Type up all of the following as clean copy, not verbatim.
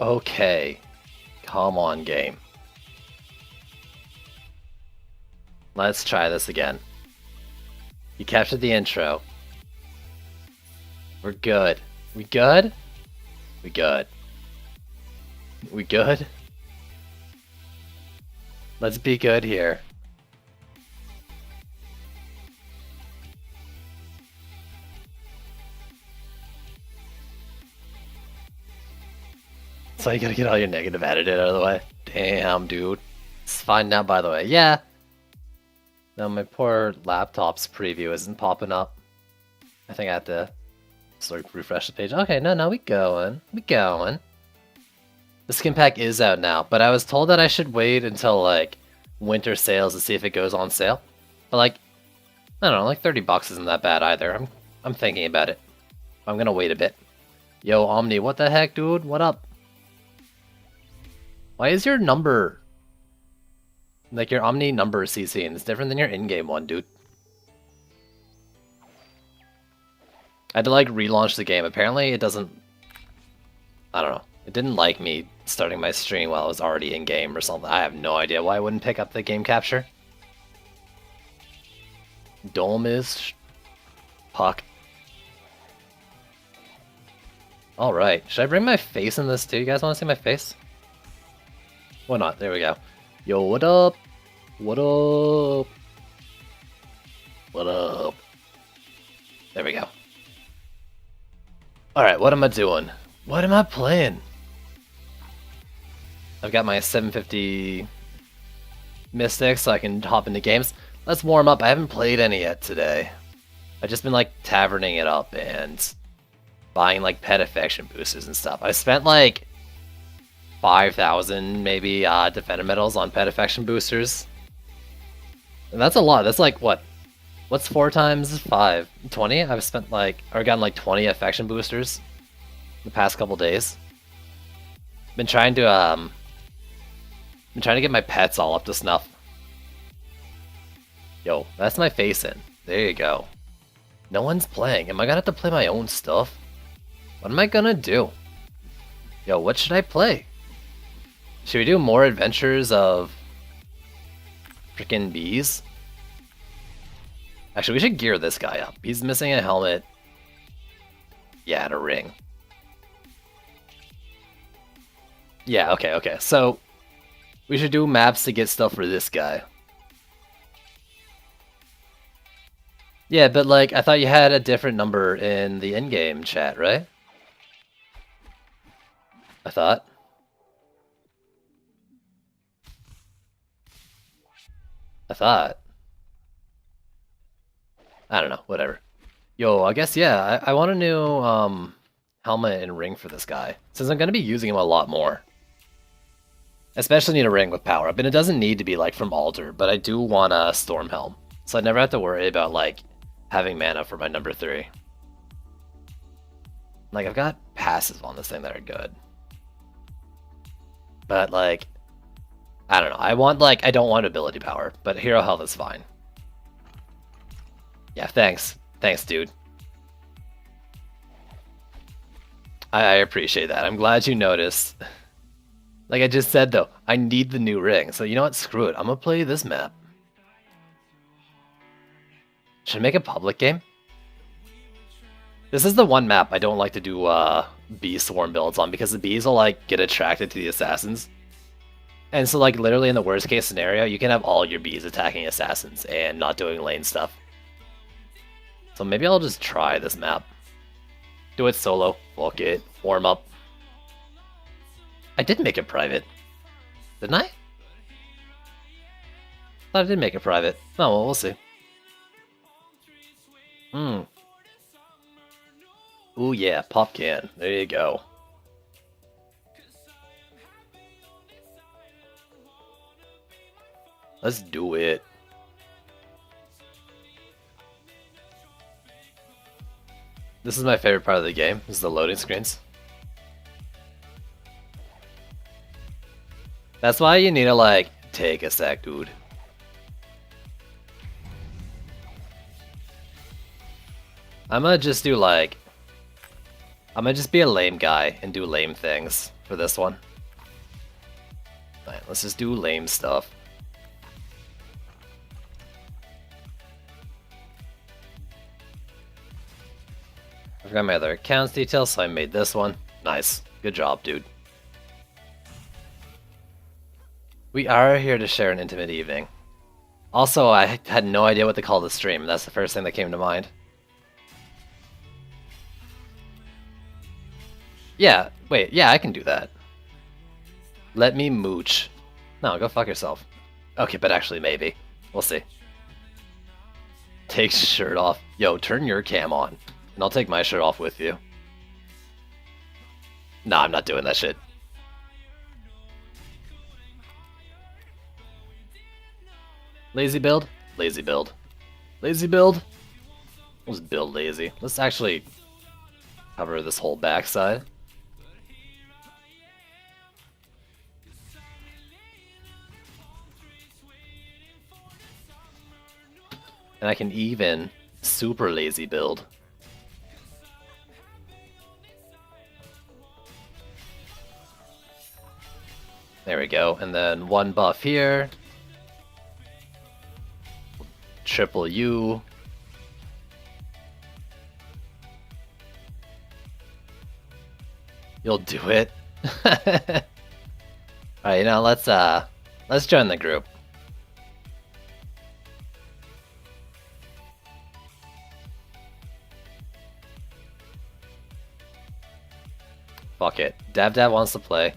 Okay. Come on, game. Let's try this again. You captured the intro. We're good. We good? We good. We good? Let's be good here. So you gotta get all your negative attitude out of the way. Damn, dude. It's fine now, by the way. Yeah. No, my poor laptop's preview isn't popping up. I think I have to sort of refresh the page. Okay, no, we going. We going. The skin pack is out now, but I was told that I should wait until, like, winter sales to see if it goes on sale. But, like, I don't know, like 30 bucks isn't that bad either. I'm thinking about it. I'm gonna wait a bit. Yo, Omni, what the heck, dude? What up? Why is your number... Like, your Omni number CC, and it's different than your in-game one, dude. I had to, like, relaunch the game. Apparently, it doesn't... I don't know. It didn't like me starting my stream while I was already in-game or something. I have no idea why I wouldn't pick up the game capture. Dome is... Puck. Alright. Should I bring my face in this too? You guys want to see my face? Why not? There we go. Yo, what up? What up? What up? There we go. Alright, what am I doing? What am I playing? I've got my 750 Mystics so I can hop into games. Let's warm up. I haven't played any yet today. I've just been like taverning it up and buying like pet affection boosters and stuff. I spent like 5,000 maybe defender medals on pet affection boosters. And that's a lot. That's like what? What's 4 times 5? 20? I've spent like, or gotten like 20 affection boosters the past couple days. Been trying to get my pets all up to snuff. Yo, that's my face in. There you go. No one's playing. Am I gonna have to play my own stuff? What am I gonna do? Yo, what should I play? Should we do more adventures of freaking bees? Actually, we should gear this guy up. He's missing a helmet. Yeah, and a ring. Yeah, okay. So, we should do maps to get stuff for this guy. Yeah, but like, I thought you had a different number in the in-game chat, right? I thought. I don't know, whatever. Yo, I guess, yeah, I want a new helmet and ring for this guy, since I'm going to be using him a lot more. Especially need a ring with power up, and it doesn't need to be like from Alter, but I do want a Storm Helm, so I never have to worry about like having mana for my number 3. Like, I've got passives on this thing that are good. But like, I don't know, I don't want ability power, but hero health is fine. Yeah, thanks, dude. I appreciate that. I'm glad you noticed. Like I just said though, I need the new ring, so you know what, screw it, I'm gonna play this map. Should I make a public game? This is the one map I don't like to do bee swarm builds on, because the bees will like get attracted to the assassins. And so like literally in the worst case scenario, you can have all your bees attacking assassins and not doing lane stuff. So maybe I'll just try this map. Do it solo, fuck it, warm up. I did make it private. Didn't I? Thought I did make it private. Oh, well, we'll see. Ooh, yeah, pop can. There you go. Let's do it. This is my favorite part of the game, is the loading screens. That's why you need to, like, take a sec, dude. I'm gonna just do, like... I'm gonna just be a lame guy and do lame things for this one. Alright, let's just do lame stuff. I forgot my other accounts details, so I made this one. Nice. Good job, dude. We are here to share an intimate evening. Also, I had no idea what to call the stream. That's the first thing that came to mind. Yeah, wait, yeah, I can do that. Let me mooch. No, go fuck yourself. Okay, but actually, maybe. We'll see. Take shirt off. Yo, turn your cam on. And I'll take my shirt off with you. Nah, I'm not doing that shit. Lazy build? Lazy build. Lazy build? Let's build lazy. Let's actually cover this whole backside. And I can even super lazy build. There we go. And then one buff here. Triple U. You'll do it. Alright, now let's join the group. Fuck it. Dab Dab wants to play.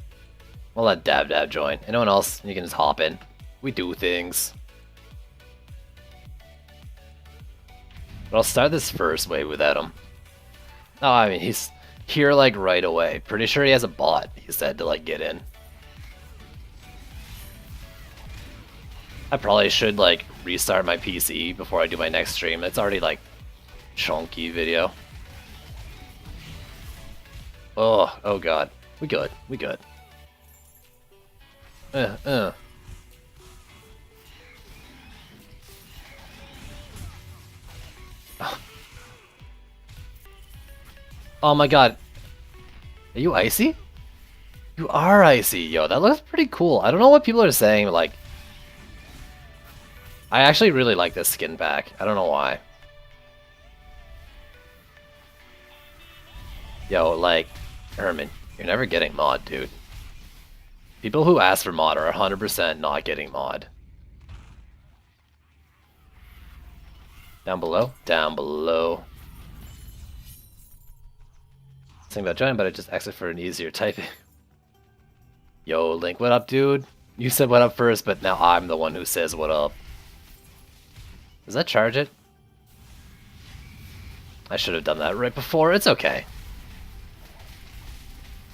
We'll let Dab Dab join. Anyone else, you can just hop in. We do things. But I'll start this first wave without him. Oh, I mean, he's here like right away. Pretty sure he has a bot, he said, to like get in. I probably should like restart my PC before I do my next stream. It's already like chunky video. Oh god. We good. We good. Oh my god. Are you icy? You are icy. Yo, that looks pretty cool. I don't know what people are saying, but like... I actually really like this skin pack. I don't know why. Yo, like... Herman, you're never getting mod, dude. People who ask for mod are 100% not getting mod. Down below? Down below. Think about joining, but I just exit for an easier typing. Yo, Link, what up, dude? You said what up first, but now I'm the one who says what up. Does that charge it? I should have done that right before. It's okay.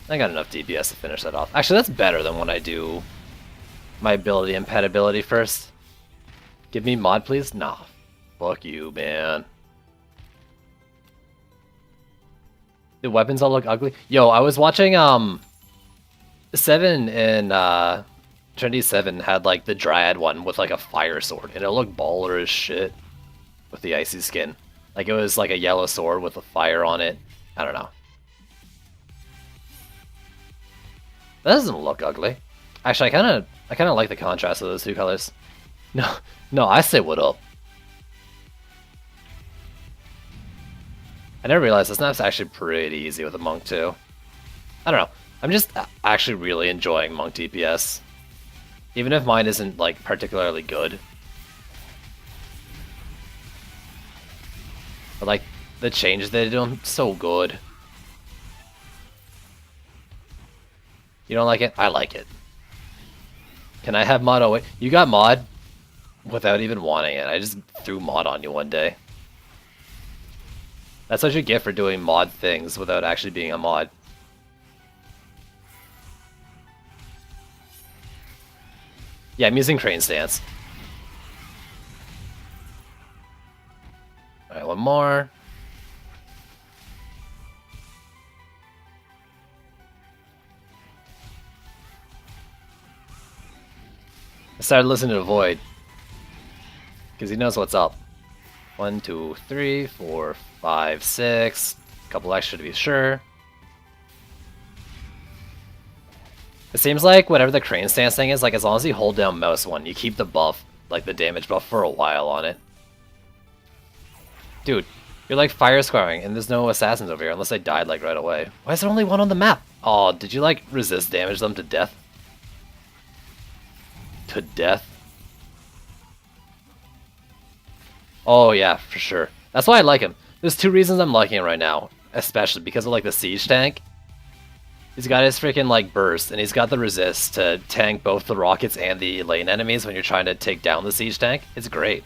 I got enough DPS to finish that off. Actually, that's better than when I do my ability and pet ability first. Give me mod, please? Nah. Fuck you, man. The weapons all look ugly. Yo, I was watching 7 and Trinity 7 had like the Dryad one with like a fire sword, and it looked baller as shit with the icy skin. Like it was like a yellow sword with a fire on it. I don't know. That doesn't look ugly. Actually, I kind of like the contrast of those two colors. No, I say what up. I never realized this map's actually pretty easy with a Monk too. I don't know. I'm just actually really enjoying Monk DPS. Even if mine isn't like particularly good. But like the changes they do, so good. You don't like it? I like it. Can I have mod? Oh wait, you got mod without even wanting it. I just threw mod on you one day. That's what you get for doing mod things without actually being a mod. Yeah, I'm using Crane Stance. Alright, one more. I started listening to Void. Because he knows what's up. 1, 2, 3, 4, 5, 6. A couple extra to be sure. It seems like whatever the crane stance thing is, like as long as you hold down mouse 1, you keep the buff, like the damage buff for a while on it. Dude, you're like fire squaring and there's no assassins over here unless they died like right away. Why is there only one on the map? Oh, did you like resist damage them to death? To death? Oh yeah, for sure. That's why I like him. There's 2 reasons I'm liking him right now. Especially because of like the siege tank. He's got his freaking like burst, and he's got the resist to tank both the rockets and the lane enemies when you're trying to take down the siege tank. It's great.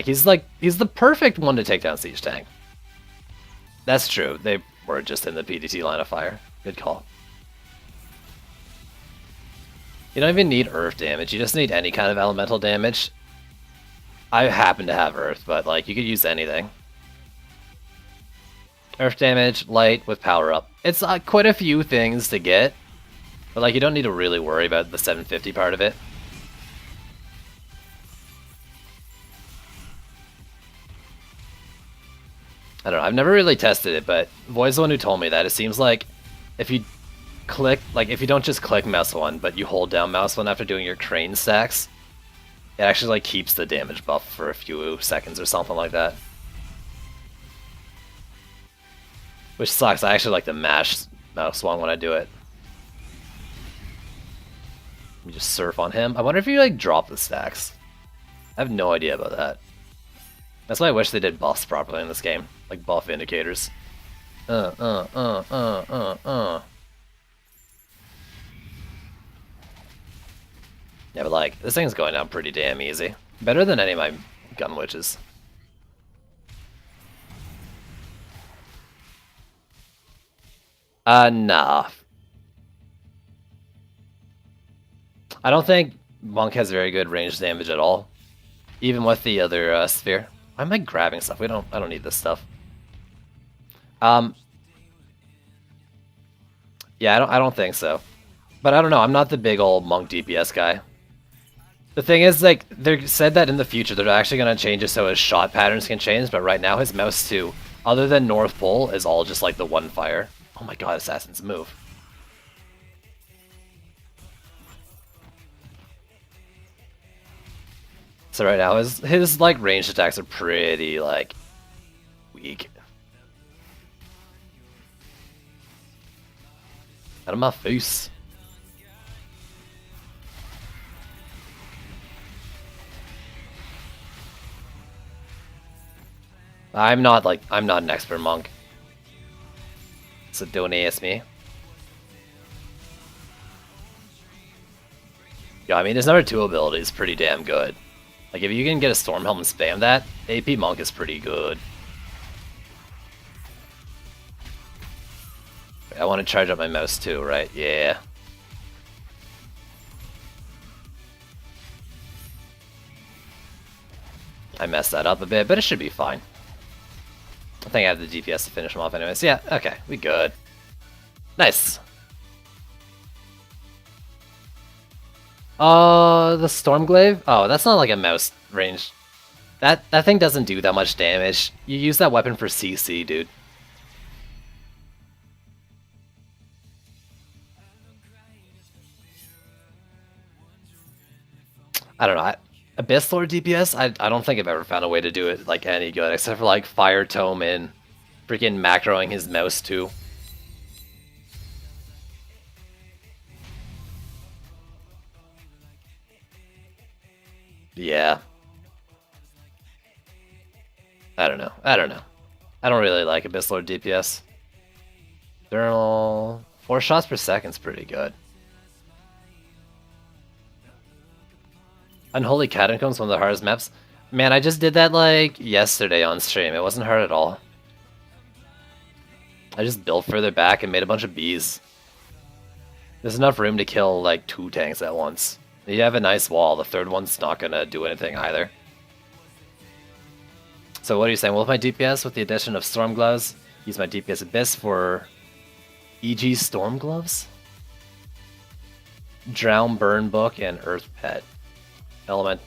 He's the perfect one to take down siege tank. That's true. They were just in the PDT line of fire. Good call. You don't even need earth damage. You just need any kind of elemental damage. I happen to have earth, but like you could use anything. Earth damage, light with power up. It's quite a few things to get, but like you don't need to really worry about the 750 part of it. I don't know, I've never really tested it, but Void's the one who told me that. It seems like if you click, like if you don't just click mouse 1, but you hold down mouse 1 after doing your crane stacks, it actually like keeps the damage buff for a few seconds or something like that. Which sucks, I actually like to mash mouse 1 when I do it. Let me just surf on him. I wonder if you like drop the stacks. I have no idea about that. That's why I wish they did buffs properly in this game. Like buff indicators. Yeah, but like, this thing's going down pretty damn easy. Better than any of my gun witches. Nah. I don't think Monk has very good range damage at all. Even with the other sphere. Why am I grabbing stuff? I don't need this stuff. Yeah, I don't think so. But I don't know, I'm not the big old Monk DPS guy. The thing is, like, they said that in the future they're actually going to change it so his shot patterns can change, but right now his mouse 2, other than North Pole, is all just like the one fire. Oh my god, assassins move. So right now his like ranged attacks are pretty like weak. Out of my face. I'm not an expert monk. So don't ask me. Yeah, I mean his number 2 ability is pretty damn good. Like if you can get a Storm Helm and spam that, AP Monk is pretty good. I want to charge up my mouse too, right? Yeah. I messed that up a bit, but it should be fine. I think I have the DPS to finish him off anyways. Yeah, okay, we good. Nice. The Stormglaive? Oh, that's not like a mouse range. That thing doesn't do that much damage. You use that weapon for CC, dude. I don't know. Abyss Lord DPS? I don't think I've ever found a way to do it like any good, except for like Fire Tome and freaking macroing his mouse too. Yeah. I don't know. I don't really like Abyss Lord DPS. Thermal 4 shots per second's pretty good. Unholy Catacombs, one of the hardest maps. Man, I just did that like yesterday on stream. It wasn't hard at all. I just built further back and made a bunch of bees. There's enough room to kill like 2 tanks at once. You have a nice wall. The third one's not gonna do anything either. So what are you saying? Well, with my DPS, with the addition of Storm Gloves, use my DPS Abyss for EG Storm Gloves? Drown, Burn Book, and Earth Pet. Element.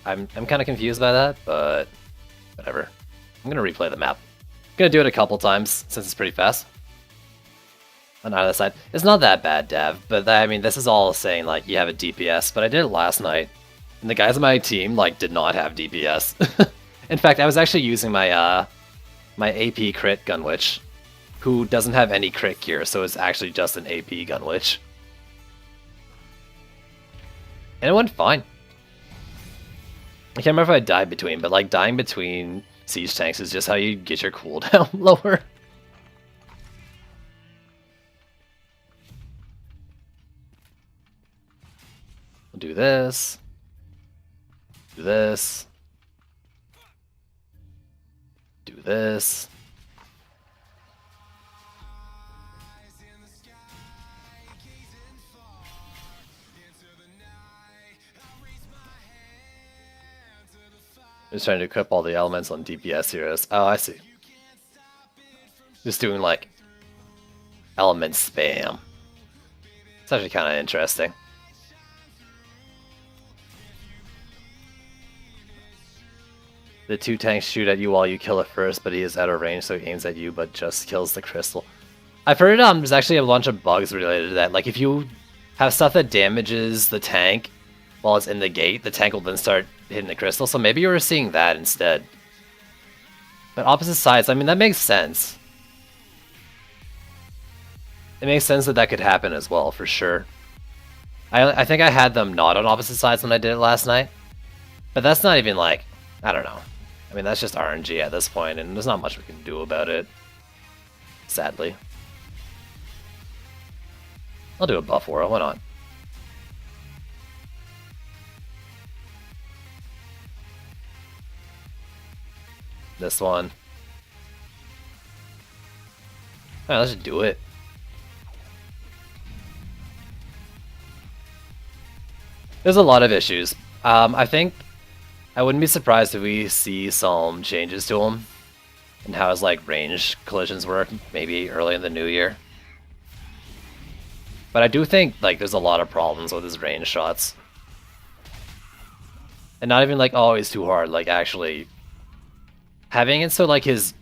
I'm kind of confused by that, but whatever. I'm gonna replay the map. I'm gonna do it a couple times since it's pretty fast. on either side. It's not that bad, Dev, but I mean, this is all saying, like, you have a DPS, but I did it last night, and the guys on my team, like, did not have DPS. In fact, I was actually using my, my AP crit Gunwitch, who doesn't have any crit gear, so it's actually just an AP Gunwitch. And it went fine. I can't remember if I died between, but like dying between siege tanks is just how you get your cooldown lower. We'll do this. Do this. Do this. Just trying to equip all the elements on DPS heroes. Oh, I see. Just doing like element spam. It's actually kind of interesting. The two tanks shoot at you while you kill it first, but he is out of range, so he aims at you, but just kills the crystal. I've heard there's actually a bunch of bugs related to that. Like if you have stuff that damages the tank while it's in the gate, the tank will then start hitting the crystal. So maybe you were seeing that instead. But opposite sides, I mean, that makes sense. It makes sense that that could happen as well, for sure. I think I had them not on opposite sides when I did it last night. But that's not even like, I don't know. I mean, that's just RNG at this point, and there's not much we can do about it. Sadly. I'll do a buff aura, why not? This one. Alright, let's just do it. There's a lot of issues. I think I wouldn't be surprised if we see some changes to him and how his like range collisions work, maybe early in the new year. But I do think like there's a lot of problems with his range shots. And not even like, oh, he's too hard, like actually having it so like his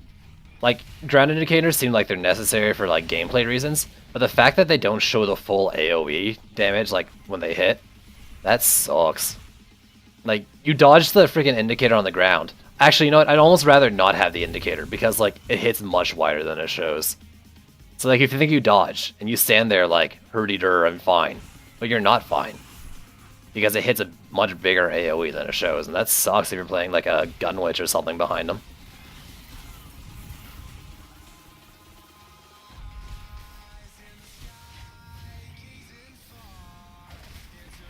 like ground indicators seem like they're necessary for like gameplay reasons, but the fact that they don't show the full AoE damage like when they hit, that sucks. Like, you dodge the freaking indicator on the ground. Actually, you know what? I'd almost rather not have the indicator because, like, it hits much wider than it shows. So, like, if you think you dodge and you stand there like, hurdy-dur, I'm fine. But you're not fine. Because it hits a much bigger AoE than it shows. And that sucks if you're playing, like, a Gunwitch or something behind them.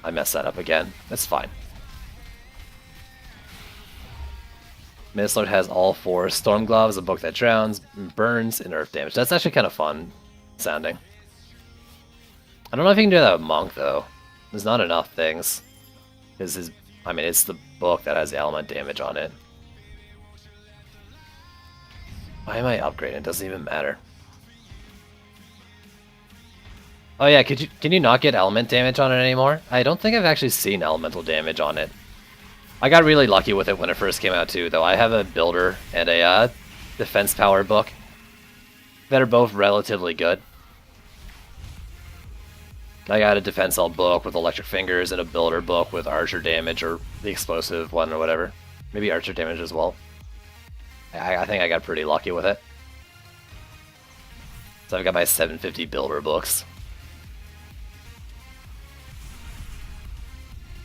I messed that up again. That's fine. Mistlord has all 4. Stormgloves, a book that drowns, burns, and earth damage. That's actually kind of fun sounding. I don't know if you can do that with Monk, though. There's not enough things. I mean, it's the book that has the element damage on it. Why am I upgrading? It doesn't even matter. Oh yeah, can you not get element damage on it anymore? I don't think I've actually seen elemental damage on it. I got really lucky with it when it first came out too, though. I have a builder and a defense power book that are both relatively good. I got a defense all book with electric fingers and a builder book with archer damage or the explosive one or whatever. Maybe archer damage as well. I think I got pretty lucky with it. So I've got my 750 builder books.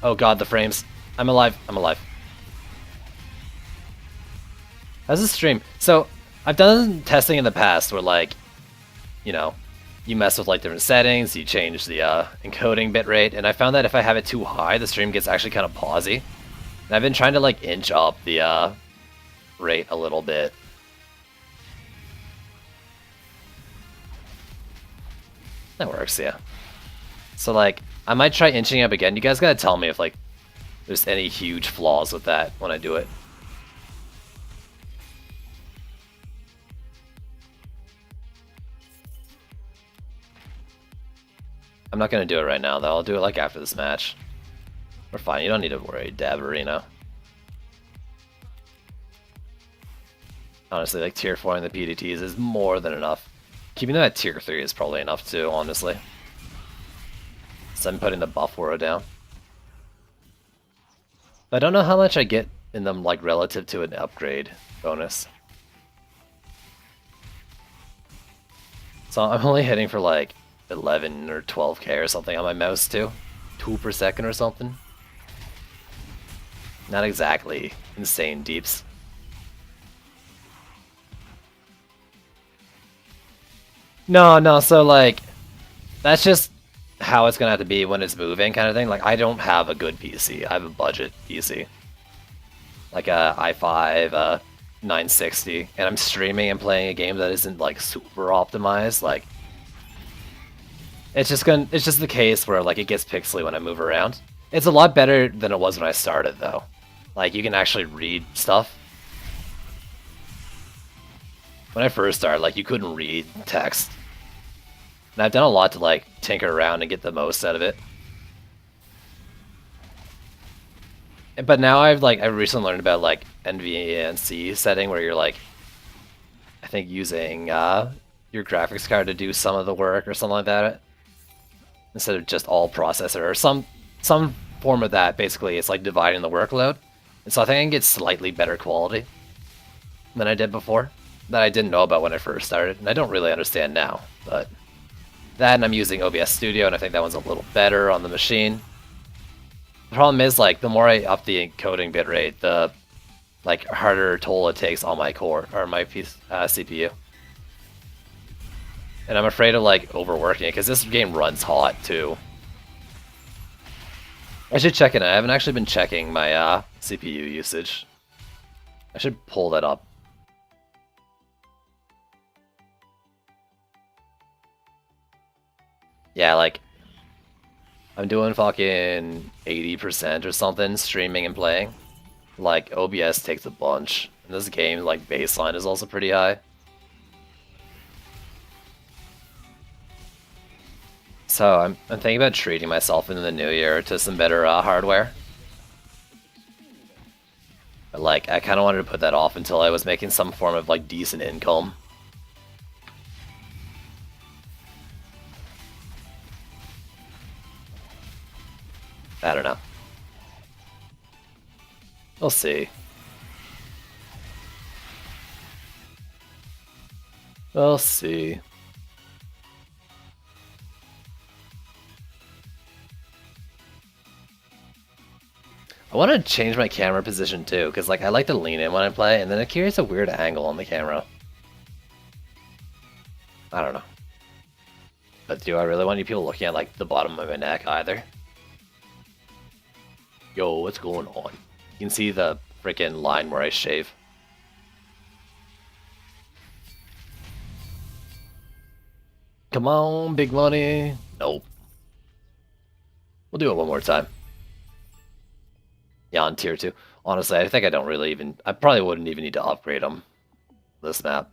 Oh god, the frames. I'm alive. I'm alive. How's this stream? So, I've done testing in the past where, like, you know, you mess with, like, different settings, you change the encoding bitrate, and I found that if I have it too high, the stream gets actually kind of pausey. And I've been trying to, like, inch up the rate a little bit. That works, yeah. So, like, I might try inching up again. You guys gotta tell me if, like, there's any huge flaws with that when I do it. I'm not gonna do it right now, though. I'll do it, like, after this match. We're fine. You don't need to worry, Dabarino. Honestly, like, tier 4 in the PDTs is more than enough. Keeping them at tier 3 is probably enough too, honestly. So I'm putting the buff aura down. But I don't know how much I get in them like relative to an upgrade bonus. So I'm only hitting for like 11 or 12k or something on my mouse too. 2 per second or something. Not exactly insane deeps. No, so like, that's just how it's gonna have to be when it's moving kind of thing. Like, I don't have a good PC. I have a budget PC. Like a i5, 960, and I'm streaming and playing a game that isn't like super optimized. Like, it's just the case where like it gets pixely when I move around. It's a lot better than it was when I started though. Like, you can actually read stuff. When I first started, like, you couldn't read text. And I've done a lot to, like, tinker around and get the most out of it. But now I recently learned about, like, NVENC setting where you're, like, I think using your graphics card to do some of the work or something like that. Instead of just all processor or some form of that. Basically, it's like dividing the workload. And so I think I can get slightly better quality than I did before. That I didn't know about when I first started, and I don't really understand now, but that, and I'm using OBS Studio, and I think that one's a little better on the machine. The problem is, like, the more I up the encoding bitrate, the like harder toll it takes on my core or my CPU. And I'm afraid of like overworking it because this game runs hot too. I should check it. I haven't actually been checking my CPU usage. I should pull that up. Yeah, like, I'm doing fucking 80% or something streaming and playing. Like, OBS takes a bunch. And this game, like, baseline is also pretty high. So, I'm thinking about treating myself in the new year to some better hardware. But, like, I kind of wanted to put that off until I was making some form of, like, decent income. I don't know. We'll see. We'll see. I want to change my camera position too, because like I like to lean in when I play, and then it creates a weird angle on the camera. I don't know. But do I really want any people looking at like the bottom of my neck either? Yo, what's going on? You can see the freaking line where I shave. Come on, big money. Nope. We'll do it one more time. Yeah, on tier 2. Honestly, I think I don't really even... I probably wouldn't even need to upgrade them. This map.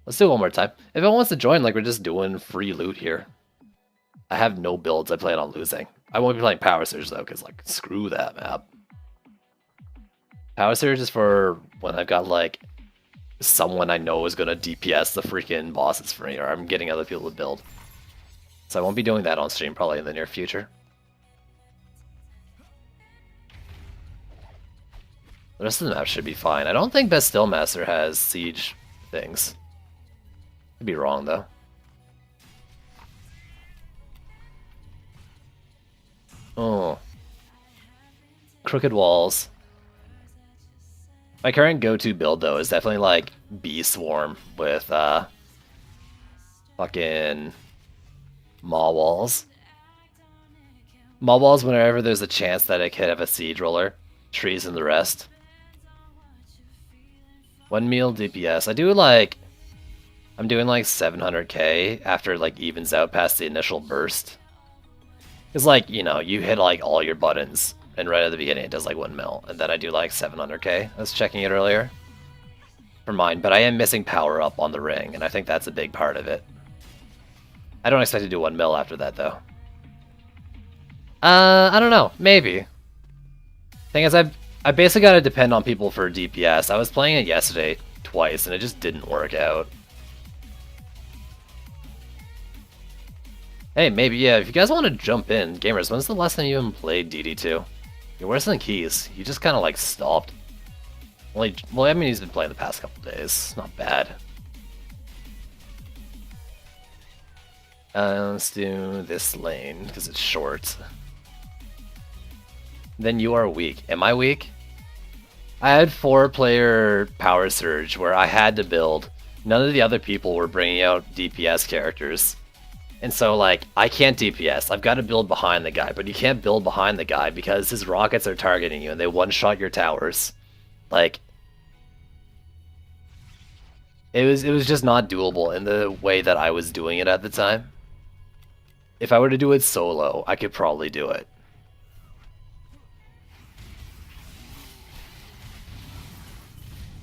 Let's do it one more time. If anyone wants to join, like, we're just doing free loot here. I have no builds I plan on losing. I won't be playing Power Surge, though, because, like, screw that map. Power Surge is for when I've got, like, someone I know is going to DPS the freaking bosses for me, or I'm getting other people to build. So I won't be doing that on stream probably in the near future. The rest of the map should be fine. I don't think Bastille Master has siege things. Could be wrong, though. Oh. Crooked walls. My current go-to build, though, is definitely, like, Bee Swarm with, fucking Maw Walls. Maw Walls whenever there's a chance that I could have a Siege Roller. Trees and the rest. 1 meal DPS. I do, like... I'm doing, like, 700k after, like, evens out past the initial burst. It's like, you know, you hit, like, all your buttons, and right at the beginning it does, like, 1 mil, and then I do, like, 700k. I was checking it earlier. For mine, but I am missing power up on the ring, and I think that's a big part of it. I don't expect to do 1 mil after that, though. I don't know. Maybe. Thing is, I basically gotta depend on people for DPS. I was playing it yesterday twice, and it just didn't work out. Hey, maybe, yeah, if you guys want to jump in, gamers, when's the last time you even played DD2? You're worse than Keys. You just kind of like stopped. Well, I mean, he's been playing the past couple days. Not bad. Let's do this lane, because it's short. Then you are weak. Am I weak? I had 4-player Power Surge where I had to build. None of the other people were bringing out DPS characters. And so, like, I can't DPS. I've got to build behind the guy, but you can't build behind the guy because his rockets are targeting you and they one-shot your towers. Like, it was just not doable in the way that I was doing it at the time. If I were to do it solo, I could probably do it.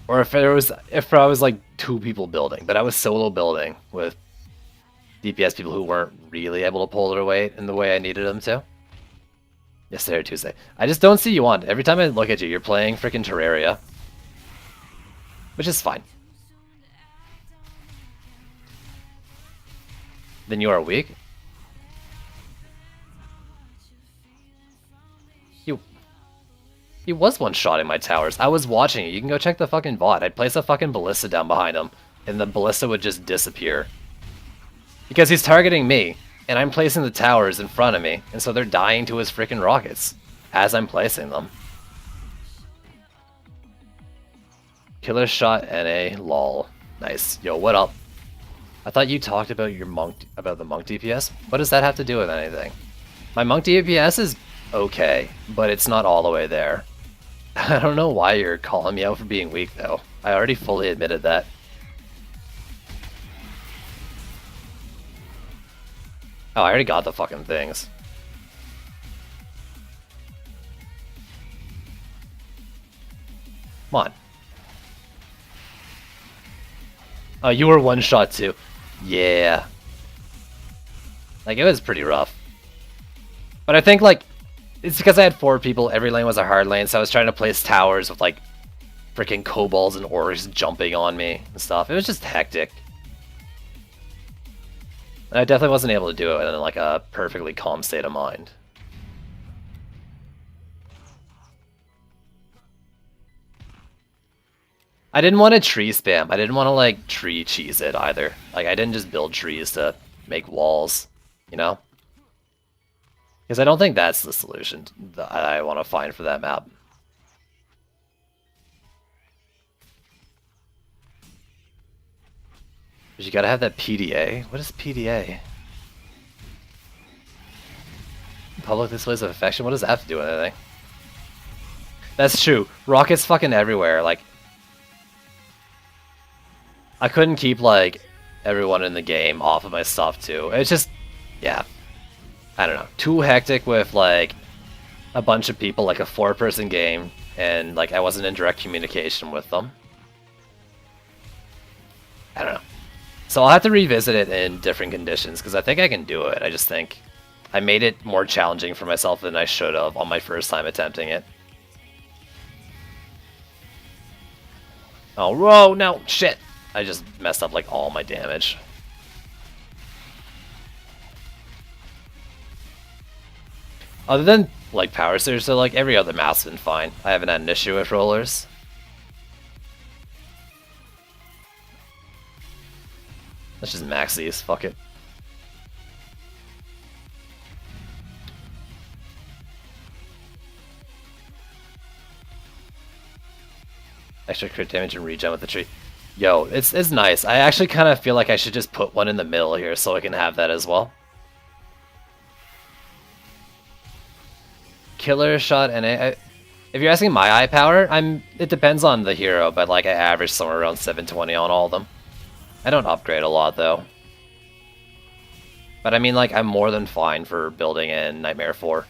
Or if I was like 2 people building, but I was solo building with DPS people who weren't really able to pull their weight in the way I needed them to. Yesterday or Tuesday. I just don't see you on. Every time I look at you, you're playing freaking Terraria. Which is fine. Then you are weak? He was one-shotting my towers. I was watching it. You can go check the fucking VOD. I'd place a fucking ballista down behind him, and the ballista would just disappear. Because he's targeting me, and I'm placing the towers in front of me, and so they're dying to his freaking rockets as I'm placing them. Killer shot NA, lol. Nice. Yo, what up? I thought you talked about the monk DPS. What does that have to do with anything? My monk DPS is okay, but it's not all the way there. I don't know why you're calling me out for being weak, though. I already fully admitted that. Oh, I already got the fucking things. Come on. Oh, you were one shot too. Yeah. Like, it was pretty rough. But I think, like, it's because I had 4 people, every lane was a hard lane, so I was trying to place towers with, like, freaking kobolds and orcs jumping on me and stuff. It was just hectic. And I definitely wasn't able to do it in, like, a perfectly calm state of mind. I didn't want to tree spam. I didn't want to, like, tree cheese it either. Like, I didn't just build trees to make walls, you know? Because I don't think that's the solution that I want to find for that map. But you gotta have that PDA. What is PDA? Public displays of affection? What does that have to do with anything? That's true. Rockets fucking everywhere. Like, I couldn't keep, like, everyone in the game off of my stuff, too. It's just, yeah. I don't know, too hectic with, like, a bunch of people, like a 4-person game, and, like, I wasn't in direct communication with them. I don't know. So I'll have to revisit it in different conditions, because I think I can do it. I just think I made it more challenging for myself than I should have on my first time attempting it. Oh, whoa, no, shit! I just messed up, like, all my damage. Other than, like, Power Surge, so, like, every other map's been fine. I haven't had an issue with rollers. Let's just max these, fuck it. Extra crit damage and regen with the tree. Yo, it's nice. I actually kind of feel like I should just put one in the middle here so I can have that as well. Killer shot and if you're asking my eye power, it depends on the hero, but like I average somewhere around 720 on all of them. I don't upgrade a lot though. But I mean, like, I'm more than fine for building in Nightmare 4.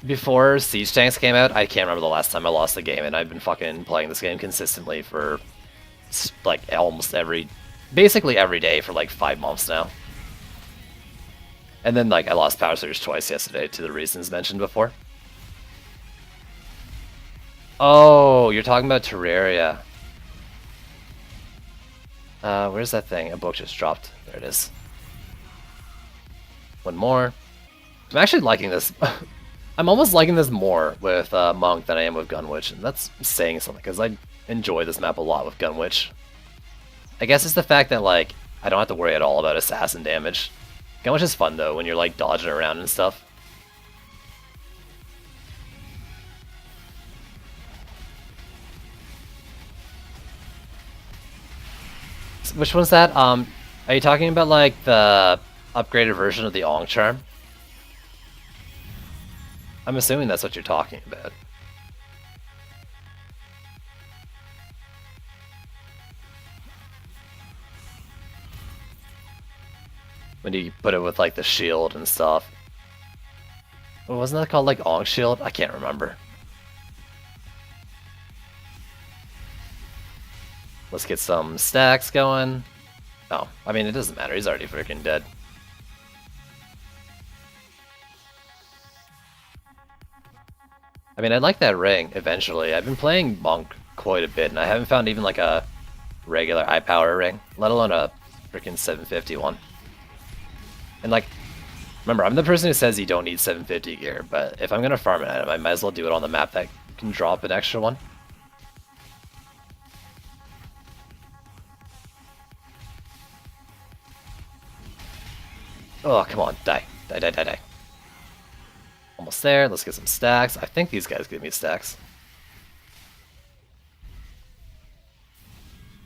Before Siege Tanks came out, I can't remember the last time I lost the game, and I've been fucking playing this game consistently for like almost basically every day for like 5 months now. And then, like, I lost Power Surge twice yesterday to the reasons mentioned before. Oh, you're talking about Terraria. Where's that thing? A book just dropped. There it is. One more. I'm actually liking this. I'm almost liking this more with Monk than I am with Gunwitch, and that's saying something, because I enjoy this map a lot with Gunwitch. I guess it's the fact that, like, I don't have to worry at all about assassin damage. Gunwitch is fun, though, when you're, like, dodging around and stuff. Which one's that? Are you talking about, like, the upgraded version of the Ong Charm? I'm assuming that's what you're talking about. When you put it with, like, the shield and stuff. Wasn't that called, like, Ong Shield? I can't remember. Let's get some stacks going. Oh, I mean, it doesn't matter. He's already freaking dead. I mean, I'd like that ring eventually. I've been playing Monk quite a bit, and I haven't found even like a regular eye power ring, let alone a freaking 750 one. And like, remember, I'm the person who says you don't need 750 gear, but if I'm gonna farm an item, I might as well do it on the map that can drop an extra one. Oh, come on, die. Die, die, die, die. Almost there, let's get some stacks. I think these guys give me stacks.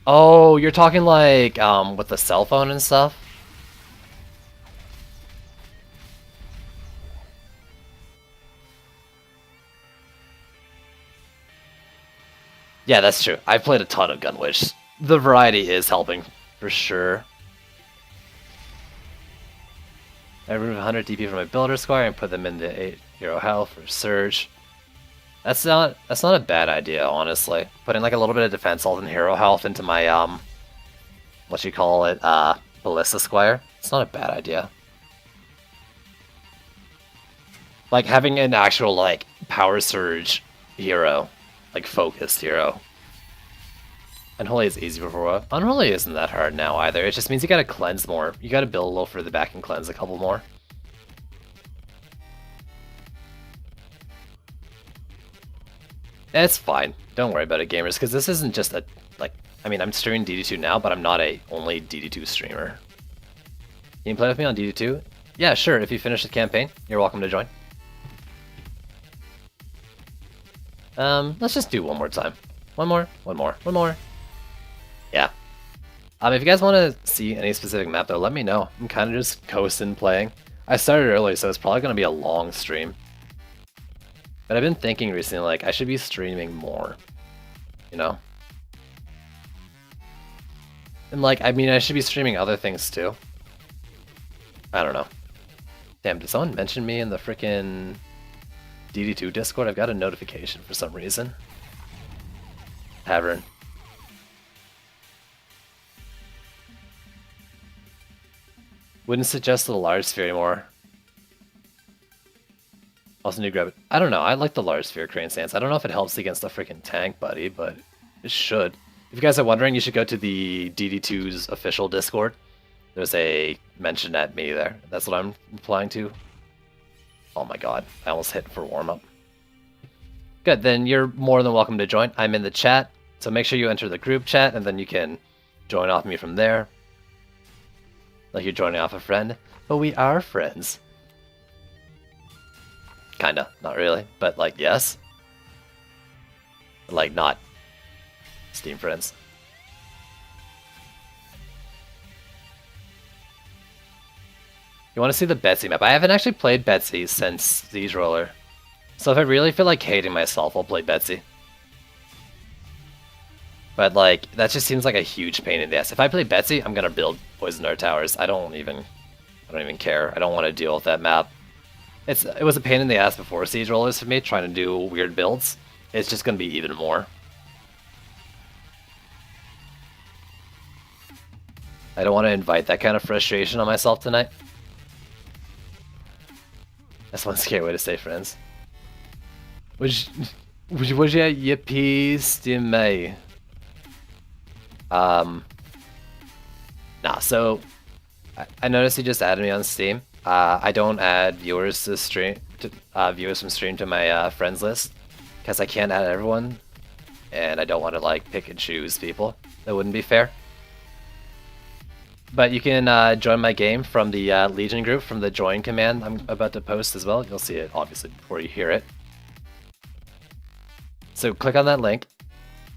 Oh, you're talking like, with the cell phone and stuff? Yeah, that's true. I've played a ton of Gunwitch. The variety is helping, for sure. I remove 100 DP from my Builder Squire and put them into 8 hero health for Surge. That's not a bad idea, honestly. Putting like a little bit of defense health and hero health into my what you call it, Ballista Squire. It's not a bad idea. Like having an actual like power surge hero, like focused hero. Unholy is easy before. Unholy isn't that hard now either. It just means you gotta cleanse more. You gotta build a little further back and cleanse a couple more. It's fine. Don't worry about it, gamers, because this isn't just a, like, I mean, I'm streaming DD2 now, but I'm not a only DD2 streamer. Can you play with me on DD2? Yeah, sure. If you finish the campaign, you're welcome to join. Let's just do one more time. One more. Yeah. If you guys want to see any specific map though, let me know. I'm kind of just coasting playing. I started early, so it's probably going to be a long stream. But I've been thinking recently, like, I should be streaming more. You know? And like, I mean, I should be streaming other things too. I don't know. Damn, did someone mention me in the frickin' DD2 Discord? I've got a notification for some reason. Tavern. Wouldn't suggest the large sphere anymore. Also need to grab it. I don't know, I like the large sphere crane stance. I don't know if it helps against the freaking tank buddy, but it should. If you guys are wondering, you should go to the DD2's official Discord. There's a mention at me there. That's what I'm replying to. Oh my god, I almost hit for warm-up. Good, then you're more than welcome to join. I'm in the chat, so make sure you enter the group chat, and then you can join off me from there. Like you're joining off a friend. But we are friends. Kinda, not really, but like, yes. Like, not Steam friends. You want to see the Betsy map? I haven't actually played Betsy since Siege Roller. So if I really feel like hating myself, I'll play Betsy. But like, that just seems like a huge pain in the ass. If I play Betsy, I'm gonna build Poison Dart Towers. I don't even care. I don't want to deal with that map. It was a pain in the ass before Siege Rollers for me, trying to do weird builds. It's just gonna be even more. I don't want to invite that kind of frustration on myself tonight. That's one scary way to say friends. Was you yippies to me? Nah, so I noticed you just added me on Steam. I don't add viewers to stream, viewers from stream to my friends list because I can't add everyone, and I don't want to like pick and choose people. That wouldn't be fair. But you can join my game from the Legion group from the join command I'm about to post as well. You'll see it obviously before you hear it. So click on that link.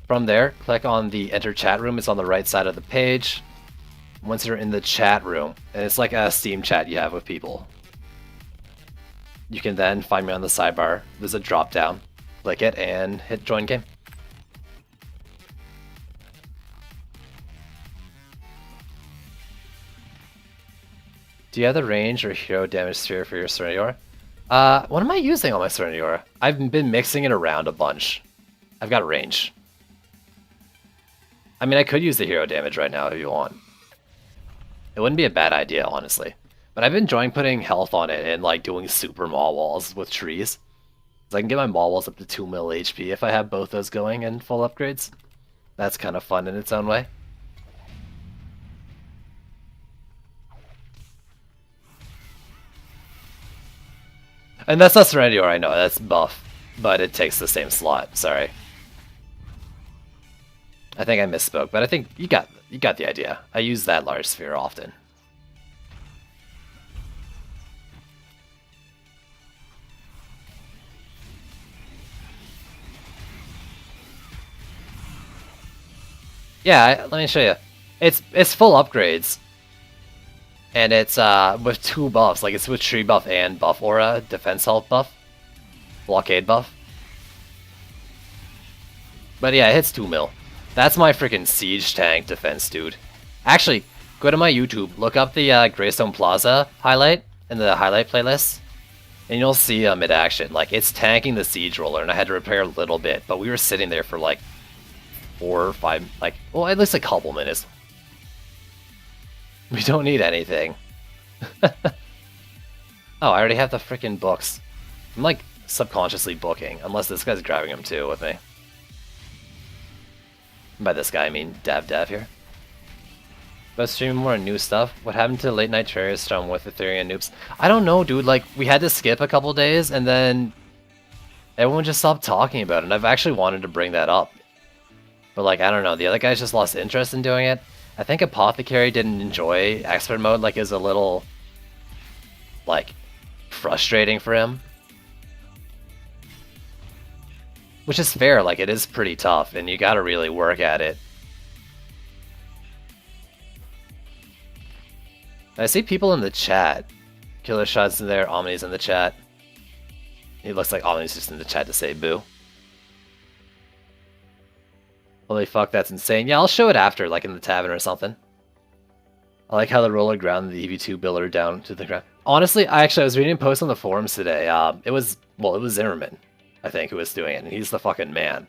From there, click on the enter chat room. It's on the right side of the page. Once you're in the chat room, and it's like a Steam chat you have with people, you can then find me on the sidebar. There's a drop down. Click it and hit join game. Do you have the range or hero damage sphere for your Serenity Aura? What am I using on my Serenity Aura? I've been mixing it around a bunch. I've got range. I mean, I could use the hero damage right now if you want. It wouldn't be a bad idea, honestly. But I've been enjoying putting health on it and like doing super maul walls with trees. So I can get my maul walls up to 2 mil HP if I have both those going and full upgrades. That's kind of fun in its own way. And that's not Serenity Aura, I know, that's buff. But it takes the same slot, sorry. I think I misspoke, but I think you got the idea. I use that large sphere often. Yeah, let me show you. It's full upgrades. And it's with 2 buffs, like it's with tree buff and buff aura, defense health buff, blockade buff. But yeah, it hits 2 mil. That's my freaking siege tank defense, dude. Actually, go to my YouTube, look up the Greystone Plaza highlight in the highlight playlist, and you'll see mid action. Like it's tanking the siege roller, and I had to repair a little bit, but we were sitting there for like 4 or 5, like, well, at least a couple minutes. We don't need anything. Oh, I already have the freaking books. I'm like subconsciously booking, unless this guy's grabbing them too with me. By this guy, I mean Dav here. But streaming more new stuff. What happened to late night Terraria Storm with Ethereum noobs? I don't know, dude. Like, we had to skip a couple days, and then everyone just stopped talking about it. And I've actually wanted to bring that up. But, like, I don't know. The other guys just lost interest in doing it. I think Apothecary didn't enjoy expert mode. Like, it was a little, like, frustrating for him. Which is fair. Like, it is pretty tough, and you gotta really work at it. I see people in the chat. Killer Shots in there, Omni's in the chat. It looks like Omni's just in the chat to say boo. Holy fuck, that's insane. Yeah, I'll show it after, like in the tavern or something. I like how the roller grounded the EV2 builder down to the ground. Honestly, I was reading a post on the forums today. It was Zimmerman, I think, who was doing it, and he's the fucking man.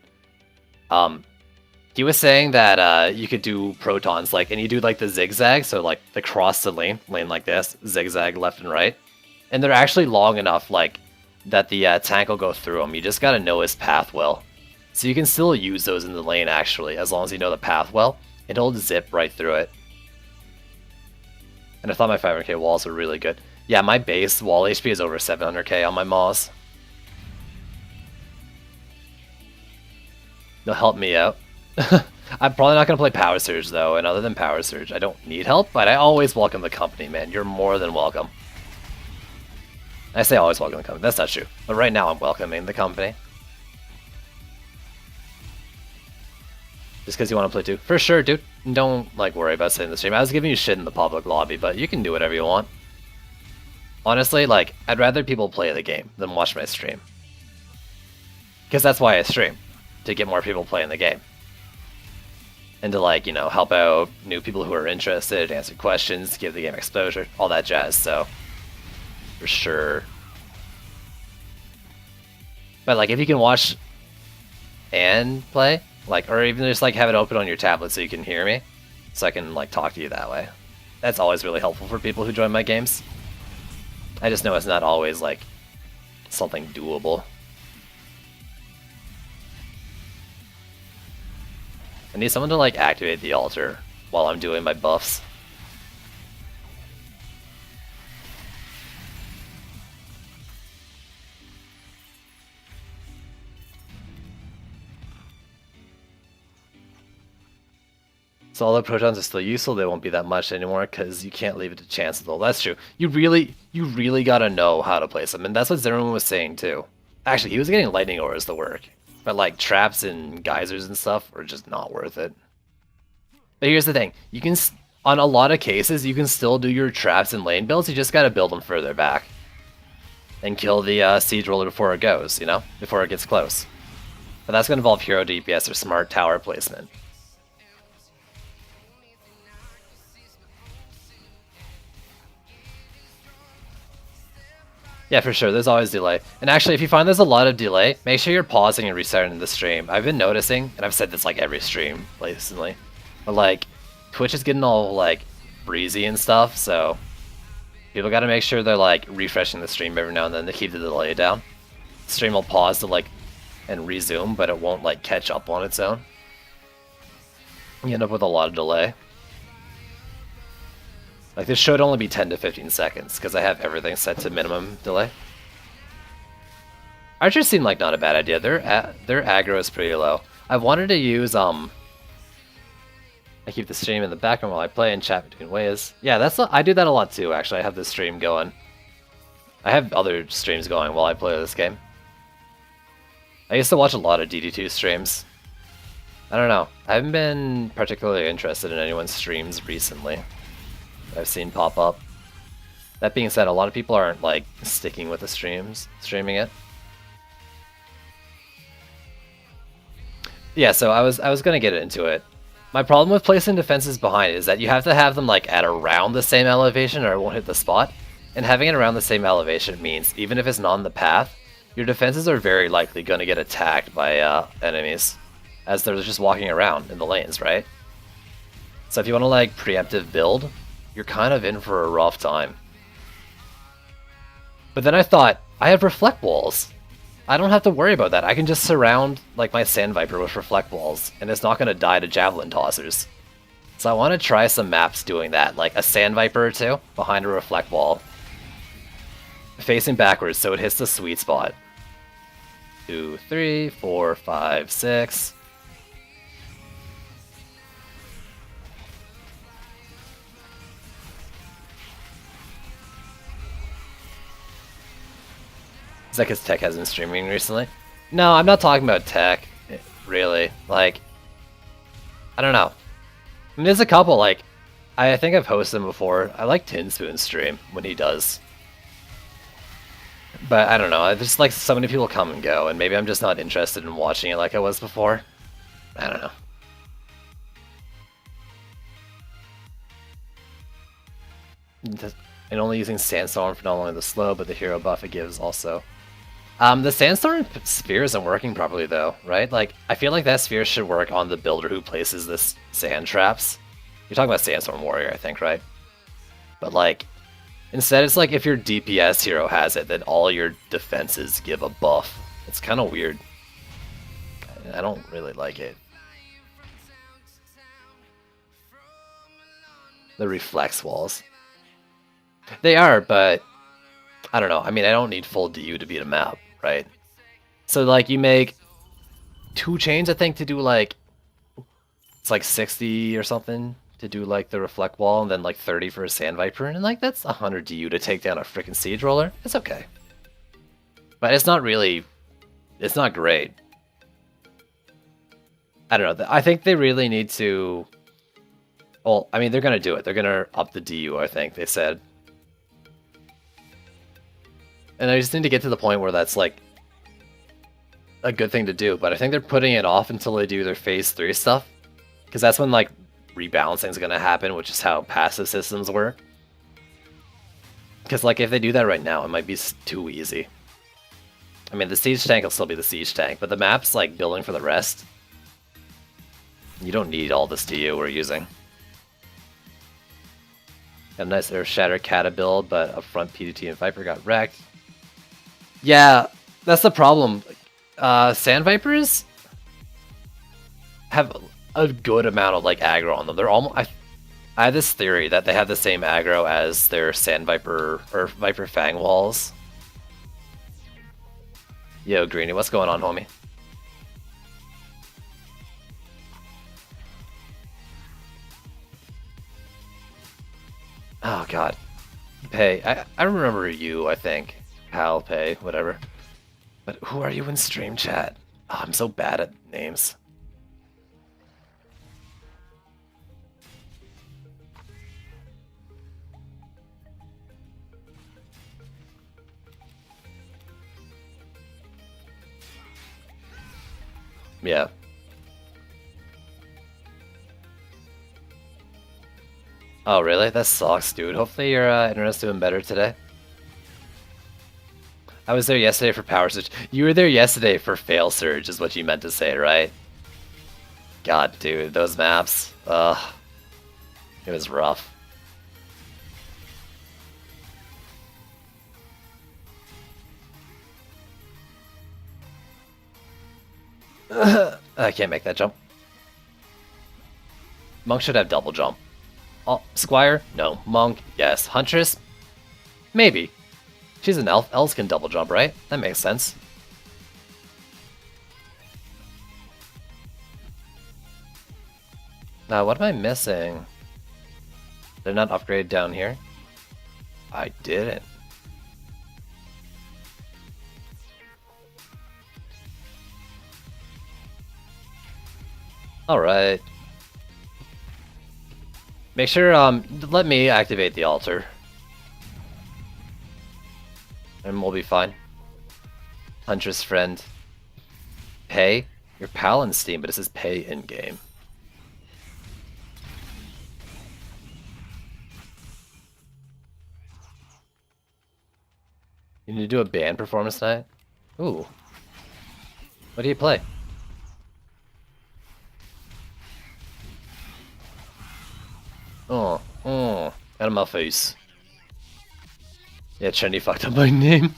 He was saying that you could do protons, like, and you do like the zigzag, so like the cross the lane like this, zigzag left and right, and they're actually long enough, like, that the tank will go through them. You just gotta know his path well. So you can still use those in the lane, actually, as long as you know the path well. It'll zip right through it. And I thought my 500k walls were really good. Yeah, my base wall HP is over 700k on my Maws. They'll help me out. I'm probably not going to play Power Surge, though, and other than Power Surge, I don't need help, but I always welcome the company, man. You're more than welcome. I say always welcome the company. That's not true. But right now, I'm welcoming the company. Just because you want to play too. For sure, dude. Don't, like, worry about saying the stream. I was giving you shit in the public lobby, but you can do whatever you want. Honestly, like, I'd rather people play the game than watch my stream. Because that's why I stream. To get more people playing the game. And to, like, you know, help out new people who are interested, answer questions, give the game exposure, all that jazz, so... For sure. But, like, if you can watch and play... Like, or even just like have it open on your tablet so you can hear me, so I can like talk to you that way. That's always really helpful for people who join my games. I just know it's not always like something doable. I need someone to like activate the altar while I'm doing my buffs. So although protons are still useful, they won't be that much anymore because you can't leave it to chance though. That's true. You really gotta know how to place them, and that's what Zimmerman was saying too. Actually, he was getting lightning auras to work, but like traps and geysers and stuff are just not worth it. But here's the thing: you can, on a lot of cases, you can still do your traps and lane builds. You just gotta build them further back and kill the siege roller before it goes, you know, before it gets close. But that's gonna involve hero DPS or smart tower placement. Yeah, for sure. There's always delay. And actually, if you find there's a lot of delay, make sure you're pausing and restarting the stream. I've been noticing, and I've said this like every stream recently, but like Twitch is getting all like breezy and stuff, so people got to make sure they're like refreshing the stream every now and then to keep the delay down. The stream will pause to like and resume, but it won't like catch up on its own. You end up with a lot of delay. Like, this should only be 10 to 15 seconds, because I have everything set to minimum delay. Archers seem like not a bad idea. Their aggro is pretty low. I've wanted to use, I keep the stream in the background while I play and chat between ways. Yeah, I do that a lot too, actually. I have this stream going. I have other streams going while I play this game. I used to watch a lot of DD2 streams. I don't know. I haven't been particularly interested in anyone's streams recently. I've seen pop up. That being said, a lot of people aren't like sticking with the streaming it. Yeah, so I was gonna get into it. My problem with placing defenses behind is that you have to have them like at around the same elevation or it won't hit the spot. And having it around the same elevation means even if it's not on the path, your defenses are very likely gonna get attacked by enemies as they're just walking around in the lanes, right? So if you want to like preemptive build, you're kind of in for a rough time. But then I thought, I have reflect walls. I don't have to worry about that. I can just surround like my Sand Viper with reflect walls, and it's not going to die to javelin tossers. So I want to try some maps doing that, like a Sand Viper or two behind a reflect wall, facing backwards so it hits the sweet spot. 2, 3, 4, 5, 6. Is that because Tech has been streaming recently? No, I'm not talking about Tech, really. Like, I don't know. I mean, there's a couple, like, I think I've hosted him before. I like Tinspoon's stream when he does. But I don't know, there's like so many people come and go, and maybe I'm just not interested in watching it like I was before. I don't know. And only using Sandstorm for not only the slow, but the hero buff it gives also. The Sandstorm sphere isn't working properly though, right? Like, I feel like that sphere should work on the builder who places this sand traps. You're talking about Sandstorm Warrior, I think, right? But like, instead it's like if your DPS hero has it, then all your defenses give a buff. It's kind of weird. I don't really like it. The reflex walls. They are, but I don't know. I mean, I don't need full DU to beat a map, right? So like you make 2 chains, I think, to do like, it's like 60 or something to do like the reflect wall, and then like 30 for a Sand Viper, and like that's 100 DU to take down a freaking siege roller. It's okay. But it's not really, it's not great. I don't know. I think they really need to, well, I mean, they're going to do it. They're going to up the DU, I think, they said. And I just need to get to the point where that's like a good thing to do, but I think they're putting it off until they do their phase 3 stuff, because that's when like rebalancing is going to happen, which is how passive systems work. Because like if they do that right now, it might be too easy. I mean, the siege tank will still be the siege tank, but the map's like building for the rest. You don't need all this DU we're using. Got a nice Earth Shatter Kata build, but up front PDT and Viper got wrecked. Yeah, that's the problem. Sand Vipers have a good amount of like aggro on them. They're almost. I have this theory that they have the same aggro as their Sand Viper or Viper Fang walls. Yo, Greeny, what's going on, homie? Oh god. Pei. I remember you, I think. Pal, Pei, whatever. But who are you in stream chat? Oh, I'm so bad at names. Yeah. Oh, really? That sucks, dude. Hopefully your internet's doing better today. I was there yesterday for Power Surge. You were there yesterday for Fail Surge, is what you meant to say, right? God, dude, those maps. Ugh. It was rough. I can't make that jump. Monk should have double jump. Oh, Squire? No. Monk? Yes. Huntress? Maybe. She's an elf. Elves can double jump, right? That makes sense. Now, what am I missing? They're not upgraded down here? I didn't. Alright. Make sure, let me activate the altar. And we'll be fine. Huntress friend. Pay? Your pal in Steam, but it says pay in-game. You need to do a band performance night? Ooh. What do you play? Oh, out of my face. Yeah, Trendy fucked up my name.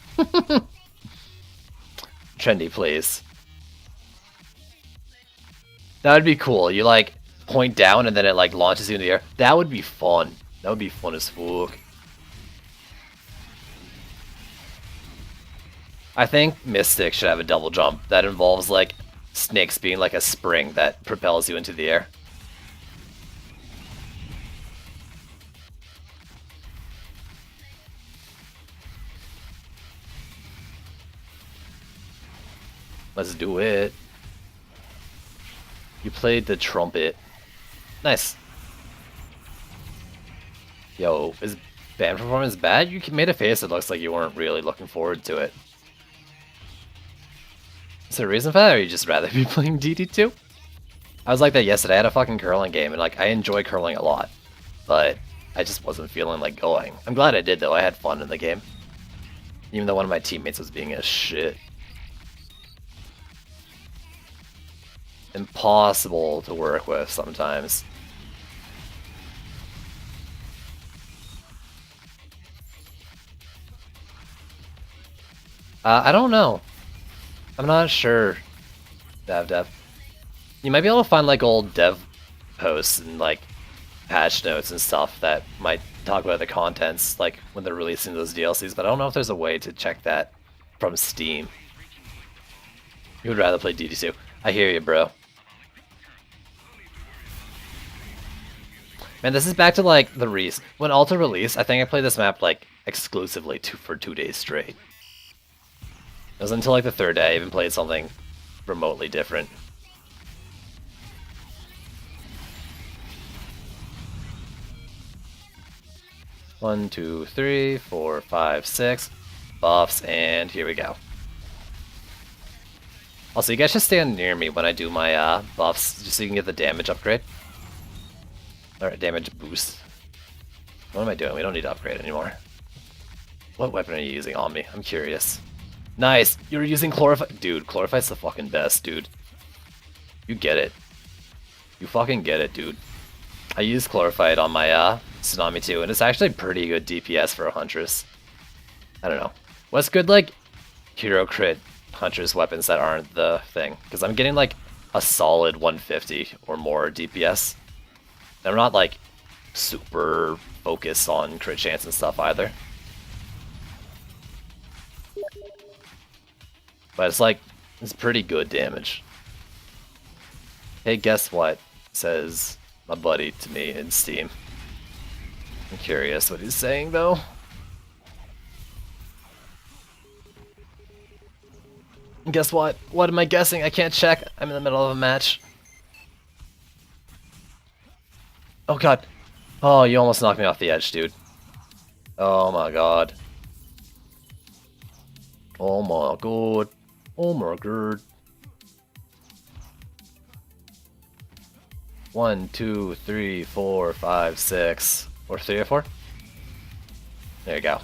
Trendy, please. That would be cool. You like point down and then it like launches you in the air. That would be fun. That would be fun as fuck. I think Mystic should have a double jump that involves like snakes being like a spring that propels you into the air. Let's do it. You played the trumpet. Nice. Yo, is band performance bad? You made a face that looks like you weren't really looking forward to it. Is there a reason for that, or you just rather be playing DD2? I was like that yesterday. I had a fucking curling game, and like I enjoy curling a lot, but I just wasn't feeling like going. I'm glad I did though. I had fun in the game, even though one of my teammates was being a shit. Impossible to work with sometimes. I don't know. I'm not sure. Dev. You might be able to find like old dev posts and like patch notes and stuff that might talk about the contents like when they're releasing those DLCs, but I don't know if there's a way to check that from Steam. You would rather play DD2. I hear you, bro. Man, this is back to like the when Alta released. I think I played this map like exclusively for 2 days straight. It was until like the third day I even played something remotely different. One, two, three, four, five, six buffs, and here we go. Also, you guys should stand near me when I do my buffs, just so you can get the damage upgrade. Or damage boost. What am I doing? We don't need to upgrade anymore. What weapon are you using on me? I'm curious. Nice! You're using Chlorify. Dude, Chlorify's the fucking best, dude. You get it. You fucking get it, dude. I used Chlorified on my Tsunami too, and it's actually pretty good DPS for a Huntress. I don't know. What's good, like, hero crit Huntress weapons that aren't the thing? Because I'm getting, like, a solid 150 or more DPS. And I'm not, like, super focused on crit chance and stuff either. But it's like, it's pretty good damage. Hey, guess what? Says my buddy to me in Steam. I'm curious what he's saying though. And guess what? What am I guessing? I can't check. I'm in the middle of a match. Oh god. Oh, you almost knocked me off the edge, dude. Oh my god. Oh my god. Oh my god. 1, 2, 3, 4, 5, 6. Or 3 or 4? There you go.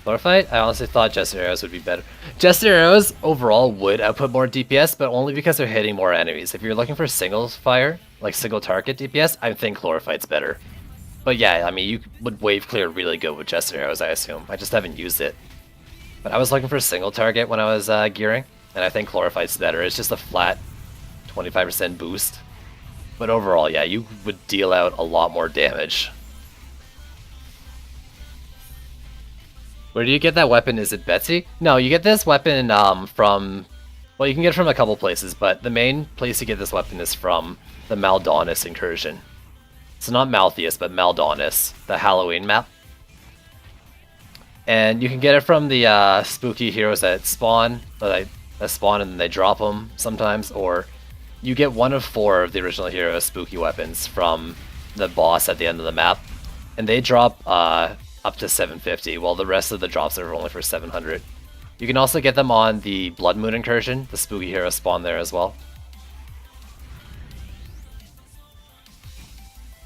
Floor fight? I honestly thought Jester Arrows would be better. Jester Arrows overall would output more DPS, but only because they're hitting more enemies. If you're looking for single fire, like single target DPS, I think Floor Fight's better. But yeah, I mean, you would wave clear really good with Jester Arrows, I assume. I just haven't used it. But I was looking for single target when I was gearing, and I think Chlorifight's better. It's just a flat 25% boost. But overall, yeah, you would deal out a lot more damage. Where do you get that weapon? Is it Betsy? No, you get this weapon from... Well, you can get it from a couple places, but the main place you get this weapon is from the Mal'Donis incursion. So not Malthius, but Mal'Donis, the Halloween map. And you can get it from the spooky heroes that spawn, and then they drop them sometimes, or you get one of 4 of the original hero's spooky weapons from the boss at the end of the map, and they drop up to 750, while the rest of the drops are only for 700. You can also get them on the Blood Moon incursion, the spooky hero spawn there as well.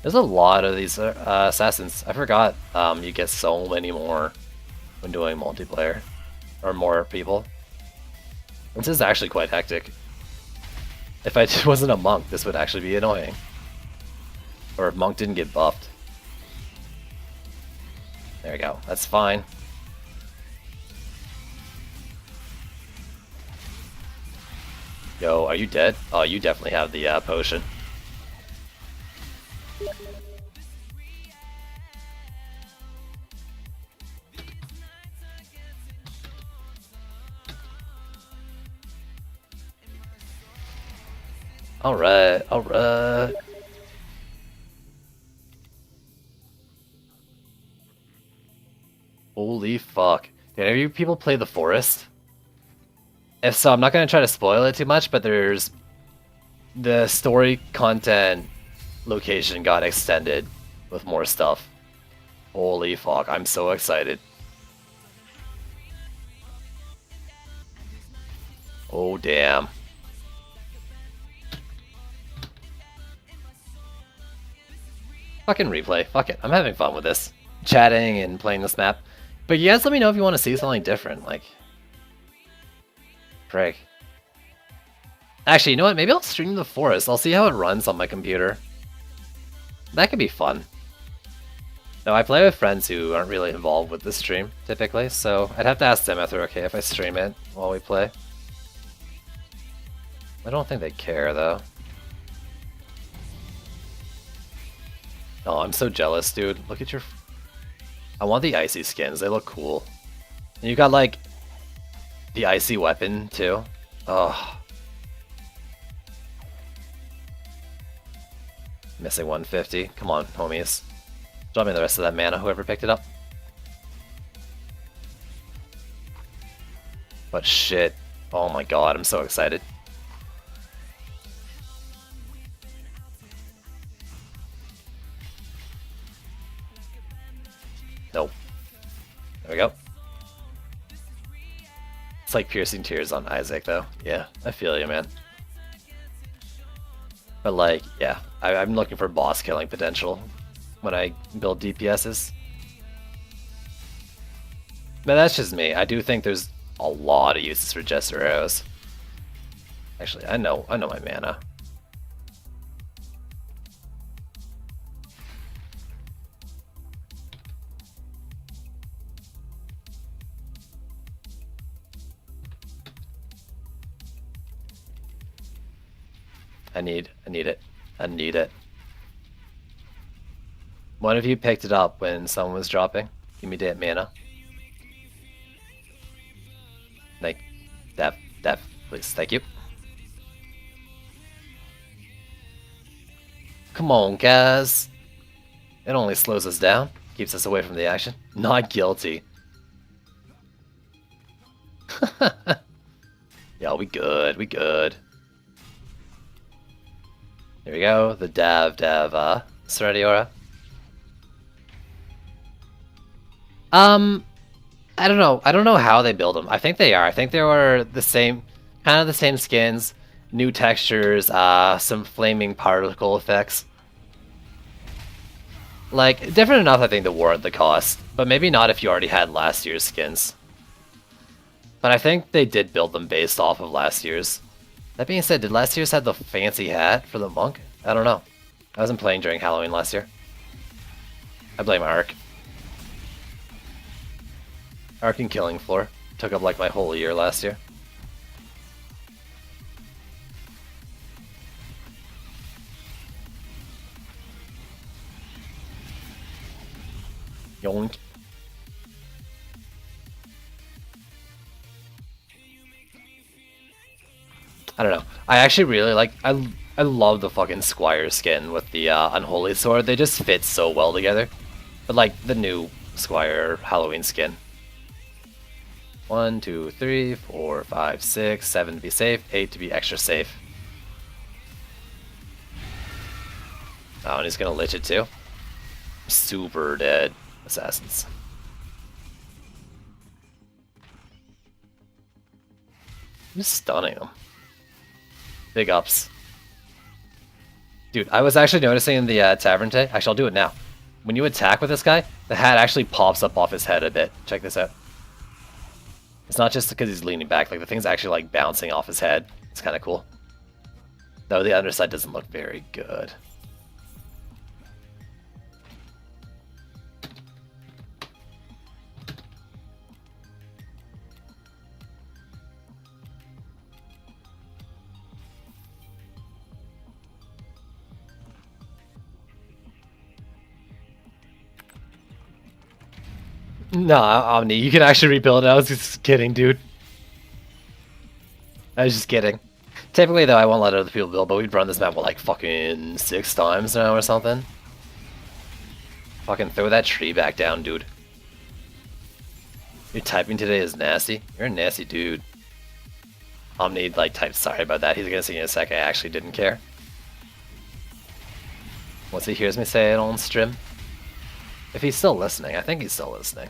There's a lot of these assassins. I forgot you get so many more when doing multiplayer, or more people. This is actually quite hectic. If I wasn't a monk, this would actually be annoying. Or if monk didn't get buffed. There we go, that's fine. Yo, are you dead? Oh, you definitely have the potion. Alright, alright. Holy fuck. Did any of you people play The Forest? If so, I'm not going to try to spoil it too much, but there's... The story content location got extended with more stuff. Holy fuck, I'm so excited. Oh damn. Fucking replay, fuck it, I'm having fun with this. Chatting and playing this map. But you guys let me know if you want to see something different, like... Frig. Actually, you know what, maybe I'll stream The Forest, I'll see how it runs on my computer. That could be fun. No, I play with friends who aren't really involved with the stream, typically, so I'd have to ask them if they're okay if I stream it while we play. I don't think they care, though. Oh, I'm so jealous, dude. Look at your... I want the icy skins, they look cool. And you got, like, the icy weapon, too. Oh. Missing 150. Come on, homies. Drop me the rest of that mana, whoever picked it up. But shit. Oh my god, I'm so excited. Nope. There we go. It's like piercing tears on Isaac, though. Yeah, I feel you, man. But like, yeah, I'm looking for boss killing potential when I build DPSs. But that's just me. I do think there's a lot of uses for Jester Arrows. Actually, I know my mana. I need it. I need it. One of you picked it up when someone was dropping. Give me that mana. Like, that, please. Thank you. Come on, guys. It only slows us down, keeps us away from the action. Not guilty. Yeah, we good, we good. Here we go, the Serenity Aura. I don't know. I don't know how they build them. I think they are. I think they were the same, kind of the same skins, new textures, some flaming particle effects. Like, different enough, I think, to warrant the cost, but maybe not if you already had last year's skins. But I think they did build them based off of last year's. That being said, did last year's have the fancy hat for the monk? I don't know. I wasn't playing during Halloween last year. I blame Ark. Ark and Killing Floor took up like my whole year last year. Yoink. I don't know. I actually really like. I love the fucking Squire skin with the Unholy Sword. They just fit so well together. But like the new Squire Halloween skin. 1, 2, 3, 4, 5, 6, 7 to be safe, 8 to be extra safe. Oh, and he's gonna lich it too. Super dead assassins. I'm just stunning them. Big ups. Dude, I was actually noticing in the tavern today. Actually, I'll do it now. When you attack with this guy, the hat actually pops up off his head a bit. Check this out. It's not just because he's leaning back, like the thing's actually like bouncing off his head. It's kind of cool. Though the underside doesn't look very good. No, Omni, you can actually rebuild it. I was just kidding, dude. I was just kidding. Typically, though, I won't let other people build, but we've run this map, what, like, fucking 6 times now or something? Fucking throw that tree back down, dude. Your typing today is nasty? You're a nasty dude. Omni, like, typed sorry about that. He's gonna see in a sec. I actually didn't care. Once he hears me say it on stream. If he's still listening, I think he's still listening.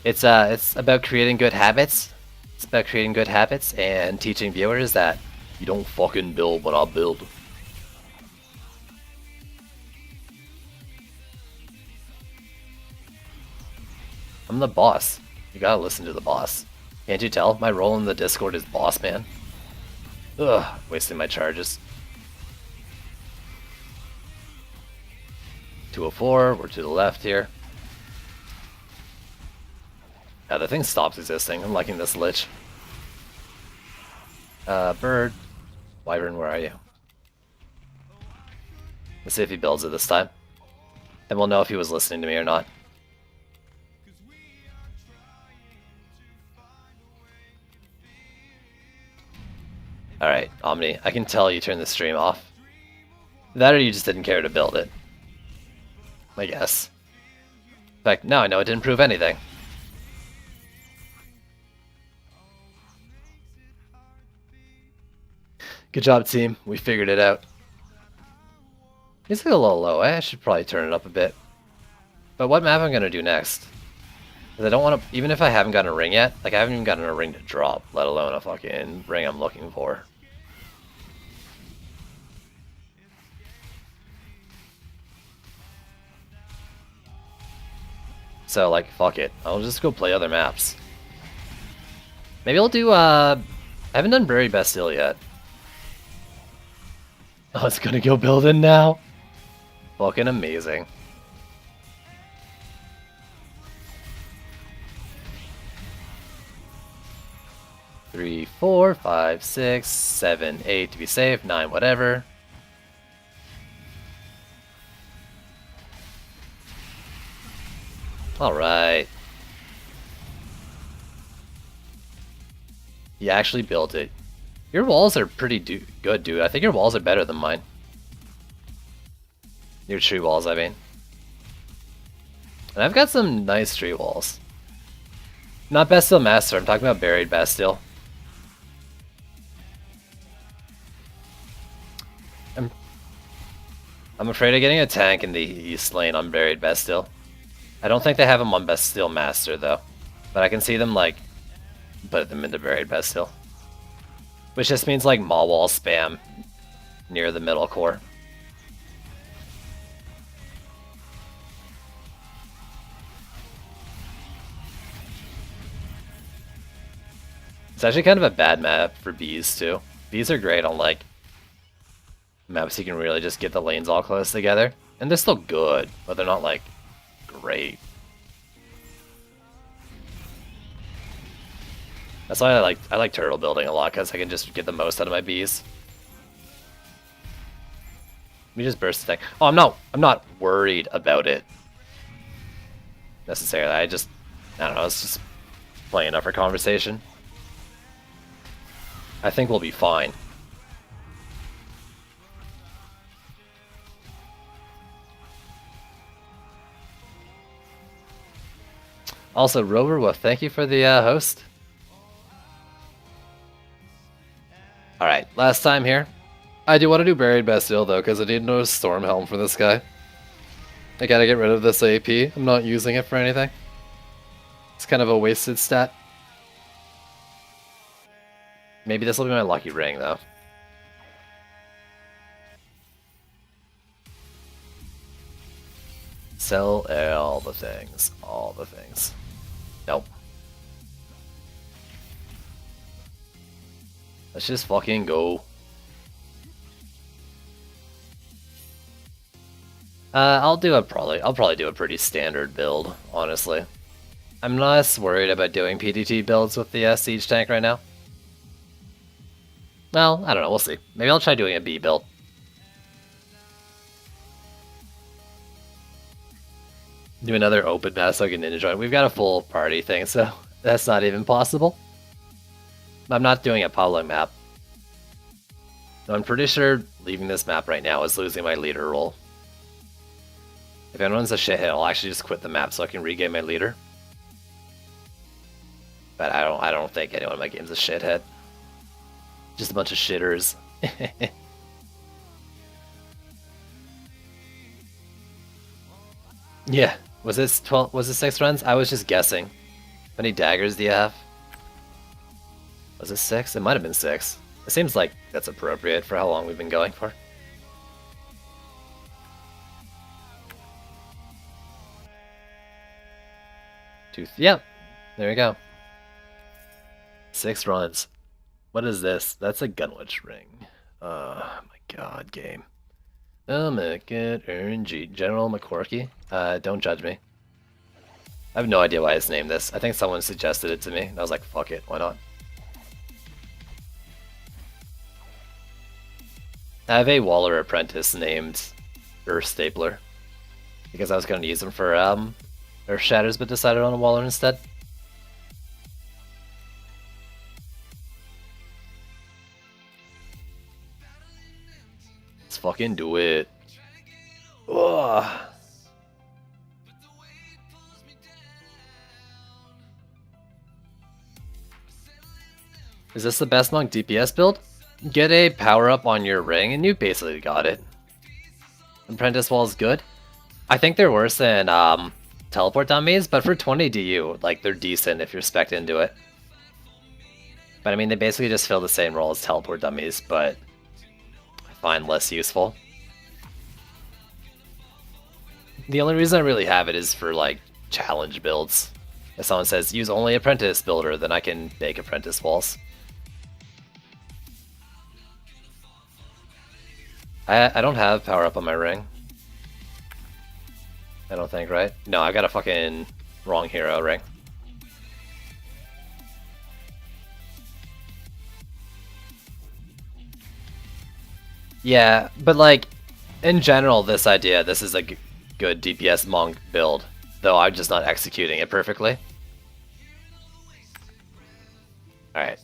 It's about creating good habits. It's about creating good habits and teaching viewers that you don't fucking build what I build. I'm the boss. You gotta listen to the boss. Can't you tell? My role in the Discord is boss man. Ugh, wasting my charges. 204, we're to the left here. Yeah, the thing stops existing. I'm liking this lich. Bird. Wyvern, where are you? Let's see if he builds it this time. Then we'll know if he was listening to me or not. Alright, Omni, I can tell you turned the stream off. That or you just didn't care to build it. I guess. In fact, now I know it didn't prove anything. Good job, team. We figured it out. It's a little low. I should probably turn it up a bit. But what map I'm going to do next? Because I don't want to... Even if I haven't gotten a ring yet, like I haven't even gotten a ring to drop, let alone a fucking ring I'm looking for. So, like, fuck it. I'll just go play other maps. Maybe I'll do, I haven't done Buried Bastille yet. Oh, it's gonna go building now? Fucking amazing. Three, 4, 5, 6, 7, 8 to be safe, 9, whatever. Alright. You actually built it. Your walls are pretty good, dude. I think your walls are better than mine. Your tree walls, I mean. And I've got some nice tree walls. Not Bastille Master, I'm talking about Buried Bastille. I'm afraid of getting a tank in the east lane on Buried Bastille. I don't think they have them on Bastille Master though. But I can see them like put them into Buried Bastille. Which just means like Maw Wall spam near the middle core. It's actually kind of a bad map for bees too. Bees are great on like maps you can really just get the lanes all close together. And they're still good, but they're not like great. That's why I like turtle building a lot, because I can just get the most out of my bees. Let me just burst the thing. Oh, I'm not worried about it necessarily. I don't know, it's just playing enough for conversation. I think we'll be fine. Also, Roverwolf, thank you for the host. Alright, last time here. I do want to do Buried Bastille though, because I need no Storm Helm for this guy. I gotta get rid of this AP. I'm not using it for anything. It's kind of a wasted stat. Maybe this will be my lucky ring, though. Sell all the things. All the things. Nope. Let's just fucking go. I'll probably do a pretty standard build, honestly. I'm less worried about doing PDT builds with the Siege tank right now. Well, I don't know, we'll see. Maybe I'll try doing a B build. Do another open mass so I can ninja join. We've got a full party thing, so that's not even possible. I'm not doing a Pablo map. No, I'm pretty sure leaving this map right now is losing my leader role. If anyone's a shithead, I'll actually just quit the map so I can regain my leader. But I don't think anyone in my game's a shithead. Just a bunch of shitters. Yeah. Was this 12? Was it 6 runs? I was just guessing. How many daggers do you have? Was it 6? It might have been 6. It seems like that's appropriate for how long we've been going for. Tooth. Yep. There we go. 6 runs. What is this? That's a Gunwitch ring. Oh my god, game. Oh my god, RNG. General McCorky? Don't judge me. I have no idea why it's named this. I think someone suggested it to me, and I was like, fuck it, why not? I have a Waller apprentice named Earth Stapler, because I was going to use him for Earth Shatters, but decided on a Waller instead. Let's fucking do it. Ugh. Is this the best monk DPS build? Get a power up on your ring and you basically got it. Apprentice Wall is good. I think they're worse than teleport dummies, but for 20 DU, like they're decent if you're spec'd into it. But I mean, they basically just fill the same role as teleport dummies, but I find less useful. The only reason I really have it is for like challenge builds. If someone says use only apprentice builder, then I can make apprentice walls. I don't have power up on my ring. I don't think, right? No, I got a fucking wrong hero ring. Yeah, but like, in general, this is a good DPS monk build, though I'm just not executing it perfectly. Alright.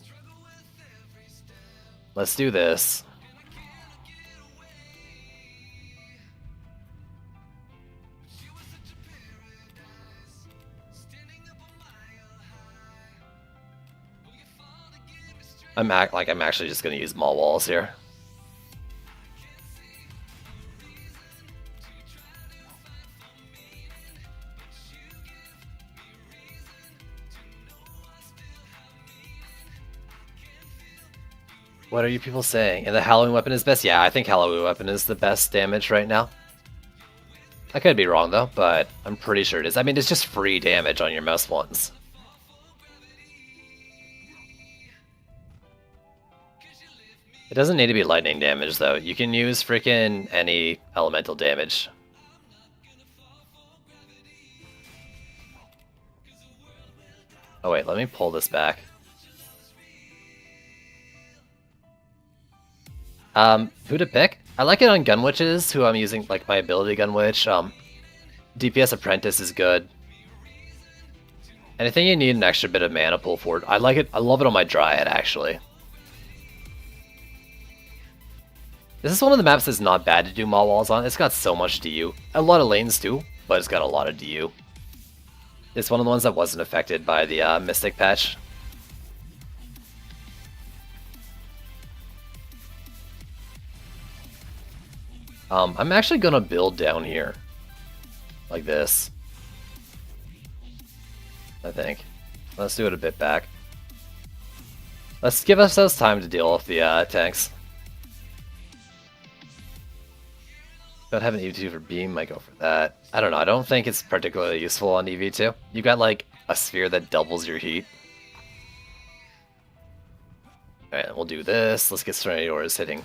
Let's do this. I'm actually just gonna use Maul Walls here. What are you people saying? And the Halloween weapon is best? Yeah, I think Halloween weapon is the best damage right now. I could be wrong though, but I'm pretty sure it is. I mean, it's just free damage on your most ones. It doesn't need to be lightning damage though. You can use freaking any elemental damage. Oh wait, let me pull this back. Who to pick? I like it on Gun Witches, who I'm using, like my ability Gun Witch. DPS Apprentice is good. And I think you need an extra bit of mana pull forward. I like it. I love it on my Dryad, actually. This is one of the maps that's not bad to do Maul Walls on. It's got so much DU. A lot of lanes too, but it's got a lot of DU. It's one of the ones that wasn't affected by the Mystic patch. I'm actually gonna build down here. Like this. I think. Let's do it a bit back. Let's give ourselves time to deal with the tanks. Don't have an EV2 for Beam, might go for that. I don't know, I don't think it's particularly useful on EV2. You got like a sphere that doubles your heat. Alright, we'll do this. Let's get Serenity Auras hitting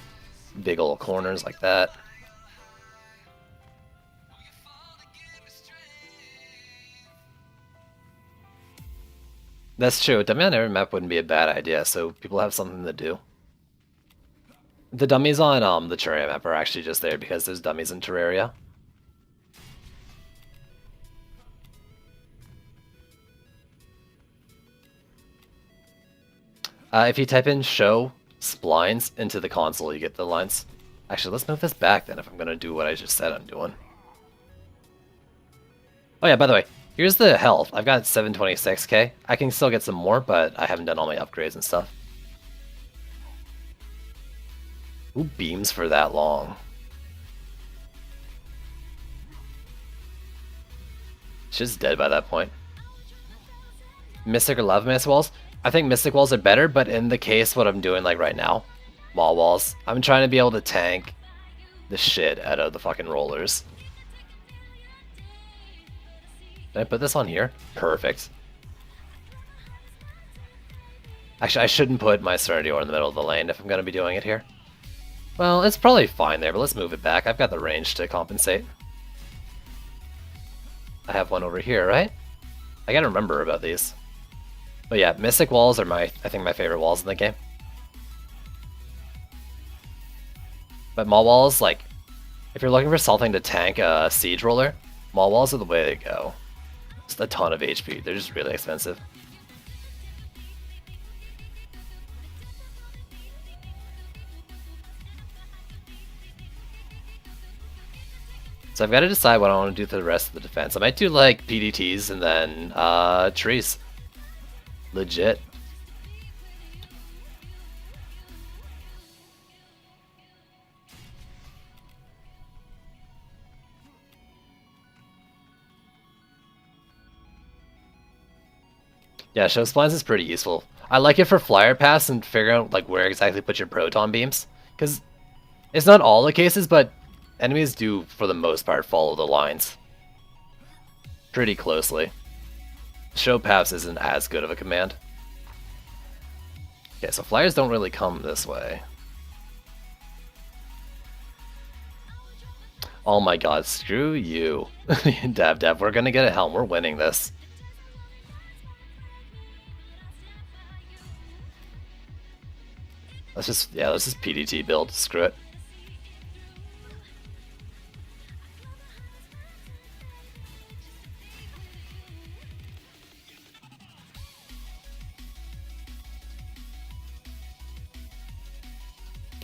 big old corners like that. That's true. Dummy on every map wouldn't be a bad idea, so people have something to do. The dummies on the Terraria map are actually just there because there's dummies in Terraria. If you type in show splines into the console, you get the lines. Actually, let's move this back then if I'm going to do what I just said I'm doing. Oh yeah, by the way, here's the health. I've got 726k. I can still get some more, but I haven't done all my upgrades and stuff. Who beams for that long? She's dead by that point. Mystic or Lava Mystic Walls? I think Mystic Walls are better, but in the case what I'm doing like right now, Maul Walls, I'm trying to be able to tank the shit out of the fucking rollers. Did I put this on here? Perfect. Actually, I shouldn't put my Serenity Aura in the middle of the lane if I'm going to be doing it here. Well, it's probably fine there, but let's move it back. I've got the range to compensate. I have one over here, right? I gotta remember about these. But yeah, Mystic Walls are I think my favorite walls in the game. But Maul Walls, like, if you're looking for something to tank a Siege Roller, Maul Walls are the way to go. Just a ton of HP, they're just really expensive. So I've got to decide what I want to do for the rest of the defense. I might do like PDTs and then trees. Legit. Yeah, show splines is pretty useful. I like it for flyer pass and figuring out like where exactly to put your proton beams, because it's not all the cases, but enemies do for the most part follow the lines pretty closely. Show paths isn't as good of a command. Okay, so flyers don't really come this way. Oh my god, screw you. Dab, we're gonna get a helm, we're winning this. Let's just PDT build, screw it.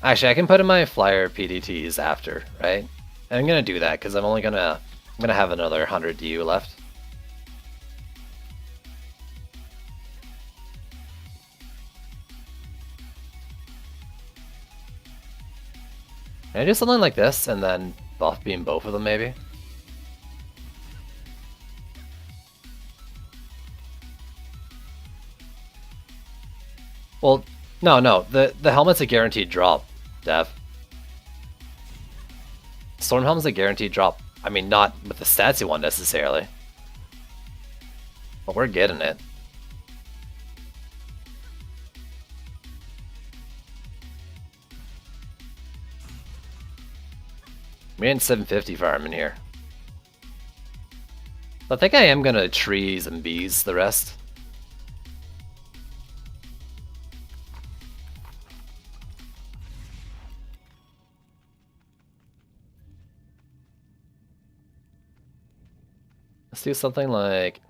Actually, I can put in my flyer PDTs after, right? And I'm gonna do that because I'm gonna have another 100 DU left. Can I do something like this and then buff beam both of them maybe? Well, no, the helmet's a guaranteed drop, Dev. Storm Helm's a guaranteed drop. I mean, not with the stats you want necessarily. But we're getting it. We ain't 750 farm in here. I think I am gonna trees and bees the rest. Let's do something like...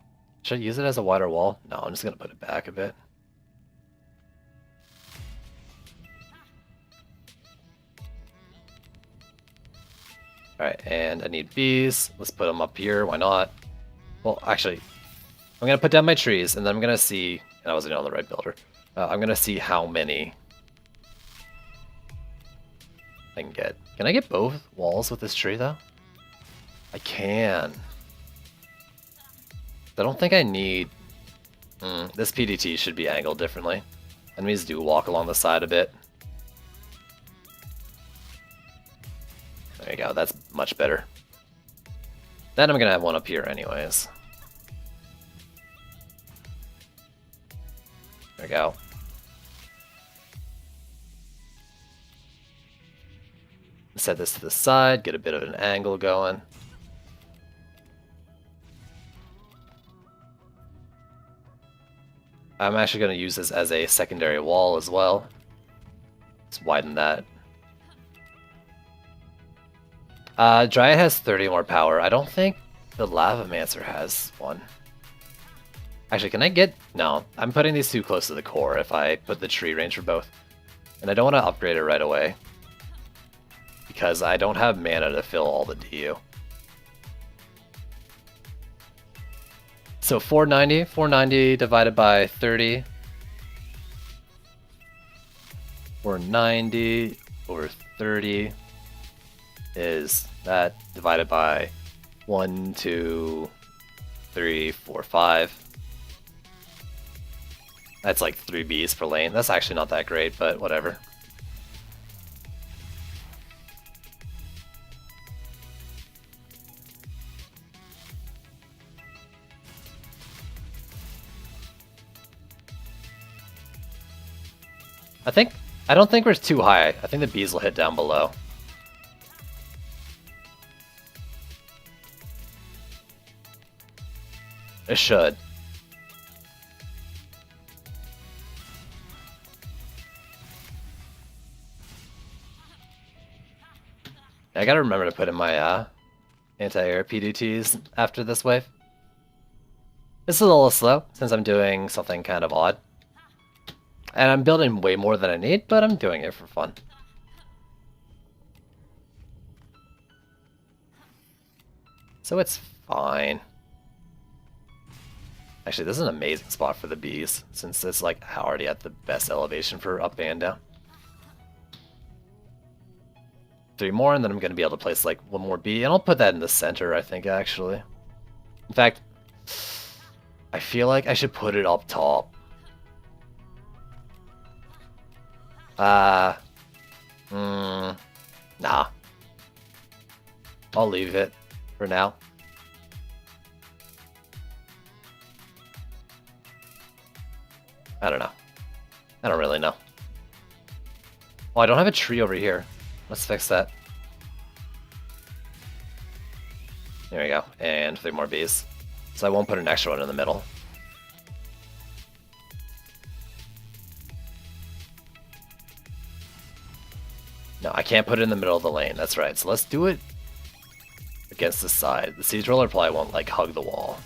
Should I use it as a wider wall? No, I'm just gonna put it back a bit. Alright, and I need bees. Let's put them up here, why not? Well, actually, I'm gonna put down my trees, and then I'm gonna see... And I wasn't on the right builder. I'm gonna see how many I can get. Can I get both walls with this tree, though? I can. I don't think I need... this PDT should be angled differently. Enemies do walk along the side a bit. There you go, that's much better. Then I'm gonna have one up here anyways. There we go. Set this to the side, get a bit of an angle going. I'm actually going to use this as a secondary wall as well. Let's widen that. Dryad has 30 more power. I don't think the Lavamancer has one. Actually, can I get... No, I'm putting these too close to the core if I put the tree range for both. And I don't want to upgrade it right away, because I don't have mana to fill all the DU. So 490 divided by 30. 490 over 30 is that divided by 1, 2, 3, 4, 5. That's like 3 Bs per lane. That's actually not that great, but whatever. I don't think we're too high. I think the bees will hit down below. It should. I gotta remember to put in my anti-air PDTs after this wave. This is a little slow since I'm doing something kind of odd. And I'm building way more than I need, but I'm doing it for fun. So it's fine. Actually, this is an amazing spot for the bees, since it's like already at the best elevation for up and down. 3 more, and then I'm going to be able to place like 1 more bee, and I'll put that in the center, I think, actually. In fact, I feel like I should put it up top. Nah. I'll leave it for now. I don't know. I don't really know. Oh, I don't have a tree over here. Let's fix that. There we go. And 3 more bees. So I won't put an extra one in the middle. No, I can't put it in the middle of the lane. That's right. So let's do it against the side. The siege roller probably won't like hug the wall.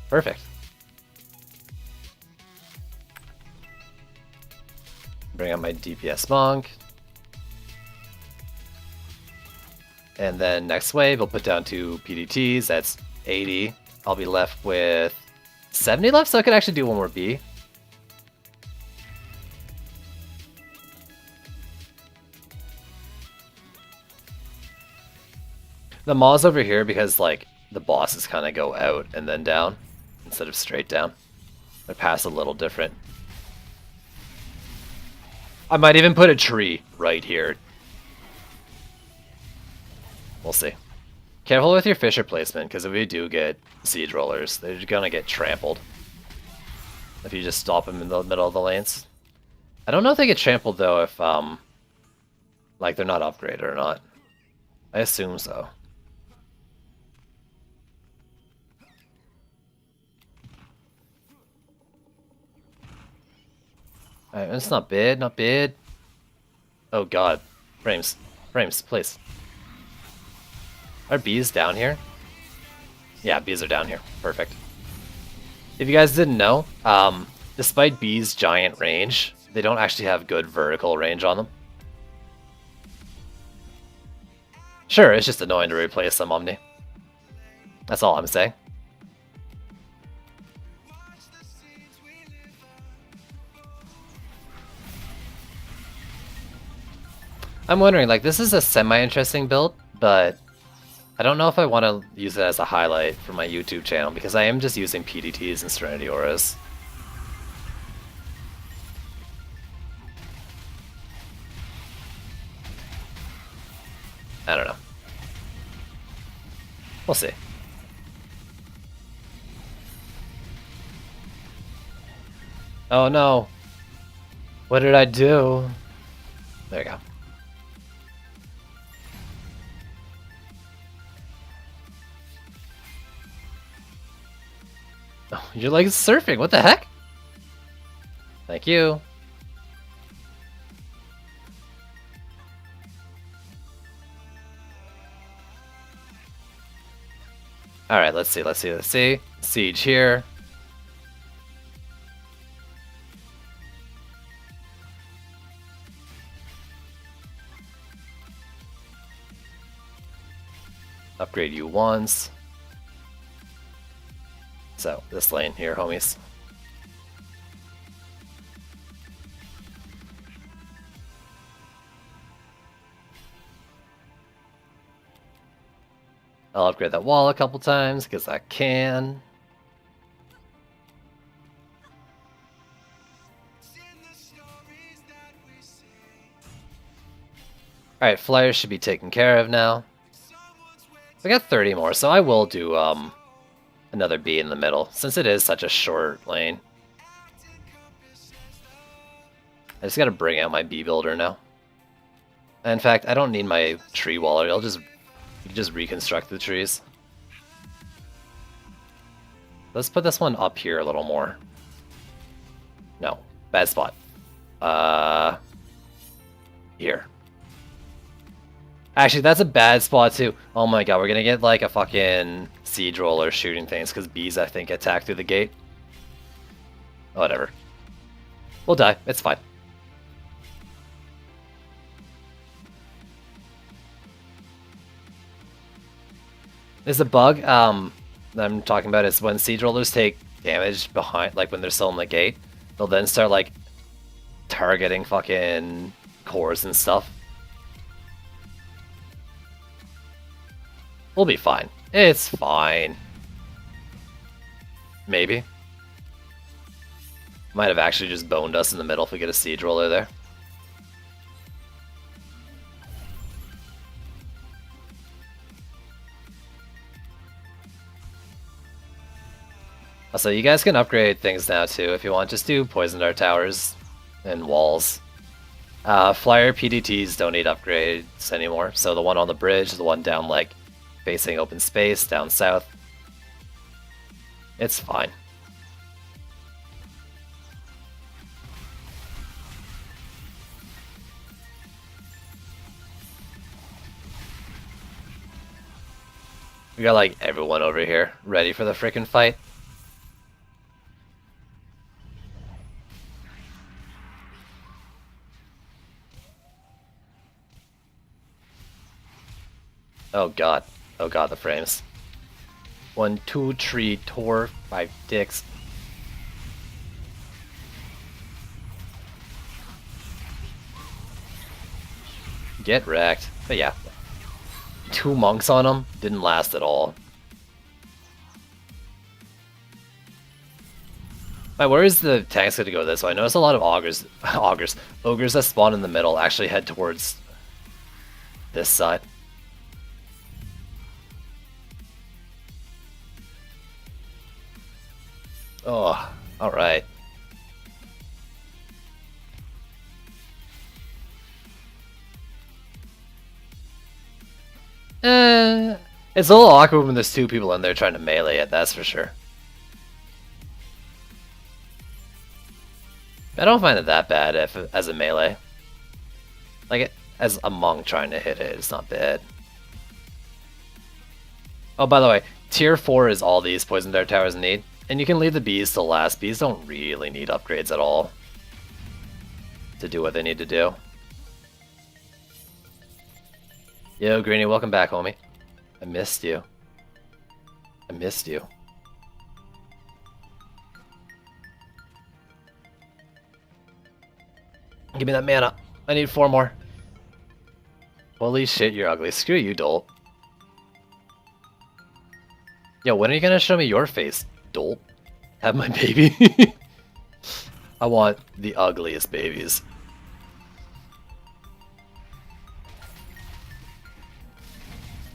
Perfect. Bring out my DPS monk. And then next wave, we'll put down 2 PDTs. That's 80. I'll be left with 70 left, so I could actually do 1 more B. The maw's over here because like the bosses kind of go out and then down instead of straight down. Their path's a little different. I might even put a tree right here. We'll see. Careful with your Fissure placement, because if we do get siege rollers, they're gonna get trampled. If you just stop them in the middle of the lanes. I don't know if they get trampled though if like they're not upgraded or not. I assume so. Alright, it's not bad, not bad. Oh god. Frames. Frames, please. Are bees down here? Yeah, bees are down here. Perfect. If you guys didn't know, despite bees' giant range, they don't actually have good vertical range on them. Sure, it's just annoying to replace them, Omni. That's all I'm saying. I'm wondering, like, this is a semi-interesting build, but I don't know if I want to use it as a highlight for my YouTube channel, because I am just using PDTs and Serenity Auras. I don't know. We'll see. Oh no. What did I do? There you go. Oh, you're like surfing. What the heck? Thank you. Alright, let's see. Siege here. Upgrade you once. So, this lane here, homies. I'll upgrade that wall a couple times, because I can. Alright, flyers should be taken care of now. We got 30 more, so I will do another bee in the middle, since it is such a short lane. I just gotta bring out my bee builder now. In fact, I don't need my tree waller, I'll just reconstruct the trees. Let's put this one up here a little more. No, bad spot. Here. Actually, that's a bad spot too. Oh my god, we're gonna get like a fucking siege roller shooting things because bees, I think, attack through the gate. Whatever. We'll die. It's fine. There's a bug that I'm talking about is when siege rollers take damage behind, like when they're still in the gate, they'll then start like targeting fucking cores and stuff. We'll be fine. It's fine. Maybe. Might have actually just boned us in the middle if we get a siege roller there. Also, you guys can upgrade things now too if you want. Just do poison dart towers and walls. Flyer PDTs don't need upgrades anymore. So the one on the bridge, the one down like facing open space, down south. It's fine. We got like everyone over here ready for the frickin' fight. Oh god. Oh god, the frames. 1, 2, 3, 4, 5 dicks. Get wrecked. But yeah. 2 monks on him. Didn't last at all. Where is the tanks going to go this way? I notice a lot of ogres that spawn in the middle actually head towards this side. Oh, alright. It's a little awkward when there's 2 people in there trying to melee it, that's for sure. I don't find it that bad as a melee. Like, as a monk trying to hit it, it's not bad. Oh, by the way, tier 4 is all these poison dart towers need. And you can leave the bees till last. Bees don't really need upgrades at all to do what they need to do. Yo, Greeny, welcome back, homie. I missed you. I missed you. Give me that mana. I need 4 more. Holy shit, you're ugly. Screw you, Dolt. Yo, when are you gonna show me your face, Dolt? Have my baby? I want the ugliest babies.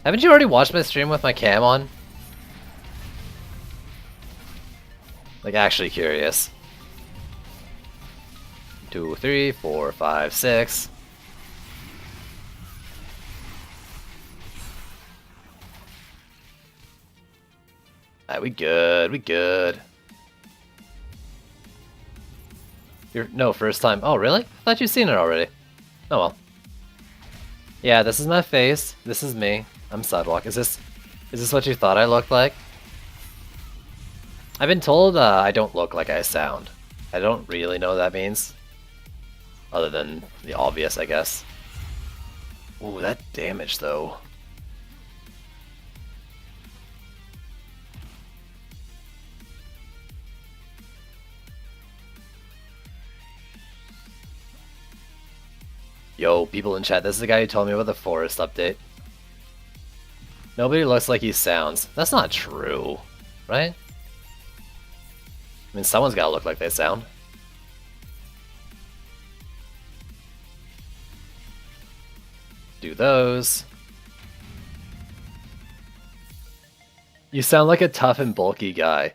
Haven't you already watched my stream with my cam on? Like, actually curious. 2, 3, 4, 5, 6. Alright, we good, we good. No, first time. Oh, really? I thought you'd seen it already. Oh well. Yeah, this is my face. This is me. I'm Sidewalk. Is this what you thought I looked like? I've been told I don't look like I sound. I don't really know what that means. Other than the obvious, I guess. Ooh, that damage though. Yo, people in chat, this is the guy who told me about the forest update. Nobody looks like he sounds. That's not true, right? I mean, someone's gotta look like they sound. Do those. You sound like a tough and bulky guy.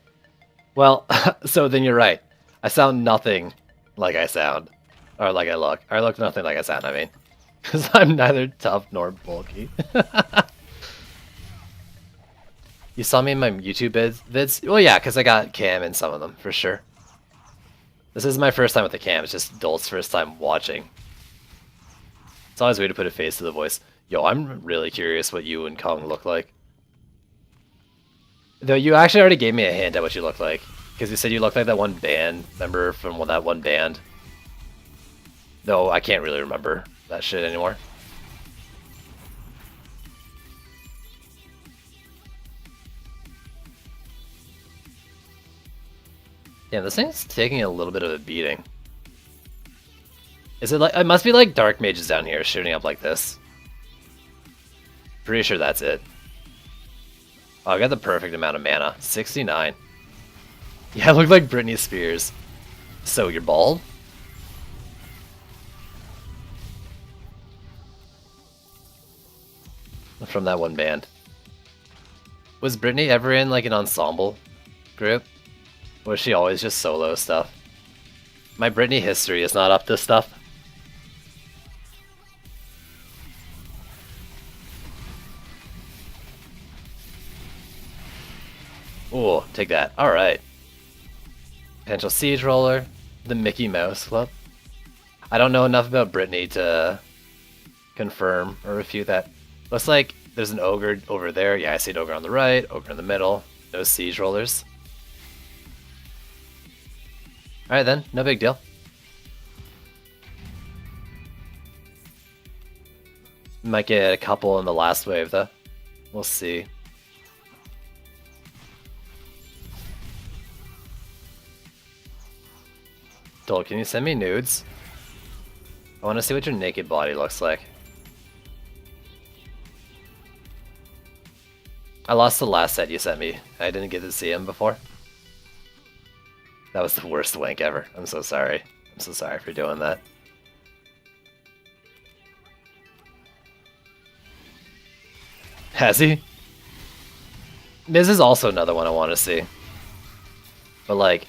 Well, so then you're right. I sound nothing like I sound. Or like I look. Or I look nothing like I sound, I mean. Because I'm neither tough nor bulky. You saw me in my YouTube vids? Well, yeah, because I got cam in some of them, for sure. This is my first time with the cam. It's just Dolt's first time watching. It's always weird to put a face to the voice. Yo, I'm really curious what you and Kong look like. Though you actually already gave me a hint at what you look like. Because you said you look like that one band member from that one band. Though I can't really remember that shit anymore. Yeah, this thing's taking a little bit of a beating. Is it like... It must be like dark mages down here shooting up like this. Pretty sure that's it. Oh, I got the perfect amount of mana. 69. Yeah, I look like Britney Spears. So, you're bald? From that one band. Was Britney ever in like an ensemble group? Or was she always just solo stuff? My Britney history is not up to stuff. Ooh, take that. Alright. Potential Siege Roller. The Mickey Mouse Club. I don't know enough about Britney to confirm or refute that. Looks like there's an ogre over there. Yeah, I see an ogre on the right, ogre in the middle. No Siege Rollers. Alright then, no big deal. Might get a couple in the last wave though. We'll see. Dole, can you send me nudes? I want to see what your naked body looks like. I lost the last set you sent me. I didn't get to see him before. That was the worst wank ever. I'm so sorry. I'm so sorry for doing that. Has he? Miz is also another one I want to see. But like...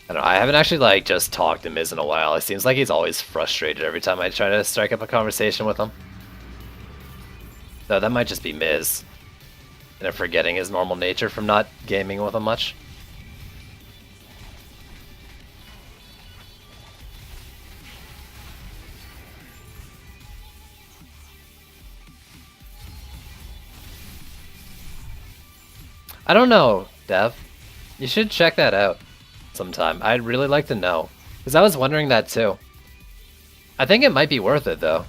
I don't know, I haven't actually like just talked to Miz in a while. It seems like he's always frustrated every time I try to strike up a conversation with him. Though that might just be Miz. And I'm forgetting his normal nature from not gaming with him much. I don't know, Dev. You should check that out sometime. I'd really like to know. Because I was wondering that too. I think it might be worth it though.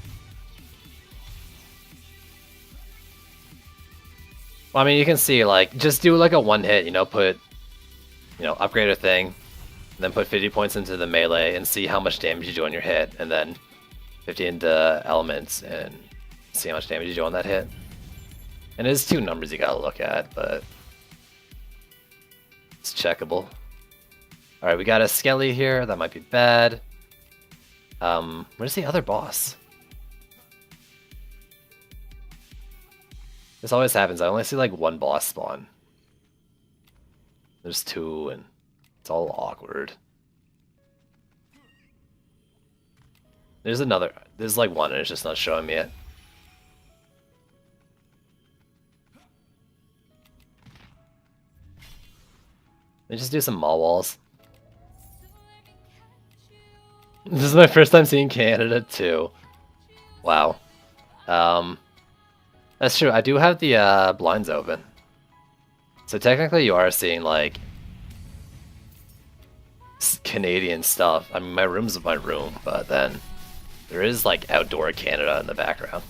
Well, I mean, you can see, like, just do like a one hit, you know, put, you know, upgrade a thing, then put 50 points into the melee and see how much damage you do on your hit, and then 50 into elements and see how much damage you do on that hit. And there's two numbers you gotta look at, but it's checkable. Alright, we got a Skelly here, that might be bad. Where's the other boss? This always happens, I only see like one boss spawn. There's two, and it's all awkward. There's another, there's like one and it's just not showing me yet. Let me just do some mall walls. This is my first time seeing Canada too. Wow. That's true, I do have the blinds open. So technically you are seeing like Canadian stuff. I mean, my room's my room, but then there is like outdoor Canada in the background.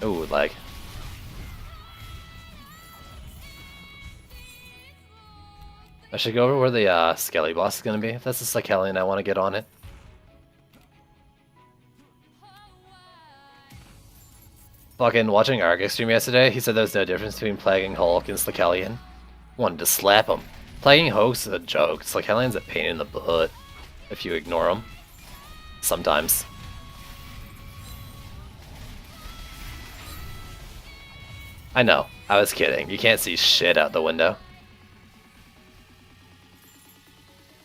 Ooh, like. I should go over where the Skelly boss is gonna be. If that's the Skelly I want to get on it. Fucking watching Arctic stream yesterday, he said there's no difference between Plaguing Hulk and Slikelion. Wanted to slap him. Plaguing Hulk's a joke. Slikelion's a pain in the butt if you ignore him. Sometimes. I know. I was kidding. You can't see shit out the window.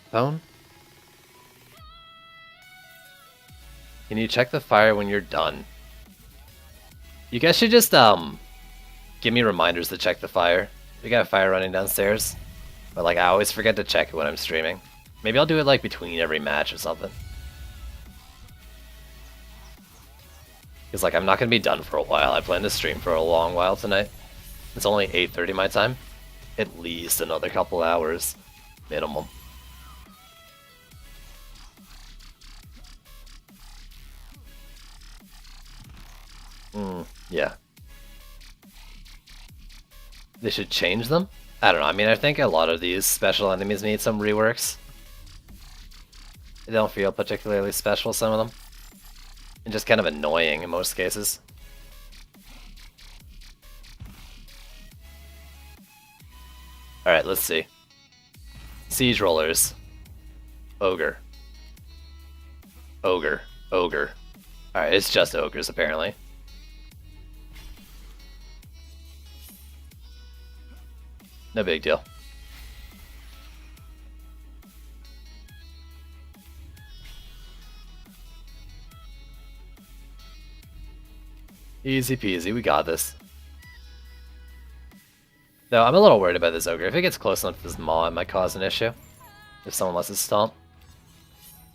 Phone? Can you check the fire when you're done? You guys should just give me reminders to check the fire. We got a fire running downstairs. But like I always forget to check it when I'm streaming. Maybe I'll do it like between every match or something. Because like I'm not gonna be done for a while. I plan to stream for a long while tonight. It's only 8:30 my time. At least another couple hours. Minimum. Yeah. They should change them? I don't know, I mean I think a lot of these special enemies need some reworks. They don't feel particularly special, some of them. And just kind of annoying in most cases. Alright, let's see. Siege rollers. Ogre. Ogre. Ogre. Alright, it's just ogres apparently. No big deal. Easy peasy, we got this. Though I'm a little worried about this ogre. If it gets close enough to this maw, it might cause an issue. If someone lets it stomp.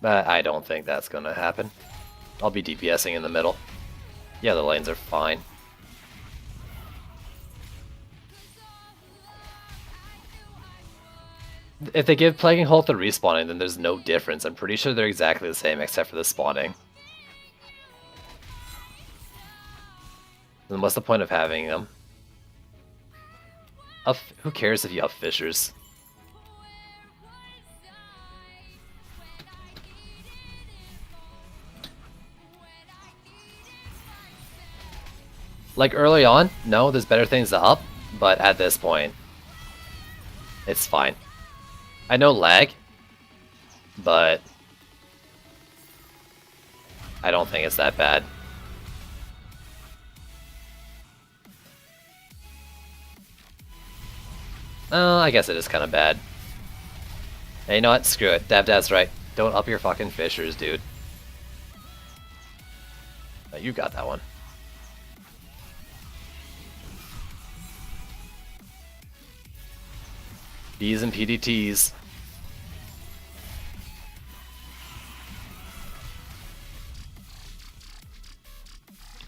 But I don't think that's gonna happen. I'll be DPSing in the middle. Yeah, the lanes are fine. If they give Plaguing Hulk the respawning, then there's no difference. I'm pretty sure they're exactly the same except for the spawning. Then what's the point of having them? Who cares if you have fissures? Like early on, no, there's better things to up, but at this point, it's fine. I know lag, but I don't think it's that bad. Oh, I guess it is kind of bad. Hey, you know what? Screw it. Dad's right. Don't up your fucking fishers, dude. Oh, you got that one. B's and PDTs.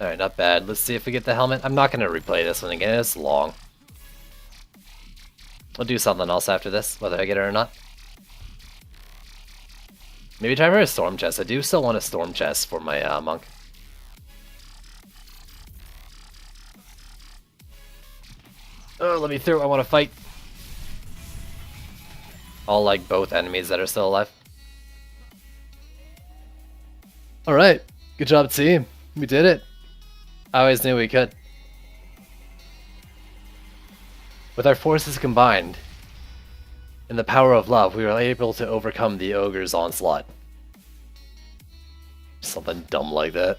Alright, not bad. Let's see if we get the helmet. I'm not going to replay this one again. It's long. I'll do something else after this, whether I get it or not. Maybe try for a storm chest. I do still want a storm chest for my monk. Oh, let me through. I want to fight. I'll like both enemies that are still alive. Alright. Good job, team. We did it. I always knew we could. With our forces combined, in the power of love, we were able to overcome the ogre's onslaught. Something dumb like that.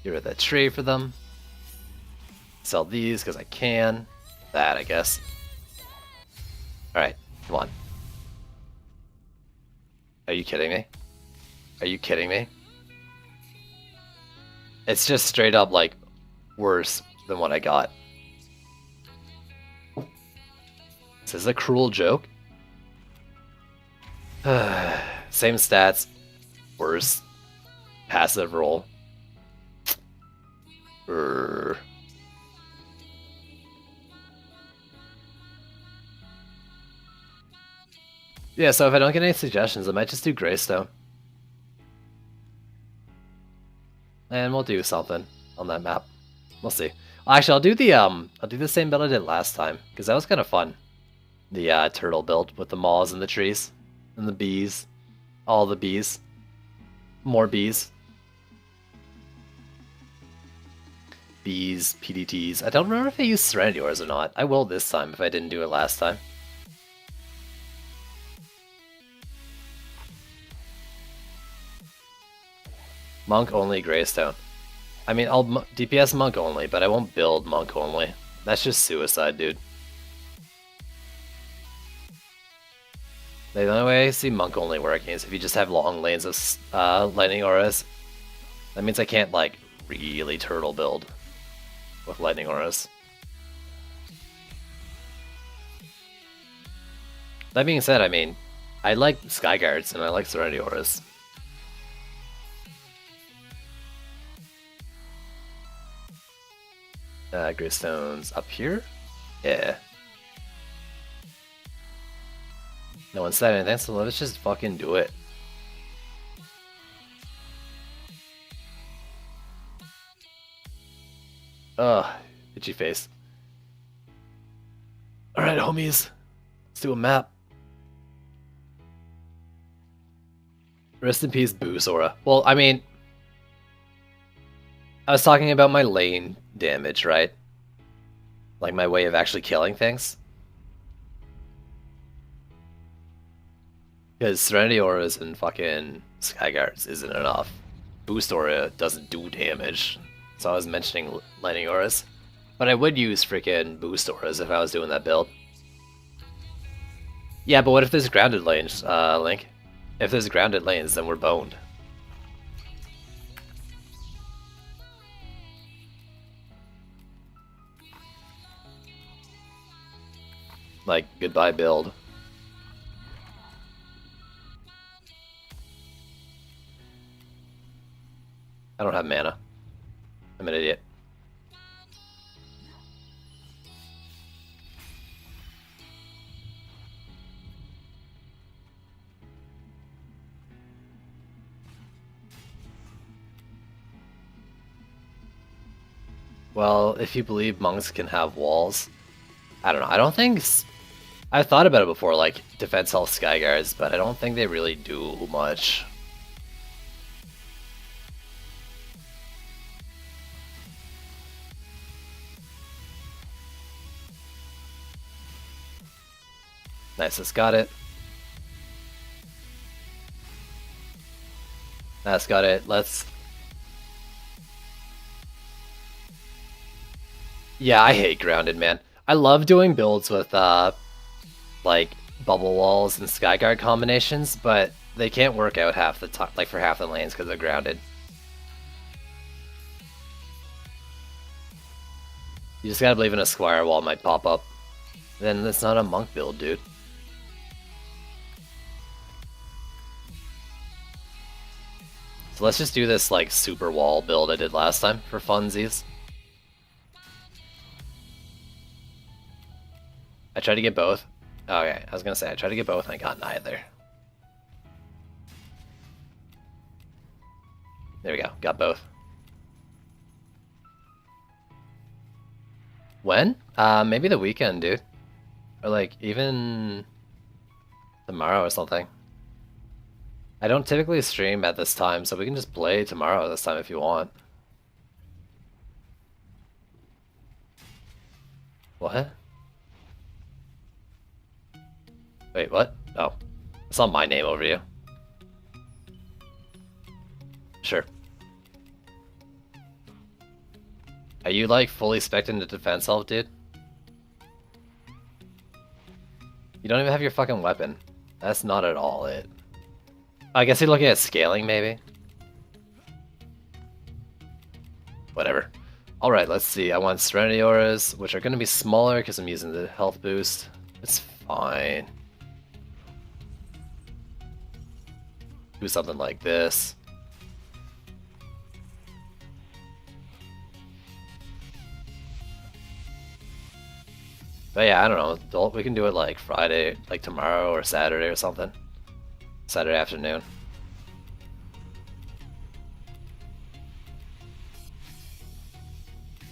Get rid of that tray for them. Sell these because I can. That, I guess. Alright, come on. Are you kidding me? Are you kidding me? It's just straight up, like, worse than what I got. This is a cruel joke. Same stats. Worse. Passive roll. Yeah, so if I don't get any suggestions, I might just do Greystone. And we'll do something on that map. We'll see. Actually, I'll do the same build I did last time, because that was kind of fun. The turtle build with the moths and the trees and the bees, all the bees, more bees, PDTs. I don't remember if I used Serenity Ores or not. I will this time if I didn't do it last time. Monk only Greystone. I mean, I'll DPS Monk only, but I won't build Monk only. That's just suicide, dude. The only way I see Monk only working is if you just have long lanes of Lightning Auras. That means I can't, like, really turtle build with Lightning Auras. That being said, I mean, I like Skyguards and I like Serenity Auras. Greystone's up here? Yeah. No one said anything, so let's just fucking do it. Ugh, itchy face. Alright, homies. Let's do a map. Rest in peace, Boo Sora. Well, I mean, I was talking about my lane damage, right? Like my way of actually killing things. Because Serenity Auras and fucking Skyguards isn't enough. Boost Aura doesn't do damage. So I was mentioning Lightning Auras. But I would use freaking Boost Auras if I was doing that build. Yeah, but what if there's grounded lanes, Link? If there's grounded lanes, then we're boned. Like, goodbye build. I don't have mana. I'm an idiot. Well, if you believe monks can have walls, I don't know. I don't think... I've thought about it before, like, defense health Skyguards, but I don't think they really do much. Nice, let's got it. That's got it. Let's... Yeah, I hate grounded, man. I love doing builds with, like, bubble walls and Skyguard combinations, but they can't work out half the time, like, for half the lanes because they're grounded. You just gotta believe in a Squire wall might pop up. Then it's not a monk build, dude. So let's just do this, like, super wall build I did last time for funsies. I tried to get both. Okay, I was gonna say, I tried to get both and I got neither. There we go, got both. When? Maybe the weekend, dude. Or like, even tomorrow or something. I don't typically stream at this time, so we can just play tomorrow this time if you want. What? Wait, what? Oh. I saw my name over you. Sure. Are you like fully spec'd into defense elf, dude? You don't even have your fucking weapon. That's not at all it. I guess you're looking at scaling, maybe? Whatever. Alright, let's see. I want Serenity Auras, which are going to be smaller because I'm using the health boost. It's fine. Do something like this. But yeah, I don't know. We can do it like Friday, like tomorrow or Saturday or something. Saturday afternoon.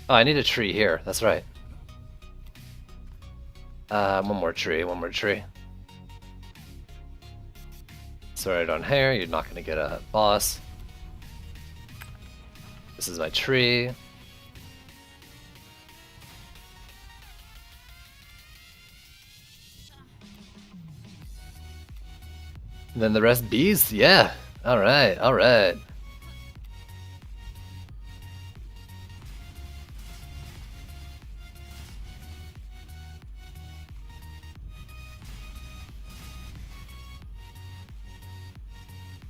Oh, I need a tree here. That's right. One more tree, one more tree. Sorry, on here, you're not gonna get a boss. This is my tree. And then the rest bees? Yeah. Alright, alright.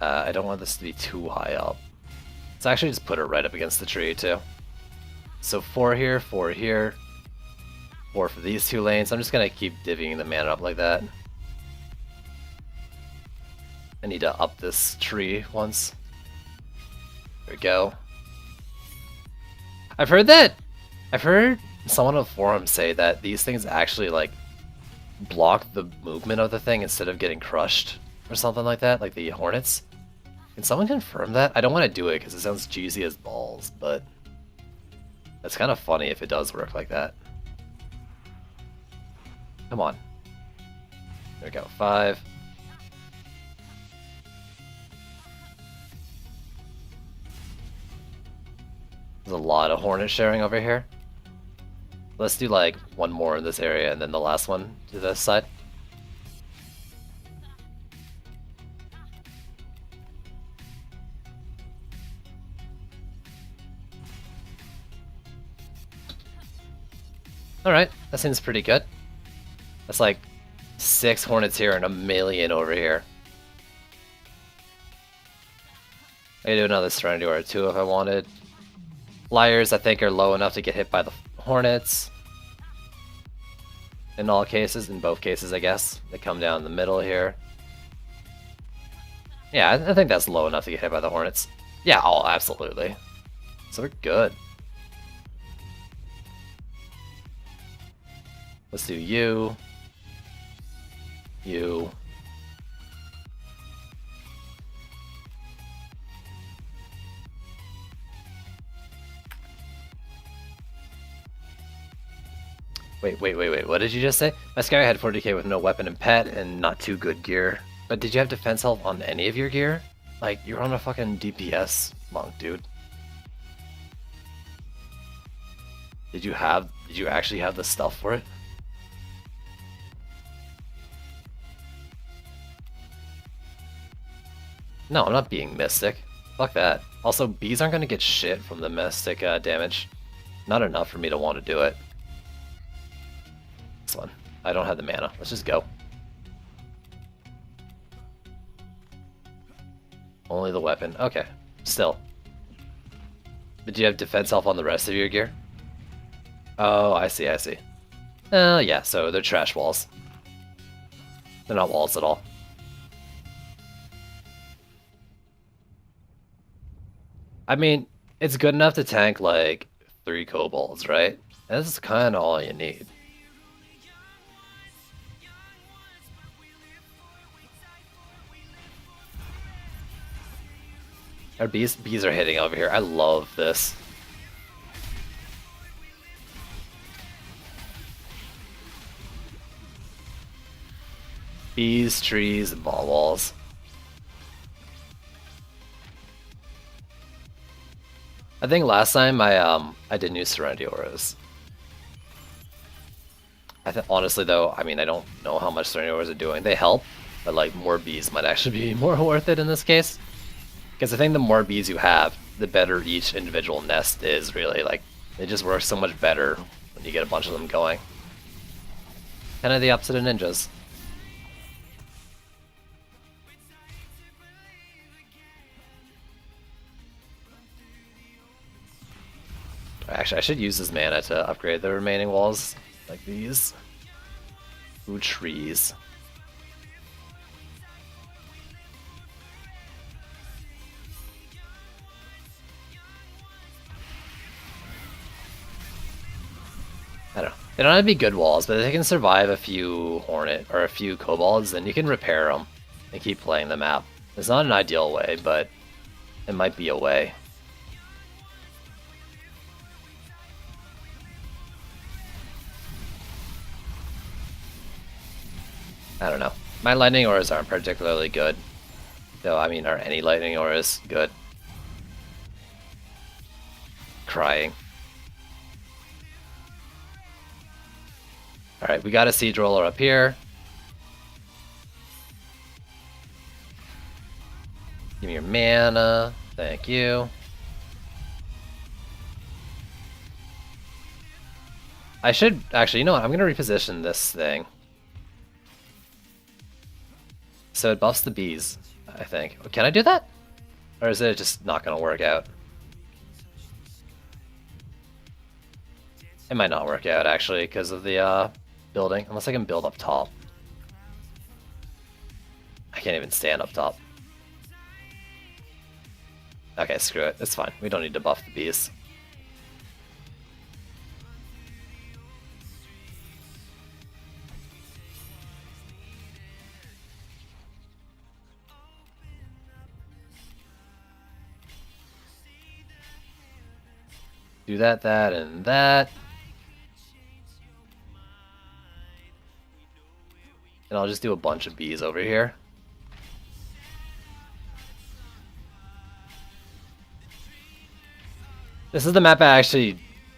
I don't want this to be too high up. Let's actually just put it right up against the tree too. So 4 here, 4 here. 4 for these 2 lanes. I'm just gonna keep divvying the mana up like that. I need to up this tree once. There we go. I've heard someone on the forum say that these things actually like block the movement of the thing instead of getting crushed or something like that, like the hornets. Can someone confirm that? I don't want to do it because it sounds cheesy as balls, but it's kind of funny if it does work like that. Come on. There we go, 5. There's a lot of hornet sharing over here. Let's do like one more in this area and then the last one to this side. Alright, that seems pretty good. That's like 6 hornets here and a million over here. I could do another Serenity Aura too if I wanted. Liars, I think, are low enough to get hit by the hornets. In all cases, in both cases, I guess. They come down the middle here. Yeah, I think that's low enough to get hit by the hornets. Yeah, oh, absolutely. So we're good. Let's do you. You. Wait, what did you just say? My Sky had 40k with no weapon and pet and not too good gear. But did you have defense health on any of your gear? Like, you're on a fucking DPS monk, dude. Did you actually have the stuff for it? No, I'm not being Mystic. Fuck that. Also, bees aren't gonna get shit from the Mystic damage. Not enough for me to want to do it. This one. I don't have the mana. Let's just go. Only the weapon. Okay. Still. But do you have defense health on the rest of your gear? Oh, I see, I see. Yeah, so they're trash walls. They're not walls at all. I mean, it's good enough to tank like 3 kobolds, right? That's kind of all you need. Our bees are hitting over here. I love this. Bees, trees, and ball walls. I think last time I didn't use Serenity Auras. Honestly though, I mean I don't know how much Serenity Auras are doing. They help, but like more bees might actually be more worth it in this case. Because I think the more bees you have, the better each individual nest is really. Like it just works so much better when you get a bunch of them going. Kind of the opposite of ninjas. Actually, I should use this mana to upgrade the remaining walls, like these. Ooh, trees. I don't know. They don't have to be good walls, but if they can survive a few Hornet or a few Kobolds, then you can repair them and keep playing the map. It's not an ideal way, but it might be a way. I don't know. My lightning auras aren't particularly good. Though, I mean, are any lightning auras good? Crying. Alright, we got a Siege Roller up here. Give me your mana. Thank you. I should... Actually, you know what? I'm going to reposition this thing. So it buffs the bees, I think. Can I do that? Or is it just not going to work out? It might not work out, actually, because of the building. Unless I can build up top. I can't even stand up top. Okay, screw it. It's fine. We don't need to buff the bees. Do that, that, and that. And I'll just do a bunch of bees over here. This is the map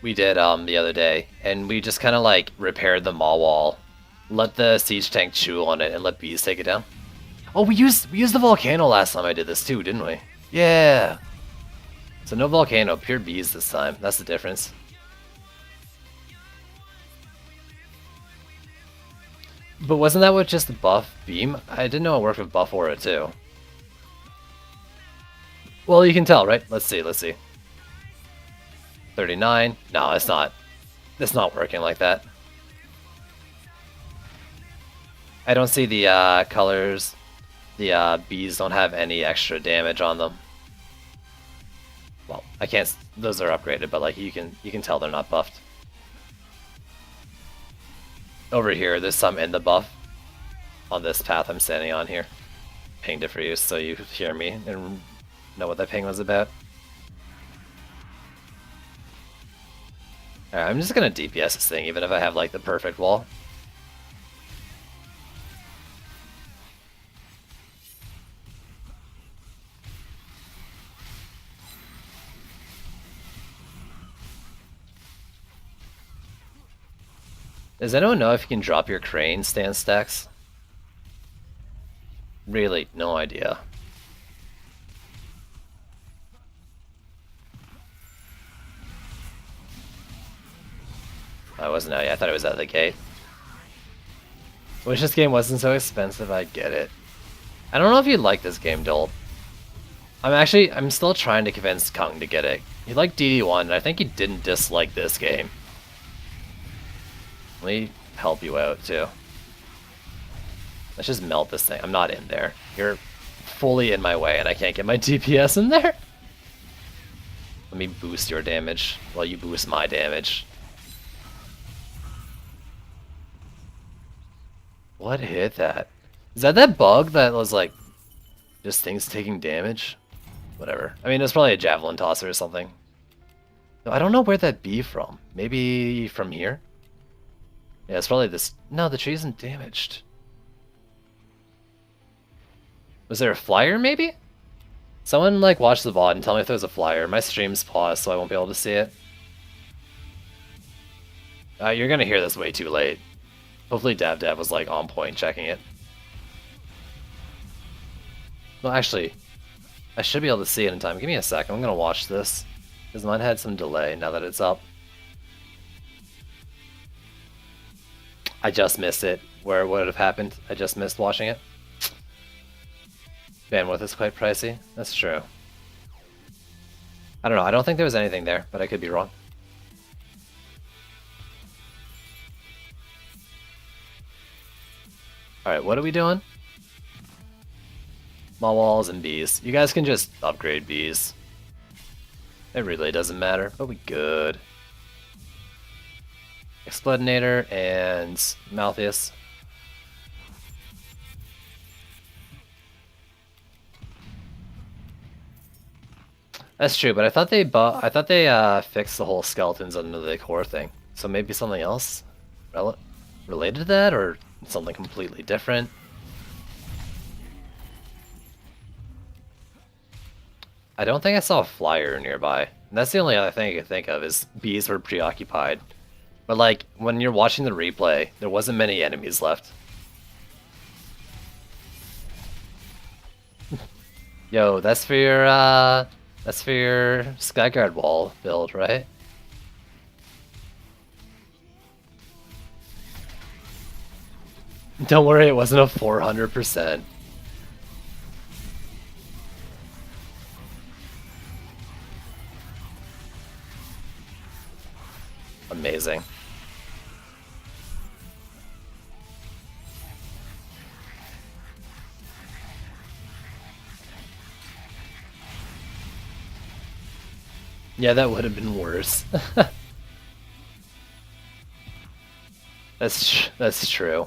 we did the other day, and we just kind of like repaired the Maw wall, let the siege tank chew on it, and let bees take it down. Oh, we used the volcano last time I did this too, didn't we? Yeah. So no volcano, pure bees this time. That's the difference. But wasn't that what just buff beam? I didn't know it worked with buff aura too. Well, you can tell, right? Let's see, let's see. 39. No, it's not. It's not working like that. I don't see the colors. The bees don't have any extra damage on them. Well, I can't. Those are upgraded, but like you can tell they're not buffed. Over here, there's some in the buff on this path I'm standing on here. Pinged it for you so you hear me and know what that ping was about. Alright, I'm just gonna DPS this thing even if I have like the perfect wall. Does anyone know if you can drop your crane stand stacks? Really, no idea. I wasn't out yet. I thought it was out of the gate. Wish this game wasn't so expensive, I get it. I don't know if you'd like this game, Dolt. I'm still trying to convince Kung to get it. He liked DD1, and I think he didn't dislike this game. Let me help you out, too. Let's just melt this thing. I'm not in there. You're fully in my way, and I can't get my DPS in there. Let me boost your damage while you boost my damage. What hit that? Is that bug that was like just things taking damage? Whatever. I mean, it's probably a javelin tosser or something. I don't know where that'd be from. Maybe from here? Yeah, it's probably this. No, the tree isn't damaged. Was there a flyer, maybe? Someone, like, watch the VOD and tell me if there's a flyer. My stream's paused, so I won't be able to see it. You're gonna hear this way too late. Hopefully DavDav was, like, on point checking it. Well, actually, I should be able to see it in time. Give me a second. I'm gonna watch this, because mine had some delay now that it's up. I just missed it. Where would it have happened? I just missed watching it. Bandwidth is quite pricey. That's true. I don't know. I don't think there was anything there, but I could be wrong. Alright, what are we doing? Small walls and bees. You guys can just upgrade bees. It really doesn't matter, but we good. Explodinator and Malthius. That's true, but I thought they fixed the whole skeletons under the core thing. So maybe something else related to that, or something completely different. I don't think I saw a flyer nearby. And that's the only other thing I could think of is bees were preoccupied. But like when you're watching the replay, there wasn't many enemies left. Yo, that's for your Skyguard wall build, right? Don't worry, it wasn't a 400%. Amazing. Yeah, that would have been worse. That's true.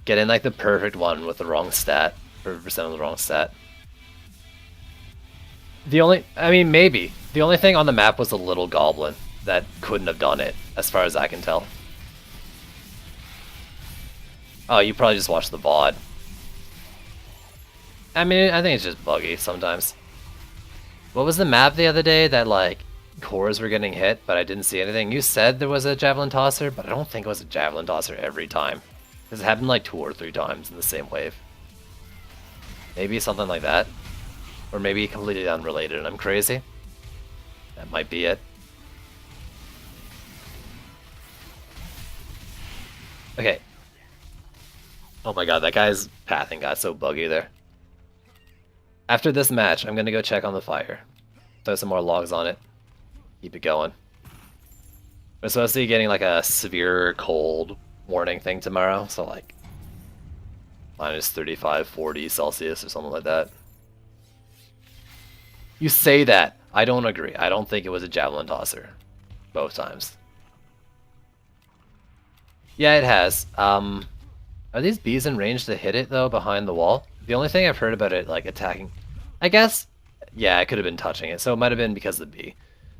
Getting like the perfect one with the wrong stat, 100% of the wrong stat. Maybe. The only thing on the map was a little goblin that couldn't have done it, as far as I can tell. Oh, you probably just watched the VOD. I mean, I think it's just buggy sometimes. What was the map the other day that, like, cores were getting hit, but I didn't see anything? You said there was a javelin tosser, but I don't think it was a javelin tosser every time. Because it happened like 2 or 3 times in the same wave. Maybe something like that. Or maybe completely unrelated and I'm crazy. That might be it. Okay. Oh my god, that guy's pathing got so buggy there. After this match, I'm gonna go check on the fire. Throw some more logs on it. Keep it going. We're supposed to be getting like a severe cold warning thing tomorrow, so like minus 35, 40 Celsius or something like that. You say that. I don't agree. I don't think it was a javelin tosser. Both times. Yeah, it has. Are these bees in range to hit it, though, behind the wall? The only thing I've heard about it, like, attacking... I guess, yeah, I could have been touching it, so it might have been because of the bee.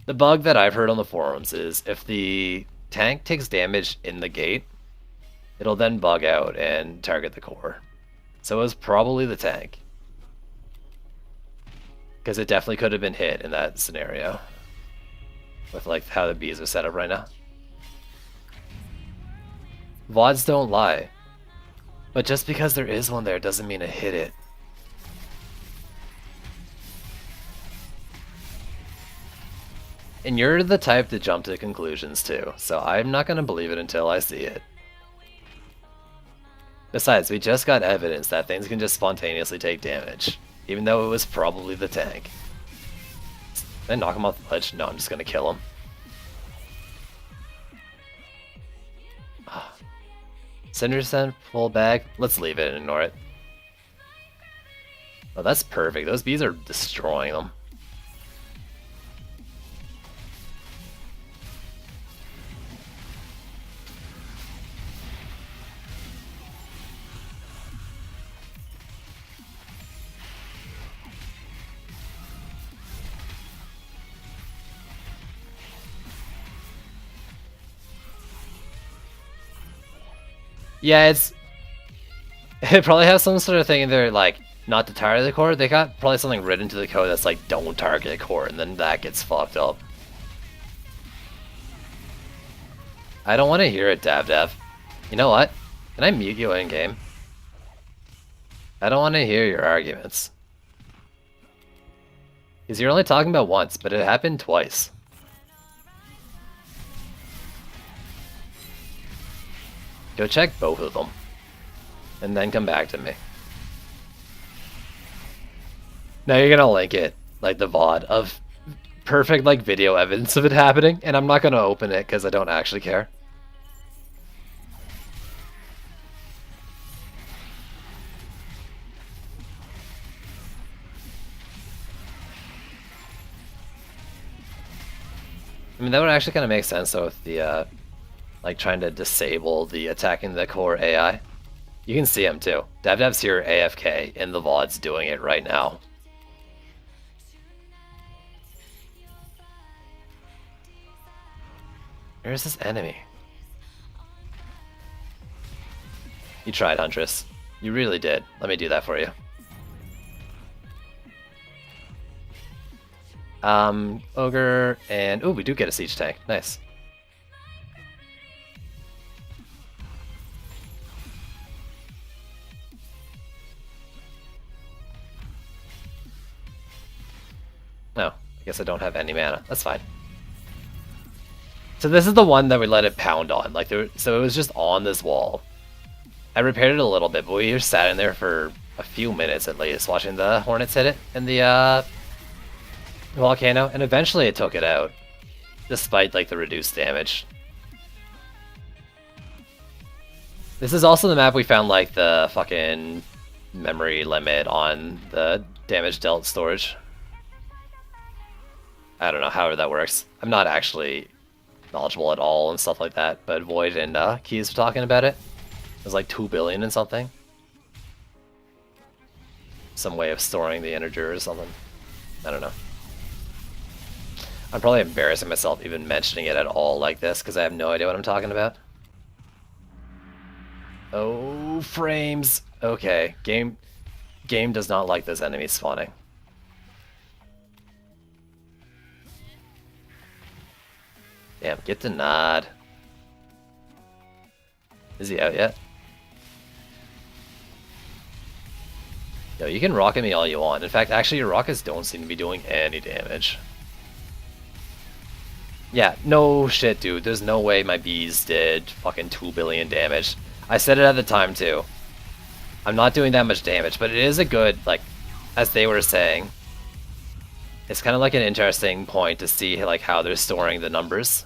The bug that I've heard on the forums is if the tank takes damage in the gate, it'll then bug out and target the core. So it was probably the tank. Because it definitely could have been hit in that scenario. With, like, how the bees are set up right now. VODs don't lie. But just because there is one there doesn't mean it hit it. And you're the type to jump to conclusions too, so I'm not gonna believe it until I see it. Besides, we just got evidence that things can just spontaneously take damage, even though it was probably the tank. Did I knock him off the ledge? No, I'm just gonna kill him. Cinder full bag. Let's leave it and ignore it. Oh, that's perfect. Those bees are destroying them. Yeah, it probably has some sort of thing in there like not to target the core. They got probably something written to the code that's like don't target core, and then that gets fucked up. I don't want to hear it, DavDav. You know what? Can I mute you in game? I don't want to hear your arguments. Because you're only talking about once, but it happened twice. Go check both of them. And then come back to me. Now you're gonna link it, like the VOD of perfect like video evidence of it happening, and I'm not gonna open it because I don't actually care. I mean, that would actually kind of make sense though with the like trying to disable the attacking the core AI. You can see him too. DavDav's here AFK in the VODs doing it right now. Where's this enemy? You tried, Huntress. You really did. Let me do that for you. Ogre, and oh, we do get a siege tank. Nice. No, I guess I don't have any mana. That's fine. So this is the one that we let it pound on. Like, so it was just on this wall. I repaired it a little bit, but we just sat in there for a few minutes at least, watching the Hornets hit it in the volcano, and eventually it took it out, despite like the reduced damage. This is also the map we found like the fucking memory limit on the damage dealt storage. I don't know how that works. I'm not actually knowledgeable at all and stuff like that, but Void and Keys were talking about it. It was like 2 billion and something. Some way of storing the integer or something. I don't know. I'm probably embarrassing myself even mentioning it at all like this because I have no idea what I'm talking about. Oh, frames. Okay, game does not like those enemies spawning. Damn, get denied. Is he out yet? Yo, you can rocket me all you want. In fact, actually your rockets don't seem to be doing any damage. Yeah, no shit, dude. There's no way my bees did fucking 2 billion damage. I said it at the time, too. I'm not doing that much damage, but it is a good, like, as they were saying, it's kind of like an interesting point to see, like, how they're storing the numbers.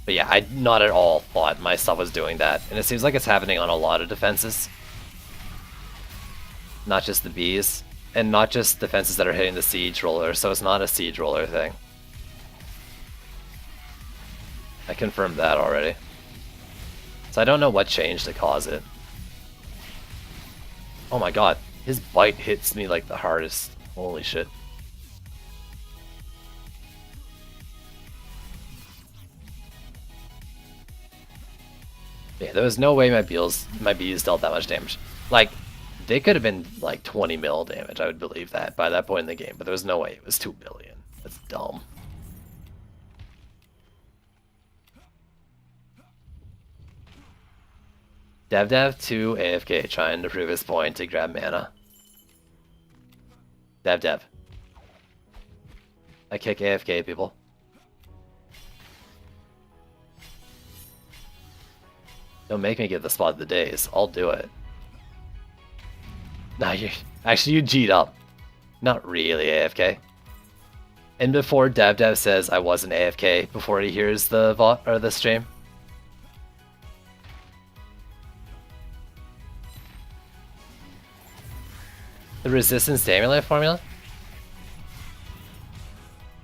But yeah, I not at all thought my stuff was doing that. And it seems like it's happening on a lot of defenses. Not just the bees. And not just defenses that are hitting the siege roller, so it's not a siege roller thing. I confirmed that already. So I don't know what changed to cause it. Oh my god, his bite hits me like the hardest. Holy shit. Yeah, there was no way my bees dealt that much damage. Like, they could have been like 20 mil damage, I would believe that, by that point in the game, but there was no way it was 2 billion. That's dumb. DavDav 2 AFK trying to prove his point to grab mana. DavDav. I kick AFK people. Don't make me get the spot of the days. I'll do it. Nah, you actually you G'd up. Not really AFK. And before Dev says I wasn't AFK before he hears the VOD or the stream. The resistance stimuli formula?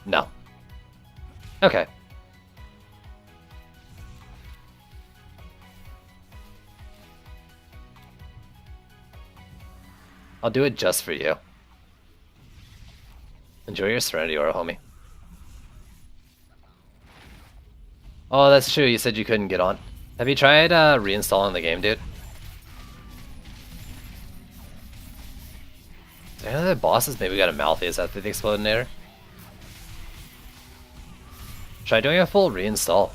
No. Okay. I'll do it just for you. Enjoy your Serenity Aura, homie. Oh, that's true. You said you couldn't get on. Have you tried reinstalling the game, dude? Any other bosses maybe got a Malpheus after the Explodinator? Try doing a full reinstall.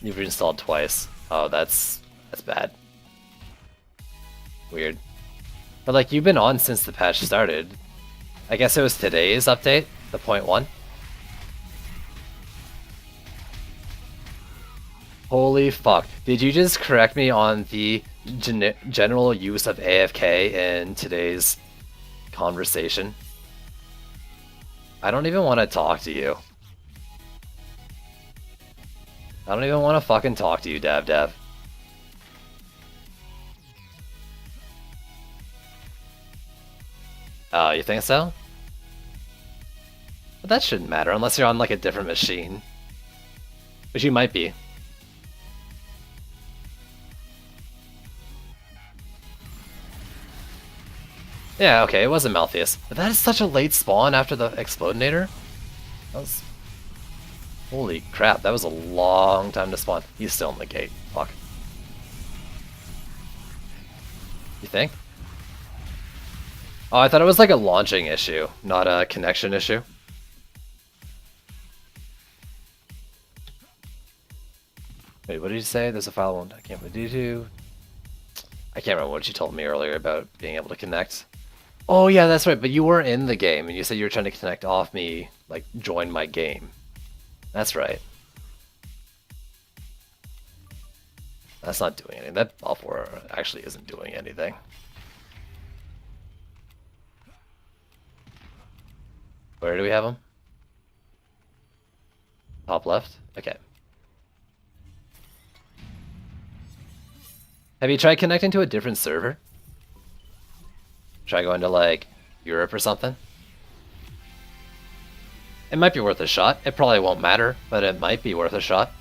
You've reinstalled twice. Oh, that's bad. Weird. But like, you've been on since the patch started. I guess it was today's update, the 0.1. Holy fuck. Did you just correct me on the general use of AFK in today's conversation? I don't even want to talk to you. I don't even want to fucking talk to you, Dev. Oh, you think so? But that shouldn't matter unless you're on like a different machine. Which you might be. Yeah, okay, it wasn't Malpheus. But that is such a late spawn after the Explodinator. That was... Holy crap, that was a long time to spawn. He's still in the gate. Fuck. You think? Oh, I thought it was like a launching issue, not a connection issue. Wait, what did you say? There's a file one. I can't remember what you told me earlier about being able to connect. Oh yeah, that's right, but you were in the game and you said you were trying to connect off me, like join my game. That's right. That's not doing anything. That buff war actually isn't doing anything. Where do we have him? Top left? Okay. Have you tried connecting to a different server? Try going to like Europe or something? It might be worth a shot. It probably won't matter, but it might be worth a shot.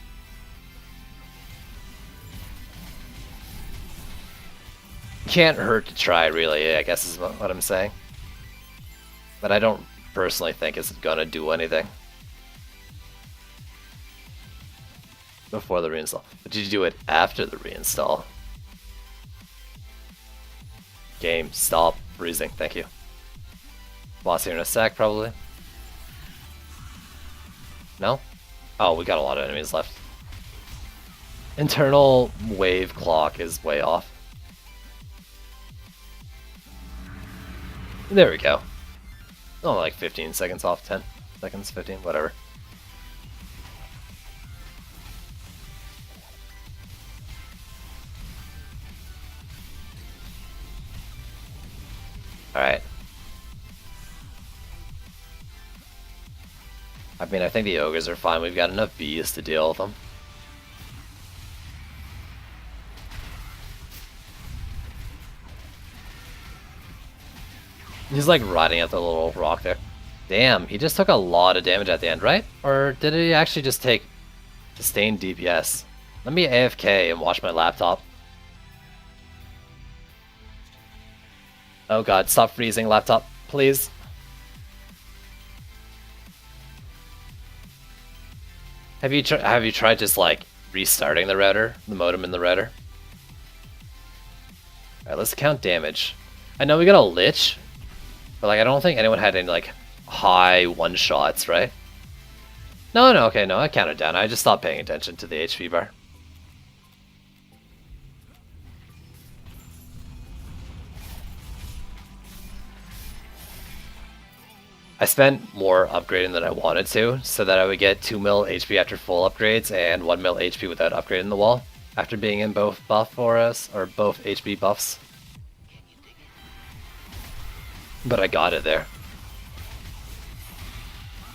Can't hurt to try, really, I guess is what I'm saying. But I don't personally think it's gonna do anything. Before the reinstall. But did you do it after the reinstall? Game, stop freezing, thank you. Boss here in a sec, probably. No? Oh, we got a lot of enemies left. Internal wave clock is way off. There we go. Only like 15 seconds off, 10 seconds, 15, whatever. Alright. I mean, I think the ogres are fine. We've got enough bees to deal with them. He's like riding at the little rock there. Damn, he just took a lot of damage at the end, right? Or did he actually just take sustained DPS? Let me AFK and watch my laptop. Oh god, stop freezing, laptop, please. Have you tried just like restarting the router, the modem in the router? Alright, let's count damage. I know we got a Lich, but like I don't think anyone had any like high one-shots, right? No, okay, no, I counted down. I just stopped paying attention to the HP bar. I spent more upgrading than I wanted to, so that I would get 2 mil HP after full upgrades and 1 mil HP without upgrading the wall, after being in both buff for us, or both HP buffs. But I got it there.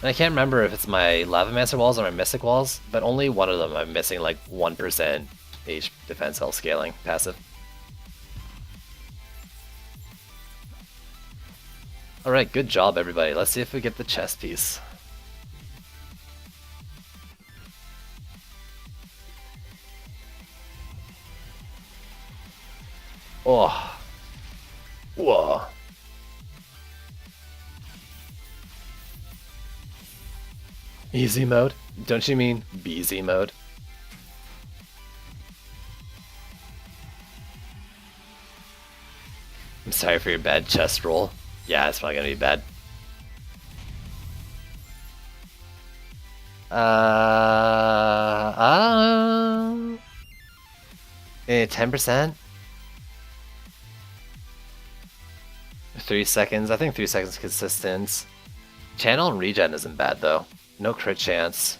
And I can't remember if it's my Lavamancer walls or my Mystic walls, but only one of them I'm missing like 1% H defense health scaling passive. Alright, good job everybody. Let's see if we get the chest piece. Oh. Whoa. Easy mode? Don't you mean BZ mode? I'm sorry for your bad chest roll. Yeah, it's probably gonna be bad. 10%? 3 seconds. I think 3 seconds consistent. Channel and regen isn't bad though. No crit chance.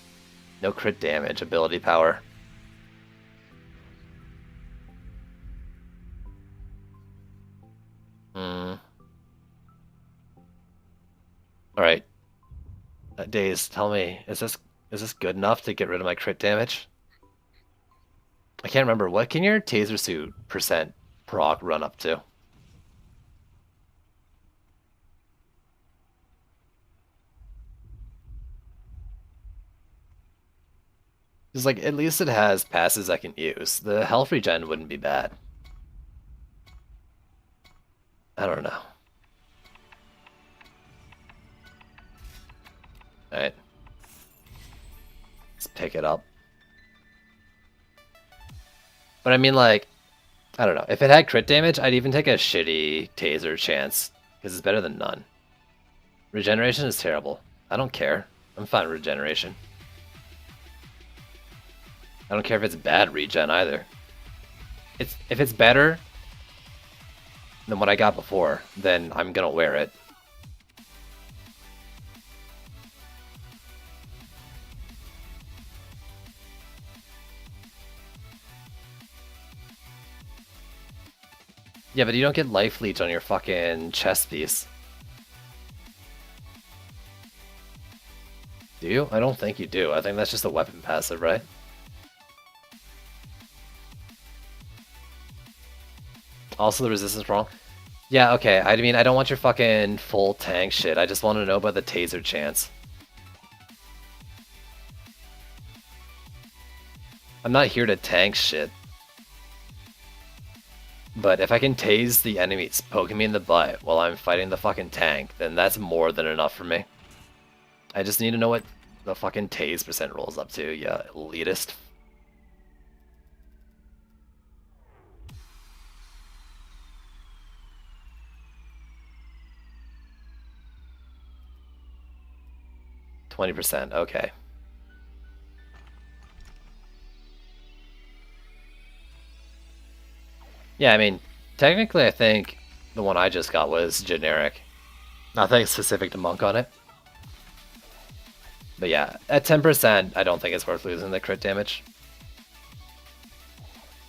No crit damage. Ability power. Alright. Daze, tell me, is this good enough to get rid of my crit damage? I can't remember. What can your taser suit percent proc run up to? Because, like, at least it has passes I can use. The health regen wouldn't be bad. I don't know. Alright. Let's pick it up. But I mean, like, I don't know. If it had crit damage, I'd even take a shitty taser chance, because it's better than none. Regeneration is terrible. I don't care. I'm fine with regeneration. I don't care if it's bad regen either. If it's better than what I got before, then I'm gonna wear it. Yeah, but you don't get life leech on your fucking chest piece. Do you? I don't think you do. I think that's just a weapon passive, right? Also the resistance wrong. Yeah, okay. I mean, I don't want your fucking full tank shit. I just want to know about the taser chance. I'm not here to tank shit. But if I can tase the enemies poking me in the butt while I'm fighting the fucking tank, then that's more than enough for me. I just need to know what the fucking tase percent rolls up to, yeah, elitist. %, okay. Yeah, I mean, technically I think the one I just got was generic. Nothing specific to Monk on it. But yeah, at 10%, I don't think it's worth losing the crit damage.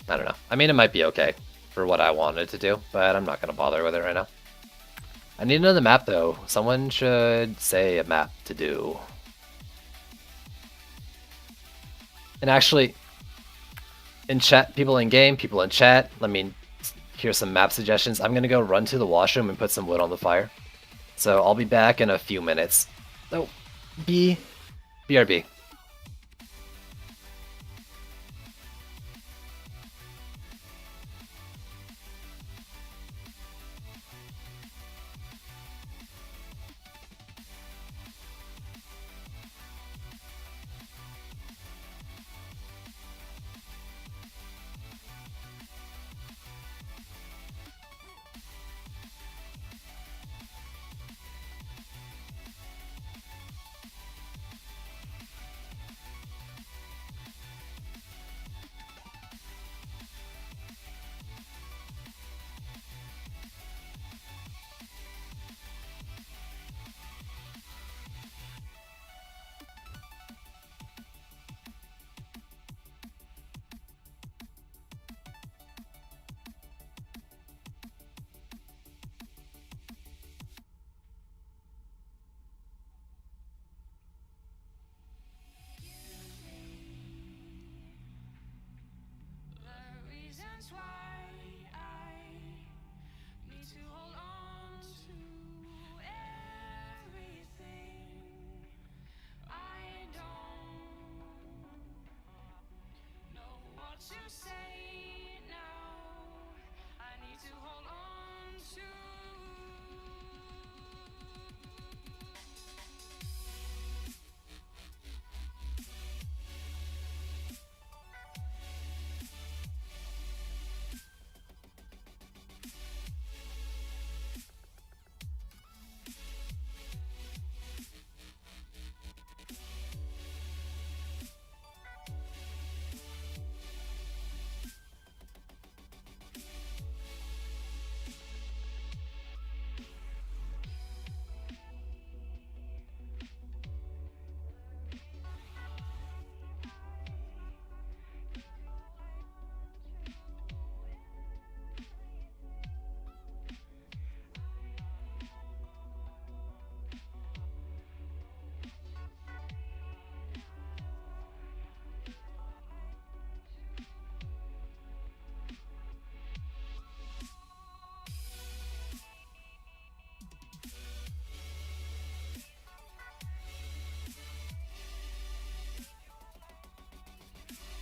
I don't know. I mean, it might be okay for what I wanted to do, but I'm not going to bother with it right now. I need to know the map, though. Someone should say a map to do. And actually, in chat, people in game, people in chat, let me hear some map suggestions. I'm going to go run to the washroom and put some wood on the fire. So I'll be back in a few minutes. Oh, BRB.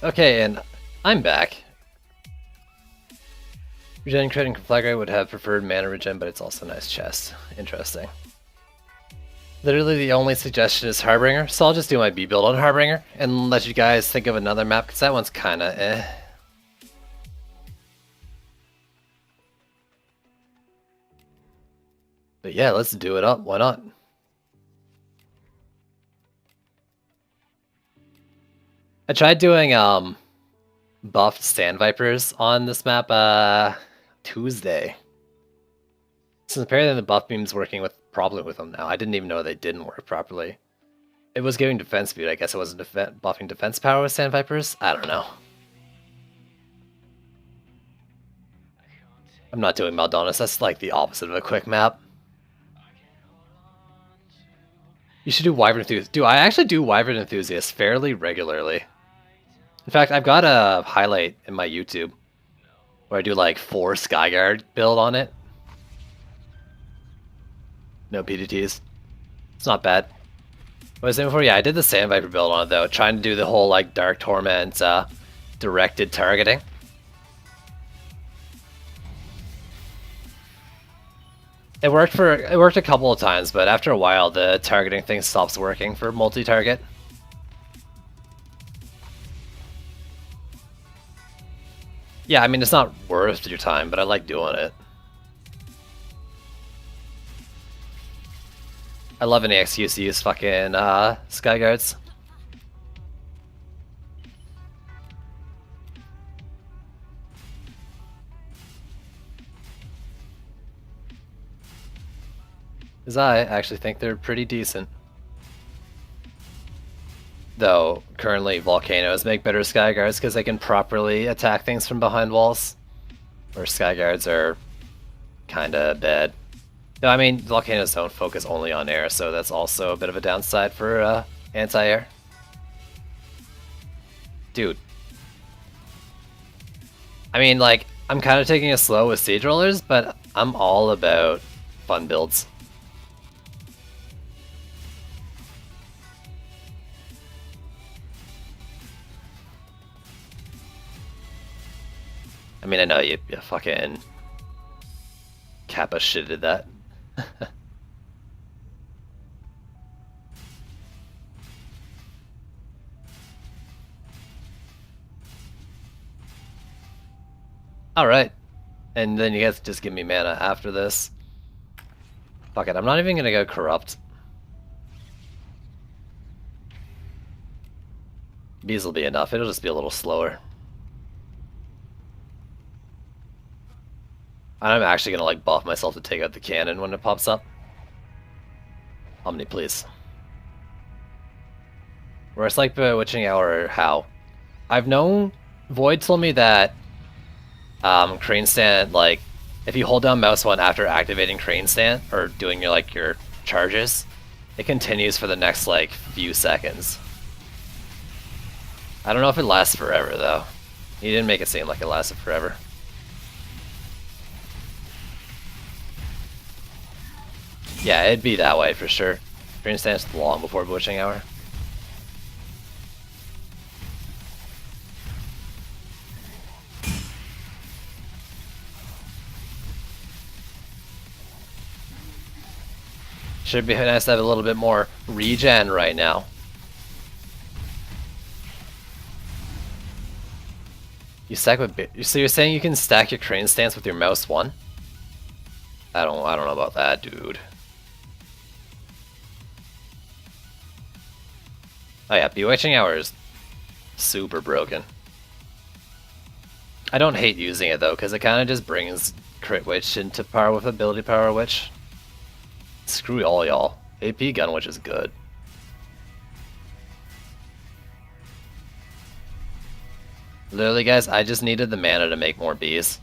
Okay, and I'm back. Regen crit and Conflagrate would have preferred mana regen, but it's also a nice chest. Interesting. Literally the only suggestion is Harbinger, so I'll just do my B build on Harbinger and let you guys think of another map, because that one's kinda eh. But yeah, let's do it up, why not? I tried doing buffed Sand Vipers on this map Tuesday. Since apparently the buff beam's working properly with them now. I didn't even know they didn't work properly. It was giving defense speed. I guess it wasn't buffing defense power with Sand Vipers. I don't know. I'm not doing Maldonis. That's like the opposite of a quick map. You should do Wyvern Enthusiast. Dude, I actually do Wyvern Enthusiast fairly regularly. In fact, I've got a highlight in my YouTube where I do like 4 Skyguard build on it. No PDTs. It's not bad. What was I saying before? Yeah, I did the Sand Viper build on it though, trying to do the whole like Dark Torment directed targeting. It worked a couple of times, but after a while the targeting thing stops working for multi-target. Yeah, I mean it's not worth your time, but I like doing it. I love any excuse to use fucking Skyguards. Because I actually think they're pretty decent. Though, currently Volcanoes make better Skyguards because they can properly attack things from behind walls. Where Skyguards are kinda bad. No, I mean, Volcanoes don't focus only on air, so that's also a bit of a downside for anti-air. Dude. I mean, like, I'm kind of taking it slow with Siege Rollers, but I'm all about fun builds. I mean, I know you fucking Kappa shitted that. Alright. And then you guys just give me mana after this. Fuck it, I'm not even gonna go Corrupt. Bees will be enough, it'll just be a little slower. I'm actually gonna like buff myself to take out the cannon when it pops up. Omni, please. Whereas like Bewitching Hour, how? I've known, Void told me that Crane Stand, like, if you hold down mouse 1 after activating Crane Stand, or doing your charges, it continues for the next, like, few seconds. I don't know if it lasts forever, though. He didn't make it seem like it lasted forever. Yeah, it'd be that way for sure. Crane Stand's long before Bewitching Hour. Should be nice to have a little bit more regen right now. You stack with so you're saying you can stack your Crane Stance with your mouse 1? I don't know about that, dude. Oh yeah, Bewitching Hour is super broken. I don't hate using it though, because it kind of just brings Crit Witch into power with Ability Power Witch. Screw all y'all. AP Gun Witch is good. Literally, guys, I just needed the mana to make more bees.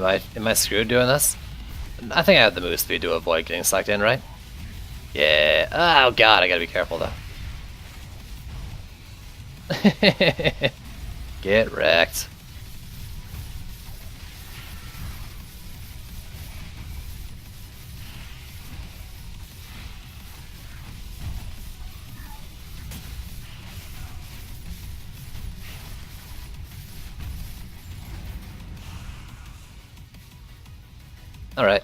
Am I screwed doing this? I think I have the move speed to avoid getting sucked in, right? Yeah. Oh god, I gotta be careful though. Get wrecked. Alright.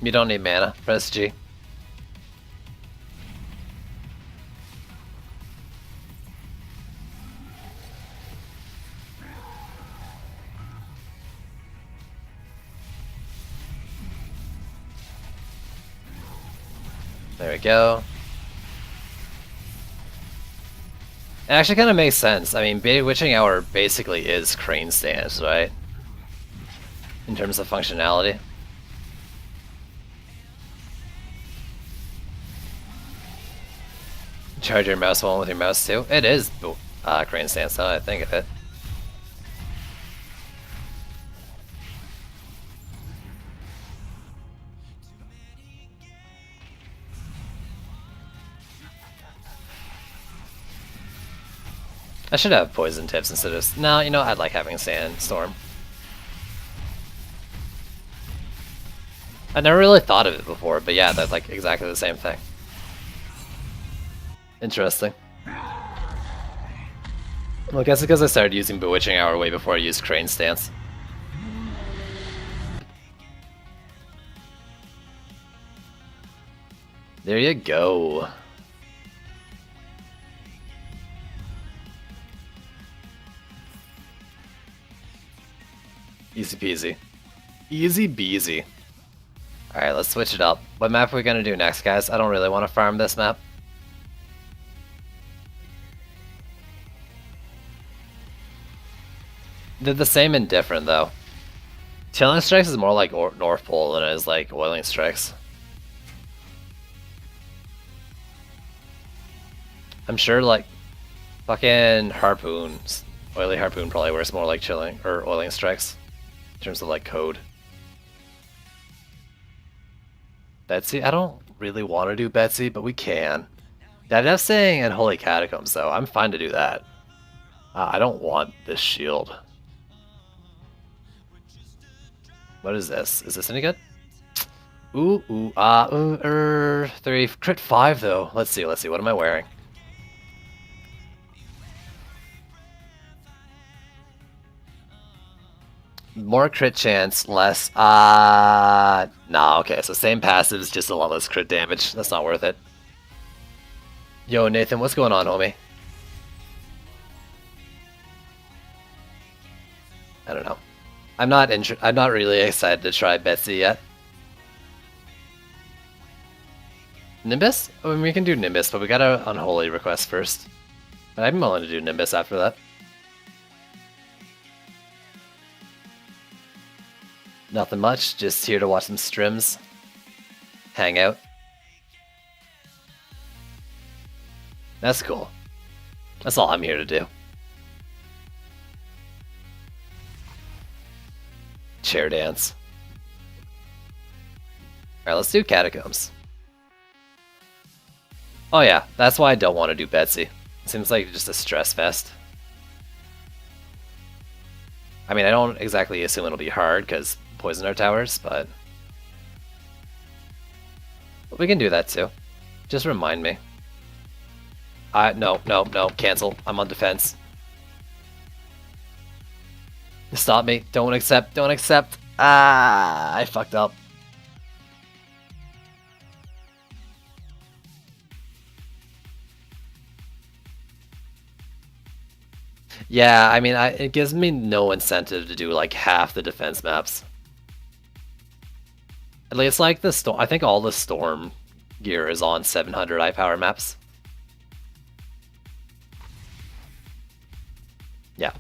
You don't need mana. Press G. There we go. It actually kind of makes sense. I mean, Witching Hour basically is Crane Stance, right? In terms of functionality. Charge your mouse one with your mouse too. It is Crane Stance, now that I think of it. I should have poison tips instead of... No, you know, I'd like having Sandstorm. I never really thought of it before, but yeah, that's like exactly the same thing. Interesting. Well, I guess it's because I started using Bewitching Hour way before I used Crane Stance. There you go. Easy peasy. Easy beasy. Alright, let's switch it up. What map are we gonna do next, guys? I don't really want to farm this map. They're the same and different, though. Chilling Strikes is more like North Pole than it is like Oiling Strikes. I'm sure, like, fucking Harpoons. Oily Harpoon probably works more like Chilling or Oiling Strikes in terms of like code. Betsy? I don't really want to do Betsy, but we can. Dadev's saying and Holy Catacombs, though. I'm fine to do that. I don't want this shield. What is this? Is this any good? Ooh, 3, crit 5 though. Let's see, what am I wearing? More crit chance, less, nah, okay, so same passives, just a lot less crit damage. That's not worth it. Yo, Nathan, what's going on, homie? I don't know. I'm not really excited to try Betsy yet. Nimbus? I mean, we can do Nimbus, but we gotta Unholy request first. But I'm willing to do Nimbus after that. Nothing much, just here to watch some streams. Hang out. That's cool. That's all I'm here to do. Chair dance. Alright, let's do Catacombs. Oh yeah, that's why I don't want to do Betsy. It seems like just a stress fest. I mean, I don't exactly assume it'll be hard, because poison our towers, but we can do that too. Just remind me. No, cancel. I'm on defense. Stop me. Don't accept. Ah, I fucked up. Yeah, I mean, it gives me no incentive to do like half the defense maps. At least like the storm. I think all the storm gear is on 700 eye power maps. Yeah.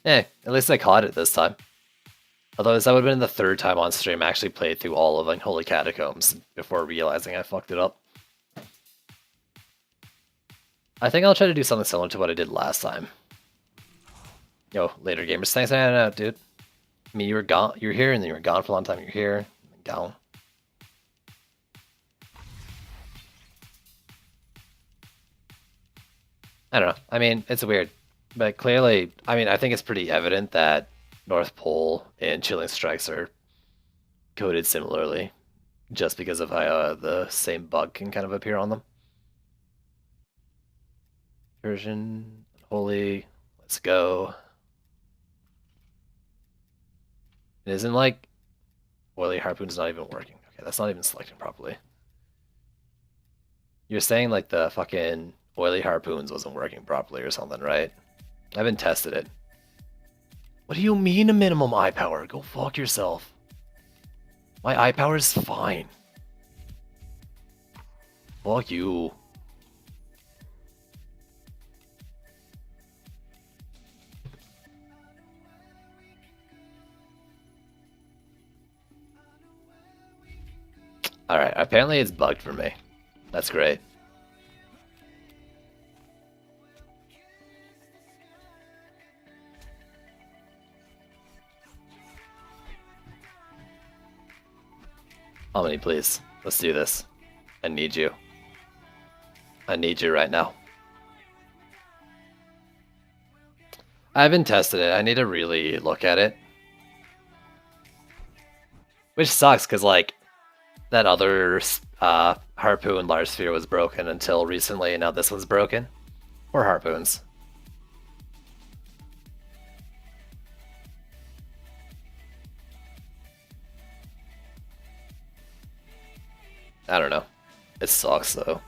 At least I caught it this time. Otherwise, that would have been the third time on stream I actually played through all of Unholy Catacombs before realizing I fucked it up. I think I'll try to do something similar to what I did last time. Yo, later gamers. Thanks, no, dude. I mean, you were gone. You were here, and then you were gone for a long time. You're here, gone. I don't know. I mean, it's weird, but clearly, I mean, I think it's pretty evident that North Pole and Chilling Strikes are coded similarly, just because of how the same bug can kind of appear on them. Version, holy, let's go. It isn't like Oily Harpoon's not even working. Okay, that's not even selecting properly. You're saying like the fucking Oily Harpoons wasn't working properly or something, right? I haven't tested it. What do you mean a minimum eye power? Go fuck yourself. My eye power is fine. Fuck you. Alright, apparently it's bugged for me. That's great. Omni, please. Let's do this. I need you. I need you right now. I haven't tested it. I need to really look at it. Which sucks, because, like, that other Harpoon Large Sphere was broken until recently, and now this one's broken. Or Harpoons. I don't know. It sucks, though,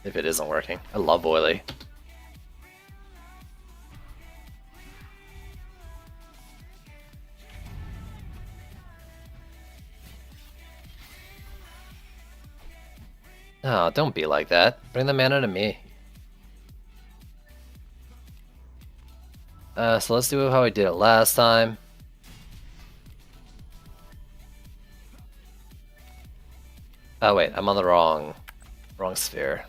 if it isn't working. I love Oily. Oh, don't be like that. Bring the mana to me. So let's do how we did it last time. Oh wait, I'm on the wrong sphere.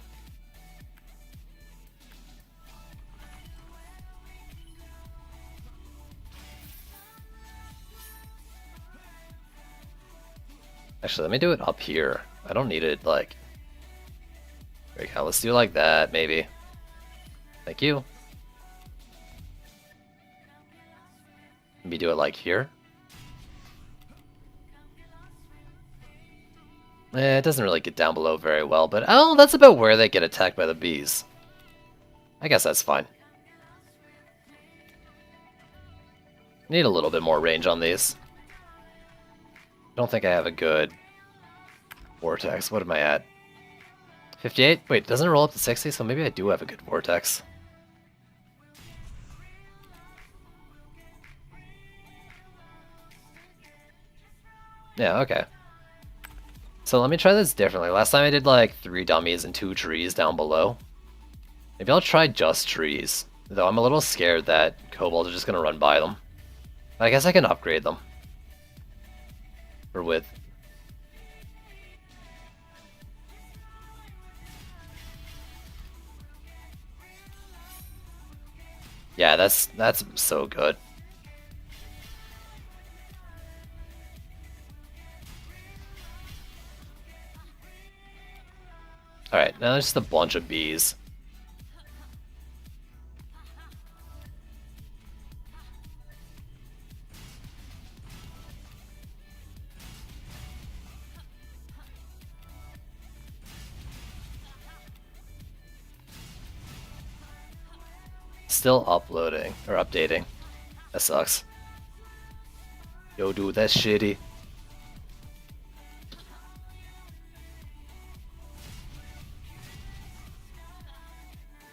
Actually, let me do it up here. I don't need it like... There we go, let's do it like that, maybe. Thank you. Maybe do it like here. It doesn't really get down below very well, but oh, that's about where they get attacked by the bees. I guess that's fine. Need a little bit more range on these. Don't think I have a good vortex. What am I at? 58? Wait, doesn't it roll up to 60? So maybe I do have a good vortex. Yeah, okay. So let me try this differently. Last time I did like 3 dummies and 2 trees down below. Maybe I'll try just trees. Though I'm a little scared that kobolds are just going to run by them. I guess I can upgrade them. For width. Yeah, that's so good. Alright, now there's just a bunch of bees. Still uploading, or updating. That sucks. Yo, dude, that's shitty.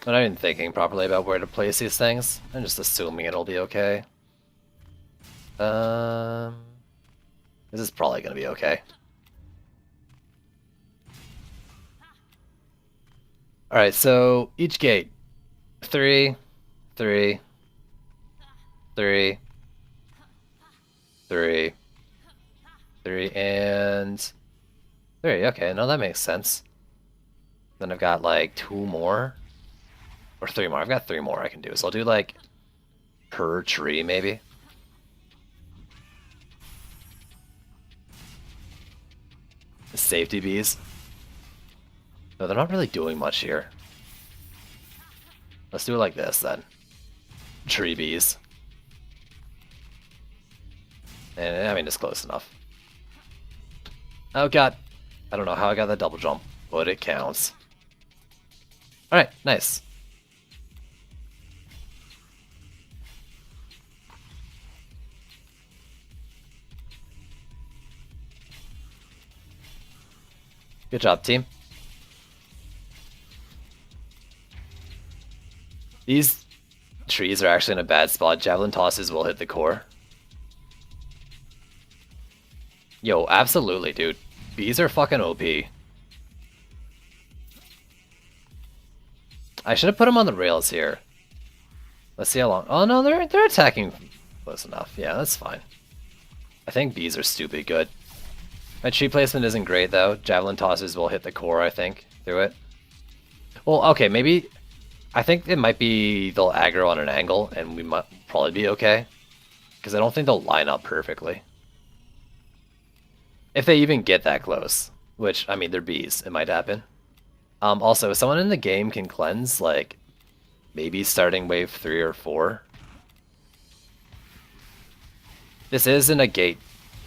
I'm not even thinking properly about where to place these things. I'm just assuming it'll be okay. This is probably gonna be okay. Alright, so each gate. 3, 3, 3, 3, 3, and 3. Okay, no, that makes sense. Then I've got like 2 more. Or 3 more. I've got 3 more I can do. So I'll do like per tree maybe. Safety bees. No, they're not really doing much here. Let's do it like this then. Tree bees. And I mean, it's close enough. Oh god. I don't know how I got that double jump, but it counts. Alright, nice. Good job, team. These trees are actually in a bad spot. Javelin tosses will hit the core. Yo, absolutely, dude. Bees are fucking OP. I should have put them on the rails here. Let's see how long. Oh no, they're attacking close enough. Yeah, that's fine. I think bees are stupid good. My tree placement isn't great though. Javelin tossers will hit the core, I think, through it. Well, okay, maybe. I think it might be they'll aggro on an angle, and we might probably be okay. Because I don't think they'll line up perfectly. If they even get that close. Which, I mean, they're bees. It might happen. Also, if someone in the game can cleanse, like, maybe starting wave 3 or 4. This isn't a gate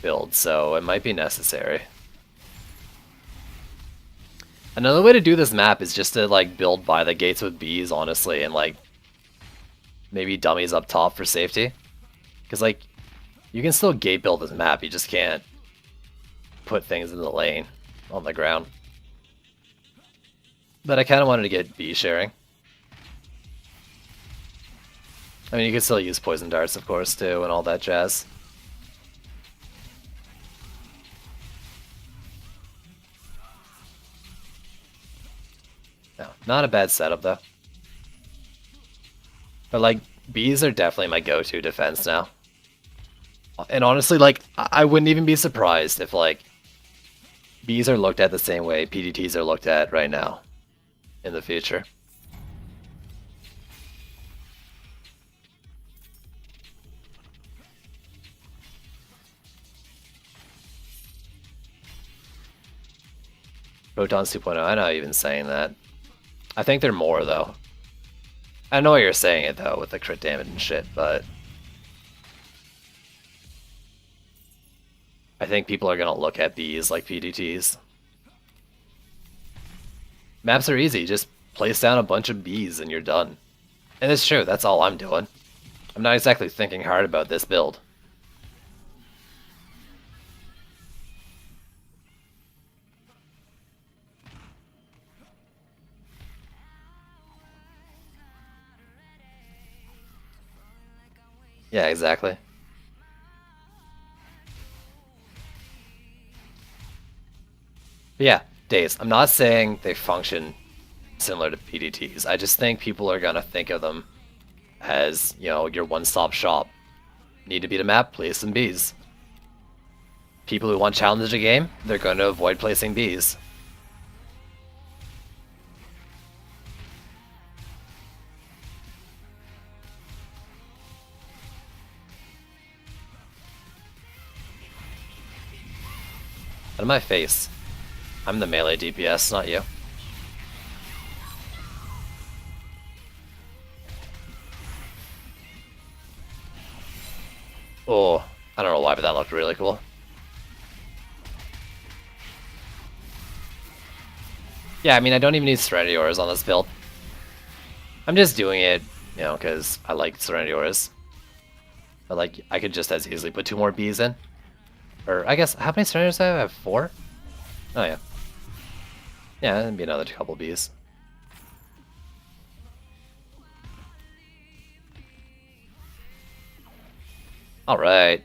build, so it might be necessary. Another way to do this map is just to, like, build by the gates with bees, honestly, and, like, maybe dummies up top for safety. Because, like, you can still gate build this map, you just can't put things in the lane on the ground. But I kind of wanted to get bee sharing. I mean, you could still use poison darts, of course, too, and all that jazz. No, not a bad setup, though. But, like, bees are definitely my go-to defense now. And honestly, like, I wouldn't even be surprised if, like, bees are looked at the same way PDTs are looked at right now in the future. Protons 2.0, I know you've been saying that. I think they're more, though. I know you're saying it, though, with the crit damage and shit, but I think people are gonna look at bees like PDTs. Maps are easy, just place down a bunch of bees and you're done. And it's true, that's all I'm doing. I'm not exactly thinking hard about this build. Yeah, exactly. But yeah, days. I'm not saying they function similar to PDTs. I just think people are gonna think of them as, you know, your one-stop shop. Need to beat a map, place some bees. People who want challenge a game, they're going to avoid placing bees. Out of my face. I'm the melee DPS, not you. Oh, I don't know why, but that looked really cool. Yeah, I mean, I don't even need Serenity Auras on this build. I'm just doing it, you know, because I like Serenity Auras. But, like, I could just as easily put 2 more bees in. Or, I guess, how many Serenity Auras do I have? I have 4? Oh, yeah. Yeah, that'd be another couple bees. Alright.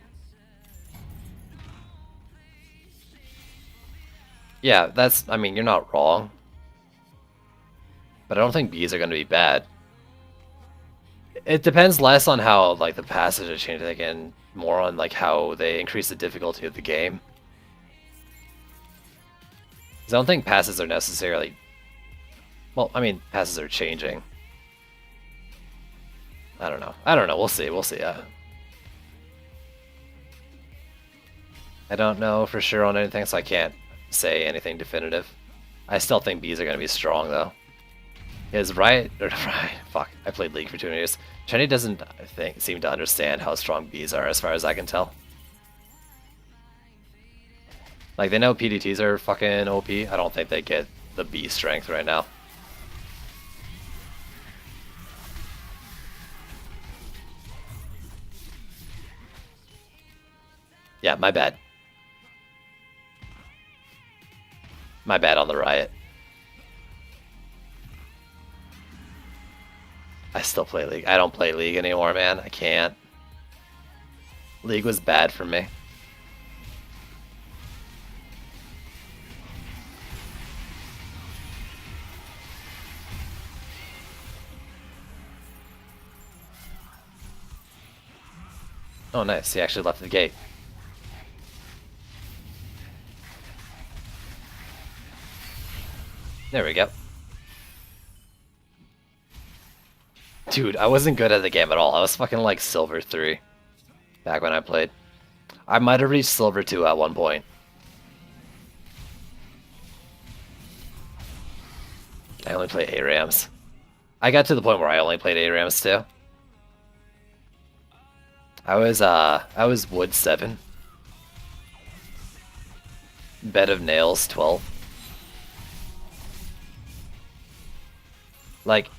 Yeah, that's, I mean, you're not wrong. But I don't think bees are going to be bad. It depends less on how, like, the passes are changing again, more on, like, how they increase the difficulty of the game. Because I don't think passes are necessarily... Well, I mean, passes are changing. I don't know. I don't know. We'll see. We'll see. I don't know for sure on anything, so I can't say anything definitive. I still think Bees are going to be strong, though. Because Riot, fuck, I played League for 2 years. Chenny doesn't, I think, seem to understand how strong Bees are, as far as I can tell. Like, they know PDTs are fucking OP. I don't think they get the Bee strength right now. Yeah, my bad. My bad on the Riot. I still play League. I don't play League anymore, man. I can't. League was bad for me. Oh, nice. He actually left the gate. There we go. Dude, I wasn't good at the game at all. I was fucking like Silver 3 back when I played. I might have reached Silver 2 at one point. I only play ARAMs. I got to the point where I only played ARAMs too. I was Wood 7. Bed of Nails 12. Like,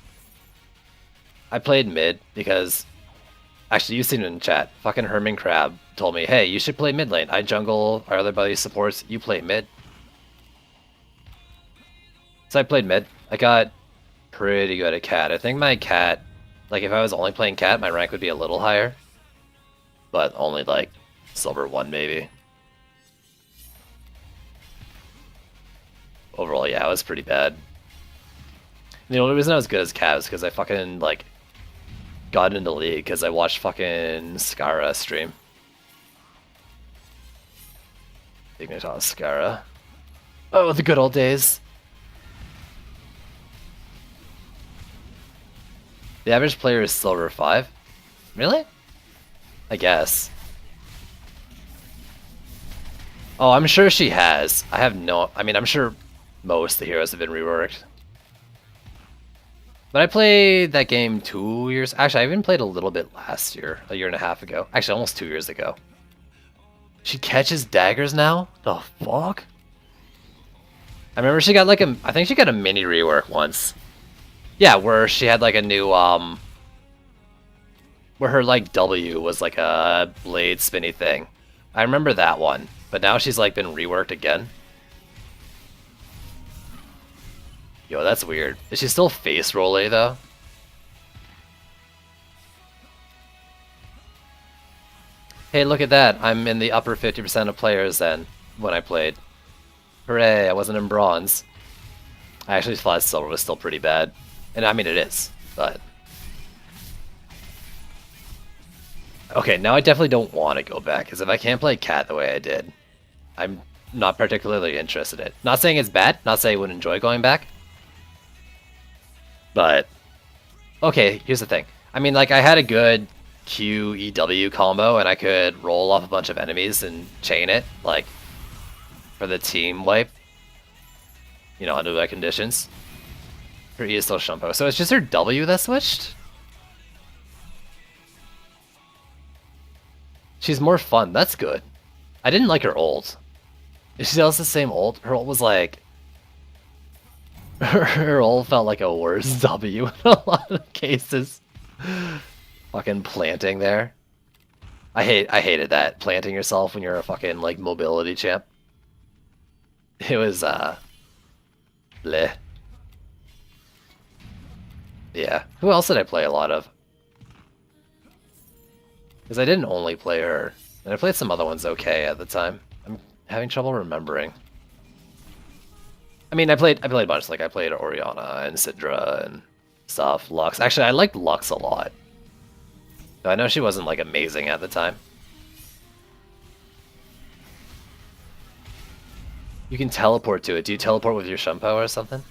I played mid because, actually, you've seen it in chat. Fucking Herman Crab told me, hey, you should play mid lane. I jungle, our other buddy supports, you play mid. So I played mid. I got pretty good at cat. I think my cat, like if I was only playing cat, my rank would be a little higher. But only like Silver 1 maybe. Overall, yeah, it was pretty bad. The only reason I was good as cat was because I fucking like got into League because I watched fucking Skara stream. Dignitas Skara. Oh, the good old days. The average player is Silver 5. Really? I guess. Oh, I'm sure she has. I have no... I mean, I'm sure most of the heroes have been reworked. But I played that game 2 years... Actually, I even played a little bit last year. A year and a half ago. Actually, almost 2 years ago. She catches daggers now? The fuck? I remember she got like a... I think she got a mini rework once. Yeah, where she had like a new... Where her like W was like a blade spinny thing. I remember that one. But now she's like been reworked again. Yo, that's weird. Is she still face roller though? Hey, look at that. I'm in the upper 50% of players then, when I played. Hooray, I wasn't in bronze. I actually thought silver was still pretty bad. And I mean it is, but... Okay, now I definitely don't want to go back, because if I can't play cat the way I did, I'm not particularly interested in it. Not saying it's bad, not saying I would enjoy going back. But, okay, here's the thing. I mean, like, I had a good QEW combo, and I could roll off a bunch of enemies and chain it, like, for the team wipe. You know, under the conditions. Her E is still Shumpo. So it's just her W that switched? She's more fun, that's good. I didn't like her ult. Is she also the same ult? Her ult was like... Her ult felt like a worse W in a lot of cases. Fucking planting there. I hated that, planting yourself when you're a fucking like mobility champ. It was bleh. Yeah. Who else did I play a lot of? Because I didn't only play her. And I played some other ones okay at the time. I'm having trouble remembering. I mean, I played a bunch. Like, I played Orianna and Syndra and stuff. Lux. Actually, I liked Lux a lot. I know she wasn't, like, amazing at the time. You can teleport to it. Do you teleport with your Shumpo or something?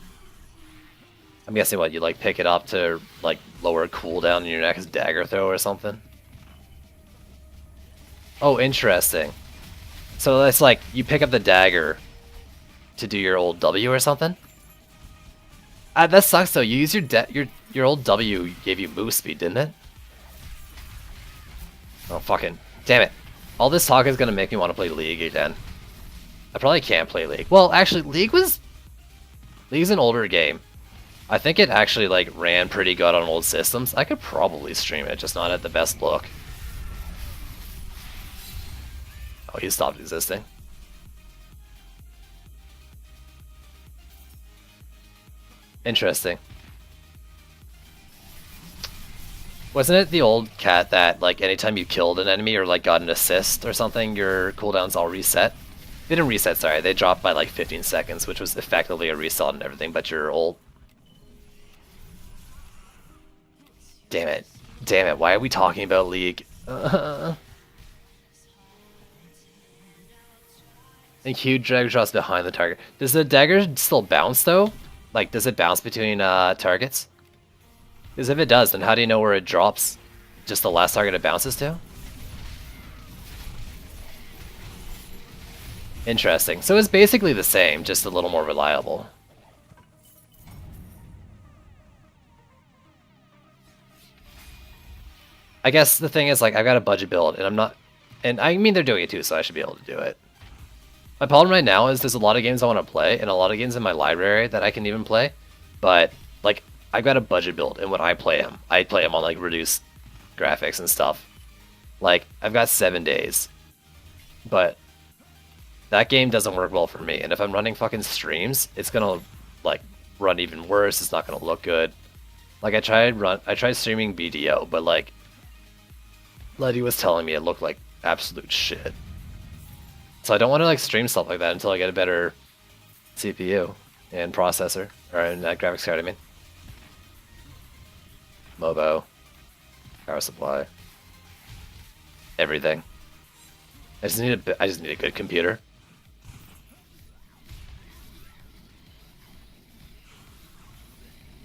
I'm guessing what, you like pick it up to like lower cooldown in your next dagger throw or something? Oh, interesting. So it's like you pick up the dagger to do your old W or something? That sucks though. You use your old W gave you move speed, didn't it? Oh fucking damn it. All this talk is gonna make me want to play League again. I probably can't play League. Well, actually, League's an older game. I think it actually like ran pretty good on old systems. I could probably stream it, just not at the best look. Oh, he stopped existing. Interesting. Wasn't it the old cat that like anytime you killed an enemy or like got an assist or something, your cooldowns all reset? They didn't reset, sorry. They dropped by like 15 seconds, which was effectively a reset and everything, but your old... Damn it. Damn it, why are we talking about League? I think huge drag drops behind the target. Does the dagger still bounce though? Like, does it bounce between targets? Because if it does, then how do you know where it drops? Just the last target it bounces to? Interesting. So it's basically the same, just a little more reliable. I guess the thing is, like, I've got a budget build, and I'm not... And I mean, they're doing it too, so I should be able to do it. My problem right now is there's a lot of games I want to play, and a lot of games in my library that I can even play, but, like, I've got a budget build, and when I play them on, like, reduced graphics and stuff. Like, I've got 7 days, but that game doesn't work well for me, and if I'm running fucking streams, it's gonna, like, run even worse, it's not gonna look good. Like, I tried streaming BDO, but, like, Letty was telling me it looked like absolute shit. So I don't want to like stream stuff like that until I get a better CPU and processor, or graphics card, I mean. Mobo, power supply, everything. I just need a good computer.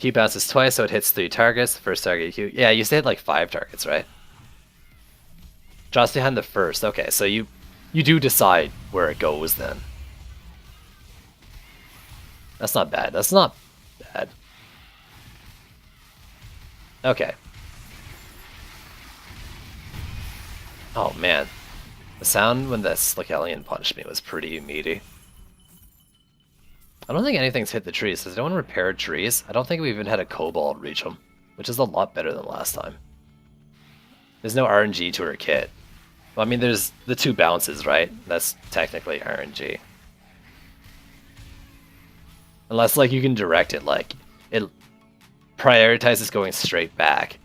Q bounces twice, so it hits 3 targets. The first target Q. Yeah, you used to hit like 5 targets, right? Drops behind the first. Okay, so you do decide where it goes then. That's not bad. That's not bad. Okay. Oh man. The sound when the Slickelion punched me was pretty meaty. I don't think anything's hit the trees. Has anyone repaired trees? I don't think we even had a Cobalt reach them, which is a lot better than last time. There's no RNG to her kit. Well, I mean, there's the 2 bounces, right? That's technically RNG. Unless, like, you can direct it, like, it prioritizes going straight back.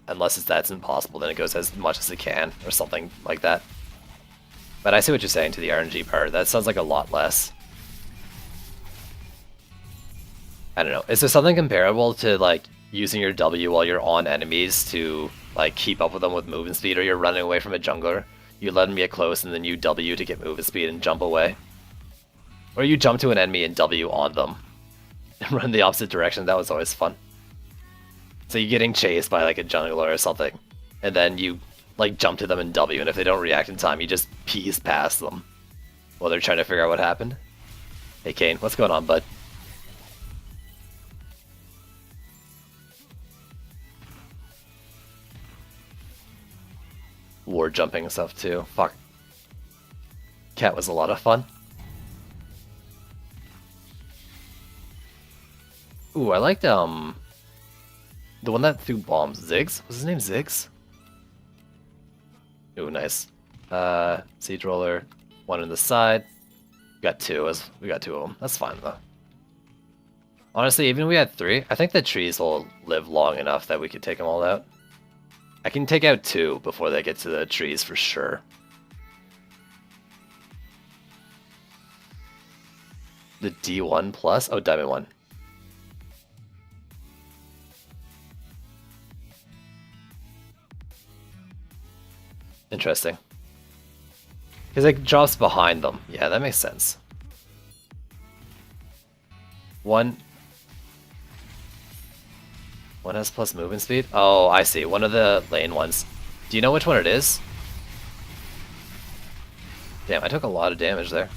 Unless that's impossible, then it goes as much as it can, or something like that. But I see what you're saying to the RNG part. That sounds like a lot less. I don't know. Is there something comparable to, like, using your W while you're on enemies to, like, keep up with them with movement speed, or you're running away from a jungler? You let them get close and then you W to get movement speed and jump away. Or you jump to an enemy and W on them. And run the opposite direction. That was always fun. So you're getting chased by like a jungler or something. And then you like jump to them and W, and if they don't react in time, you just peas past them. While they're trying to figure out what happened. Hey Kane, what's going on, bud? War jumping and stuff too. Fuck. Cat was a lot of fun. Ooh, I liked the one that threw bombs. Ziggs? Was his name Ziggs? Ooh, nice. Siege roller, 1 in the side. We got 2 of them. That's fine though. Honestly, even if we had 3, I think the trees will live long enough that we could take them all out. I can take out 2 before they get to the trees for sure. The D1 plus? Oh, Diamond 1. Interesting. Because it drops behind them. Yeah, that makes sense. 1. One has plus movement speed? Oh, I see. One of the lane ones. Do you know which one it is? Damn, I took a lot of damage there.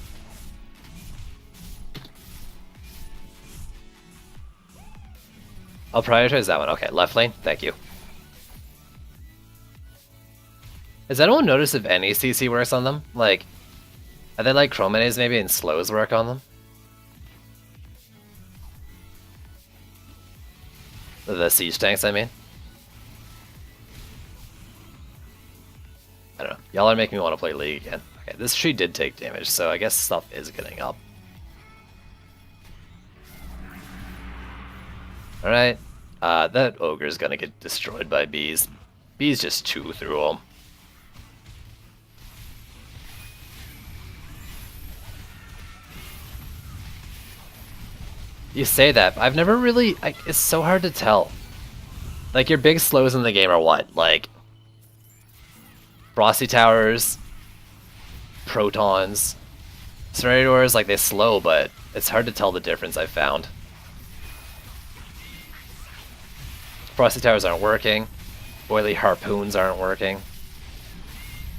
I'll prioritize that one. Okay, left lane. Thank you. Has anyone noticed if any CC works on them? Like, are they like Chromanes maybe and slows work on them? The siege tanks, I mean. I don't know. Y'all are making me want to play League again. Okay, this tree did take damage, so I guess stuff is getting up. Alright. That ogre's gonna get destroyed by bees. Bees just chew through them. You say that, but I've never really... it's so hard to tell. Like, your big slows in the game are what? Like, Frosty Towers, Protons, Serenity Doors, like, they slow, but it's hard to tell the difference I've found. Frosty Towers aren't working. Oily Harpoons aren't working.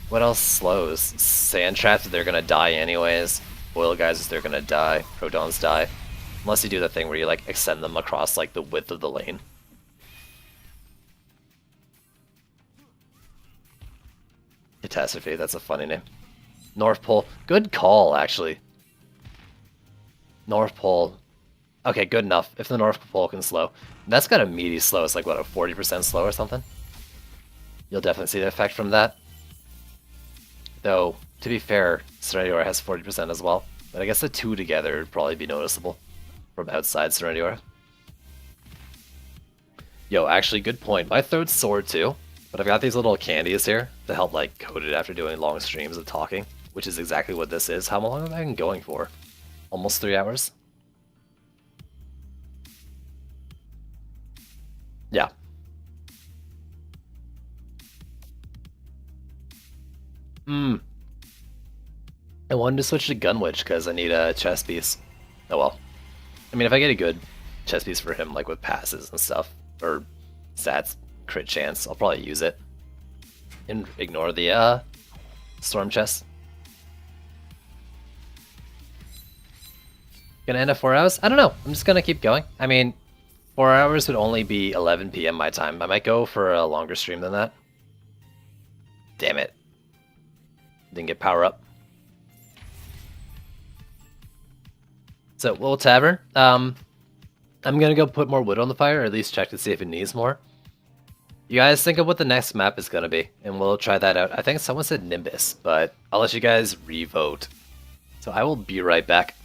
What else slows? Sand Traps, they're gonna die anyways. Oil Geysers, they're gonna die. Protons die. Unless you do the thing where you, like, extend them across, like, the width of the lane. Catastrophe, that's a funny name. North Pole. Good call, actually. North Pole. Okay, good enough. If the North Pole can slow. That's got a meaty slow. It's like, what, a 40% slow or something? You'll definitely see the effect from that. Though, to be fair, Serenity Aura has 40% as well. But I guess the two together would probably be noticeable from outside Serenity Aura. Yo, actually, good point. My throat's sore too. But I've got these little candies here to help, like, coat it after doing long streams of talking, which is exactly what this is. How long have I been going for? Almost 3 hours? Yeah. I wanted to switch to Gunwitch because I need a chess piece. Oh well. I mean, if I get a good chess piece for him, like with passes and stuff, or stats, crit chance, I'll probably use it. And ignore the storm chest. Gonna end at 4 hours? I don't know. I'm just gonna keep going. I mean, 4 hours would only be 11 PM my time. I might go for a longer stream than that. Damn it. Didn't get power up. So, Little Tavern. I'm gonna go put more wood on the fire, or at least check to see if it needs more. You guys think of what the next map is gonna be, and we'll try that out. I think someone said Nimbus, but I'll let you guys re-vote. So I will be right back.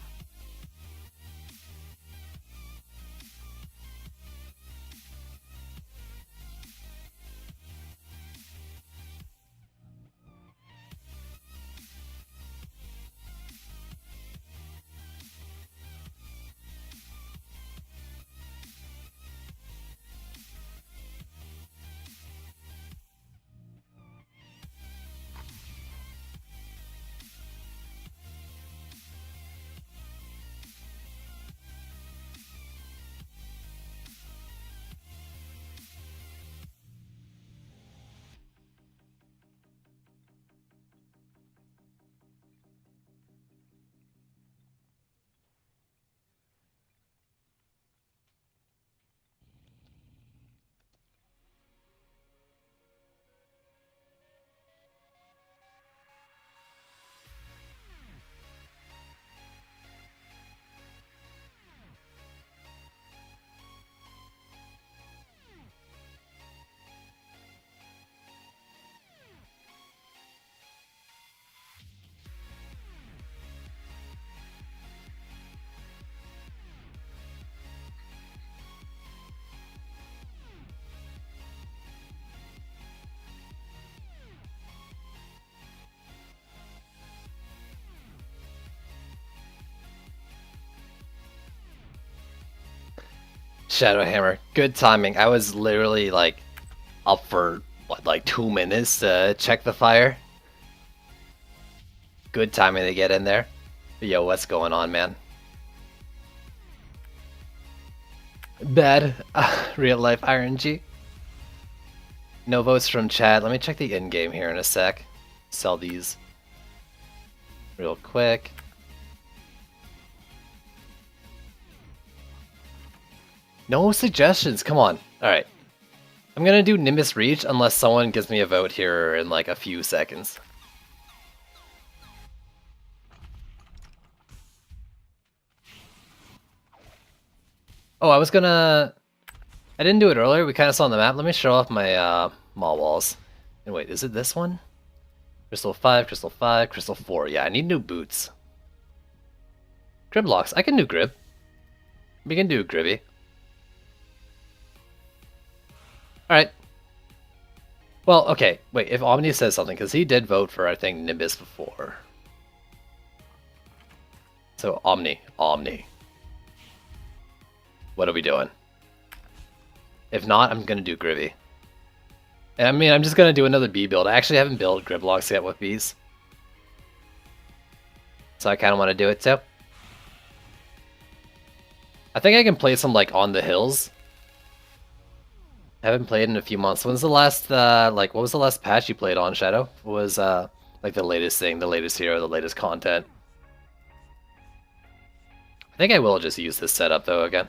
Shadowhammer, good timing. I was literally like up for what, like 2 minutes to check the fire. Good timing to get in there. Yo, what's going on, man? Bad real life RNG. No votes from chat. Let me check the in-game here in a sec. Sell these real quick. No suggestions. Come on. All right. I'm gonna do Nimbus Reach unless someone gives me a vote here in like a few seconds. Oh, I didn't do it earlier. We kind of saw on the map. Let me show off my Maw Walls. And wait, is it this one? Crystal 5, Crystal 5, Crystal 4. Yeah, I need new boots. Grib locks. I can do Grib. We can do Gribby. Alright. Well, okay. Wait, if Omni says something, because he did vote for, I think, Nimbus before. So, Omni. What are we doing? If not, I'm going to do Gribby. And I mean, I'm just going to do another bee build. I actually haven't built Griblocks yet with bees. So I kind of want to do it too. I think I can play some like on the hills. I haven't played in a few months. When's the last, what was the last patch you played on, Shadow? What was, like the latest thing, the latest hero, the latest content? I think I will just use this setup though again.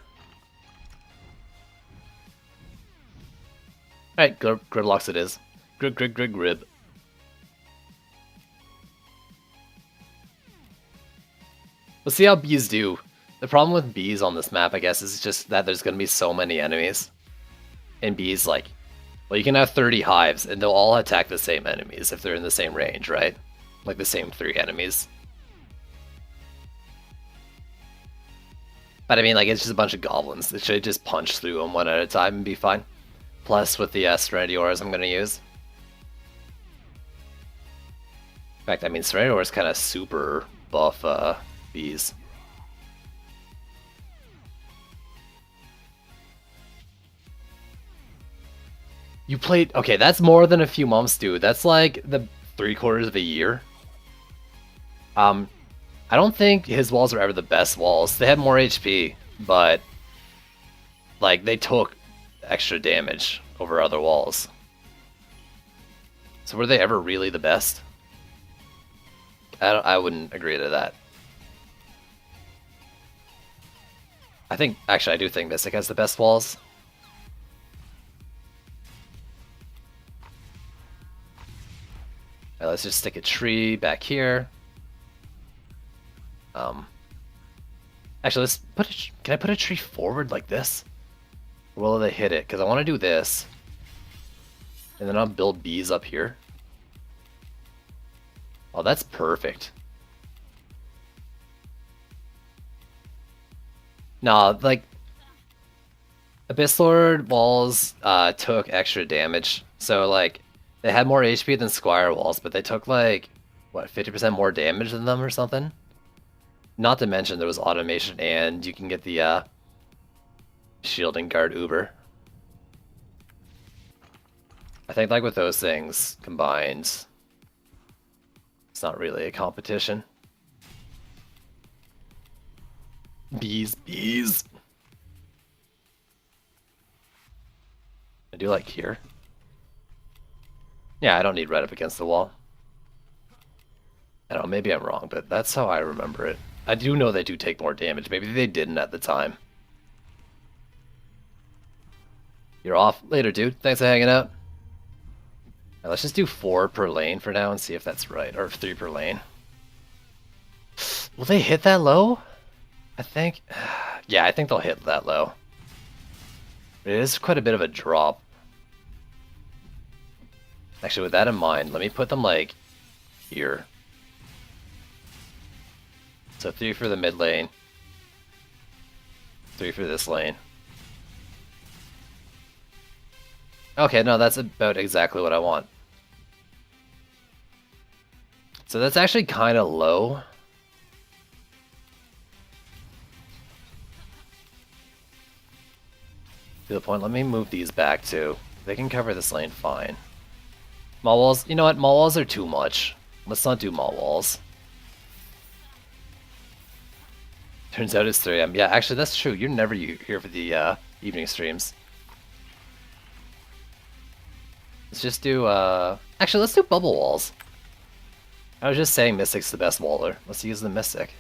Alright, Griblocks it is. Grib. We'll see how bees do. The problem with bees on this map, I guess, is just that there's going to be so many enemies. And bees, like, well, you can have 30 hives, and they'll all attack the same enemies if they're in the same range, right? Like the same 3 enemies. But I mean, like, it's just a bunch of goblins. It should just punch through them one at a time and be fine. Plus, with the Serenity Auras I'm going to use. In fact, I mean, Serenity Aura is kind of super buff bees. You played... Okay, that's more than a few months, dude. That's like the 3/4 of a year. I don't think his walls are ever the best walls. They had more HP, but... like, they took extra damage over other walls. So were they ever really the best? I wouldn't agree to that. Actually, I do think Mystic has the best walls. Alright, let's just stick a tree back here. Actually, let's put can I put a tree forward like this? Or will they hit it? Because I want to do this. And then I'll build bees up here. Oh, that's perfect. Nah, like... Abyss Lord walls took extra damage. So, like, they had more HP than Squire walls, but they took, like, what, 50% more damage than them or something? Not to mention there was automation and you can get the shield and guard Uber. I think like with those things combined, it's not really a competition. Bees. I do like here. Yeah, I don't need red up against the wall. I don't know, maybe I'm wrong, but that's how I remember it. I do know they do take more damage. Maybe they didn't at the time. You're off later, dude. Thanks for hanging out. Right, let's just do 4 per lane for now and see if that's right. Or 3 per lane. Will they hit that low? I think... yeah, I think they'll hit that low. It is quite a bit of a drop. Actually, with that in mind, let me put them, like, here. So 3 for the mid lane. 3 for this lane. Okay, no, that's about exactly what I want. So that's actually kind of low. To the point, let me move these back too. They can cover this lane fine. Maw walls, you know what? Maw walls are too much. Let's not do maw walls. Turns out it's 3M. Yeah, actually that's true. You're never here for the evening streams. Let's just do, actually, let's do bubble walls. I was just saying Mystic's the best waller. Let's use the Mystic.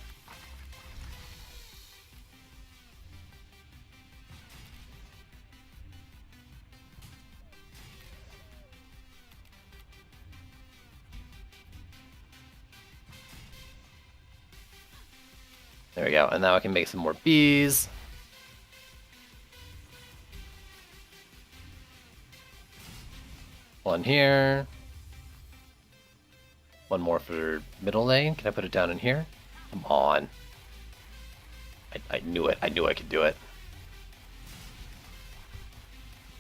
There we go, and now I can make some more bees. One here. One more for middle lane. Can I put it down in here? Come on. I knew it. I knew I could do it.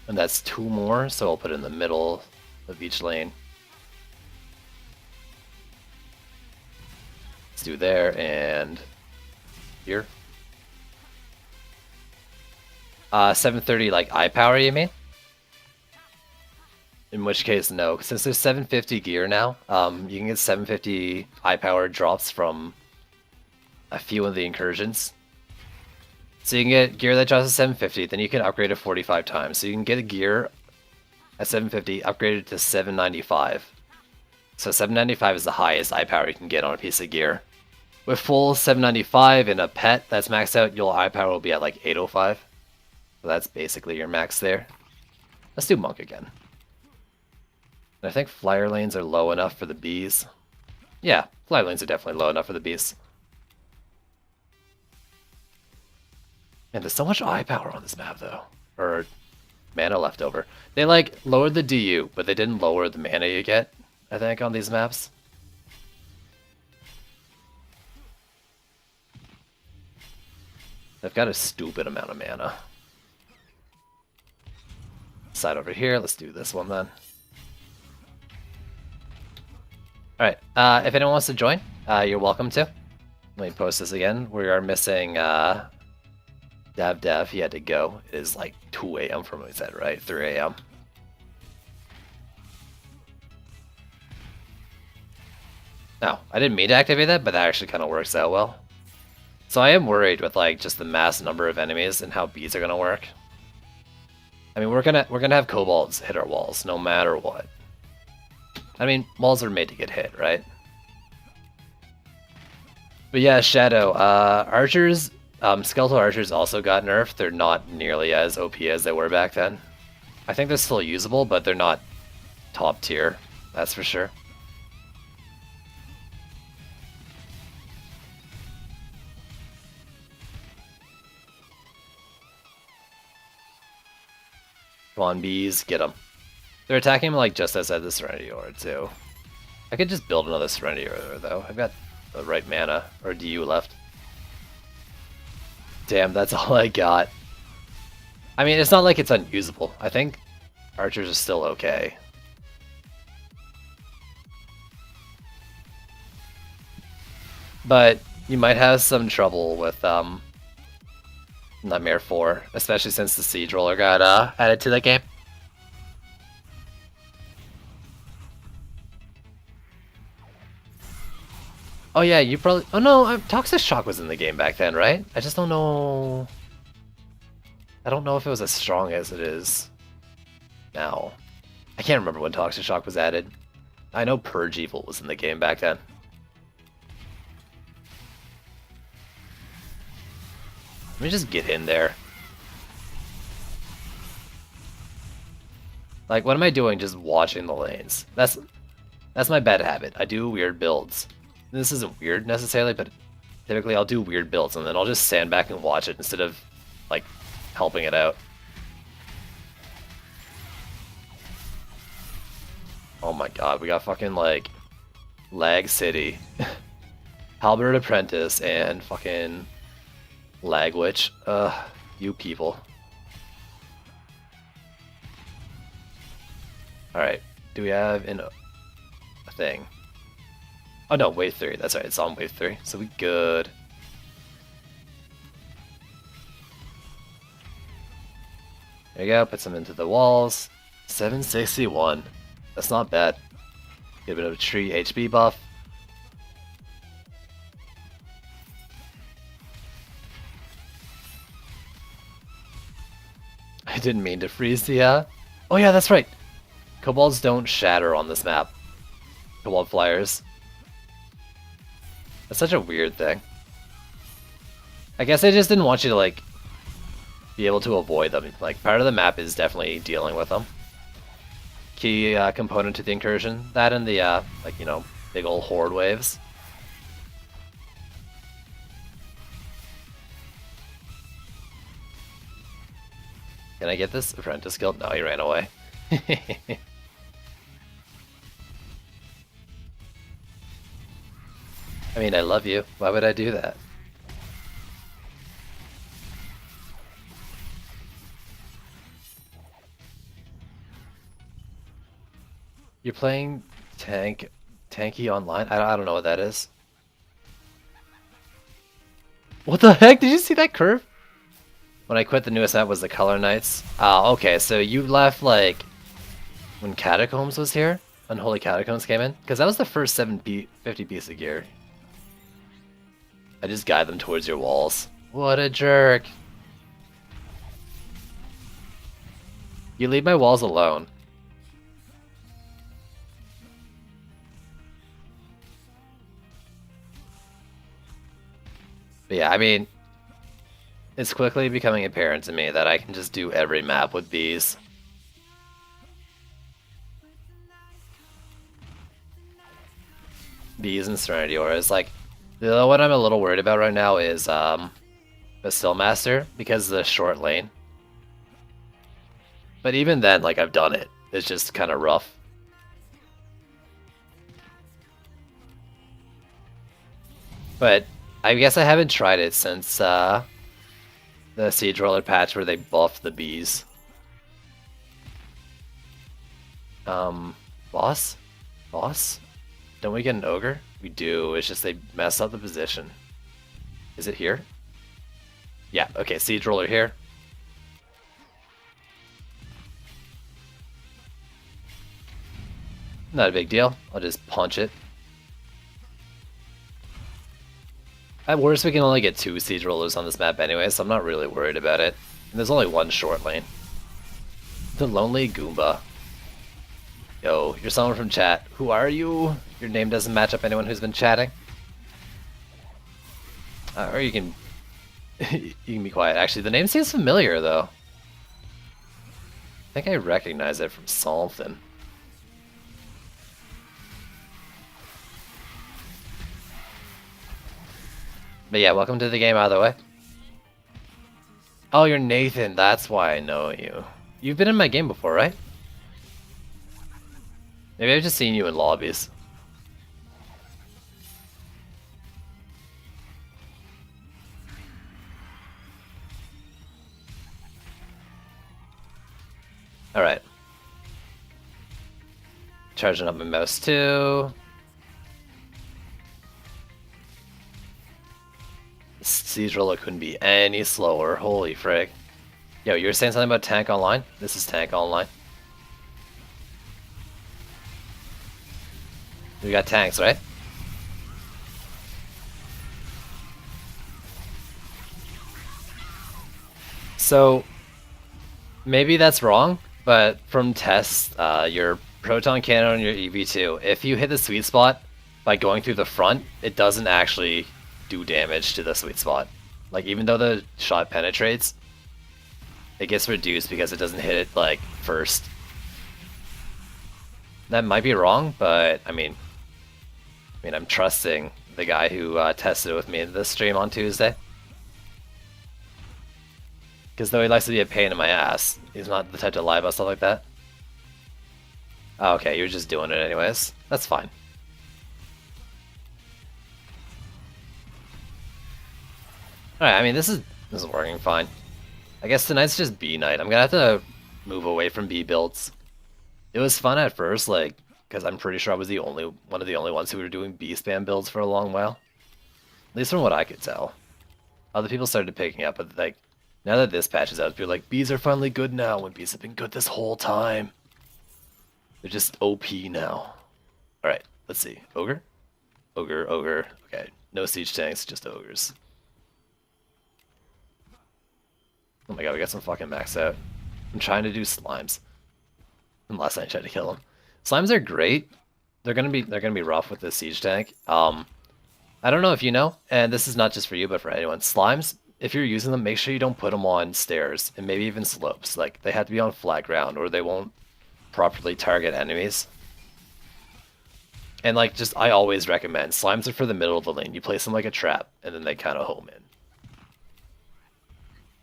And that's 2 more, so I'll put it in the middle of each lane. Let's do there and here. 730 like eye power, you mean? In which case, no. Since there's 750 gear now, you can get 750 eye power drops from a few of the incursions. So you can get gear that drops to 750, then you can upgrade it 45 times. So you can get a gear at 750, upgrade it to 795. So 795 is the highest eye power you can get on a piece of gear. With full 795 and a pet that's maxed out, your eye power will be at like 805. So that's basically your max there. Let's do Monk again. And I think flyer lanes are low enough for the bees. Yeah, flyer lanes are definitely low enough for the bees. And there's so much eye power on this map though. Or mana left over. They like lowered the DU, but they didn't lower the mana you get, I think, on these maps. They've got a stupid amount of mana. Side over here, let's do this one then. Alright, if anyone wants to join, you're welcome to. Let me post this again. We are missing Dev. He had to go. It is like 2 a.m. from what he said, right? 3 a.m. No, I didn't mean to activate that, but that actually kind of works out well. So I am worried with like just the mass number of enemies and how bees are gonna work. I mean, we're gonna have kobolds hit our walls no matter what. I mean, walls are made to get hit, right? But yeah, Shadow, archers, skeletal archers also got nerfed. They're not nearly as OP as they were back then. I think they're still usable, but they're not top tier, that's for sure. Come on, bees, get them. They're attacking him like just outside the Serenity Aura too. I could just build another Serenity Aura though. I've got the right mana, or DU left. Damn, that's all I got. I mean, it's not like it's unusable. I think archers are still okay. But you might have some trouble with Nightmare 4, especially since the Siege Roller got added to the game. Oh yeah, you probably... Oh no, Toxic Shock was in the game back then, right? I just don't know... I don't know if it was as strong as it is now. I can't remember when Toxic Shock was added. I know Purge Evil was in the game back then. Let me just get in there. Like, what am I doing just watching the lanes? That's my bad habit. I do weird builds. This isn't weird necessarily, but typically I'll do weird builds and then I'll just stand back and watch it instead of, like, helping it out. Oh my god, we got fucking, like, Lag City, Halberd Apprentice, and fucking Lag Witch. You people. Alright, do we have a thing? Oh no, wave 3, that's right, it's on wave 3, so we good. There you go, put some into the walls. 761. That's not bad. Get a bit of a tree HP buff. I didn't mean to freeze the, Oh yeah, that's right! Kobolds don't shatter on this map. Kobold flyers. That's such a weird thing. I guess I just didn't want you to, like, be able to avoid them. Like, part of the map is definitely dealing with them. Key component to the incursion. That and the, like, you know, big old horde waves. Can I get this apprentice guild? No, he ran away. I mean, I love you. Why would I do that? You're playing tanky online? I don't know what that is. What the heck? Did you see that curve? When I quit, the newest map was the Color Knights. Oh, okay, so you left, like, when Catacombs was here? Unholy Catacombs came in? Because that was the first 750 piece of gear. I just guide them towards your walls. What a jerk. You leave my walls alone. But yeah, I mean, it's quickly becoming apparent to me that I can just do every map with bees. Bees and Serenity Auras. Like, the one I'm a little worried about right now is Bastille Master, because of the short lane. But even then, like, I've done it. It's just kind of rough. But I guess I haven't tried it since the Siege Roller patch where they buffed the bees. Boss? Boss? Don't we get an ogre? We do, it's just they mess up the position. Is it here? Yeah, okay, Siege Roller here. Not a big deal, I'll just punch it. At worst, we can only get 2 Siege Rollers on this map anyway, so I'm not really worried about it. And there's only one short lane. The Lonely Goomba. Yo, you're someone from chat. Who are you? Your name doesn't match up anyone who's been chatting. Or you can... you can be quiet. Actually, the name seems familiar, though. I think I recognize it from something. But yeah, welcome to the game, either way. Oh, you're Nathan. That's why I know you. You've been in my game before, right? Maybe I've just seen you in lobbies. Alright. Charging up my mouse too. Siege Roller couldn't be any slower. Holy frig. Yo, you were saying something about Tank Online? This is Tank Online. We got tanks, right? So, maybe that's wrong, but from tests, your Proton Cannon and your EV2, if you hit the sweet spot by going through the front, it doesn't actually do damage to the sweet spot. Like, even though the shot penetrates, it gets reduced because it doesn't hit it, like, first. That might be wrong, but, I mean, I'm trusting the guy who tested it with me in the stream on Tuesday. Because though he likes to be a pain in my ass, he's not the type to lie about stuff like that. Oh, okay, you're just doing it anyways. That's fine. Alright, I mean, this is working fine. I guess tonight's just B night. I'm gonna have to move away from B builds. It was fun at first, like, because I'm pretty sure I was one of the only ones who were doing B spam builds for a long while. At least from what I could tell. Other people started picking up, but like, now that this patch is out, people are like, bees are finally good now, when bees have been good this whole time. They're just OP now. Alright, let's see. Ogre? Ogre, ogre. Okay, no siege tanks, just ogres. Oh my god, we got some fucking max out. I'm trying to do slimes. Unless I try to kill them. Slimes are great. They're gonna be rough with the siege tank. I don't know if you know, and this is not just for you, but for anyone. Slimes, if you're using them, make sure you don't put them on stairs and maybe even slopes. Like they have to be on flat ground, or they won't properly target enemies. And like, just I always recommend slimes are for the middle of the lane. You place them like a trap, and then they kind of home in.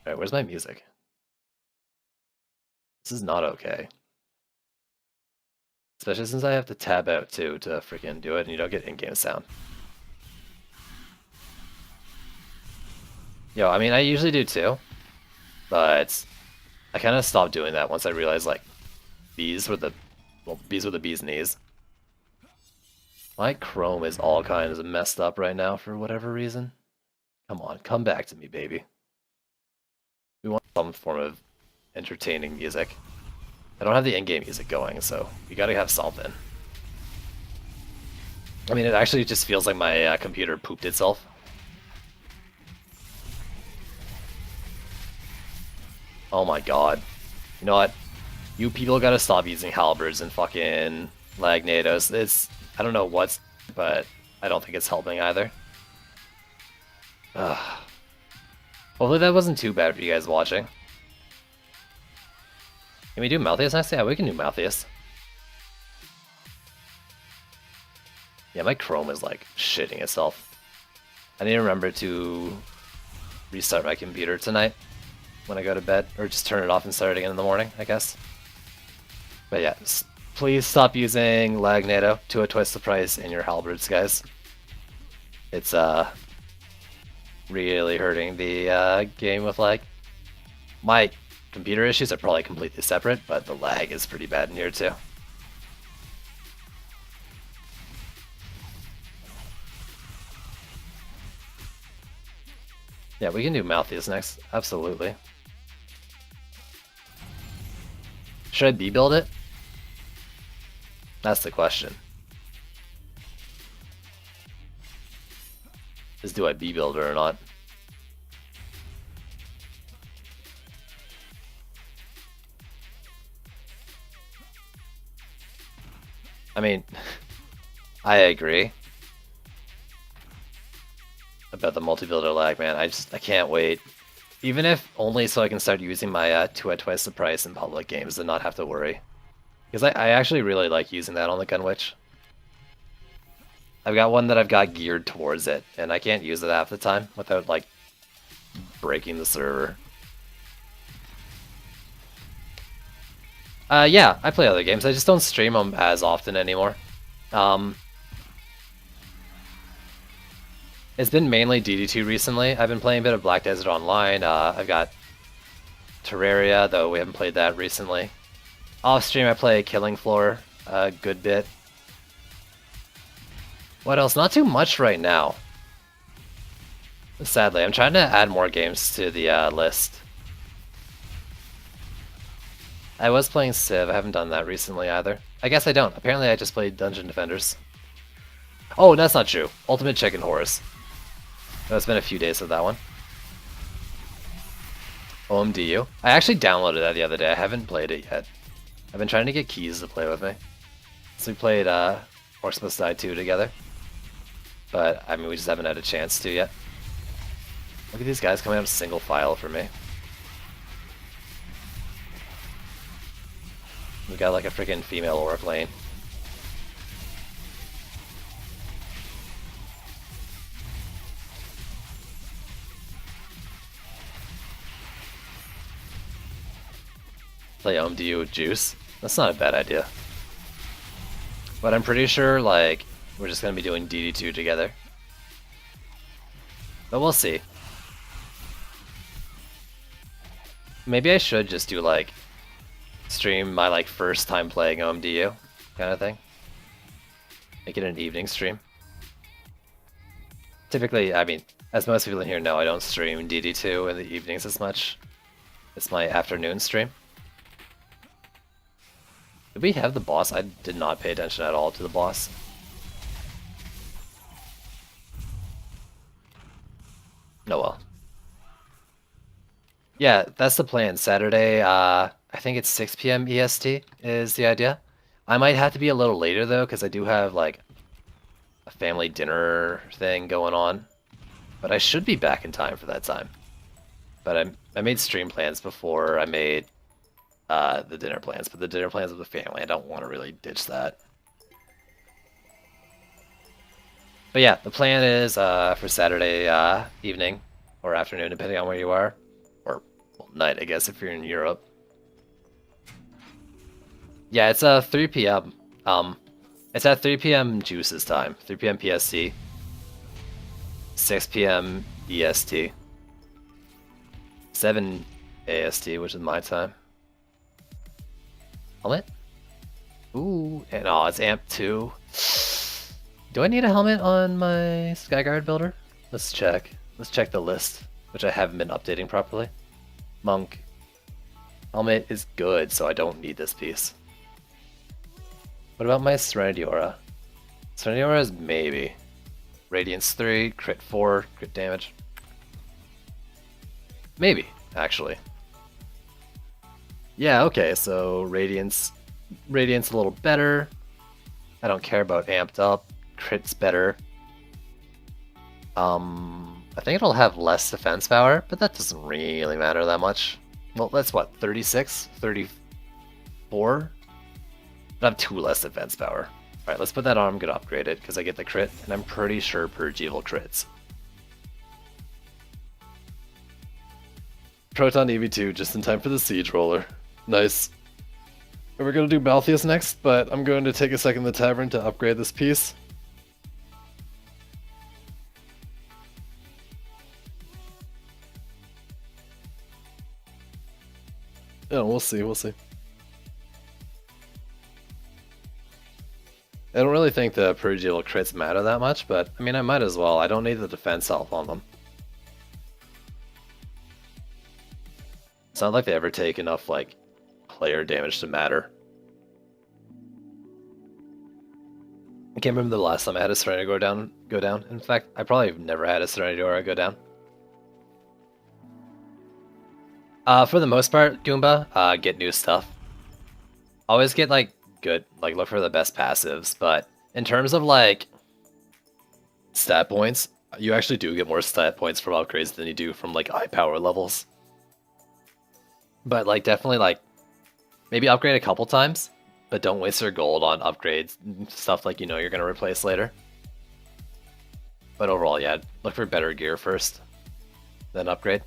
All right, where's my music? This is not okay. Especially since I have to tab out too to freaking do it, and you don't get in-game sound. Yo, I mean, I usually do too, but I kind of stopped doing that once I realized like bees were the bee's knees. My Chrome is all kinds of messed up right now for whatever reason. Come on, come back to me, baby. We want some form of entertaining music. I don't have the in-game music going, so you gotta have something. I mean, it actually just feels like my computer pooped itself. Oh my god. You know what? You people gotta stop using halberds and fucking lagnados. It's, I don't know what's, but I don't think it's helping either. Ugh. Hopefully that wasn't too bad for you guys watching. Can we do Malthius next? Yeah, we can do Malthius. Yeah, my Chrome is like shitting itself. I need to remember to restart my computer tonight when I go to bed, or just turn it off and start it again in the morning, I guess. But yeah, please stop using Lagnado to twice the price in your halberds, guys. It's really hurting the game with lag. My computer issues are probably completely separate, but the lag is pretty bad in here too. Yeah, we can do Malthius next, absolutely. Should I B-build it? That's the question. Is do I B-build it or not? I mean, I agree about the multi-builder lag, man. I can't wait. Even if only so I can start using my 2 at twice the price in public games and not have to worry. Because I actually really like using that on the Gunwitch. I've got one that I've got geared towards it, and I can't use it half the time without, like, breaking the server. Yeah, I play other games. I just don't stream them as often anymore. It's been mainly DD2 recently. I've been playing a bit of Black Desert Online. I've got Terraria, though we haven't played that recently. Off stream, I play Killing Floor a good bit. What else? Not too much right now. Sadly, I'm trying to add more games to the list. I was playing Civ. I haven't done that recently either. I guess I don't. Apparently, I just played Dungeon Defenders. Oh, that's not true. Ultimate Chicken Horse. No, it's been a few days of that one. OMDU. I actually downloaded that the other day. I haven't played it yet. I've been trying to get Keys to play with me. So we played Horse Must Die 2 together. But, I mean, we just haven't had a chance to yet. Look at these guys coming out single file for me. We got like a freaking female orc lane. Play OMDU with Juice. That's not a bad idea. But I'm pretty sure, like, we're just gonna be doing DD2 together. But we'll see. Maybe I should just do, like, stream my, like, first time playing OMDU kind of thing. Make it an evening stream. Typically, I mean, as most people in here know, I don't stream DD2 in the evenings as much. It's my afternoon stream. Did we have the boss? I did not pay attention at all to the boss. Oh well. Yeah, that's the plan. Saturday, I think it's 6 p.m. EST is the idea. I might have to be a little later though, because I do have like a family dinner thing going on. But I should be back in time for that time. But I made stream plans before I made the dinner plans. But the dinner plans with the family, I don't want to really ditch that. But yeah, the plan is for Saturday evening or afternoon, depending on where you are. Or well, night, I guess, if you're in Europe. Yeah, it's 3 p.m. It's at 3 p.m. Juice's time, 3 p.m. PST, 6 p.m. EST, 7 AST, which is my time. Helmet? Ooh, and oh, it's AMP 2. Do I need a helmet on my Skyguard builder? Let's check. Let's check the list, which I haven't been updating properly. Monk. Helmet is good, so I don't need this piece. What about my Serenity Aura? Serenity Aura is maybe. Radiance 3, crit 4, crit damage. Maybe, actually. Yeah, okay, so Radiance a little better. I don't care about amped up. Crit's better. I think it'll have less defense power, but that doesn't really matter that much. Well, that's what, 36? 34? I have 2 less defense power. Alright, let's put that on. I'm gonna upgrade it because I get the crit, and I'm pretty sure Purge Evil crits. Proton EV2 just in time for the Siege Roller. Nice. We're gonna do Balthius next, but I'm going to take a second in the tavern to upgrade this piece. Oh, we'll see, we'll see. I don't really think the Purge Evil crits matter that much, but I mean, I might as well. I don't need the defense health on them. It's not like they ever take enough, like, player damage to matter. I can't remember the last time I had a Serenity Aura go down. In fact, I probably have never had a Serenity Aura go down. For the most part, Goomba, get new stuff. Always get, like, good, like, look for the best passives, but in terms of, like, stat points, you actually do get more stat points from upgrades than you do from, like, eye power levels. But, like, definitely, like, maybe upgrade a couple times, but don't waste your gold on upgrades, stuff like you know you're going to replace later. But overall, yeah, look for better gear first, then upgrade.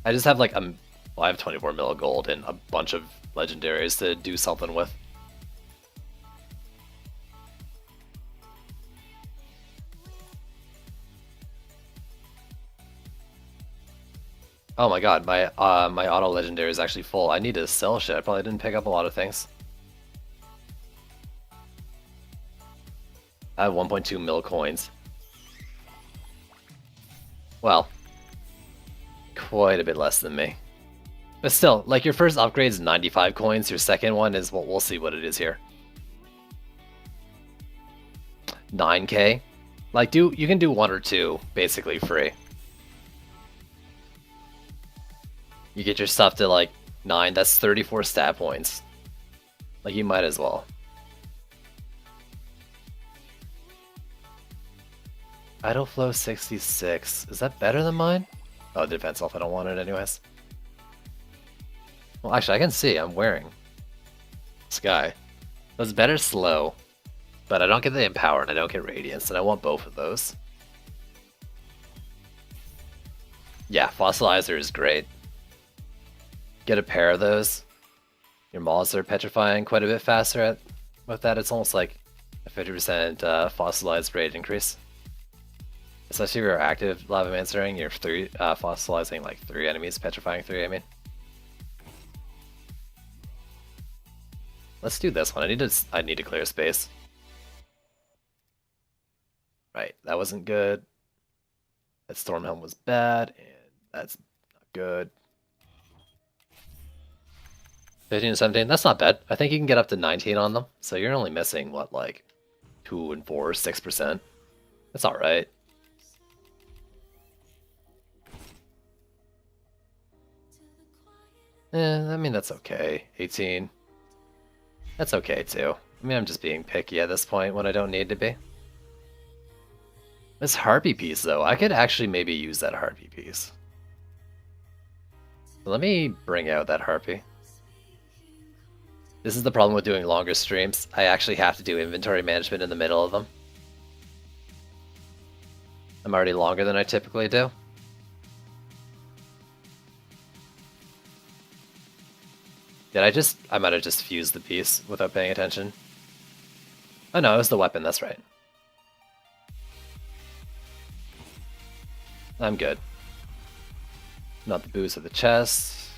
I just have, like, well, I have 24 mil of gold and a bunch of legendaries to do something with. Oh my god, my auto legendary is actually full. I need to sell shit. I probably didn't pick up a lot of things. I have 1.2 mil coins. Well, quite a bit less than me. But still, like, your first upgrade is 95 coins, your second one is, well, we'll see what it is here. 9k? Like, you can do 1 or 2, basically free. You get your stuff to, like, 9, that's 34 stat points. Like, you might as well. Idle Flow 66. Is that better than mine? Oh, defense health, I don't want it anyways. Well, actually, I can see, I'm wearing Sky. That's better slow, but I don't get the Empower and I don't get Radiance, and I want both of those. Yeah, Fossilizer is great. Get a pair of those. Your Maws are petrifying quite a bit faster with that. It's almost like a 50% fossilized rate increase. Especially if you're active Lavamancering, you're fossilizing like 3 enemies, petrifying 3, I mean. Let's do this one. I need to clear space. Right, that wasn't good. That Stormhelm was bad, and that's not good. 15 to 17, that's not bad. I think you can get up to 19 on them, so you're only missing, what, like 2 and 4, 6%. That's alright. I mean, that's okay. 18. That's okay, too. I mean, I'm just being picky at this point when I don't need to be. This Harpy piece, though, I could actually maybe use that Harpy piece. Let me bring out that Harpy. This is the problem with doing longer streams. I actually have to do inventory management in the middle of them. I'm already longer than I typically do. I might have just fused the piece without paying attention. Oh no, it was the weapon, that's right. I'm good. Not the boost of the chest.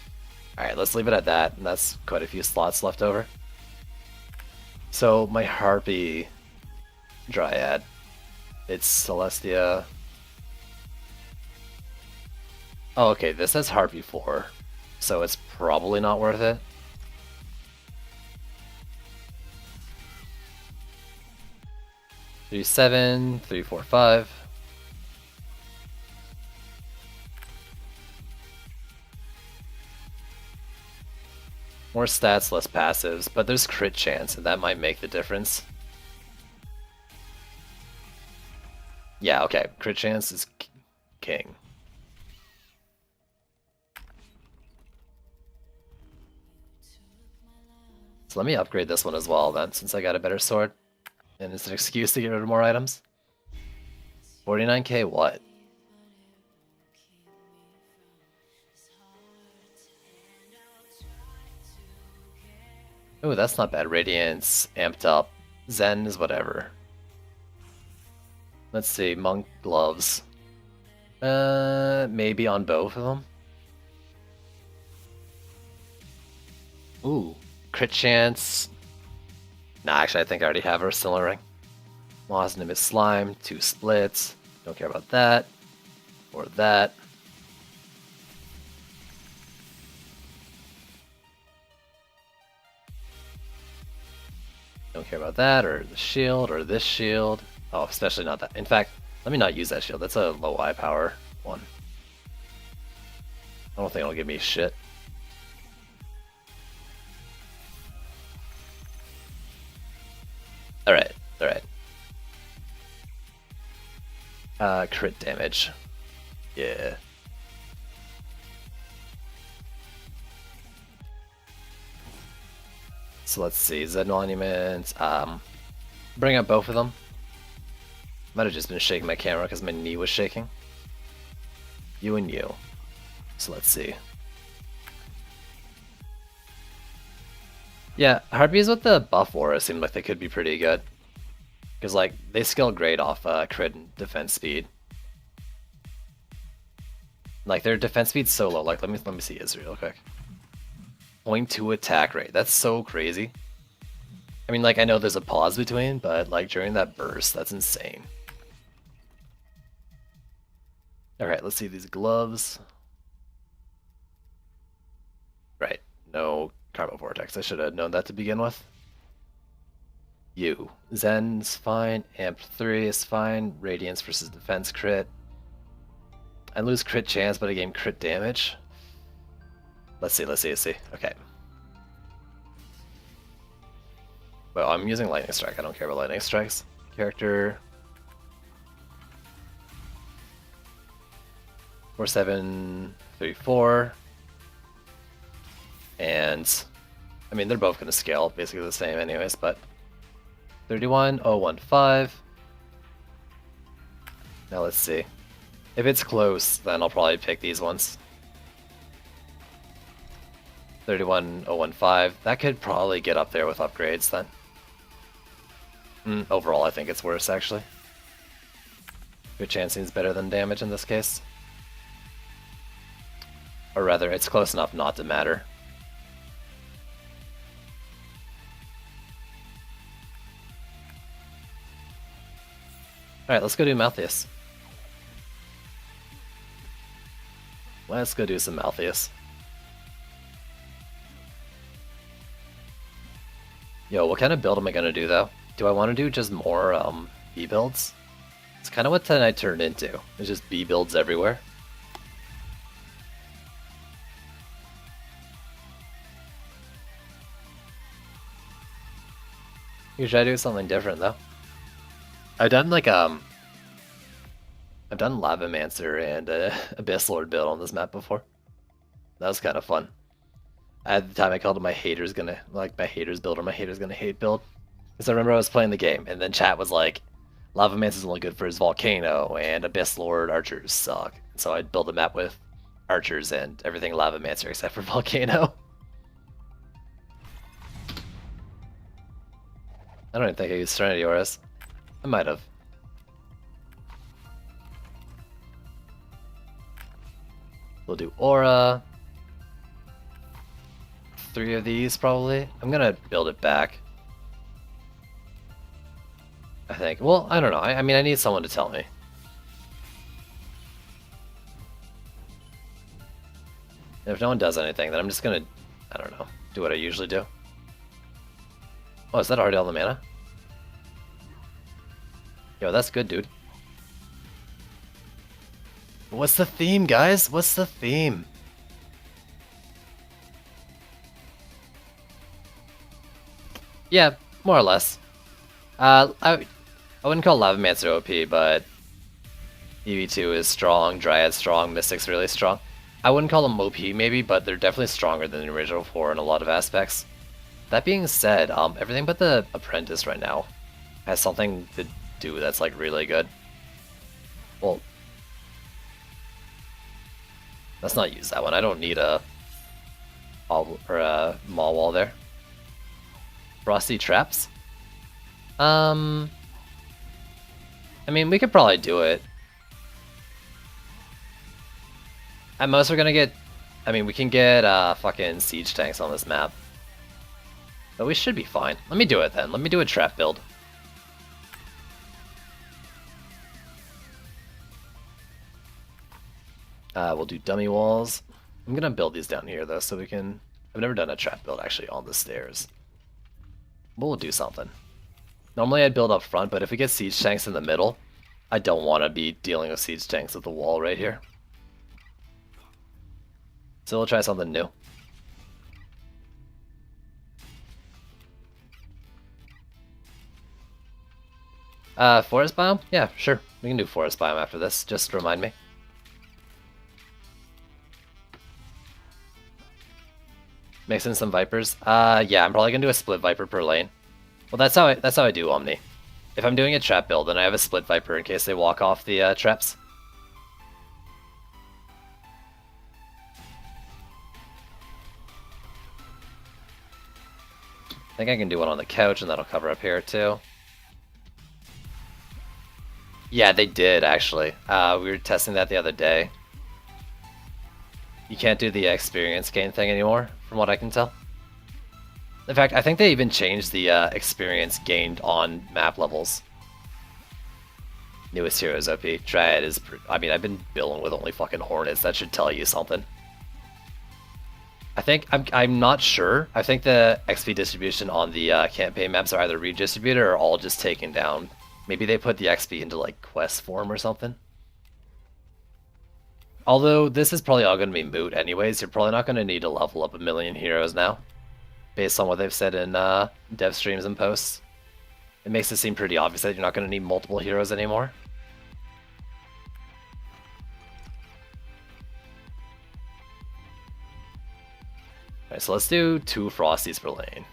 Alright, let's leave it at that, and that's quite a few slots left over. So, my Harpy Dryad. It's Celestia. Oh, okay, this says Harpy 4, so it's probably not worth it. Three, 7, 3, 4, 5. More stats, less passives, but there's crit chance, and that might make the difference. Yeah, okay, crit chance is king. So let me upgrade this one as well then, since I got a better sword. And it's an excuse to get rid of more items. 49k what? Oh, that's not bad. Radiance, amped up. Zen is whatever. Let's see, monk gloves. Maybe on both of them. Ooh, crit chance. Nah, actually, I think I already have Ursula Ring. Moss Nimbus Slime, 2 splits. Don't care about that. Or that. Don't care about that, or the shield, or this shield. Oh, especially not that. In fact, let me not use that shield. That's a low eye power one. I don't think it'll give me shit. Alright, alright. Crit damage. Yeah. So let's see, Zen Monument. Bring up both of them. Might have just been shaking my camera because my knee was shaking. You and you. So let's see. Yeah, Harpies with the buff aura seem like they could be pretty good. Because, like, they scale great off crit and defense speed. Like, their defense speed's so low. Like, let me see Izzy real quick. 0.2 attack rate. That's so crazy. I mean, like, I know there's a pause between, but, like, during that burst, that's insane. Alright, let's see these gloves. Right, no Carbo Vortex. I should have known that to begin with. You. Zen's fine. Amp 3 is fine. Radiance versus defense crit. I lose crit chance, but I gain crit damage. Let's see. Okay. Well, I'm using Lightning Strike. I don't care about Lightning Strikes. Character. 4, 7, 3, 4. And, I mean, they're both going to scale basically the same anyways, but 31015. Now let's see. If it's close, then I'll probably pick these ones. 31015. That could probably get up there with upgrades then. Overall, I think it's worse actually. Good chance seems better than damage in this case. Or rather, it's close enough not to matter. Alright, let's go do Malthius. Let's go do some Malthius. Yo, what kind of build am I gonna do though? Do I want to do just more B builds? It's kind of what tonight turned into. It's just B builds everywhere. You try to do something different though. I've done like I've done Lavamancer and Abyss Lord build on this map before. That was kind of fun. At the time I called it my haters gonna build or my haters gonna hate build. Because I remember I was playing the game and then chat was like, Lavamancer is only good for his volcano and Abyss Lord archers suck. And so I'd build a map with archers and everything Lavamancer except for volcano. I don't even think I used Serenity Auras. I might have. We'll do Aura. 3 of these probably. I'm gonna build it back. I think. Well, I don't know. I mean, I need someone to tell me. If no one does anything, then I'm just gonna, I don't know, do what I usually do. Oh, is that already all the mana? Yo, that's good, dude. What's the theme, guys? What's the theme? Yeah, more or less. I wouldn't call Lavamancer OP, but EV2 is strong, Dryad's strong, Mystic's really strong. I wouldn't call them OP maybe, but they're definitely stronger than the original 4 in a lot of aspects. That being said, everything but the Apprentice right now has something to do that's like really good. Well, let's not use that one. I don't need a Maw Wall there. Frosty Traps? I mean, we could probably do it. At most we're gonna get... I mean, we can get fucking siege tanks on this map. But we should be fine. Let me do it then. Let me do a trap build. We'll do dummy walls. I'm gonna build these down here though, so we can... I've never done a trap build actually on the stairs. We'll do something. Normally I'd build up front, but if we get siege tanks in the middle, I don't want to be dealing with siege tanks at the wall right here. So we'll try something new. Forest biome? Yeah, sure. We can do forest biome after this, just remind me. Mix in some vipers. Yeah, I'm probably gonna do a split viper per lane. Well, that's how I do Omni. If I'm doing a trap build, then I have a split viper in case they walk off the traps. I think I can do one on the couch, and that'll cover up here too. Yeah, they did actually. We were testing that the other day. You can't do the experience gain thing anymore, from what I can tell. In fact, I think they even changed the experience gained on map levels. Newest heroes OP. Dryad is... I mean, I've been building with only fucking Hornets. That should tell you something. I think... I'm not sure. I think the XP distribution on the campaign maps are either redistributed or all just taken down. Maybe they put the XP into, like, quest form or something. Although, this is probably all going to be moot anyways. You're probably not going to need to level up 1,000,000 heroes now. Based on what they've said in dev streams and posts. It makes it seem pretty obvious that you're not going to need multiple heroes anymore. Alright, so let's do 2 Frosties per lane.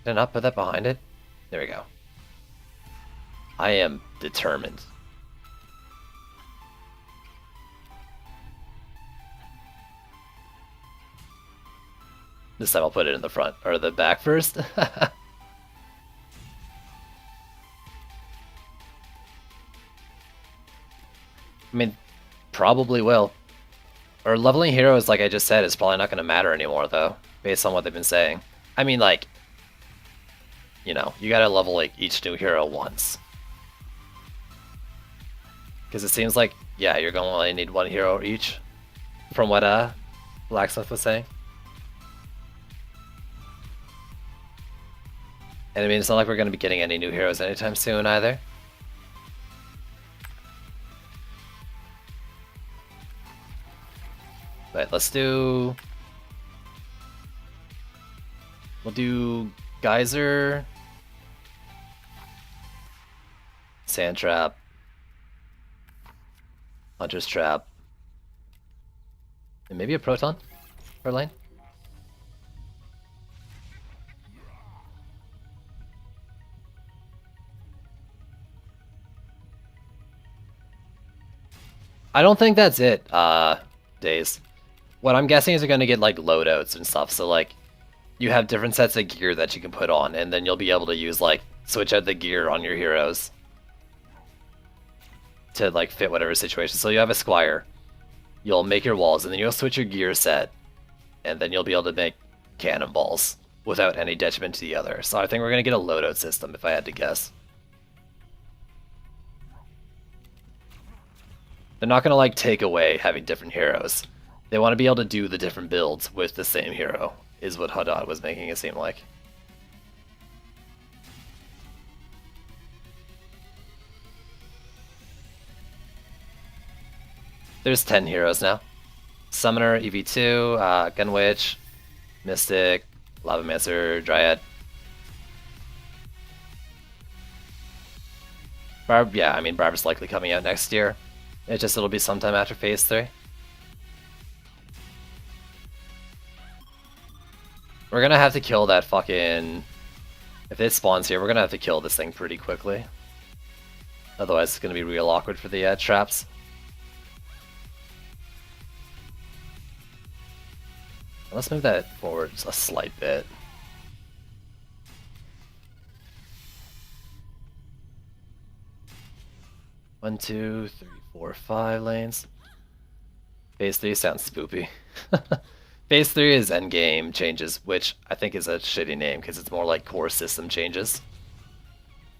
Did I not put that behind it? There we go. I am determined. This time I'll put it in the front, or the back first. I mean, probably will. Or leveling heroes, like I just said, is probably not going to matter anymore, though, based on what they've been saying. I mean, like, you know, you gotta level like each new hero once. Because it seems like, yeah, you're gonna only need 1 hero each, from what Blacksmith was saying. And I mean, it's not like we're going to be getting any new heroes anytime soon either. But let's do... We'll do Geyser, Sand Trap, Hunter's Trap, and maybe a Proton per lane. I don't think that's it, Days. What I'm guessing is you're going to get like loadouts and stuff, so like you have different sets of gear that you can put on, and then you'll be able to use like switch out the gear on your heroes to like fit whatever situation. So you have a Squire, you'll make your walls, and then you'll switch your gear set, and then you'll be able to make cannonballs without any detriment to the other. So I think we're going to get a loadout system if I had to guess. They're not going to like take away having different heroes. They want to be able to do the different builds with the same hero, is what Haddad was making it seem like. There's 10 heroes now. Summoner, EV2, Gunwitch, Mystic, Lavamancer, Dryad. Barb, yeah, I mean Barb's likely coming out next year. It'll be sometime after Phase 3. We're gonna have to kill that fucking... If it spawns here, we're gonna have to kill this thing pretty quickly. Otherwise it's gonna be real awkward for the traps. Let's move that forward just a slight bit. One, two, three, 4, 5 lanes. Phase 3 sounds spoopy. Phase 3 is endgame changes, which I think is a shitty name because it's more like core system changes.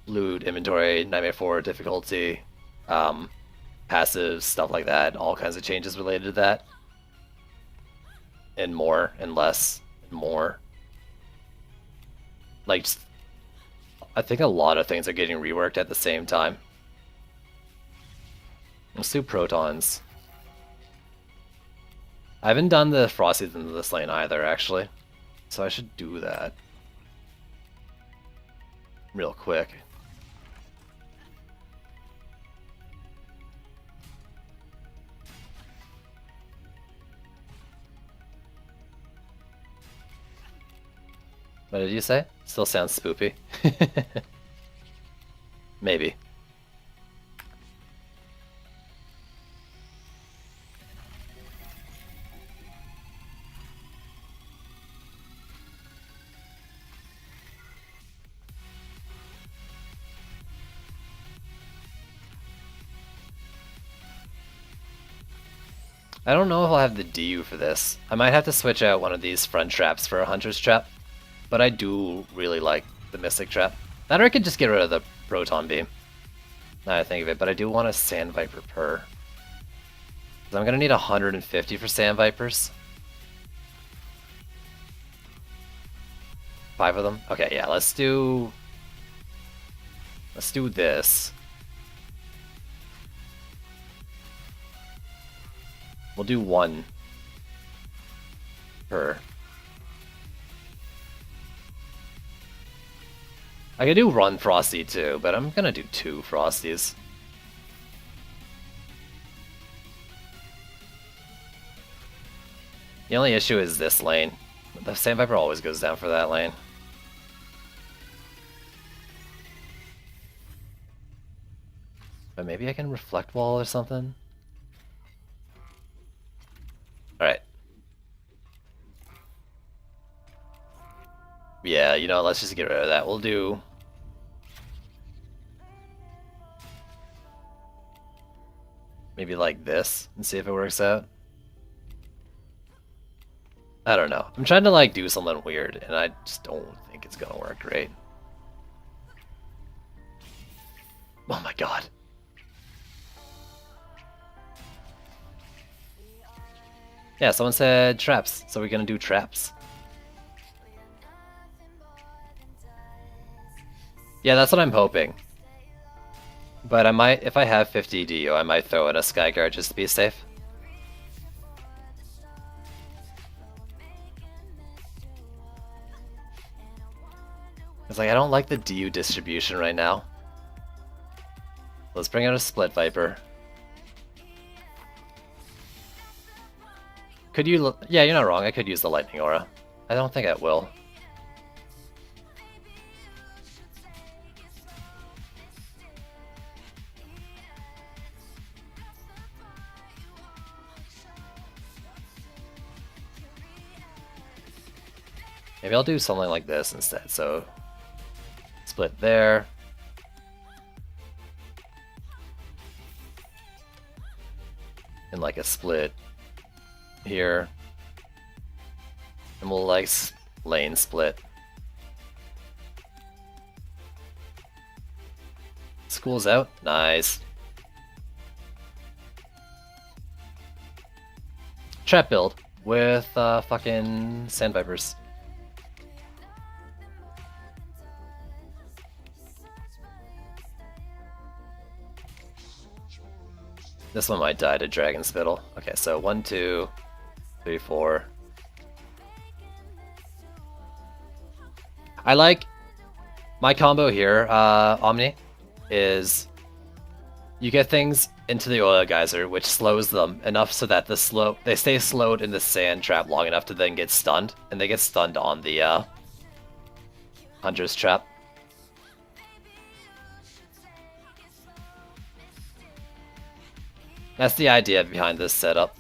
Loot, inventory, Nightmare 4, difficulty, passives, stuff like that. All kinds of changes related to that. And more, and less, and more. Like, I think a lot of things are getting reworked at the same time. Let's do Protons. I haven't done the Frosties into this lane either, actually. So I should do that. Real quick. What did you say? Still sounds spoopy. Maybe. I don't know if I'll have the DU for this. I might have to switch out one of these front traps for a Hunter's Trap, but I do really like the Mystic Trap. Or I could just get rid of the Proton Beam, now that I think of it, but I do want a Sand Viper per. I'm gonna need 150 for Sand Vipers. 5 of them? Okay, yeah, let's do this. We'll do 1 per. I could do Run Frosty too, but I'm gonna do 2 Frosties. The only issue is this lane. The Sand Viper always goes down for that lane. But maybe I can Reflect Wall or something? Alright. Yeah, you know, let's just get rid of that. We'll do... maybe like this, and see if it works out. I don't know. I'm trying to like do something weird, and I just don't think it's gonna work great. Oh my god. Yeah, someone said traps, so we're gonna do traps. Yeah, that's what I'm hoping. But I might, if I have 50 DU, I might throw in a Skyguard just to be safe. It's like, I don't like the DU distribution right now. Let's bring out a Split Viper. Could you... Yeah, you're not wrong. I could use the Lightning Aura. I don't think I will. Maybe I'll do something like this instead. So, split there. And like a split here. And we'll like lane split. School's out. Nice. Trap build with fucking Sand Vipers. This one might die to Dragon Spittle. Okay, so 1, 2, 3, 4. I like my combo here, Omni, is you get things into the Oil Geyser, which slows them enough so that they stay slowed in the sand trap long enough to then get stunned, and they get stunned on the Hunter's trap. That's the idea behind this setup.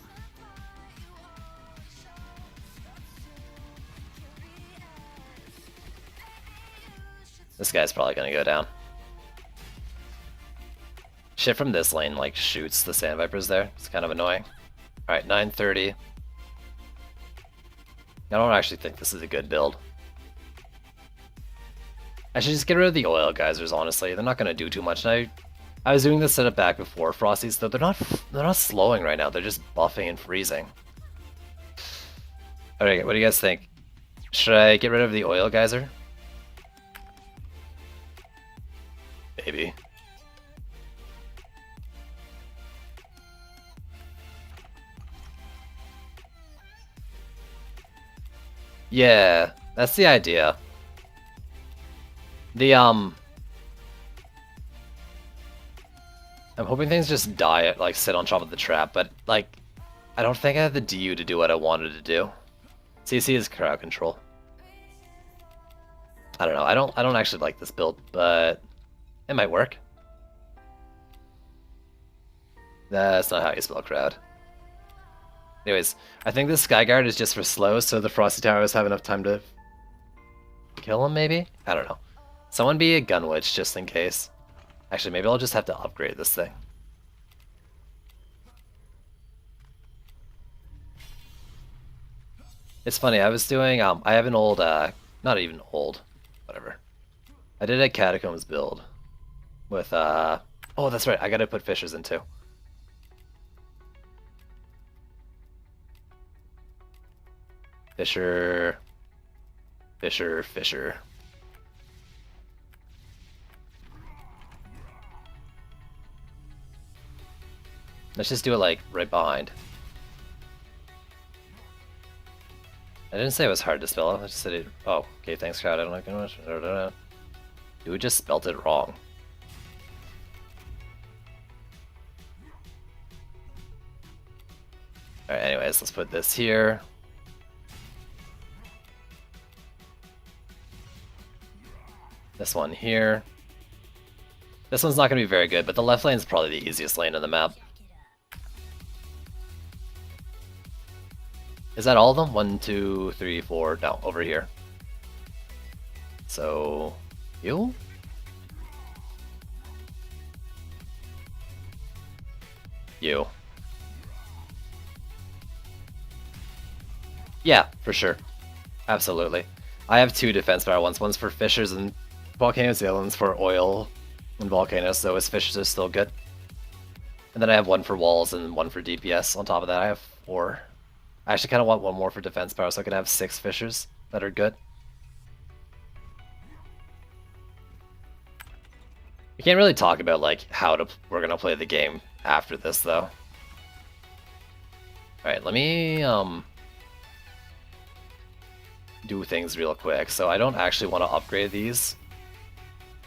This guy's probably gonna go down. Shit from this lane like shoots the Sand Vipers there. It's kind of annoying. Alright, 930. I don't actually think this is a good build. I should just get rid of the Oil Geysers, honestly. They're not gonna do too much. And I was doing this setup back before Frosties, though they're not slowing right now. They're just buffing and freezing. Alright, what do you guys think? Should I get rid of the Oil Geyser? Maybe. Yeah, that's the idea. I'm hoping things just die, like sit on top of the trap, but like, I don't think I have the DU to do what I wanted to do. CC is crowd control. I don't know. I don't actually like this build, but it might work. That's not how you spell crowd. Anyways, I think this Skyguard is just for slow, so the Frosty Towers have enough time to kill him, maybe? I don't know. Someone be a Gun Witch, just in case. Actually, maybe I'll just have to upgrade this thing. It's funny, I was doing, I have an old, not even old, whatever. I did a Catacombs build with, oh, that's right, I gotta put Fishers in too. Fisher, Fisher, Fisher. Let's just do it like right behind. I didn't say it was hard to spell. I just said it. Oh, okay, thanks, crowd. I don't like it much. Dude just spelt it wrong. Alright, anyways, let's put this here. This one here. This one's not going to be very good, but the left lane is probably the easiest lane in the map. Is that all of them? 1, 2, 3, 4. No, over here. So, you? You. Yeah, for sure. Absolutely. I have 2 defense power ones. One's for Fishers and Volcanoes, the other one's for Oil and Volcanoes, so his Fishers are still good. And then I have 1 for Walls and 1 for DPS. On top of that, I have 4. I actually kind of want 1 more for defense power so I can have 6 Fishers that are good. We can't really talk about like we're gonna play the game after this though. Alright, let me do things real quick. So I don't actually want to upgrade these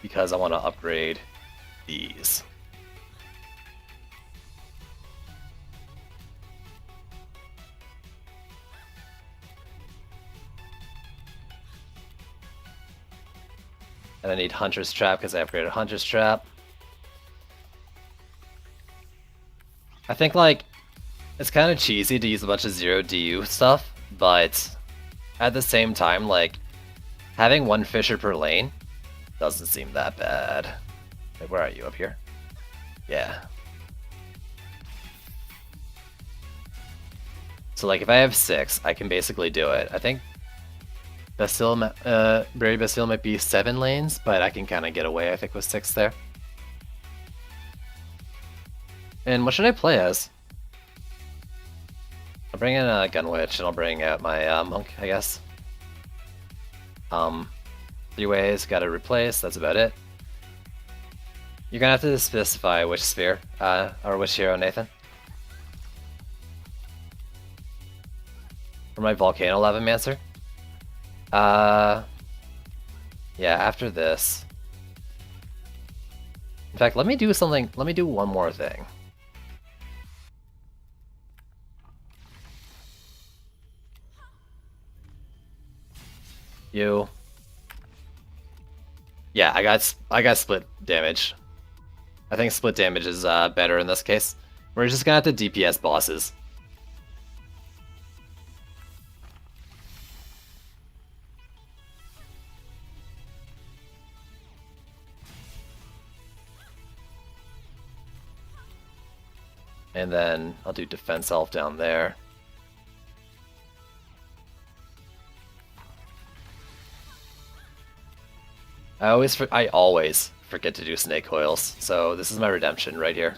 because I want to upgrade these. And I need Hunter's Trap because I upgraded Hunter's Trap. I think like it's kind of cheesy to use a bunch of 0 DU stuff, but at the same time, like having one Fisher per lane doesn't seem that bad. Like, where are you? Up here? Yeah. So like if I have 6, I can basically do it. I think Brave Bastille might be 7 lanes, but I can kind of get away, I think, with 6 there. And what should I play as? I'll bring in a Gun Witch, and I'll bring out my Monk, I guess. 3 ways, gotta replace, that's about it. You're gonna have to specify which sphere, or which hero, Nathan. For my Volcano Lavamancer. Yeah, after this. In fact, let me do something, let me do one more thing. You. Yeah, I got split damage. I think split damage is better in this case. We're just gonna have to DPS bosses. And then I'll do Defense Elf down there. I always forget to do snake coils, so this is my redemption right here.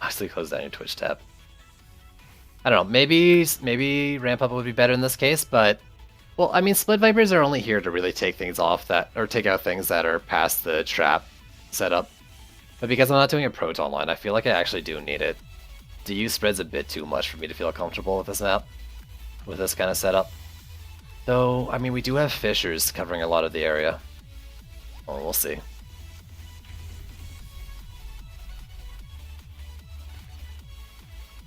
Actually, close down your Twitch tab. I don't know, maybe ramp up would be better in this case, but well, I mean, Split Vipers are only here to really take things off that, or take out things that are past the trap setup. But because I'm not doing a Proton line, I feel like I actually do need it. DU spread's a bit too much for me to feel comfortable with this map, with this kind of setup. Though, I mean, we do have Fissures covering a lot of the area. Well, we'll see.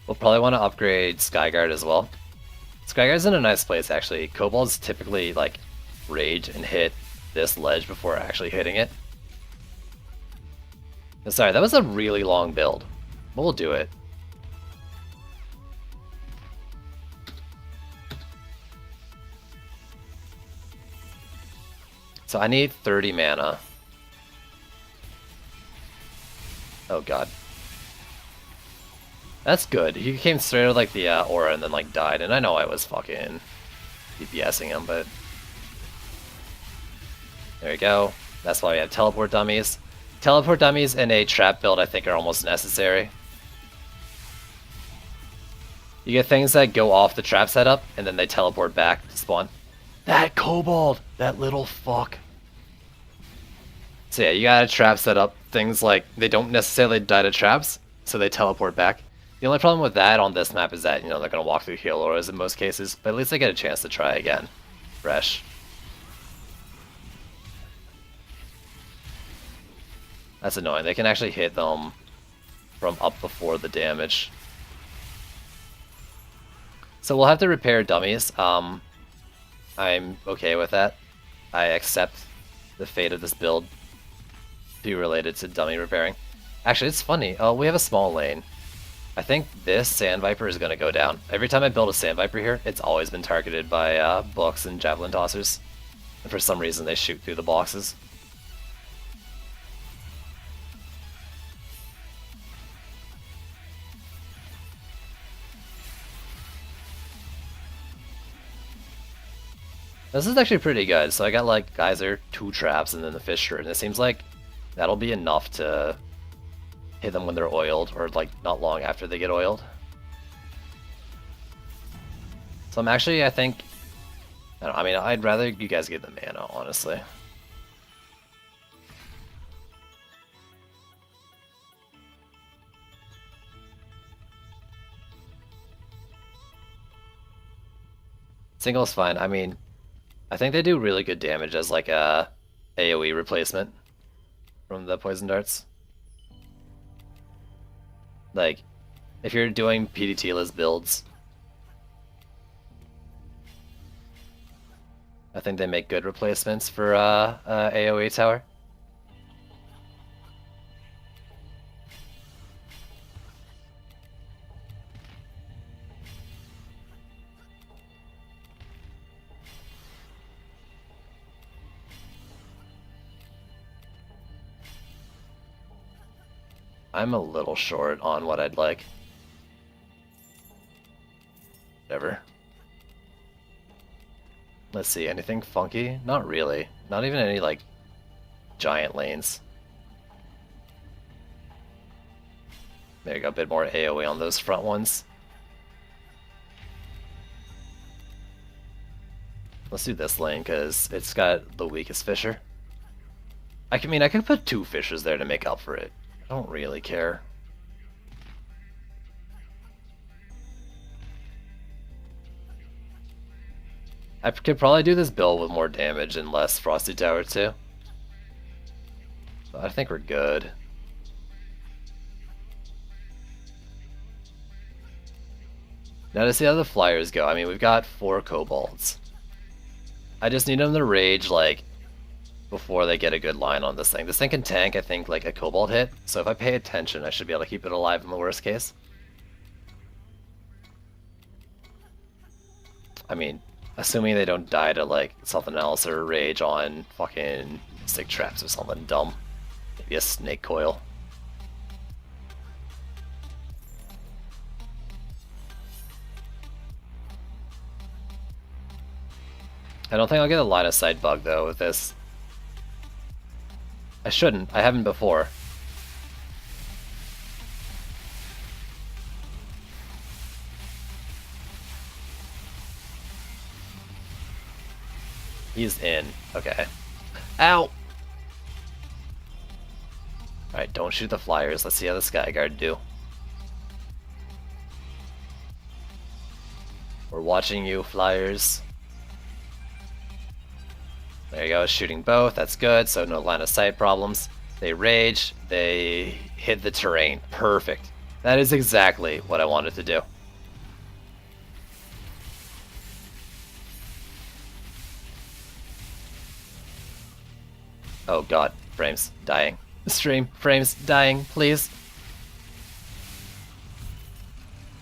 We'll probably want to upgrade Skyguard as well. Skyguard's in a nice place, actually. Kobolds typically, like, rage and hit this ledge before actually hitting it. Sorry, that was a really long build. But we'll do it. So I need 30 mana. Oh god. That's good. He came straight out of like the aura and then like died, and I know I was fucking DPSing him, but there you go. That's why we have teleport dummies. Teleport dummies in a trap build I think are almost necessary. You get things that go off the trap setup and then they teleport back to spawn. That kobold! That little fuck. So yeah, you got a trap set up. Things like, they don't necessarily die to traps, so they teleport back. The only problem with that on this map is that, you know, they're going to walk through heal auras in most cases, but at least they get a chance to try again. Fresh. That's annoying. They can actually hit them from up before the damage. So we'll have to repair dummies. I'm okay with that. I accept the fate of this build to be related to dummy repairing. Actually, it's funny. Oh, we have a small lane. I think this Sand Viper is going to go down. Every time I build a Sand Viper here, it's always been targeted by books and javelin tossers. And for some reason, they shoot through the boxes. This is actually pretty good. So I got like Geyser, 2 traps, and then the Fissure, and it seems like that'll be enough to hit them when they're oiled, or like not long after they get oiled. So I'm actually, I think, I mean, I'd rather you guys get the mana, honestly. Single's fine. I mean, I think they do really good damage as like a AoE replacement from the poison darts. Like, if you're doing PDT-less builds, I think they make good replacements for AoE tower. I'm a little short on what I'd like. Whatever. Let's see, anything funky? Not really. Not even any, like, giant lanes. There you go, a bit more AoE on those front ones. Let's do this lane, because it's got the weakest Fissure. I mean, I could put 2 Fissures there to make up for it. I don't really care. I could probably do this build with more damage and less Frosty Tower too. But I think we're good. Now to see how the flyers go. I mean, we've got 4 kobolds. I just need them to rage, like, before they get a good line on this thing. This thing can tank, I think, like a kobold hit. So if I pay attention, I should be able to keep it alive in the worst case. I mean, assuming they don't die to, like, something else or rage on fucking stick traps or something dumb. Maybe a snake coil. I don't think I'll get a line of sight bug though with this. I shouldn't. I haven't before. He's in. Okay. Ow! Alright, don't shoot the flyers. Let's see how the Skyguard do. We're watching you, flyers. There you go, shooting both. That's good, so no line of sight problems. They rage. They hit the terrain. Perfect. That is exactly what I wanted to do. Oh god, frames dying. Stream, frames dying, please.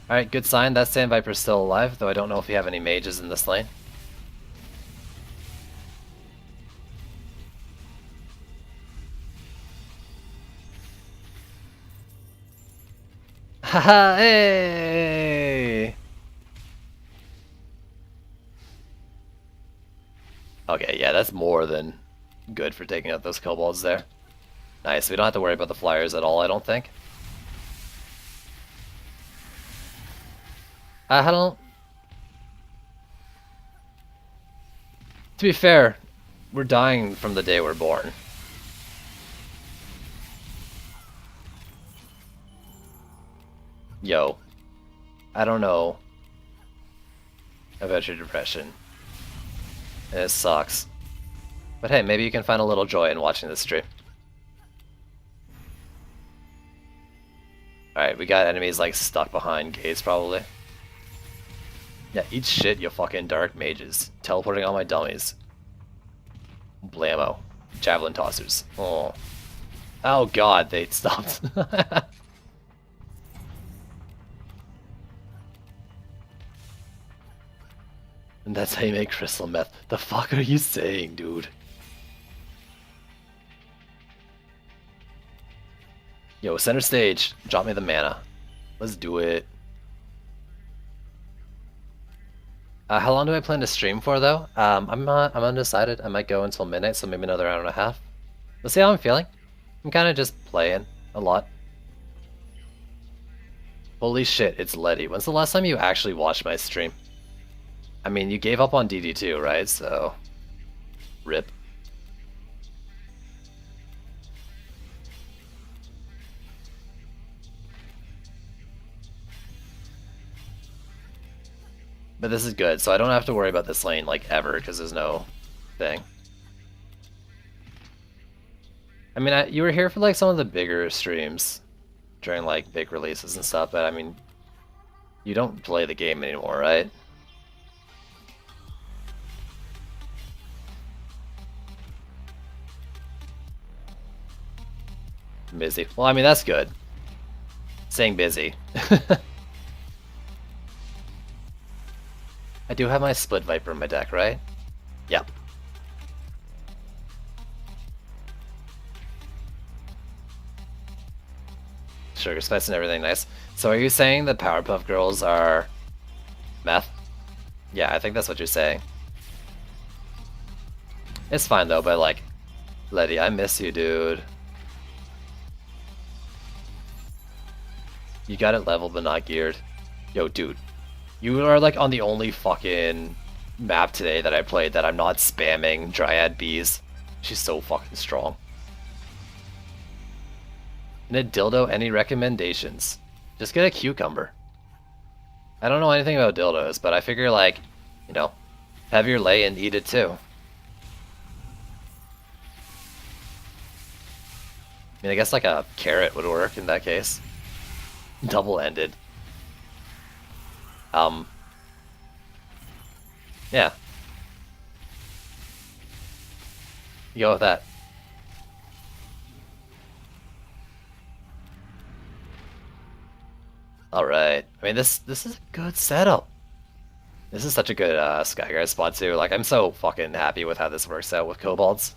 Alright, good sign. That Sand Viper's still alive, though I don't know if we have any mages in this lane. Haha, hey! Okay, yeah, that's more than good for taking out those kobolds there. Nice, we don't have to worry about the flyers at all, I don't think. I don't... To be fair, we're dying from the day we're born. Yo, I don't know about your depression. It sucks. But hey, maybe you can find a little joy in watching this stream. Alright, we got enemies like stuck behind gates probably. Yeah, eat shit, you fucking dark mages. Teleporting all my dummies. Blammo. Javelin tossers. Oh. Oh god, they stopped. And that's how you make crystal meth. The fuck are you saying, dude? Yo, center stage. Drop me the mana. Let's do it. How long do I plan to stream for, though? I'm undecided. I might go until midnight, so maybe another hour and a half. Let's see how I'm feeling. I'm kind of just playing a lot. Holy shit, it's Letty. When's the last time you actually watched my stream? I mean, you gave up on DD2, right? So, rip. But this is good, so I don't have to worry about this lane like ever because there's no thing. I mean, you were here for like some of the bigger streams during like big releases and stuff, but I mean, you don't play the game anymore, right? Busy. Well, I mean, that's good. Staying busy. I do have my Split Viper in my deck, right? Yep. Sugar Spice and everything nice. So are you saying the Powerpuff Girls are meth? Yeah, I think that's what you're saying. It's fine though, but like, Letty, I miss you, dude. You got it leveled but not geared. Yo, dude. You are like on the only fucking map today that I played that I'm not spamming Dryad Bees. She's so fucking strong. In a dildo, any recommendations? Just get a cucumber. I don't know anything about dildos, but I figure like, you know, have your lay and eat it too. I mean, I guess like a carrot would work in that case. Double-ended. Yeah. You go with that. Alright. I mean, this is a good setup. This is such a good Skyguard spot too. Like, I'm so fucking happy with how this works out with Kobolds.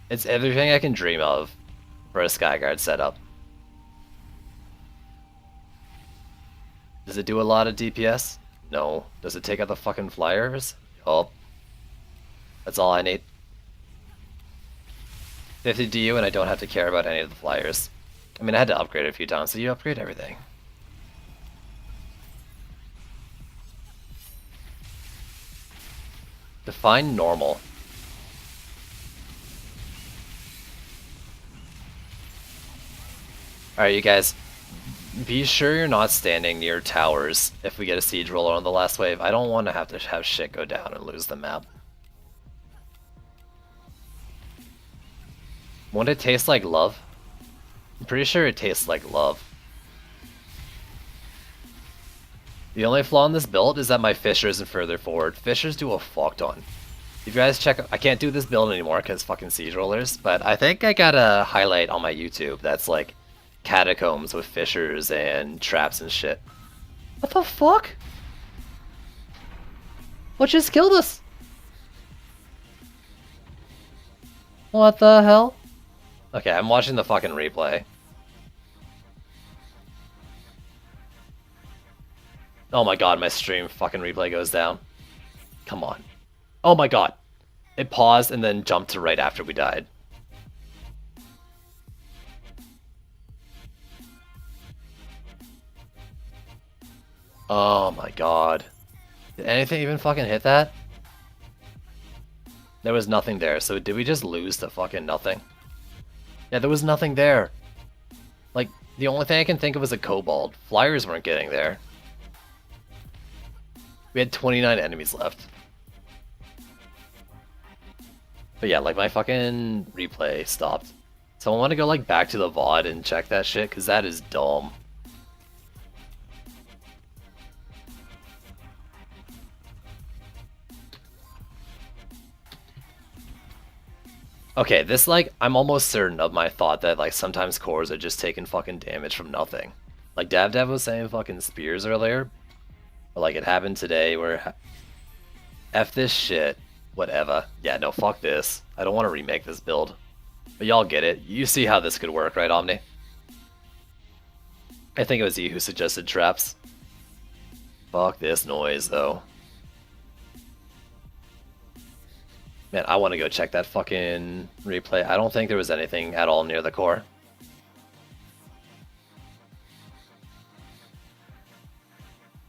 It's everything I can dream of for a Skyguard setup. Does it do a lot of DPS? No. Does it take out the fucking flyers? Oh. That's all I need. 50 DU and I don't have to care about any of the flyers. I mean, I had to upgrade it a few times, so you upgrade everything. Define normal. Alright, you guys. Be sure you're not standing near towers if we get a siege roller on the last wave. I don't want to have shit go down and lose the map. Won't it taste like love? I'm pretty sure it tastes like love. The only flaw in this build is that my Fissure isn't further forward. Fissures do a fuck ton. If you guys check, I can't do this build anymore because fucking siege rollers, but I think I got a highlight on my YouTube that's like catacombs with fissures and traps and shit. What the fuck? What just killed us? What the hell? Okay, I'm watching the fucking replay. Oh my god, my stream fucking replay goes down. Come on. Oh my god. It paused and then jumped to right after we died. Oh my god. Did anything even fucking hit that? There was nothing there, so did we just lose to fucking nothing? Yeah, there was nothing there. Like, the only thing I can think of is a kobold. Flyers weren't getting there. We had 29 enemies left. But yeah, like my fucking replay stopped. So I want to go like back to the VOD and check that shit, because that is dumb. Okay, this like, I'm almost certain of my thought that like sometimes cores are just taking fucking damage from nothing. Like Dav was saying fucking spears earlier. But like it happened today where F this shit, whatever. Yeah, no, fuck this. I don't want to remake this build. But y'all get it. You see how this could work, right, Omni? I think it was you who suggested traps. Fuck this noise, though. Man, I want to go check that fucking replay. I don't think there was anything at all near the core.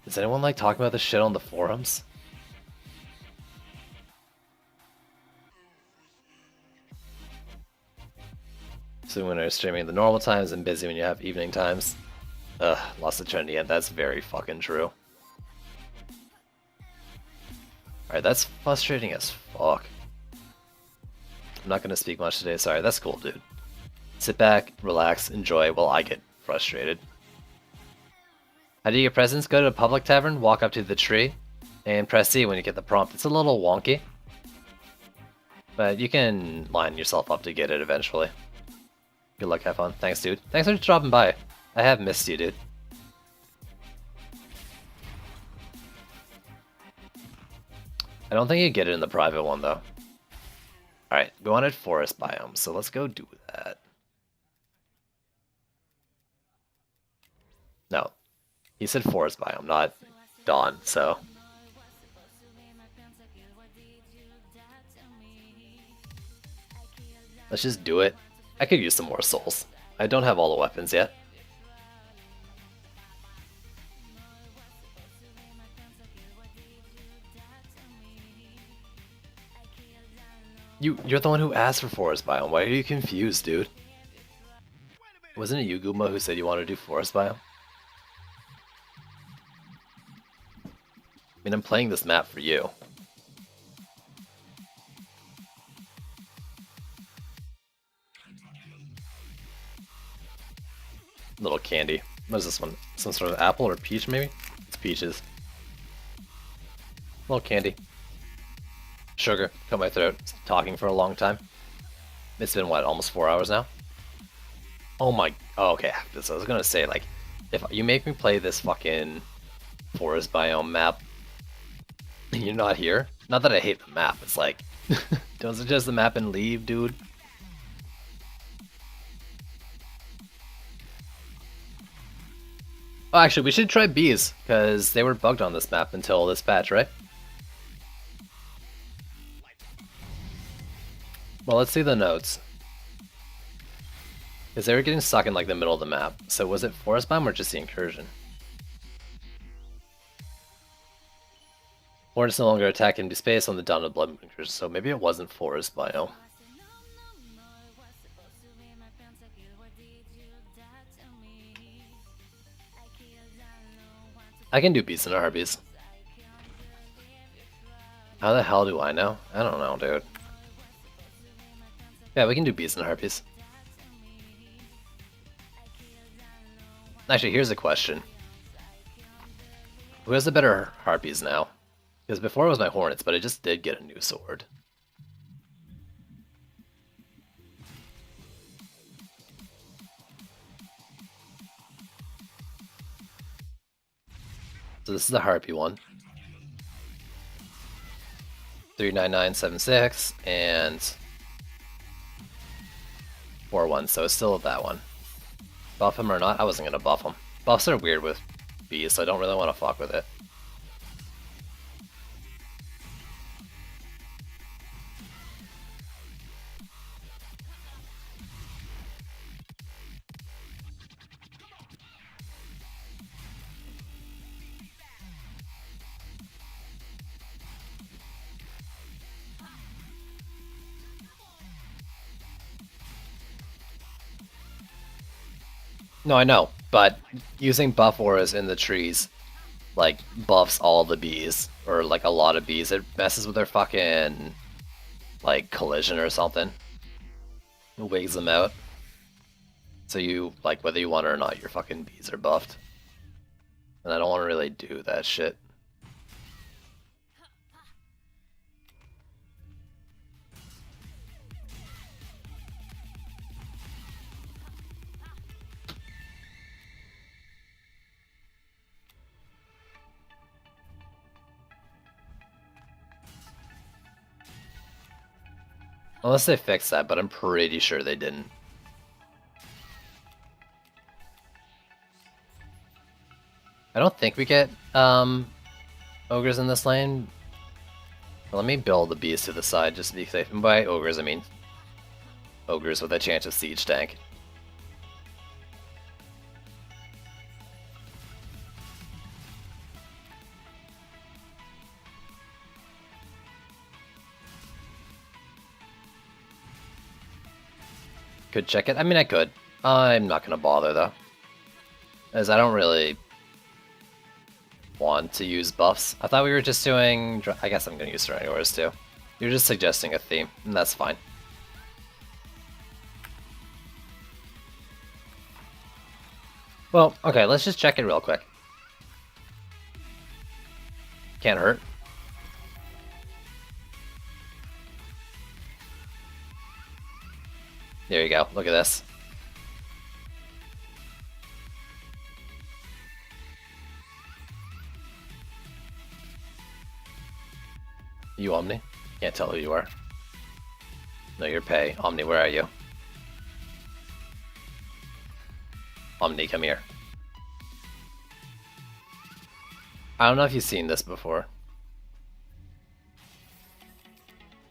Does anyone like talking about this shit on the forums? So when you're streaming the normal times and busy when you have evening times. Ugh, lost the Trinity, and that's very fucking true. Alright, that's frustrating as fuck. I'm not gonna speak much today, sorry, that's cool, dude. Sit back, relax, enjoy while I get frustrated. How do you get presents? Go to a public tavern, walk up to the tree, and press C when you get the prompt. It's a little wonky, but you can line yourself up to get it eventually. Good luck, have fun. Thanks, dude. Thanks for dropping by. I have missed you, dude. I don't think you get it in the private one, though. Alright, we wanted forest biome, so let's go do that. No. He said forest biome, not dawn, so... Let's just do it. I could use some more souls. I don't have all the weapons yet. You're the one who asked for forest biome. Why are you confused, dude? Wasn't it you, Guma, who said you wanted to do forest biome? I mean, I'm playing this map for you. Little candy. What is this one? Some sort of apple or peach, maybe? It's peaches. Little candy. Sugar. Cut my throat. Talking for a long time. It's been, what, almost 4 hours now? Oh my... Oh, okay. I was gonna say, like, if you make me play this fucking forest biome map, and you're not here? Not that I hate the map. It's like, don't suggest the map and leave, dude. Oh, actually, we should try bees, because they were bugged on this map until this patch, right? Well, let's see the notes. Because they were getting stuck in like the middle of the map. So was it forest biome or just the incursion? Hornets no longer attack empty space on the dawn of blood incursion, so maybe it wasn't forest biome. I can do bees and harpies. How the hell do I know? I don't know, dude. Yeah, we can do bees and harpies. Actually, here's a question. Who has the better harpies now? Because before it was my hornets, but I just did get a new sword. So this is the harpy one. 39976 and 41, so it's still that one. Buff him or not? I wasn't gonna buff him. Buffs are weird with bees, so I don't really want to fuck with it. No, I know, but using buff auras in the trees, like, buffs all the bees, or like a lot of bees. It messes with their fucking, like, collision or something. It wigs them out. So you, like, whether you want it or not, your fucking bees are buffed. And I don't want to really do that shit. Unless they fixed that, but I'm pretty sure they didn't. I don't think we get ogres in this lane. But let me build the bees to the side just to be safe. And by ogres, I mean ogres with a chance of siege tank. Could check it. I mean, I could. I'm not gonna bother though, as I don't really want to use buffs. I thought we were just doing... I guess I'm going to use Serenity Auras too. You're just suggesting a theme, and that's fine. Well, okay, let's just check it real quick. Can't hurt. There you go, look at this. You Omni? Can't tell who you are. No, you're Pei. Omni, where are you? Omni, come here. I don't know if you've seen this before.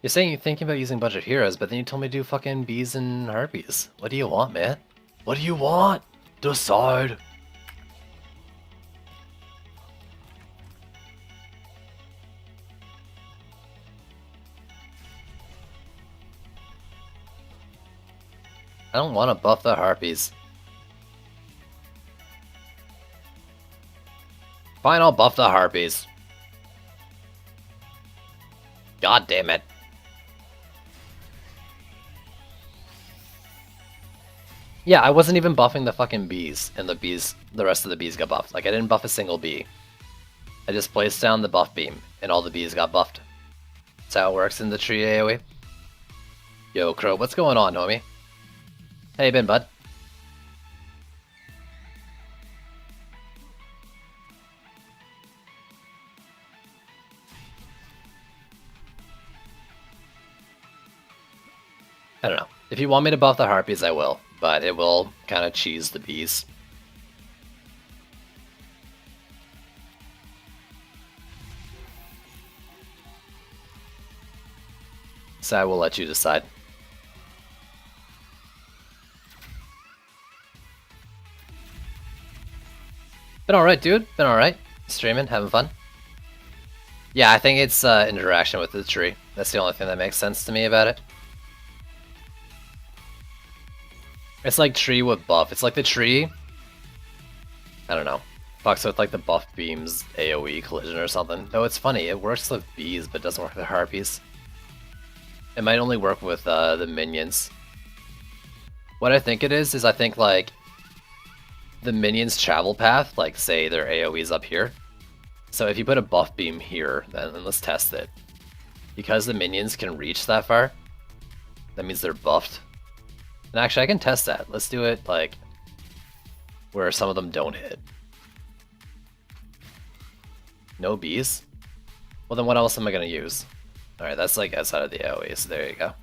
You're saying you're thinking about using budget heroes, but then you told me to do fucking bees and harpies. What do you want, man? What do you want? Decide. I don't want to buff the harpies. Fine, I'll buff the harpies. God damn it. Yeah, I wasn't even buffing the fucking bees, and the rest of the bees got buffed. Like, I didn't buff a single bee. I just placed down the buff beam, and all the bees got buffed. That's how it works in the tree AoE. Yo, Crow, what's going on, homie? How you been, bud? I don't know. If you want me to buff the harpies, I will, but it will kind of cheese the bees. So I will let you decide. Been alright, dude. Been alright. Streaming, having fun. Yeah, I think it's interaction with the tree. That's the only thing that makes sense to me about it. It's like tree with buff. It's like the tree... I don't know. Fucks with like the buff beams AoE collision or something. Though it's funny, it works with bees, but doesn't work with harpies. It might only work with the minions. What I think it is I think like the minions' travel path, like say their AoE's up here. So if you put a buff beam here, then let's test it. Because the minions can reach that far, that means they're buffed. And actually I can test that. Let's do it like where some of them don't hit. No bees? Well then what else am I gonna use? Alright, that's like outside of the AoE, so there you go.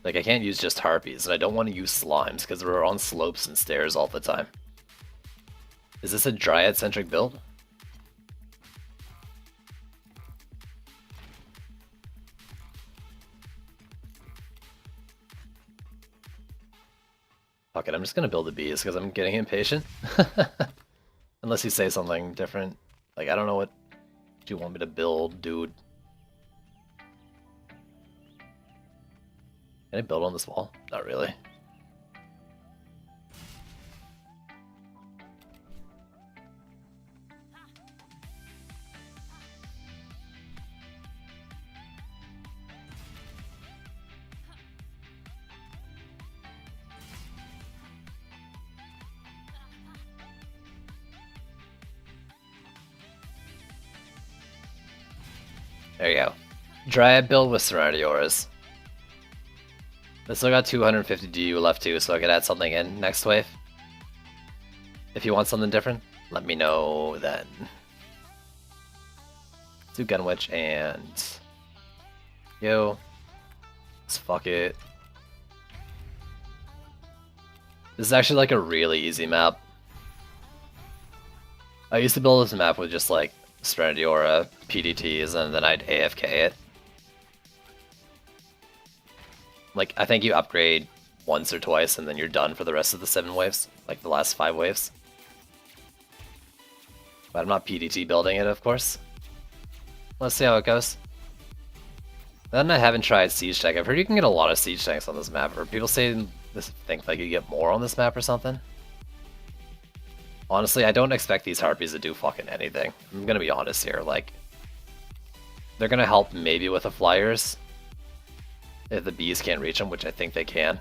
Like I can't use just harpies, and I don't want to use slimes because we're on slopes and stairs all the time. Is this a Dryad-centric build? Fuck it, I'm just gonna build the bees because I'm getting impatient. Unless you say something different. Like, I don't know what you want me to build, dude. Can I build on this wall? Not really. There you go. Dryad build with Serenity Auras. I still got 250 DU left too, so I could add something in next wave. If you want something different, let me know then. Let's do Gun Witch and... Yo. Let's fuck it. This is actually like a really easy map. I used to build this map with just like Serenity Aura, PDTs, and then I'd AFK it. Like, I think you upgrade once or twice and then you're done for the rest of the 7 waves, like the last 5 waves. But I'm not PDT building it, of course. Let's see how it goes. Then I haven't tried Siege Tank. I've heard you can get a lot of Siege Tanks on this map, or people say think like you get more on this map or something. Honestly, I don't expect these harpies to do fucking anything. I'm gonna be honest here, like... They're gonna help maybe with the flyers. If the bees can't reach them, which I think they can.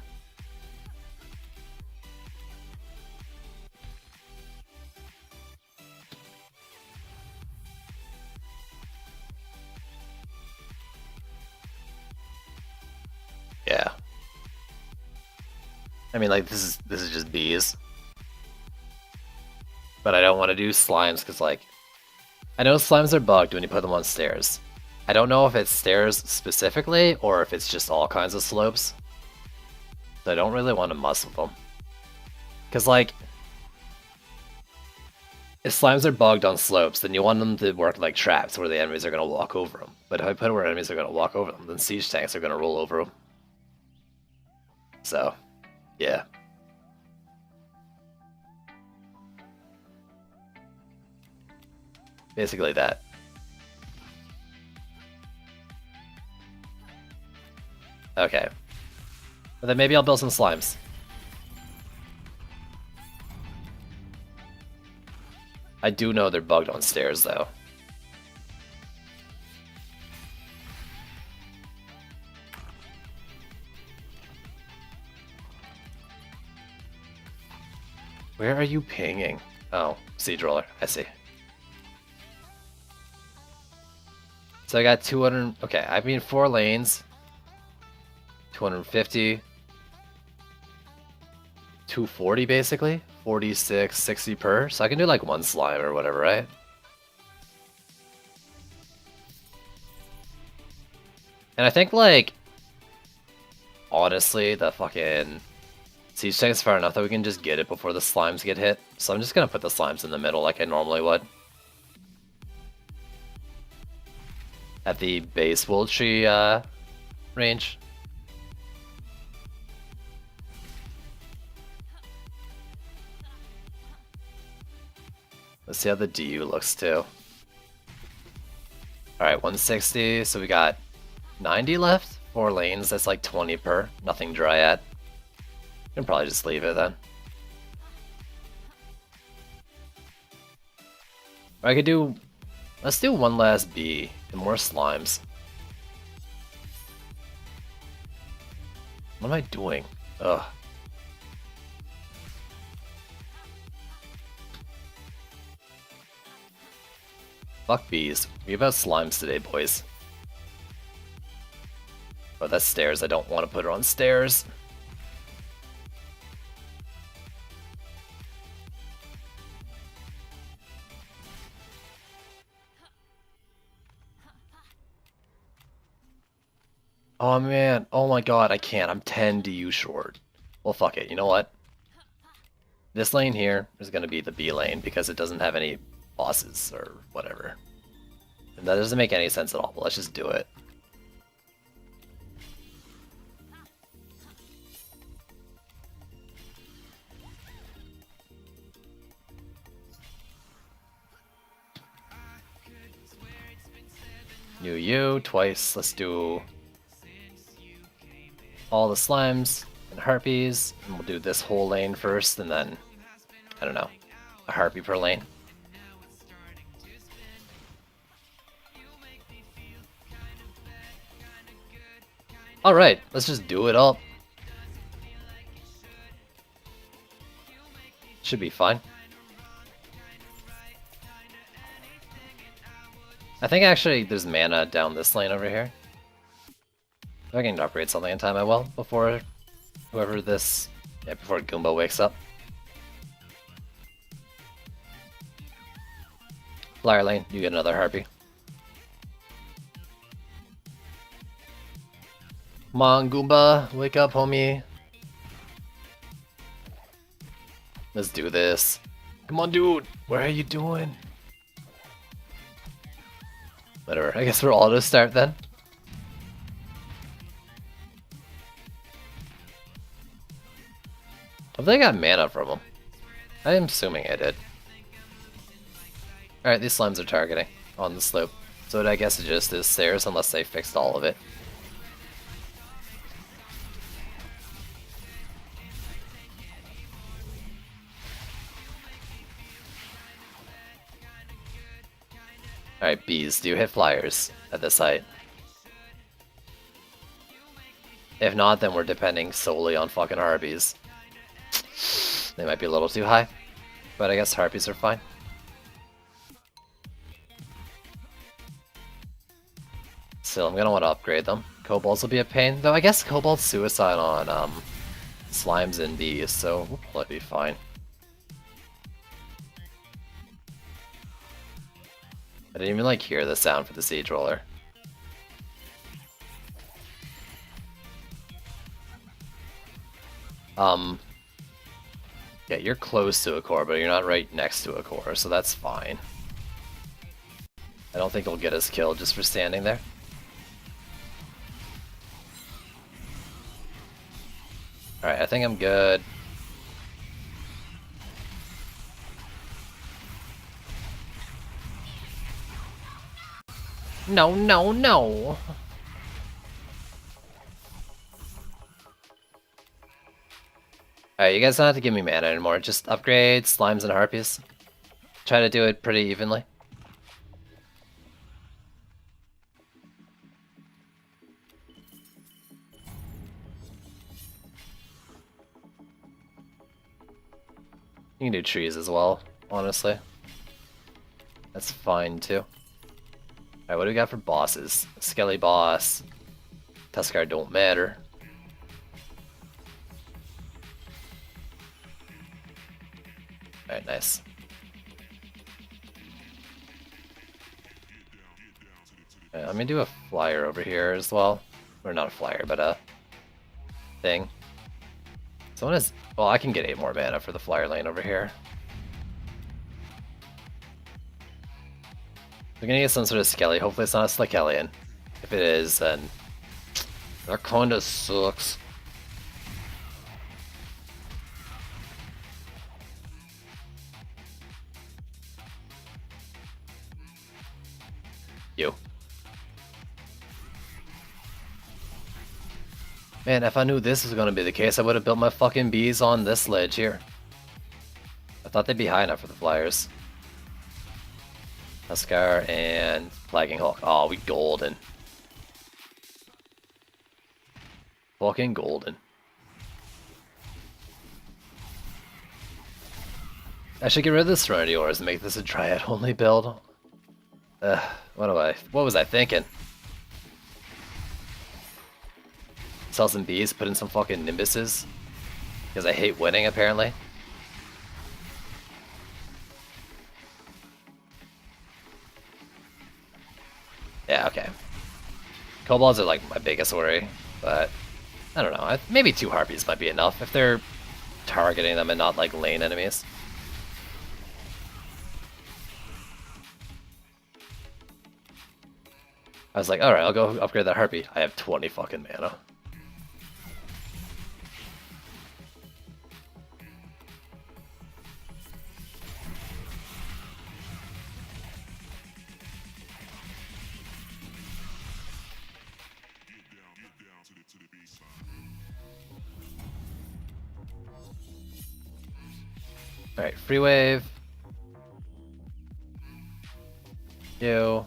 Yeah. I mean, like, this is just bees. But I don't want to do slimes, because, like... I know slimes are bugged when you put them on stairs. I don't know if it's stairs specifically, or if it's just all kinds of slopes. So I don't really want to mess with them. Because, like... If slimes are bugged on slopes, then you want them to work like traps, where the enemies are going to walk over them. But if I put it where enemies are going to walk over them, then siege tanks are going to roll over them. So, yeah. Basically that. Okay. But then maybe I'll build some slimes. I do know they're bugged on stairs, though. Where are you pinging? Oh, siege roller. I see. So I got 200... Okay, I mean 4 lanes. 250. 240 basically. 46, 60 per. So I can do like 1 slime or whatever, right? And I think like... Honestly, the fucking... Siege tank is far enough that we can just get it before the slimes get hit. So I'm just gonna put the slimes in the middle like I normally would. At the base wool tree range. Let's see how the DU looks too. Alright, 160, so we got 90 left? 4 lanes, that's like 20 per. Nothing dryad. You can probably just leave it then. Or I could do... Let's do 1 last bee and more slimes. What am I doing? Ugh. Fuck bees. We about slimes today, boys. Oh, that's stairs. I don't want to put her on stairs. Oh man, oh my god, I can't. I'm 10 DU short. Well, fuck it. You know what? This lane here is going to be the B lane because it doesn't have any bosses or whatever. And that doesn't make any sense at all, but let's just do it. New you twice. Let's do all the slimes and harpies, and we'll do this whole lane first, and then I don't know, a harpy per lane. All right, let's just do it all. Should be fine. I think actually there's mana down this lane over here. If I can upgrade something in time, I will, before whoever this... Yeah, before Goomba wakes up. Flyer lane, you get another harpy. Come on, Goomba, wake up, homie. Let's do this. Come on, dude, what are you doing? Whatever, I guess we're all to start then. Hope they got mana from them. I am assuming I did. Alright, these slimes are targeting on the slope. So I guess it just is stairs unless they fixed all of it. Alright, bees, do you hit flyers at this site? If not, then we're depending solely on fucking harpies. They might be a little too high, but I guess harpies are fine. Still, I'm gonna want to upgrade them. Kobolds will be a pain, though I guess Kobold Suicide on slimes and bees, so we'll probably be fine. I didn't even like hear the sound for the Siege Roller. Yeah, you're close to a core, but you're not right next to a core, so that's fine. I don't think he'll get us killed just for standing there. Alright, I think I'm good. No, no, no! Alright, you guys don't have to give me mana anymore. Just upgrade slimes and harpies. Try to do it pretty evenly. You can do trees as well, honestly. That's fine too. Alright, what do we got for bosses? Skelly boss. Tuskar don't matter. Alright, nice. Right, let me do a flyer over here as well. Or not a flyer, but a thing. Someone has... Well, I can get 8 more mana for the flyer lane over here. We're gonna get some sort of Skelly. Hopefully it's not a Slikelion. If it is, then... that kinda sucks. You. Man, if I knew this was gonna be the case, I would have built my fucking bees on this ledge here. I thought they'd be high enough for the flyers. Tuskar and Flagging Hawk. Oh, we golden. Fucking golden. I should get rid of the Serenity Ores and make this a Dryad only build. What was I thinking? Sell some bees, put in some fucking Nimbuses. Because I hate winning, apparently. Yeah, okay. Kobolds are like my biggest worry, but I don't know. Maybe 2 harpies might be enough if they're targeting them and not like lane enemies. I was like, alright, I'll go upgrade that harpy. I have 20 fucking mana. Alright, free wave. You.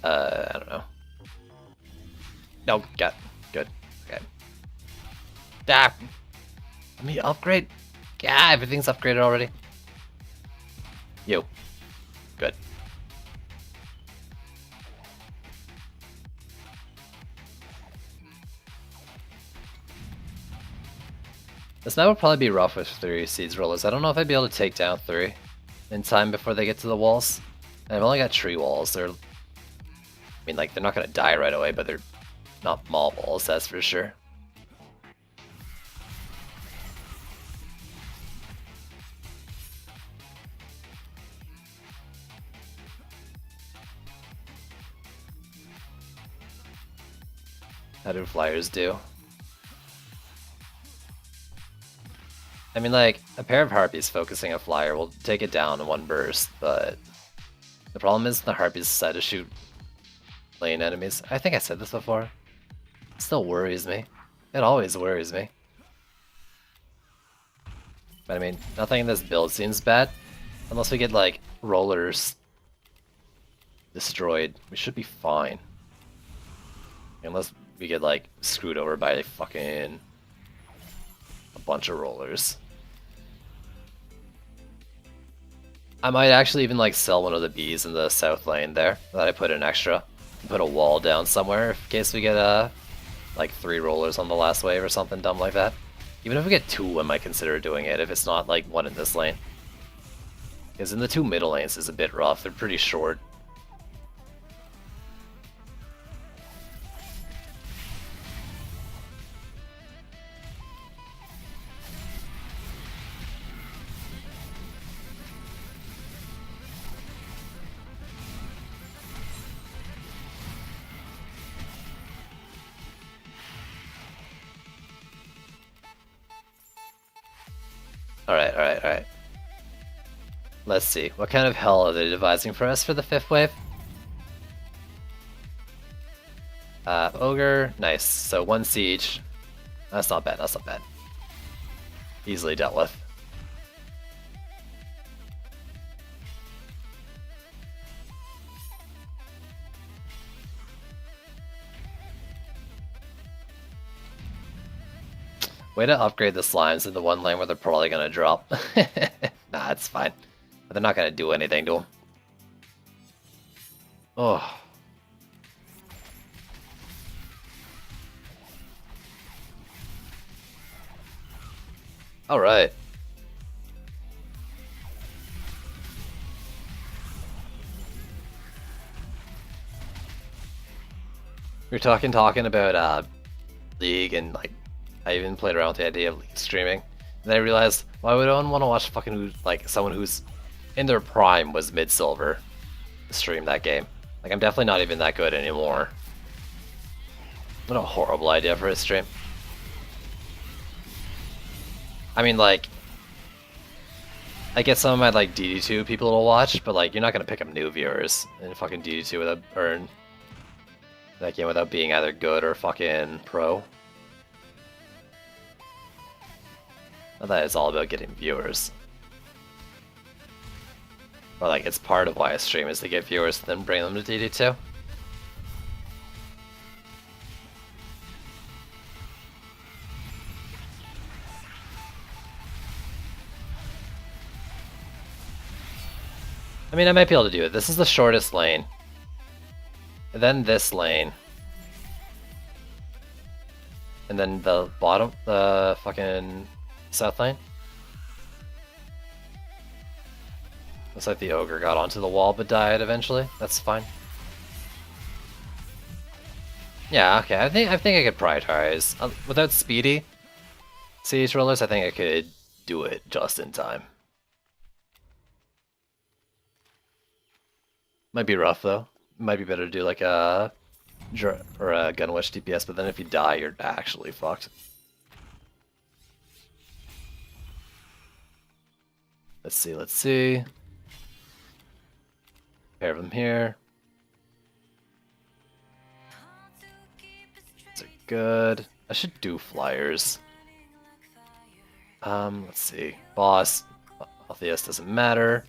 I don't know. No, good. Okay. Ah! Let me upgrade. Yeah, everything's upgraded already. You. Good. This map would probably be rough with 3 Siege Rollers. I don't know if I'd be able to take down 3 in time before they get to the walls. And I've only got tree walls. They're... I mean, like, they're not gonna die right away, but they're not maul walls, that's for sure. How do flyers do? I mean, like, a pair of harpies focusing a flyer will take it down in one burst, but the problem is the harpies decide to shoot lane enemies. I think I said this before. It still worries me. It always worries me. But I mean, nothing in this build seems bad. Unless we get, like, rollers destroyed, we should be fine. Unless we get like screwed over by fucking a bunch of rollers. I might actually even like sell one of the bees in the south lane there that I put in extra. Put a wall down somewhere in case we get like 3 rollers on the last wave or something dumb like that. Even if we get 2, I might consider doing it if it's not like 1 in this lane. Because in the 2 middle lanes is a bit rough, they're pretty short. Alright. Let's see. What kind of hell are they devising for us for the 5th wave? Ogre. Nice. So 1 siege. That's not bad, that's not bad. Easily dealt with. Way to upgrade the slimes in the 1 lane where they're probably gonna drop. Nah, it's fine. But they're not gonna do anything to them. Oh. Alright. We were talking about League and like I even played around with the idea of League streaming. And I realized why would I want to watch fucking like someone who's in their prime was mid-silver stream that game. Like I'm definitely not even that good anymore. What a horrible idea for a stream. I mean like I get some of my like DD2 people to watch, but like you're not gonna pick up new viewers in fucking DD2 without earn that game without being either good or fucking pro. Well, that is all about getting viewers. Or like it's part of why I stream is to get viewers and then bring them to DD2. I mean, I might be able to do it. This is the shortest lane. And then this lane. And then the bottom, the fucking south lane. Looks like the ogre got onto the wall but died eventually. That's fine. Yeah, okay. I think I could prioritize without speedy siege rollers. I think I could do it just in time. Might be rough though. Might be better to do like a Gunwitch DPS, but then if you die, you're actually fucked. Let's see. Pair of them here. These are good. I should do flyers. Let's see. Boss. Altheus doesn't matter.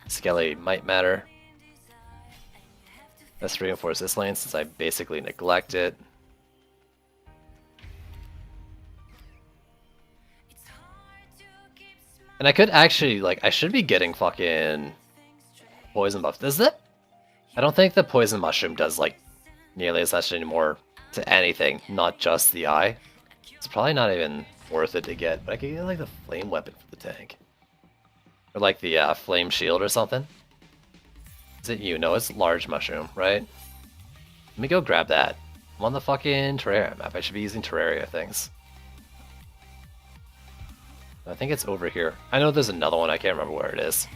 Skelly might matter. Let's reinforce this lane since I basically neglect it. And I could actually, like, I should be getting fucking poison buff. Does it? I don't think the poison mushroom does, like, nearly as much anymore to anything, not just the eye. It's probably not even worth it to get, but I could get, like, the flame weapon for the tank. Or, like, the flame shield or something. Is it you? No, it's large mushroom, right? Let me go grab that. I'm on the fucking Terraria map. I should be using Terraria things. I think it's over here. I know there's another one. I can't remember where it is.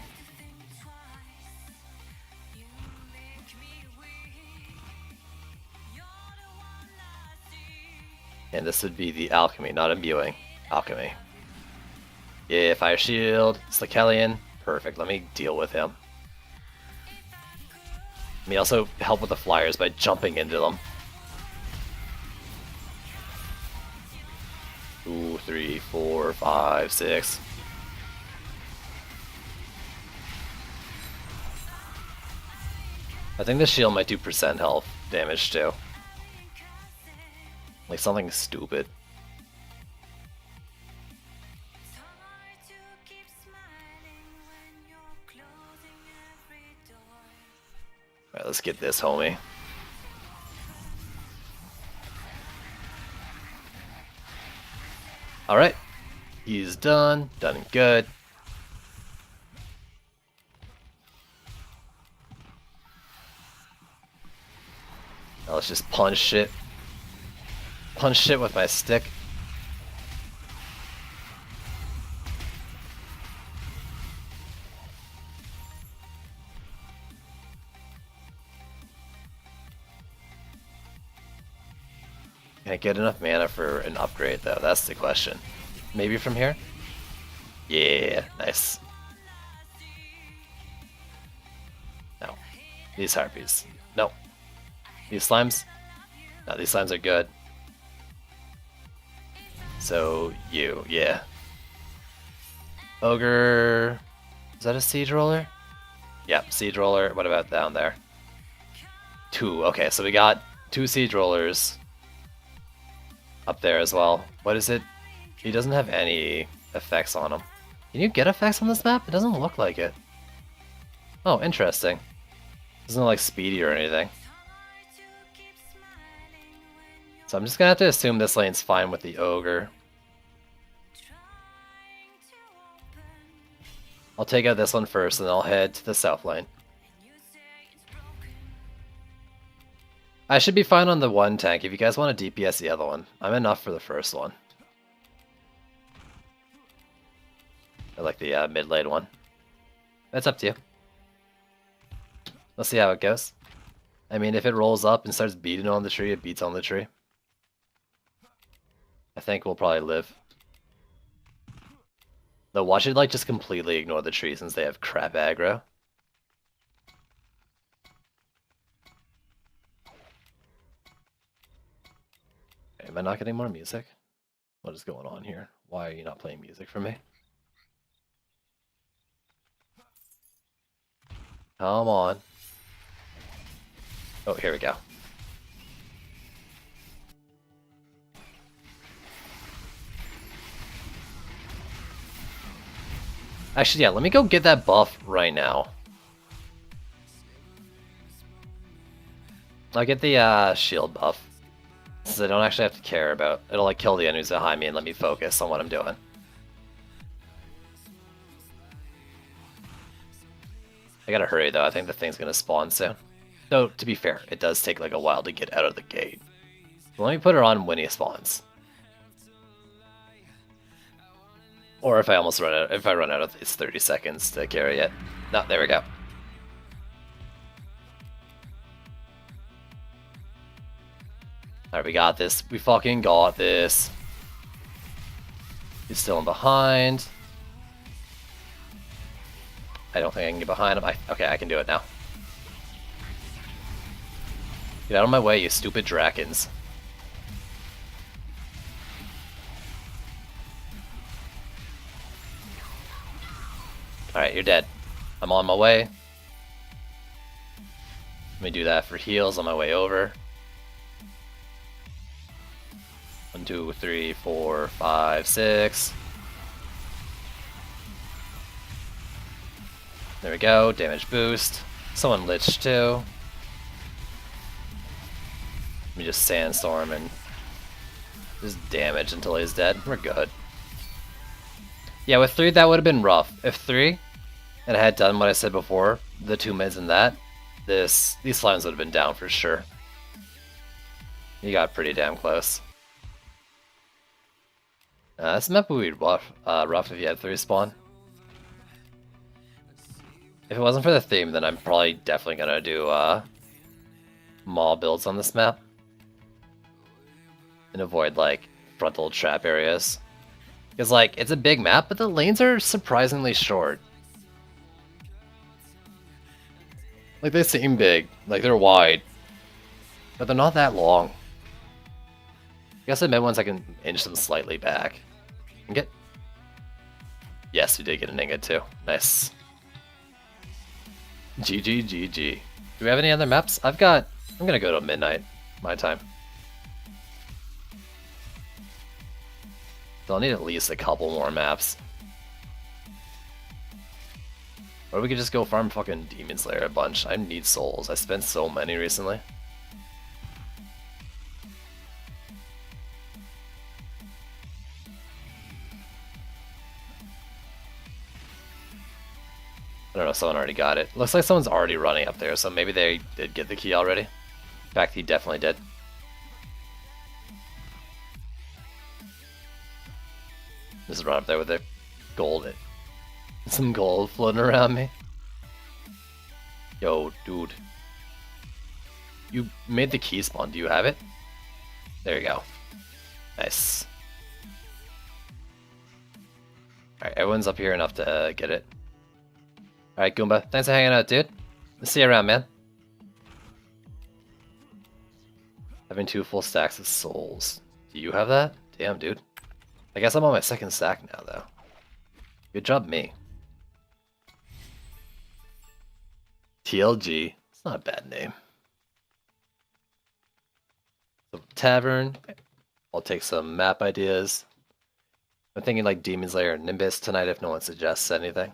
And this would be the alchemy, not imbuing. Alchemy. Yeah, fire shield. Slikelion. Perfect. Let me deal with him. Let me also help with the flyers by jumping into them. 2, 3, 4, 5, 6. I think the shield might do % health damage too. Like something stupid. Alright, let's get this, homie. Alright. He's done. Done and good. Now let's just punch shit. Punch shit with my stick. Can I get enough mana for an upgrade though? That's the question. Maybe from here? Yeah, nice. No. These harpies. No. These slimes? No, these slimes are good. So, yeah. Ogre... Is that a siege roller? Yep, siege roller. What about down there? 2. Okay, so we got 2 siege rollers up there as well. What is it? He doesn't have any effects on him. Can you get effects on this map? It doesn't look like it. Oh, interesting. Doesn't look like speedy or anything. So I'm just gonna have to assume this lane's fine with the ogre. I'll take out this one first and then I'll head to the south lane. I should be fine on the one tank if you guys want to DPS the other one. I'm enough for the first one. I like the mid lane one. It's up to you. Let's see how it goes. I mean, if it rolls up and starts beating on the tree, it beats on the tree. I think we'll probably live. Though watch it like just completely ignore the tree since they have crap aggro. Okay, am I not getting more music? What is going on here? Why are you not playing music for me? Come on. Oh, here we go. Actually, yeah, let me go get that buff right now. I'll get the shield buff. Since I don't actually have to care about... It'll like kill the enemies behind me and let me focus on what I'm doing. I gotta hurry though, I think the thing's gonna spawn soon. Though, to be fair, it does take like a while to get out of the gate. So let me put her on when he spawns. Or if I almost run out, if I run out of these 30 seconds to carry it. No, there we go. Alright, we got this. We fucking got this. He's still in behind. I don't think I can get behind him. Okay, I can do it now. Get out of my way, you stupid Drakons. Alright, you're dead. I'm on my way. Let me do that for heals on my way over. 1, 2, 3, 4, 5, 6. There we go, damage boost. Someone lich too. Let me just sandstorm and just damage until he's dead. We're good. Yeah, with 3 that would have been rough. If 3 and I had done what I said before, the 2 mids and that, these slimes would have been down for sure. You got pretty damn close. This map would be rough if you had 3 spawn. If it wasn't for the theme, then I'm probably definitely gonna do mall builds on this map. And avoid like frontal trap areas. Because like, it's a big map, but the lanes are surprisingly short. Like they seem big, like they're wide. But they're not that long. I guess the mid ones I can inch them slightly back. Ingot? Yes, we did get an ingot too. Nice. GG, GG. Do we have any other maps? I'm gonna go to midnight, my time. So I'll need at least a couple more maps. Or we could just go farm fucking Demon Slayer a bunch. I need souls. I spent so many recently. I don't know, someone already got it. Looks like someone's already running up there, so maybe they did get the key already. In fact, he definitely did. Just run up there with the gold. Some gold floating around me. Yo, dude. You made the key spawn. Do you have it? There you go. Nice. Alright, everyone's up here enough to get it. Alright, Goomba. Thanks for hanging out, dude. See you around, man. Having 2 full stacks of souls. Do you have that? Damn, dude. I guess I'm on my 2nd stack now, though. Good job, me. TLG. It's not a bad name. So, Tavern. I'll take some map ideas. I'm thinking like Demon Slayer and Nimbus tonight if no one suggests anything.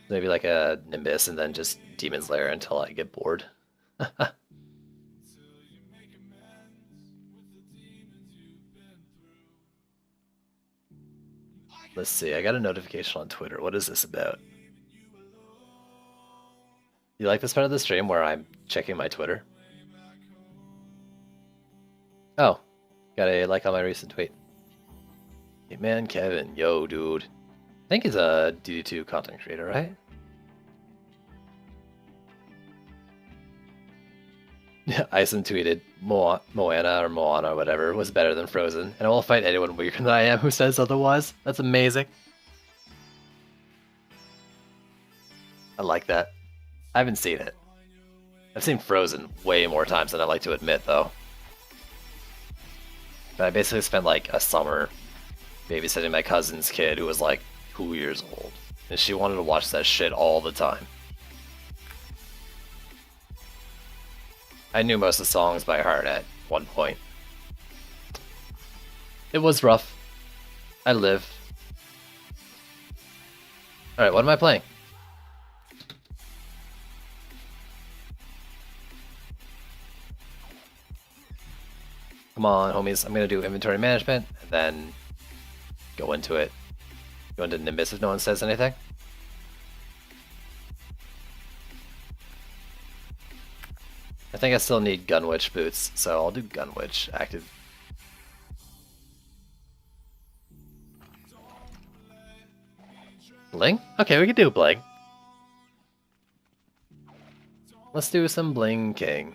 Maybe like a Nimbus and then just Demon Slayer until I get bored. Let's see, I got a notification on Twitter. What is this about? You like this part of the stream where I'm checking my Twitter? Oh, got a like on my recent tweet. Hey man, Kevin, yo dude. I think he's a DD2 content creator, right? Yeah, Ison tweeted, Moana or Moana or whatever was better than Frozen, and I will fight anyone weirder than I am who says otherwise. That's amazing. I like that. I haven't seen it. I've seen Frozen way more times than I like to admit, though. But I basically spent like a summer babysitting my cousin's kid who was like 2 years old, and she wanted to watch that shit all the time. I knew most of the songs by heart at one point. It was rough. I live. Alright, what am I playing? Come on, homies. I'm gonna do inventory management, and then go into it. Go into Nimbus if no one says anything. I think I still need Gunwitch boots, so I'll do Gunwitch active. Bling? Okay, we can do Bling. Let's do some Bling King.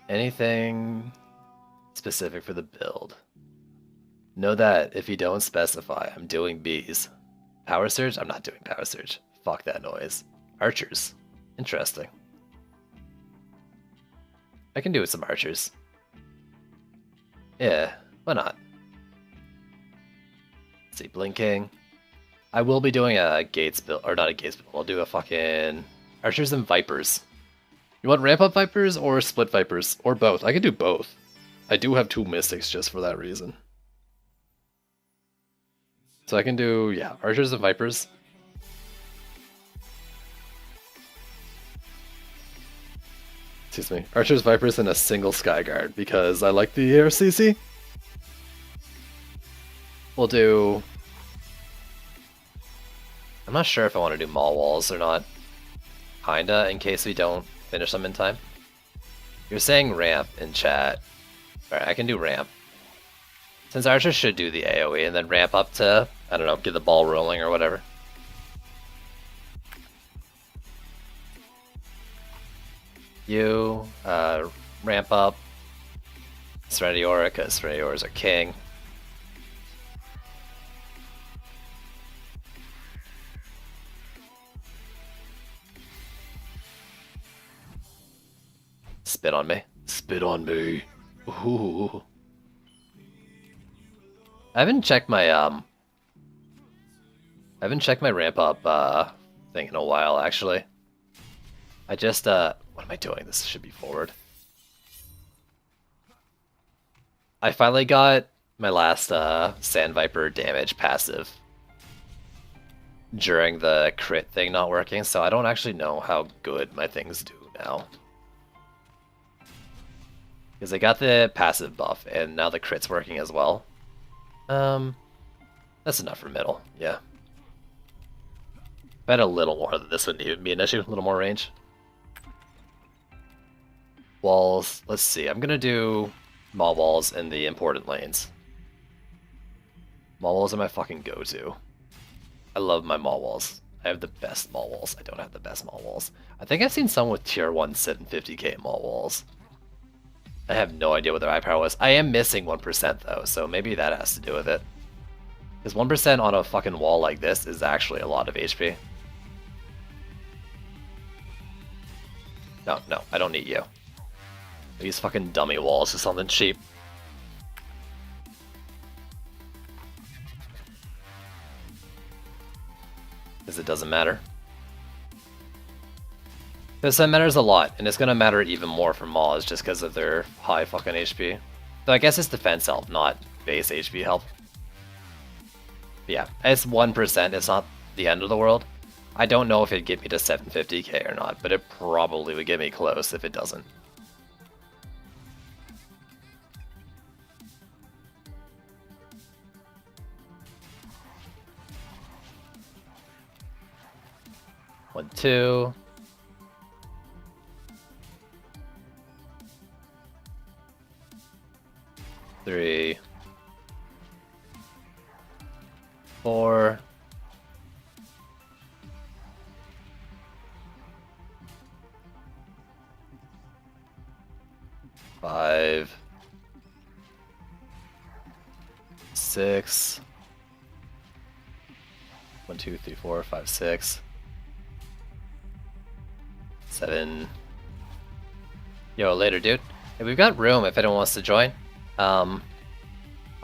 Anything specific for the build? Know that if you don't specify, I'm doing bees. Power Surge? I'm not doing Power Surge. Fuck that noise. Archers. Interesting. I can do with some archers. Yeah, why not? Let's see, Blinking. I will be doing a Gates build, or not a Gates build, I'll do a fucking Archers and Vipers. You want ramp up Vipers or split Vipers? Or both? I can do both. I do have 2 Mystics just for that reason. So I can do, yeah, Archers and Vipers. Excuse me. Archers, Vipers, and a single Skyguard because I like the ARCC. We'll do... I'm not sure if I want to do Maul Walls or not. Kinda, in case we don't finish them in time. You're saying ramp in chat. Alright, I can do ramp. Since Archer should do the AoE and then ramp up to, I don't know, get the ball rolling or whatever. You, ramp up Serenity Aura, because Serenity Auras are king. Spit on me. Spit on me. Ooh. I haven't checked my I haven't checked my ramp up thing in a while, actually. I just, what am I doing? This should be forward. I finally got my last Sand Viper damage passive during the crit thing not working, so I don't actually know how good my things do now. Because I got the passive buff, and now the crit's working as well. That's enough for middle, yeah. If I had a little more, this wouldn't even be an issue, a little more range. Walls, let's see, I'm gonna do Maw walls in the important lanes. Maw walls are my fucking go-to. I love my Maw walls. I have the best Maw walls. I don't have the best Maw walls. I think I've seen some with tier 1 sit in 50k Maw walls. I have no idea what their eye power was. I am missing 1% though, so maybe that has to do with it. Because 1% on a fucking wall like this is actually a lot of HP. No, I don't need you. These fucking dummy walls or something cheap. Because it doesn't matter. Because that matters a lot, and it's going to matter even more for Maws just because of their high fucking HP. So I guess it's defense health, not base HP health. But yeah, it's 1%, it's not the end of the world. I don't know if it'd get me to 750k or not, but it probably would get me close if it doesn't. One, two. Three. Four. Five. Six. 1, 2, 3, 4, 5, 6. 7. Yo, later, dude. Hey, we've got room if anyone wants to join. I'll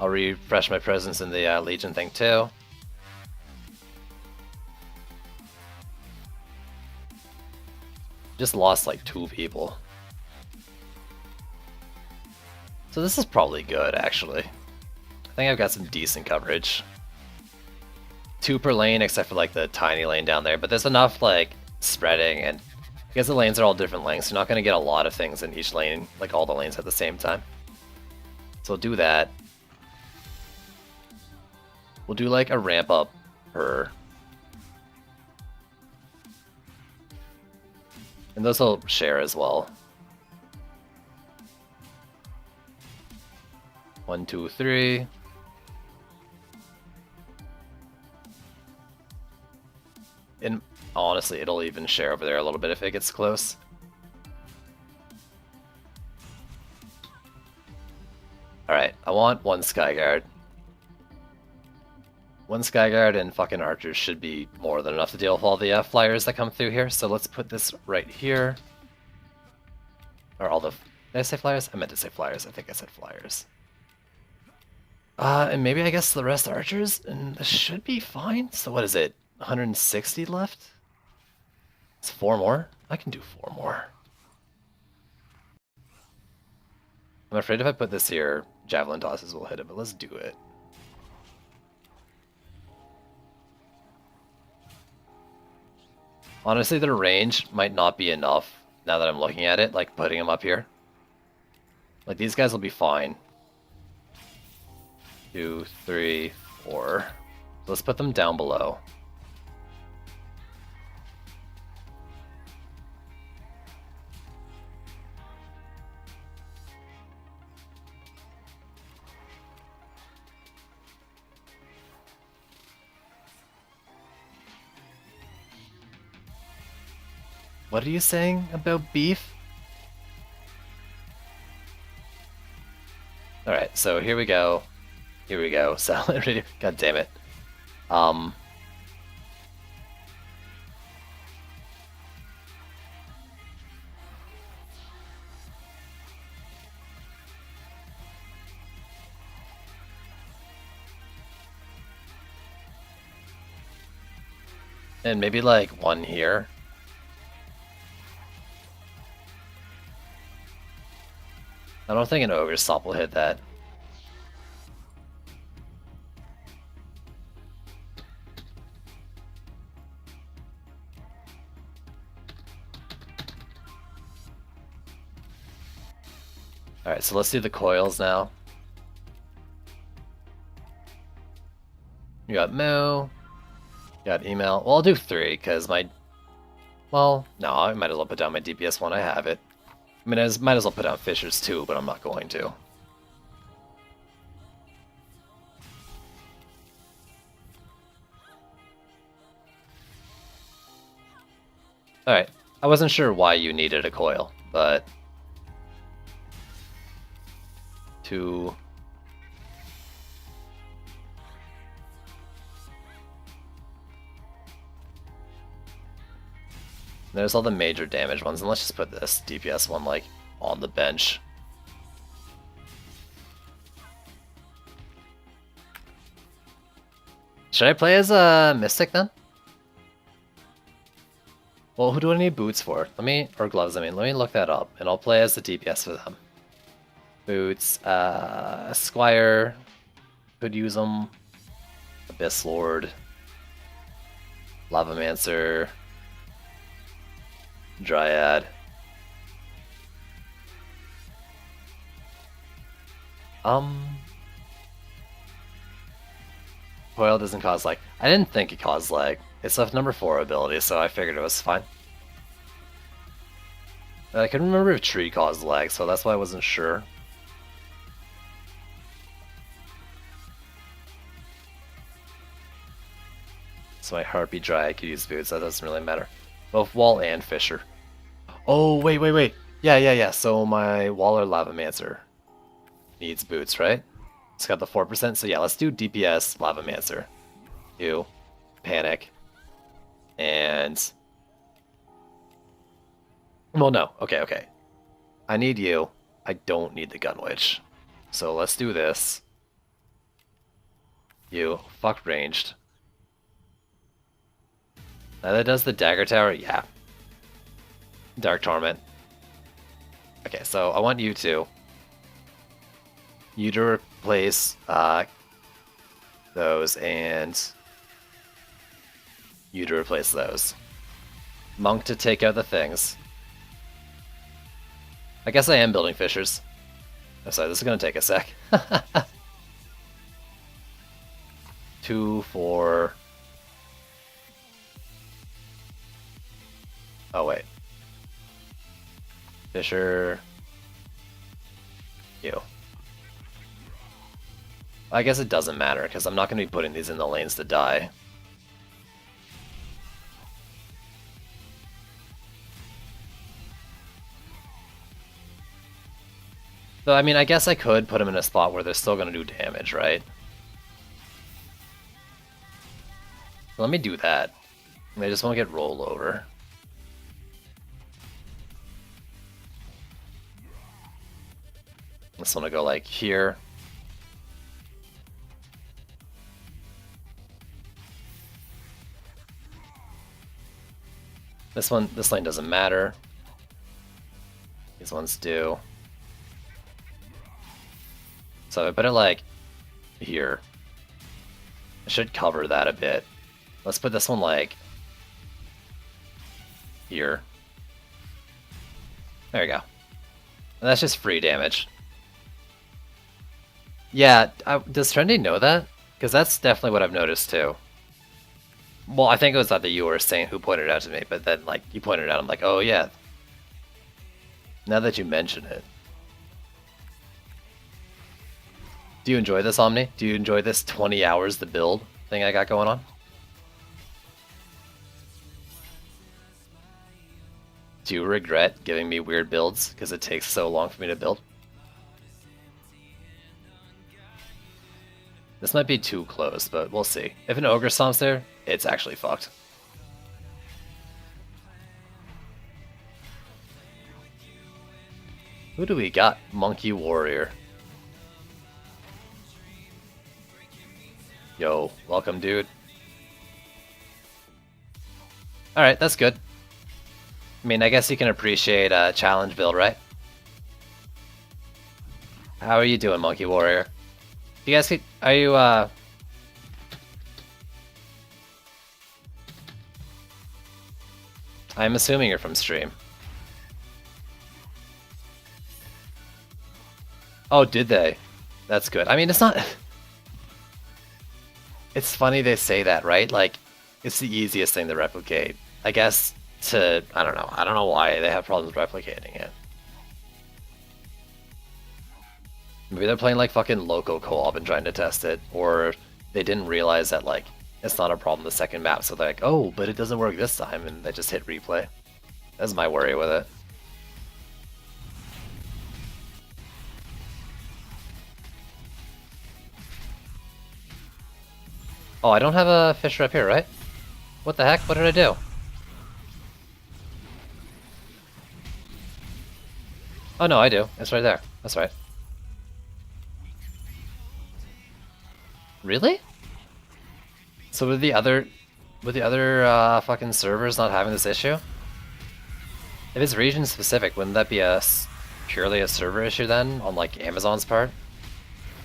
refresh my presence in the Legion thing too. Just lost like 2 people. So this is probably good, actually. I think I've got some decent coverage. 2 per lane, except for like the tiny lane down there, but there's enough like spreading, and because the lanes are all different lengths, you're not going to get a lot of things in each lane, like all the lanes at the same time. So we'll do that. We'll do like a ramp up per. And those will share as well. 1, 2, 3. And honestly, it'll even share over there a little bit if it gets close. Alright, I want 1 Skyguard. 1 Skyguard and fucking archers should be more than enough to deal with all the flyers that come through here. So let's put this right here. Or all the... Did I say flyers? I meant to say flyers. I think I said flyers. And maybe I guess the rest archers, and this should be fine. So what is it? 160 left? It's 4 more? I can do 4 more. I'm afraid if I put this here, javelin tosses will hit it, but let's do it. Honestly, their range might not be enough now that I'm looking at it, like putting them up here. Like these guys will be fine. 2, 3, 4. So let's put them down below. What are you saying about beef? Alright, so here we go. Here we go. So, god damn it. And maybe like one here. I don't think an Ogre Stop will hit that. Alright, so let's do the coils now. You got Moo. You got email. Well, I'll do 3, because my... Well, no, I might as well put down my DPS one. I have it. I mean, I might as well put down Fissures too, but I'm not going to. Alright, I wasn't sure why you needed a coil, but... 2... There's all the major damage ones, and let's just put this DPS one, like, on the bench. Should I play as a Mystic then? Well, who do I need boots for? Or gloves, I mean. Let me look that up, and I'll play as the DPS for them. Boots, Squire, could use them. Abyss Lord, Lavamancer, Dryad. Coil doesn't cause lag. I didn't think it caused lag. It's a number 4 ability, so I figured it was fine. I couldn't remember if Tree caused lag, so that's why I wasn't sure. So my Harpy Dryad could use boots, that doesn't really matter. Both Wall and Fissure. Oh, wait. Yeah. So my Waller Lavamancer needs boots, right? It's got the 4%, so yeah, let's do DPS Lavamancer. You, Panic, and... Well, no. Okay. I need you. I don't need the Gun Witch. So let's do this. You, fuck ranged. Now that does the Dagger Tower? Yeah. Dark Torment. Okay, so I want you to replace those, and you to replace those. Monk to take out the things. I guess I am building Fissures. Oh, sorry, this is gonna take a sec. 2, 4... Oh, wait. Fissure... You. I guess it doesn't matter, because I'm not going to be putting these in the lanes to die. So, I mean, I guess I could put them in a spot where they're still going to do damage, right? Let me do that. They just won't get rolled over. This one will go like here. This lane doesn't matter. These ones do. So I put it like here. I should cover that a bit. Let's put this one like here. There you go. And that's just free damage. Yeah, does Trendy know that? Because that's definitely what I've noticed too. Well, I think it was that you were saying who pointed it out to me, but then like you pointed it out, I'm like, oh yeah. Now that you mention it. Do you enjoy this, Omni? Do you enjoy this 20 hours to build thing I got going on? Do you regret giving me weird builds because it takes so long for me to build? This might be too close, but we'll see. If an Ogre Stomp's there, it's actually fucked. Who do we got? Monkey Warrior. Yo, welcome, dude. Alright, that's good. I mean, I guess you can appreciate a challenge build, right? How are you doing, Monkey Warrior? You guys, are you, I'm assuming you're from stream. Oh, did they? That's good. I mean, it's not... It's funny they say that, right? Like, it's the easiest thing to replicate. I guess I don't know. I don't know why they have problems replicating it. Maybe they're playing like fucking local co-op and trying to test it, or they didn't realize that like it's not a problem the second map, so they're like, oh, but it doesn't work this time, and they just hit replay. That's my worry with it. Oh, I don't have a Fisher up here, right? What the heck? What did I do? Oh no, I do. It's right there. That's right. Really? So with the other fucking servers not having this issue? If it's region specific, wouldn't that be purely a server issue then on like Amazon's part?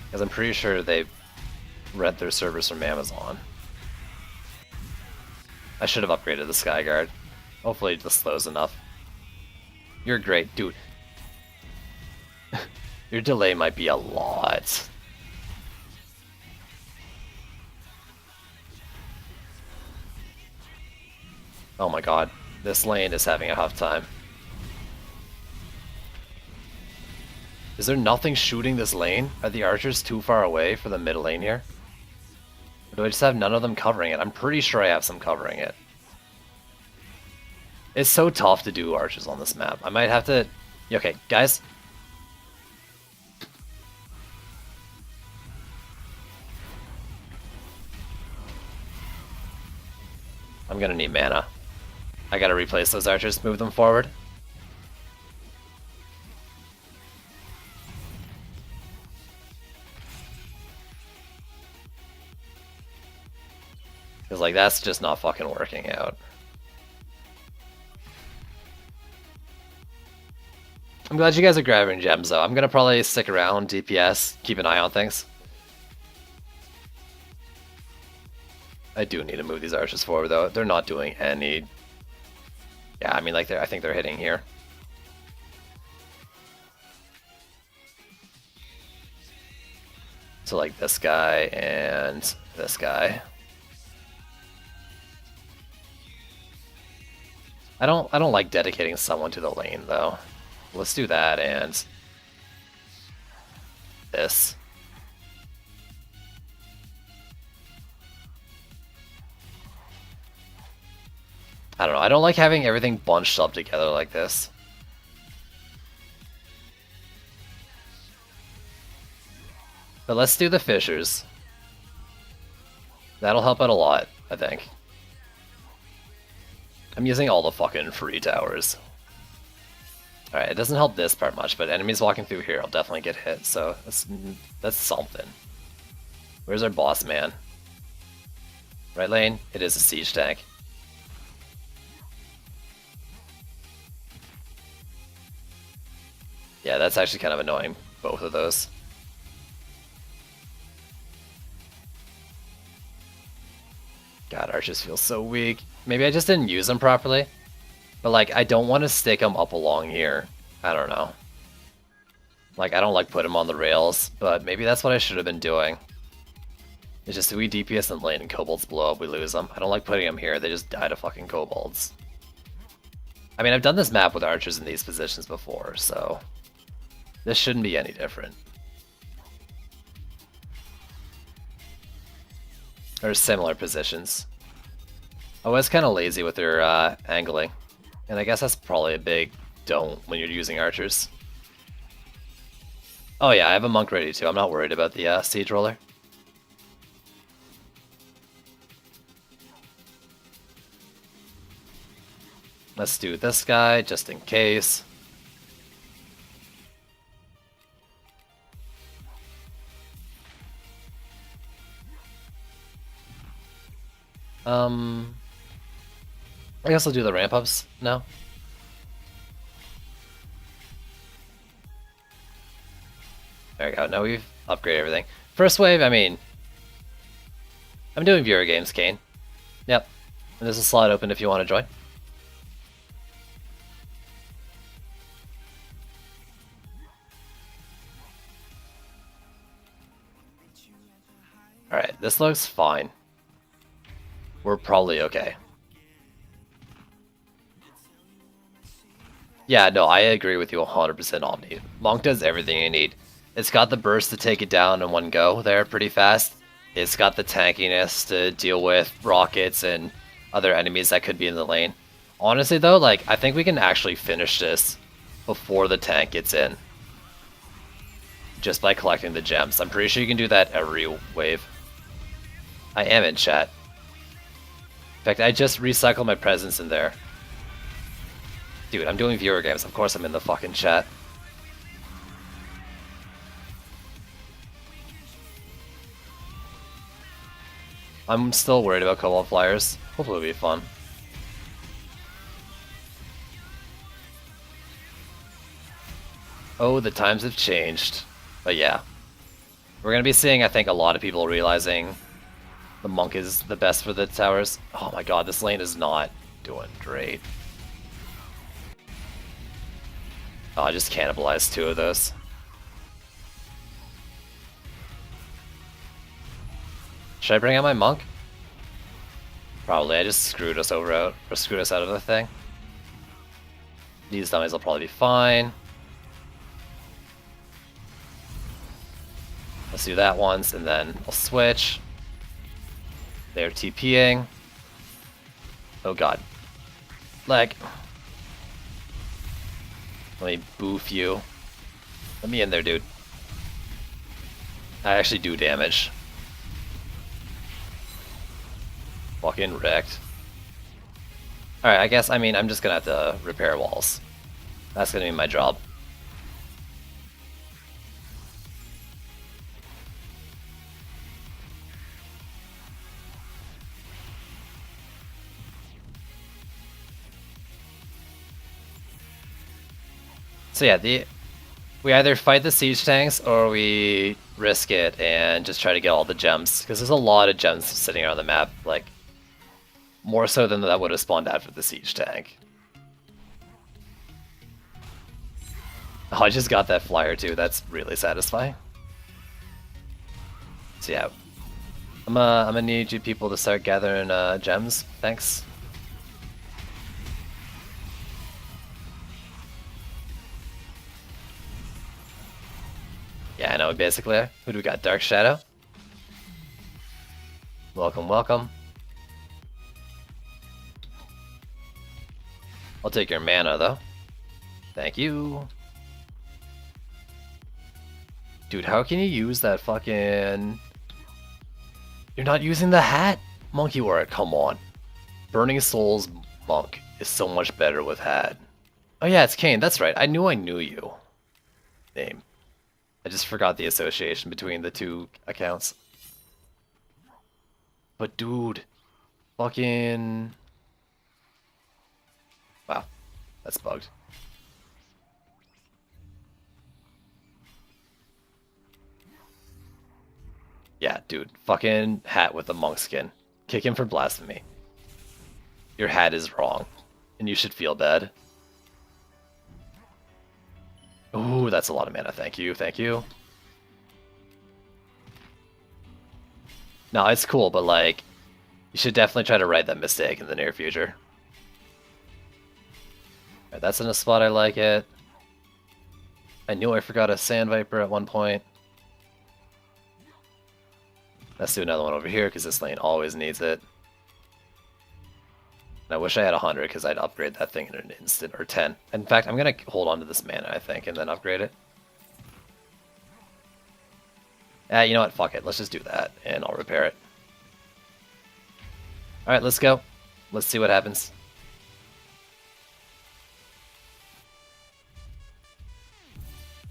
Because I'm pretty sure they rent their servers from Amazon. I should have upgraded the Skyguard. Hopefully this slows enough. You're great, dude. Your delay might be a lot. Oh my god, this lane is having a tough time. Is there nothing shooting this lane? Are the archers too far away for the mid lane here? Or do I just have none of them covering it? I'm pretty sure I have some covering it. It's so tough to do archers on this map. I might have to... Okay, guys. I'm gonna need mana. I gotta replace those archers, move them forward. Because, like, that's just not fucking working out. I'm glad you guys are grabbing gems, though. I'm gonna probably stick around, DPS, keep an eye on things. I do need to move these archers forward, though. They're not doing any... Yeah, I mean, like, I think they're hitting here. So, like, this guy and this guy. I don't like dedicating someone to the lane, though. Let's do that and this. I don't know. I don't like having everything bunched up together like this. But let's do the fissures. That'll help out a lot, I think. I'm using all the fucking free towers. Alright, it doesn't help this part much, but enemies walking through here will definitely get hit, so that's something. Where's our boss man? Right lane? It is a siege tank. Yeah, that's actually kind of annoying, both of those. God, archers feel so weak. Maybe I just didn't use them properly. But, like, I don't want to stick them up along here. I don't know. Like, I don't like put them on the rails, but maybe that's what I should have been doing. It's just, we DPS in lane and kobolds blow up, we lose them. I don't like putting them here, they just die to fucking kobolds. I mean, I've done this map with archers in these positions before, so... This shouldn't be any different. Or similar positions. I was kind of lazy with their angling. And I guess that's probably a big don't when you're using archers. Oh yeah, I have a monk ready too. I'm not worried about the siege roller. Let's do this guy just in case. I guess I'll do the ramp ups now. There we go. Now we've upgraded everything. First wave, I mean, I'm doing viewer games, Kane. Yep. And there's a slot open if you want to join. Alright, this looks fine. We're probably okay. Yeah, no, I agree with you 100% Omni. Monk does everything you need. It's got the burst to take it down in one go there pretty fast. It's got the tankiness to deal with rockets and other enemies that could be in the lane. Honestly though, like, I think we can actually finish this before the tank gets in. Just by collecting the gems. I'm pretty sure you can do that every wave. I am in chat. In fact, I just recycled my presence in there. Dude, I'm doing viewer games. Of course I'm in the fucking chat. I'm still worried about Cobalt Flyers. Hopefully it'll be fun. Oh, the times have changed. But yeah. We're gonna be seeing, I think, a lot of people realizing the Monk is the best for the towers. Oh my god, this lane is not doing great. Oh, I just cannibalized 2 of those. Should I bring out my Monk? Probably. I just screwed us over out, or screwed us out of the thing. These dummies will probably be fine. Let's do that once, and then I'll switch. They're TPing. Oh god. Leg. Let me boof you. Let me in there, dude. I actually do damage. Fucking wrecked. Alright, I guess, I mean, I'm just gonna have to repair walls. That's gonna be my job. So yeah, we either fight the siege tanks or we risk it and just try to get all the gems, because there's a lot of gems sitting around the map, like more so than that would have spawned out for the siege tank. Oh, I just got that flyer too. That's really satisfying. So yeah, I'm gonna need you people to start gathering gems. Thanks. Yeah, I know, basically. Who do we got? Dark Shadow? Welcome, welcome. I'll take your mana, though. Thank you. Dude, how can you use that fucking... You're not using the hat? Monkey Warrior, come on. Burning Souls Monk is so much better with hat. Oh yeah, it's Kane, that's right. I knew you. Name. I just forgot the association between the 2 accounts. But dude, fucking... Wow, that's bugged. Yeah, dude, fucking hat with the monk skin. Kick him for blasphemy. Your hat is wrong, and you should feel bad. Ooh, that's a lot of mana. Thank you, thank you. No, it's cool, but like, you should definitely try to right that mistake in the near future. Right, that's in a spot I like it. I knew I forgot a Sand Viper at one point. Let's do another one over here, because this lane always needs it. And I wish I had 100, because I'd upgrade that thing in an instant, or 10. In fact, I'm going to hold on to this mana, I think, and then upgrade it. You know what? Fuck it. Let's just do that, and I'll repair it. Alright, let's go. Let's see what happens.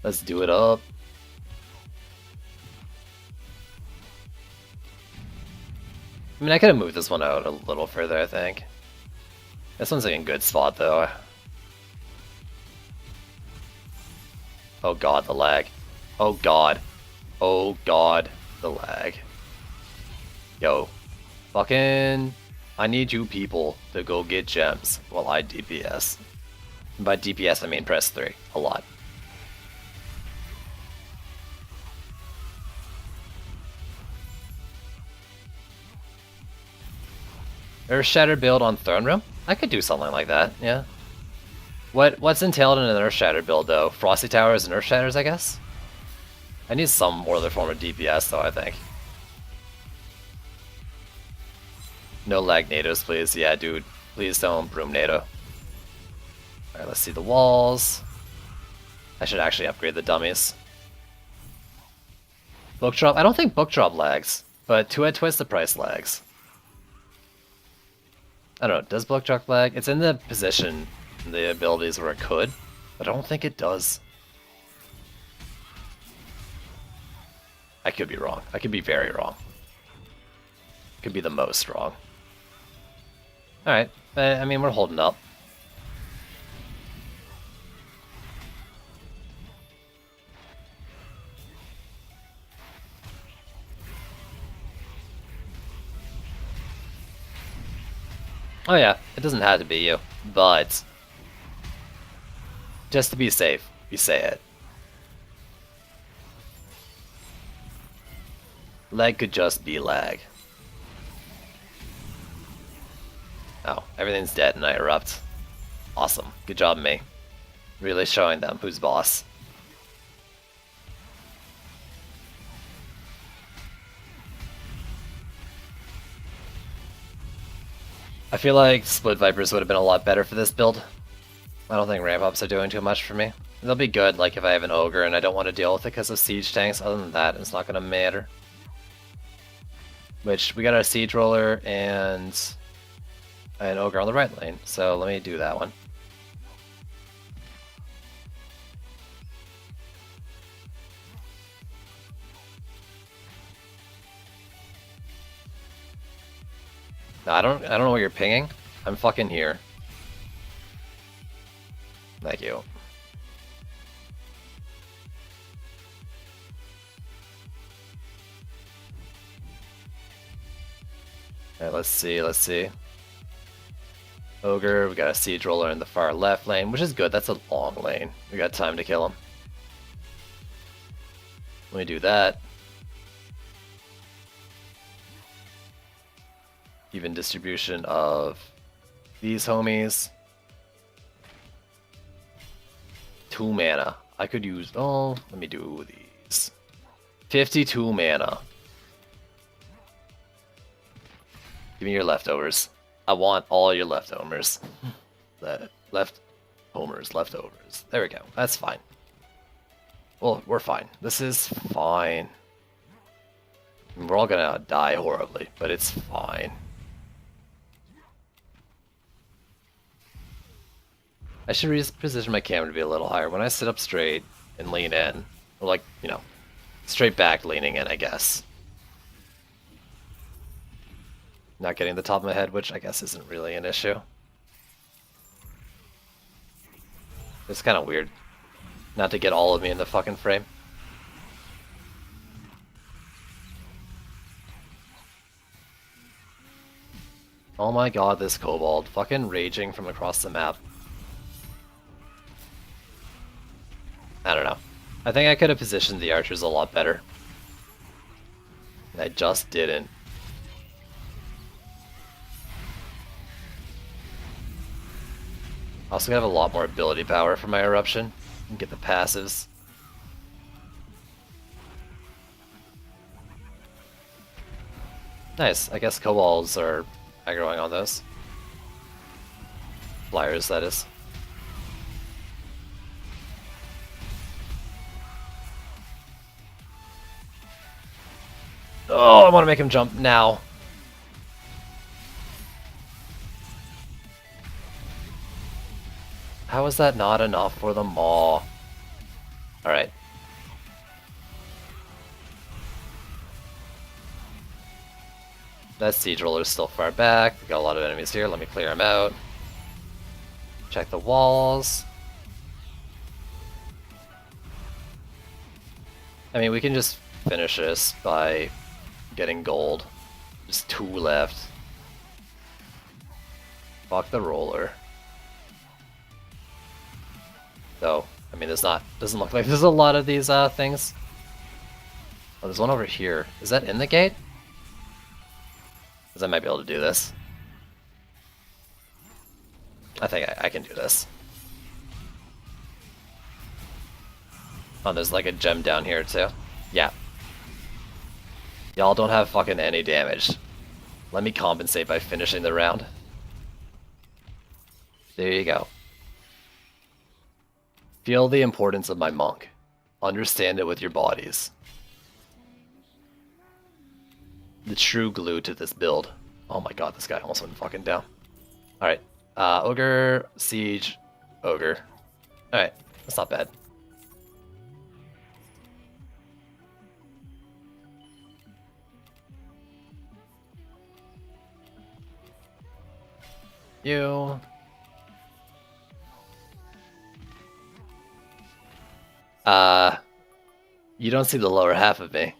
Let's do it up. I mean, I could have moved this one out a little further, I think. This one's like in good spot though. Oh god, the lag. Oh god. Oh god, the lag. Yo. Fucking... I need you people to go get gems while I DPS. And by DPS I mean press 3. A lot. Earth Shatter build on Throne Room? I could do something like that, yeah. What's entailed in an Earth Shatter build though? Frosty Towers and Earth Shatters, I guess? I need some other form of DPS though, I think. No lag nados, please. Yeah, dude. Please don't broom nado. Alright, let's see the walls. I should actually upgrade the dummies. Book drop? I don't think book drop lags, but two-head twist the price lags. I don't know, does book drop lag? It's in the position, the abilities where it could, but I don't think it does. I could be wrong. I could be very wrong. Could be the most wrong. Alright, I mean, we're holding up. Oh yeah, it doesn't have to be you, but just to be safe, you say it. Lag could just be lag. Oh, everything's dead and I erupt. Awesome. Good job, me. Really showing them who's boss. I feel like Split Vipers would have been a lot better for this build. I don't think ramp ups are doing too much for me. They'll be good like if I have an Ogre and I don't want to deal with it because of siege tanks. Other than that, it's not going to matter. Which, we got our Siege Roller and an Ogre on the right lane, so let me do that one. No, I don't know what you're pinging. I'm fucking here. Thank you. Alright, let's see. Ogre, we got a Siege Roller in the far left lane, which is good, that's a long lane. We got time to kill him. Let me do that. Even distribution of these homies. 2 mana. I could use, oh, let me do these. 52 mana. Give me your leftovers. I want all your leftovers. Leftovers. There we go. That's fine. Well, we're fine. This is fine. We're all gonna die horribly, but it's fine. I should reposition my camera to be a little higher. When I sit up straight and lean in, or like, you know, straight back leaning in, I guess. Not getting the top of my head, which I guess isn't really an issue. It's kind of weird not to get all of me in the fucking frame. Oh my god, this Kobold. Fucking raging from across the map. I don't know. I think I could have positioned the archers a lot better. I just didn't. I also have a lot more ability power for my eruption. And get the passives. Nice. I guess kobolds are aggroing on those. Flyers, that is. Oh, I want to make him jump now. How is that not enough for the maw? Alright. That Siege Roller is still far back. We got a lot of enemies here. Let me clear them out. Check the walls. I mean, we can just finish this by getting gold. Just 2 left. Fuck the roller. So, I mean, doesn't look like there's a lot of these things. Oh, there's one over here. Is that in the gate? Because I might be able to do this. I think I can do this. Oh, there's like a gem down here too. Yeah. Y'all don't have fucking any damage. Let me compensate by finishing the round. There you go. Feel the importance of my monk. Understand it with your bodies. The true glue to this build. Oh my god, this guy almost went fucking down. Alright. Ogre, siege, ogre. Alright, that's not bad. You. You don't see the lower half of me.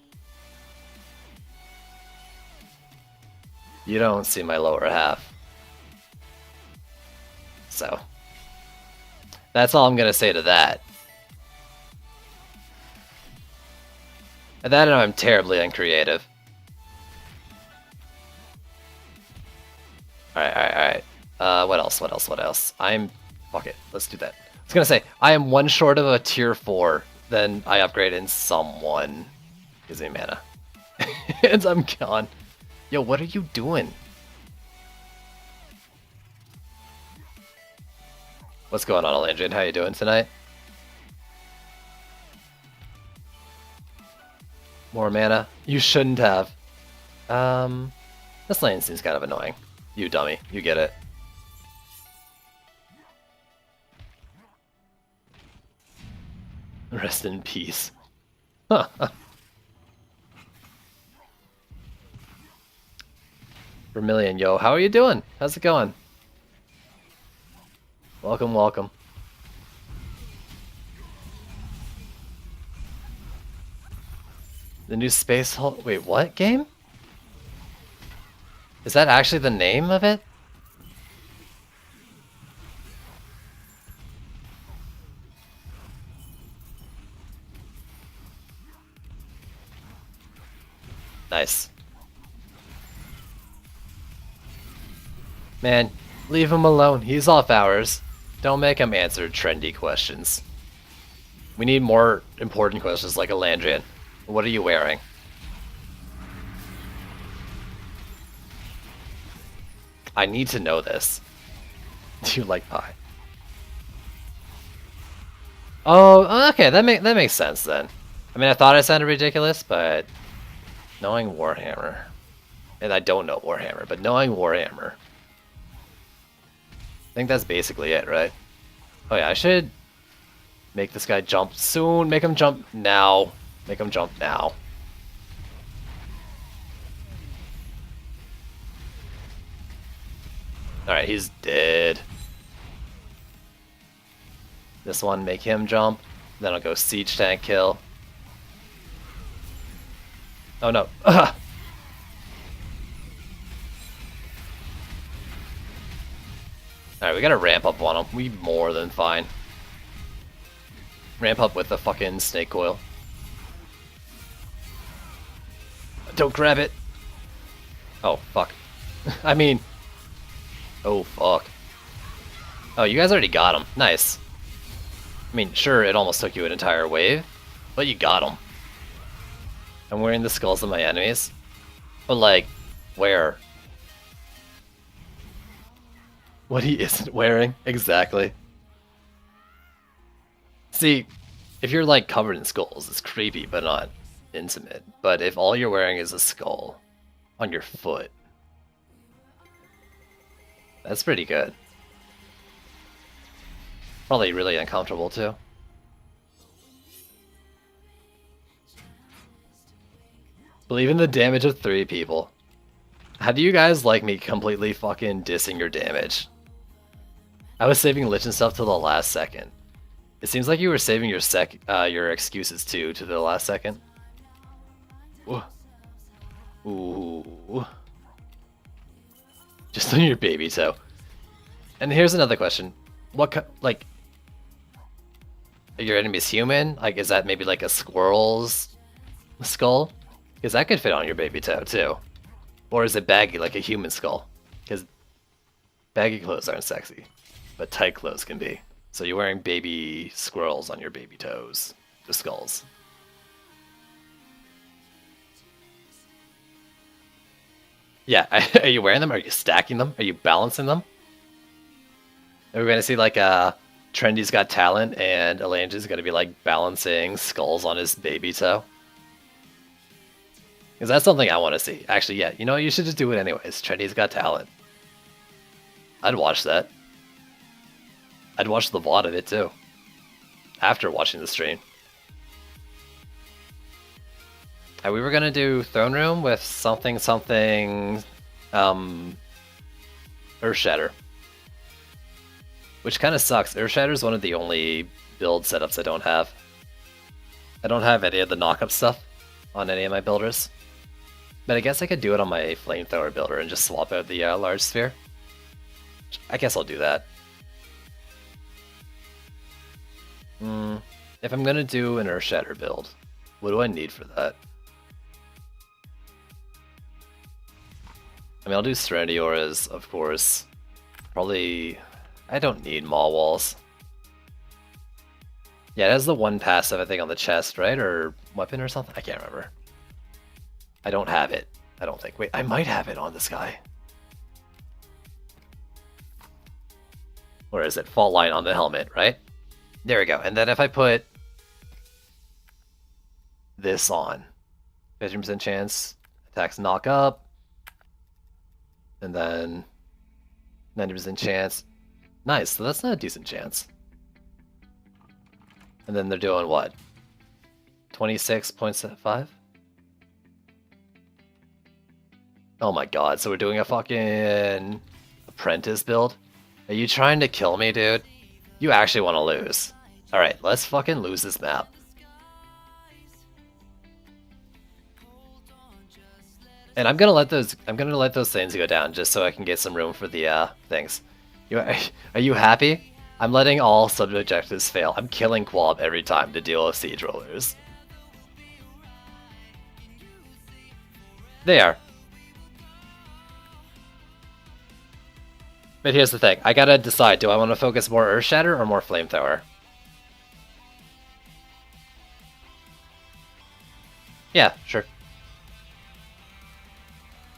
You don't see my lower half. So, that's all I'm gonna say to that. And that, and I'm terribly uncreative. Alright. What else? Fuck it, let's do that. I was gonna say, I am 1 short of a tier 4, then I upgrade and someone gives me mana. And I'm gone. Yo, what are you doing? What's going on, Elandrian? How you doing tonight? More mana? You shouldn't have. This lane seems kind of annoying. You dummy, you get it. Rest in peace. Vermilion, yo, how are you doing? How's it going? Welcome, welcome. The new Space Hulk. Wait, what game? Is that actually the name of it? Nice. Man, leave him alone. He's off hours. Don't make him answer trendy questions. We need more important questions like Elandrian. What are you wearing? I need to know this. Do you like pie? Oh, okay, that makes sense then. I mean, I thought I sounded ridiculous, but knowing Warhammer, and I don't know Warhammer, but knowing Warhammer, I think that's basically it, right? Oh yeah, I should make this guy jump soon. Make him jump now. Make him jump now. Alright, he's dead. This one, make him jump. Then I'll go siege tank kill. Oh no. Alright, we gotta ramp up on him. We more than fine. Ramp up with the fucking snake coil. Don't grab it. Oh, fuck. I mean... Oh, fuck. Oh, you guys already got him. Nice. I mean, sure, it almost took you an entire wave, but you got him. I'm wearing the skulls of my enemies. But, like, where? What he isn't wearing? Exactly. See, if you're, like, covered in skulls, it's creepy, but not intimate. But if all you're wearing is a skull on your foot, that's pretty good. Probably really uncomfortable, too. Believe in the damage of 3 people. How do you guys like me completely fucking dissing your damage? I was saving Lich and stuff till the last second. It seems like you were saving your excuses too to the last second. Ooh. Ooh. Just on your baby toe. And here's another question. What like are your enemies human? Like is that maybe like a squirrel's skull? Because that could fit on your baby toe too. Or is it baggy like a human skull? Because baggy clothes aren't sexy, but tight clothes can be. So you're wearing baby squirrels on your baby toes, the skulls. Yeah, are you wearing them? Are you stacking them? Are you balancing them? Are we gonna see like Trendy's Got Talent and Elange's gonna be like balancing skulls on his baby toe? Because that's something I want to see. Actually, yeah, you know what? You should just do it anyways. Trendy's Got Talent. I'd watch that. I'd watch the VOD of it too. After watching the stream. We were gonna do Throne Room with something Earthshatter. Which kind of sucks. Earthshatter is one of the only build setups I don't have. I don't have any of the knock-up stuff on any of my builders. But I guess I could do it on my Flamethrower builder and just swap out the large sphere. I guess I'll do that. If I'm gonna do an Earthshatter build, what do I need for that? I mean, I'll do Serenity Auras, of course. Probably... I don't need Maw Walls. Yeah, it has the one passive, I think, on the chest, right? Or weapon or something? I can't remember. I don't have it. I don't think. Wait, I might have it on this guy. Where is it? Fault Line on the helmet, right? There we go. And then if I put this on, 50% chance, attacks knock up, and then 90% chance. Nice, so that's not a decent chance. And then they're doing what? 26.5? Oh my god, so we're doing a fucking apprentice build? Are you trying to kill me, dude? You actually want to lose. Alright, let's fucking lose this map. And I'm gonna let those things go down just so I can get some room for the things. Are you happy? I'm letting all sub-objectives fail. I'm killing Quab every time to deal with siege rollers. They are. But here's the thing. I gotta decide, do I want to focus more Earthshatter or more Flamethrower? Yeah, sure.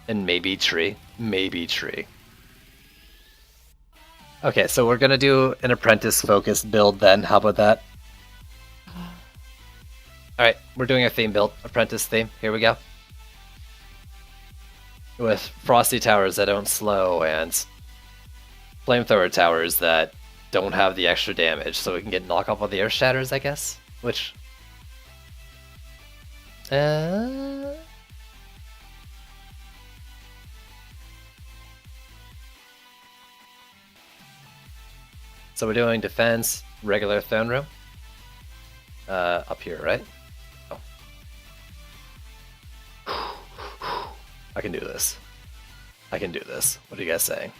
And maybe Tree. Maybe Tree. Okay, so we're gonna do an apprentice-focused build then. How about that? Alright, we're doing a theme build. Apprentice theme. Here we go. With Frosty Towers that don't slow and Flamethrower Towers that don't have the extra damage, so we can get knock off on the Earth Shatters, I guess? Which... So we're doing defense, regular Throne Room. Up here, right? Oh. I can do this. I can do this. What are you guys saying?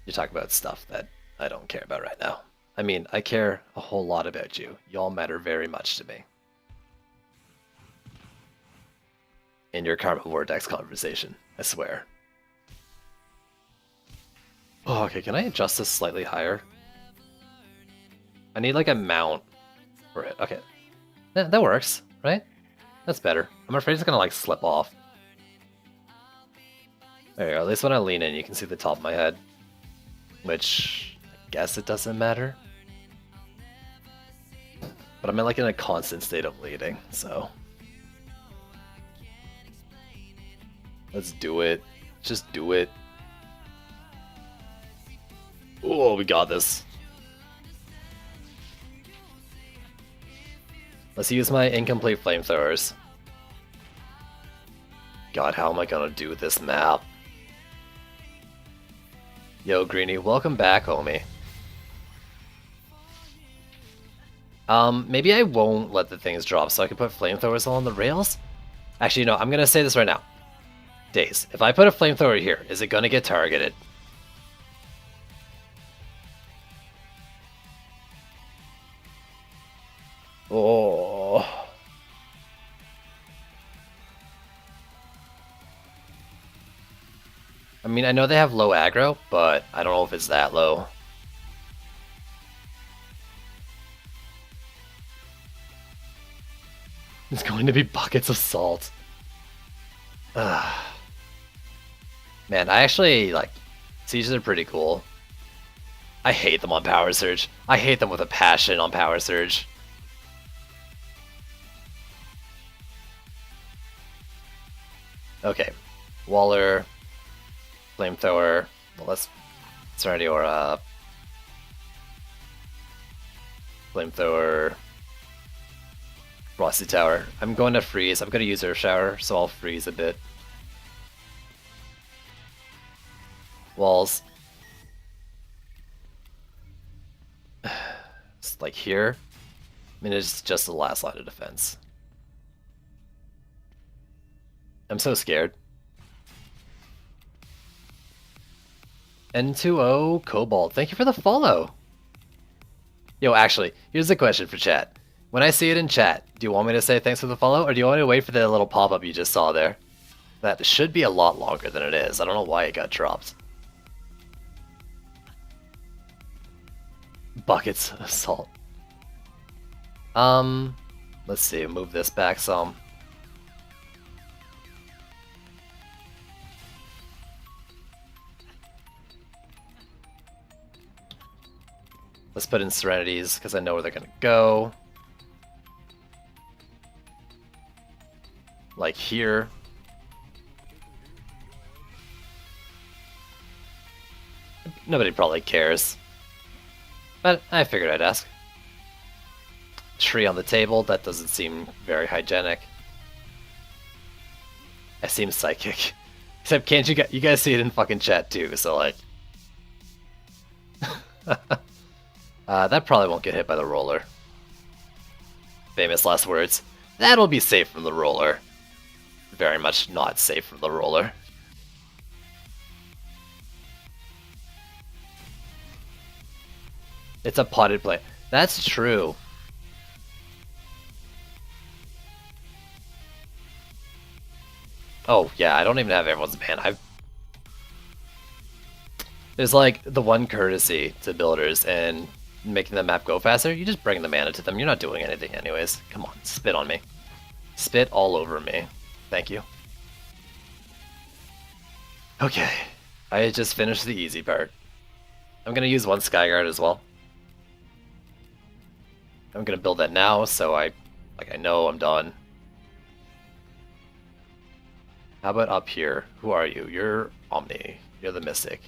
You're talking about stuff that I don't care about right now. I mean, I care a whole lot about you. Y'all matter very much to me. In your Karma Vortex conversation, I swear. Oh, okay, can I adjust this slightly higher? I need like a mount for it. Okay. Yeah, that works, right? That's better. I'm afraid it's gonna like slip off. There you go. At least when I lean in, you can see the top of my head. Which, I guess it doesn't matter. But I'm like in a constant state of leaning, so. Let's do it. Just do it. Oh, we got this. Let's use my incomplete flamethrowers. God, how am I gonna do this map? Yo, Greenie, welcome back, homie. Maybe I won't let the things drop so I can put flamethrowers along the rails? Actually, no, I'm gonna say this right now. Daze, if I put a flamethrower here, is it gonna get targeted? Oh. I mean, I know they have low aggro, but I don't know if it's that low. It's going to be buckets of salt. Ugh. Man, I actually, like, sieges are pretty cool. I hate them on Power Surge. I hate them with a passion on Power Surge. Okay. Waller, Flamethrower. Well, let's Serenity Aura. Flamethrower. Frosty Tower. I'm going to freeze. I'm going to use Earth Shower, so I'll freeze a bit. Walls. It's like here. I mean, it's just the last line of defense. I'm so scared. N2O Cobalt, thank you for the follow. Yo, actually, here's the question for chat. When I see it in chat, do you want me to say thanks for the follow, or do you want me to wait for the little pop-up you just saw there? That should be a lot longer than it is. I don't know why it got dropped. Buckets of salt. Let's see, move this back some. Let's put in Serenities, because I know where they're gonna go. Like here. Nobody probably cares. But I figured I'd ask. Tree on the table, that doesn't seem very hygienic. I seem psychic. Except can't you guys see it in fucking chat too, so like... that probably won't get hit by the roller. Famous last words. That'll be safe from the roller. Very much not safe from the roller. It's a potted play. That's true. Oh, yeah, I don't even have everyone's mana. There's like the one courtesy to builders and making the map go faster. You just bring the mana to them. You're not doing anything anyways. Come on, spit on me. Spit all over me. Thank you. Okay, I just finished the easy part. I'm gonna use one Skyguard as well. I'm gonna build that now, so I know I'm done. How about up here? Who are you? You're Omni. You're the Mystic.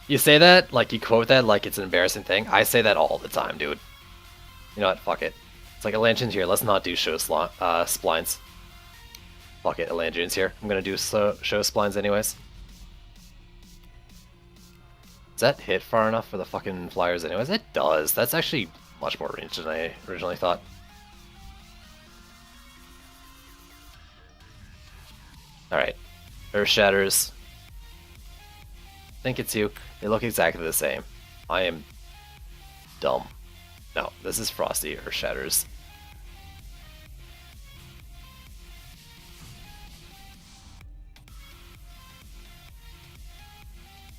You say that, like you quote that like it's an embarrassing thing. I say that all the time, dude. You know what? Fuck it. It's like Elandrian's here. Let's not do show splines. Fuck it, Elandrian's here. I'm gonna do show splines anyways. Does that hit far enough for the fucking flyers anyways? It does. That's actually much more range than I originally thought. Alright. Earth Shatters. I think it's you. They look exactly the same. I am dumb. No, this is Frosty Earth Shatters.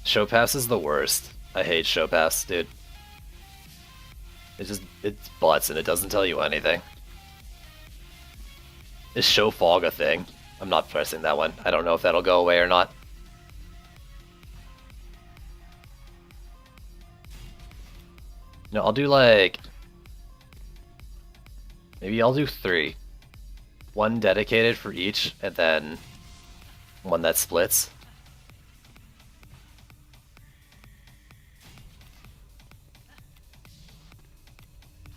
Show Pass is the worst. I hate Show Pass, dude. It's butts and it doesn't tell you anything. Is Show Fog a thing? I'm not pressing that one. I don't know if that'll go away or not. No, I'll do like... Maybe I'll do 3. One dedicated for each, and then one that splits.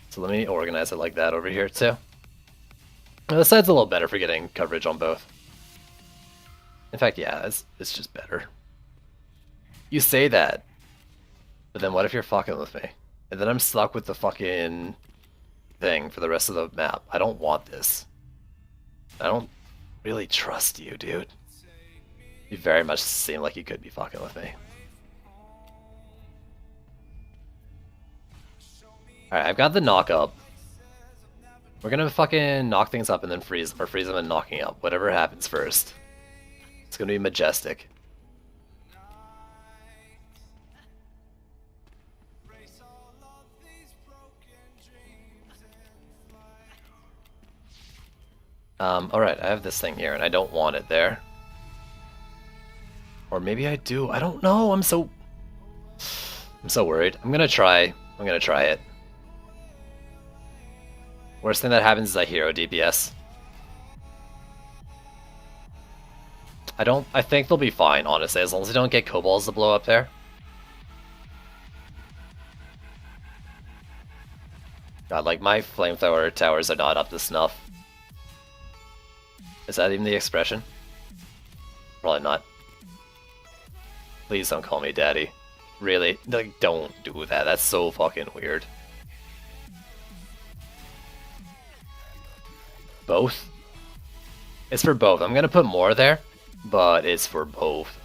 So let me organize it like that over here too. The side's a little better for getting coverage on both. In fact, yeah, it's just better. You say that, but then what if you're fucking with me? And then I'm stuck with the fucking thing for the rest of the map. I don't want this. I don't really trust you, dude. You very much seem like you could be fucking with me. Alright, I've got the knock up. We're gonna fucking knock things up and then freeze, or freeze them and knocking up. Whatever happens first. It's gonna be majestic. Alright, I have this thing here and I don't want it there. Or maybe I do. I don't know. I'm so worried. I'm gonna try it. Worst thing that happens is I hero DPS. I think they'll be fine, honestly, as long as they don't get kobolds to blow up there. God, like my flamethrower towers are not up to snuff. Is that even the expression? Probably not. Please don't call me daddy. Really? Like, don't do that. That's so fucking weird. Both? It's for both. I'm gonna put more there, but it's for both.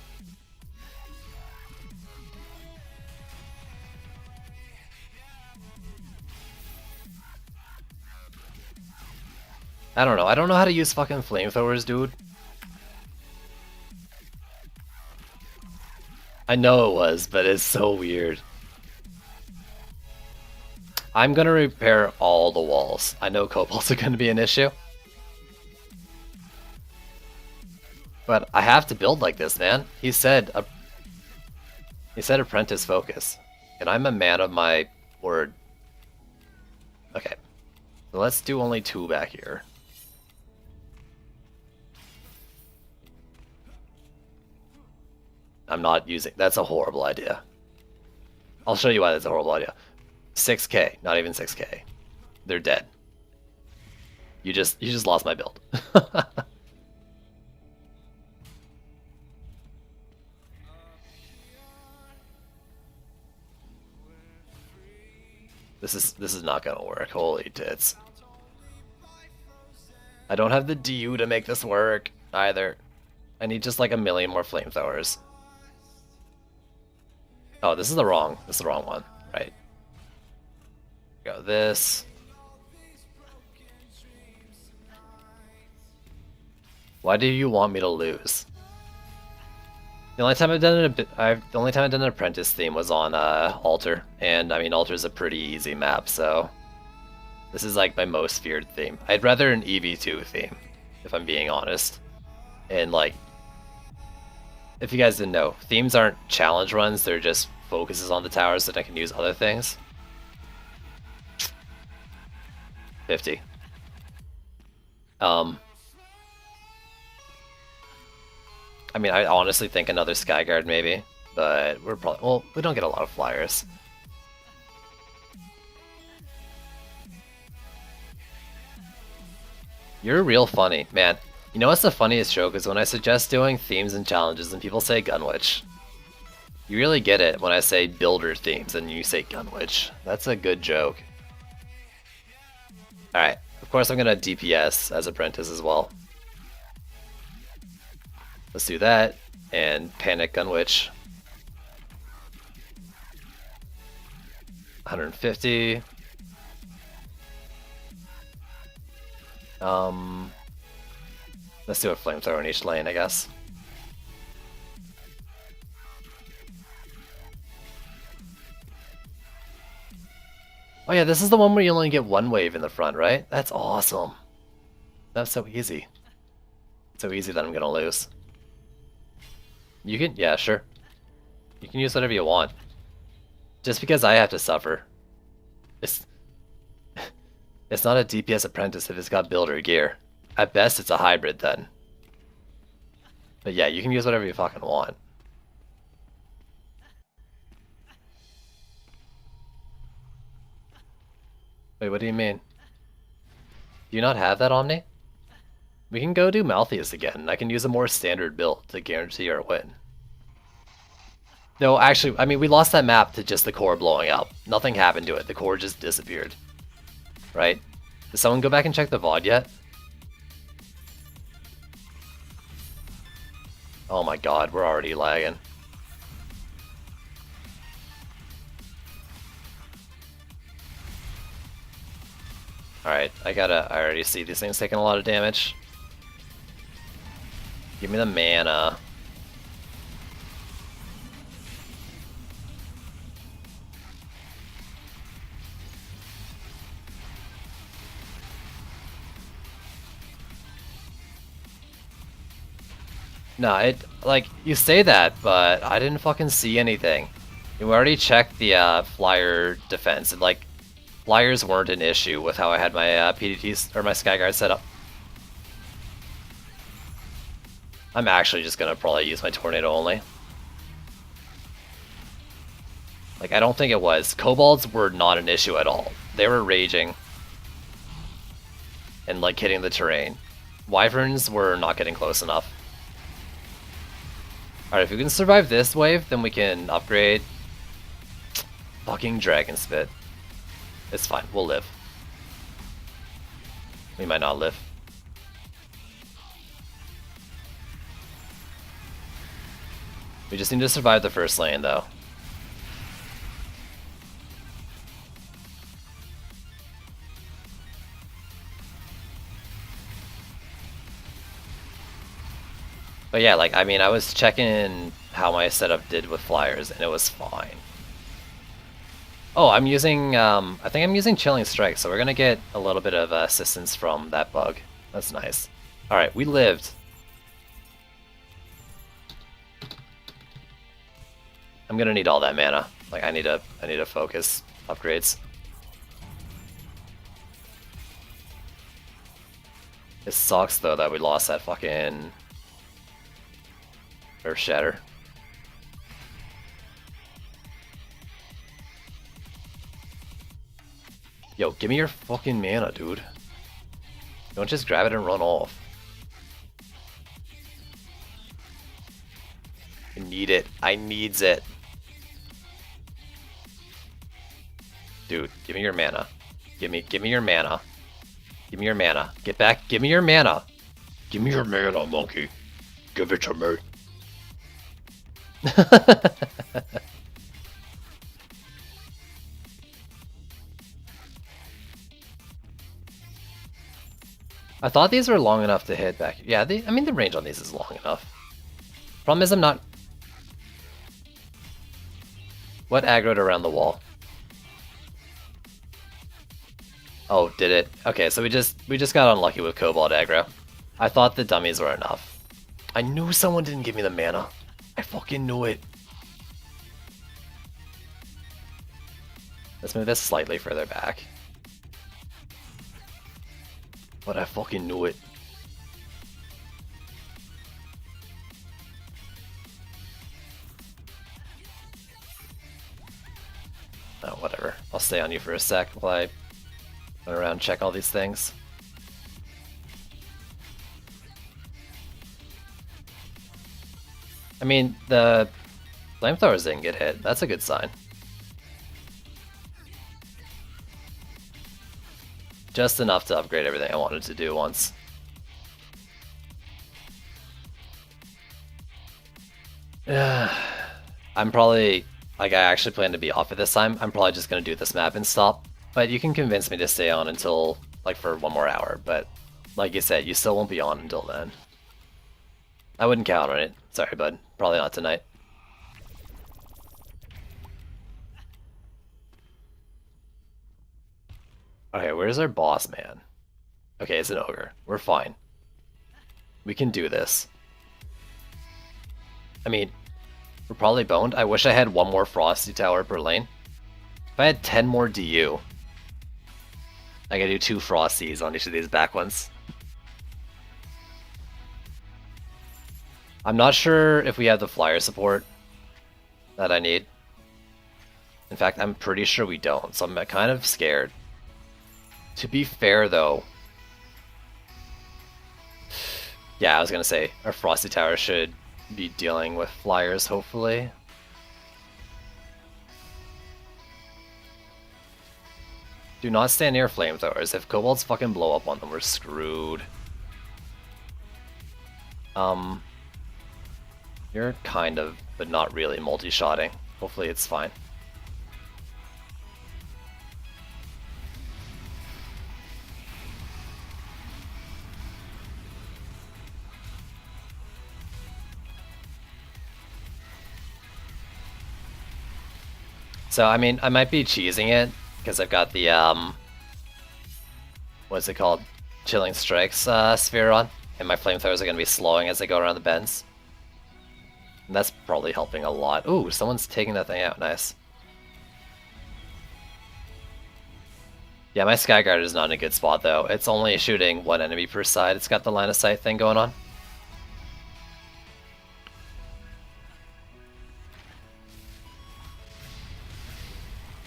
I don't know. I don't know how to use fucking flamethrowers, dude. I know it was, but it's so weird. I'm gonna repair all the walls. I know kobolds are gonna be an issue. But I have to build like this, man. He said apprentice focus. And I'm a man of my word. Okay. So let's do only 2 back here. I'm not using... That's a horrible idea. I'll show you why that's a horrible idea. 6k, not even 6k. They're dead. You just lost my build. This is not gonna work. Holy tits. I don't have the DU to make this work either. I need just like a million more flamethrowers. Oh, this is the wrong one, right? Go this. Why do you want me to lose? The only time I've done an apprentice theme was on Altar, and I mean Altar's a pretty easy map, so this is like my most feared theme. I'd rather an EV2 theme, if I'm being honest. And like, if you guys didn't know, themes aren't challenge runs, they're just focuses on the towers that I can use other things. 50. I mean, I honestly think another Skyguard maybe, but we're probably, well, we don't get a lot of flyers. You're real funny, man. You know what's the funniest joke is when I suggest doing themes and challenges and people say Gunwitch. You really get it when I say builder themes and you say Gunwitch. That's a good joke. Alright, of course I'm gonna DPS as apprentice as well. Let's do that, and Panic Gunwitch. 150. Let's do a flamethrower in each lane, I guess. Oh yeah, this is the one where you only get 1 wave in the front, right? That's awesome. That's so easy. So easy that I'm gonna lose. You can, yeah, sure. You can use whatever you want. Just because I have to suffer. It's not a DPS apprentice if it's got builder gear. At best, it's a hybrid then. But yeah, you can use whatever you fucking want. Wait, what do you mean? Do you not have that Omni? We can go do Malthius again. I can use a more standard build to guarantee our win. No, actually, I mean, we lost that map to just the core blowing up. Nothing happened to it. The core just disappeared. Right? Did someone go back and check the VOD yet? Oh my god, we're already lagging. Alright, I already see these things taking a lot of damage. Give me the mana. No, like, you say that, but I didn't fucking see anything. We already checked the flyer defense, and like, flyers weren't an issue with how I had my PDTs, or my Skyguard set up. I'm actually just gonna probably use my Tornado only. Like, I don't think it was. Kobolds were not an issue at all. They were raging. And like, hitting the terrain. Wyverns were not getting close enough. Alright, if we can survive this wave, then we can upgrade. Fucking Dragon Spit. It's fine, we'll live. We might not live. We just need to survive the first lane, though. But yeah, like, I mean, I was checking how my setup did with flyers, and it was fine. Oh, I'm using, I think I'm using Chilling Strike, so we're gonna get a little bit of assistance from that bug. That's nice. Alright, we lived. I'm gonna need all that mana. Like, I need to focus upgrades. It sucks, though, that we lost that fucking Earth Shatter. Yo, give me your fucking mana, dude. Don't just grab it and run off. I need it. I needs it. Dude, give me your mana. Give me your mana. Give me your mana. Get back. Give me your mana. Give me your mana, monkey. Give it to me. I thought these were long enough to hit back. Yeah, I mean, the range on these is long enough. Problem is I'm not... What aggroed around the wall? Oh, did it? Okay, so we just got unlucky with Kobold aggro. I thought the dummies were enough. I knew someone didn't give me the mana. I fucking knew it. Let's move this slightly further back. But I fucking knew it. Oh, whatever. I'll stay on you for a sec while I run around and check all these things. I mean, the flamethrowers didn't get hit. That's a good sign. Just enough to upgrade everything I wanted to do once. I'm probably, like, I actually plan to be off at this time. I'm probably just going to do this map and stop. But you can convince me to stay on until, like, for one more hour. But, like you said, you still won't be on until then. I wouldn't count on it. Sorry, bud. Probably not tonight. Okay, where's our boss man? Okay, it's an ogre. We're fine. We can do this. I mean, we're probably boned. I wish I had one more Frosty Tower per lane. If I had 10 more DU, I could do 2 Frosties on each of these back ones. I'm not sure if we have the flyer support that I need. In fact, I'm pretty sure we don't, so I'm kind of scared. To be fair, though, Yeah, I was gonna say, our Frosty Tower should be dealing with flyers, hopefully. Do not stand near flamethrowers. If kobolds fucking blow up on them, we're screwed. You're kind of, but not really, multi-shotting. Hopefully it's fine. So, I mean, I might be cheesing it, because I've got the, what's it called? Chilling Strikes sphere on, and my flamethrowers are going to be slowing as they go around the bends. And that's probably helping a lot. Ooh, someone's taking that thing out, nice. Yeah, my Skyguard is not in a good spot though. It's only shooting one enemy per side. It's got the line of sight thing going on.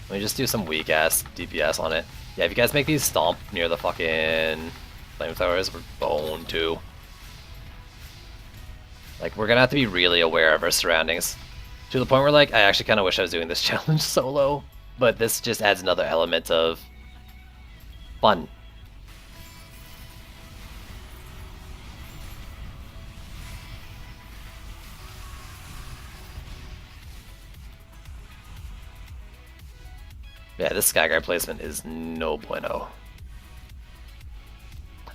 Let me just do some weak ass DPS on it. Yeah, if you guys make these stomp near the fucking flamethrowers, we're boned too. Like, we're gonna have to be really aware of our surroundings. To the point where, like, I actually kind of wish I was doing this challenge solo, but this just adds another element of fun. Yeah, this Skyguard placement is no bueno.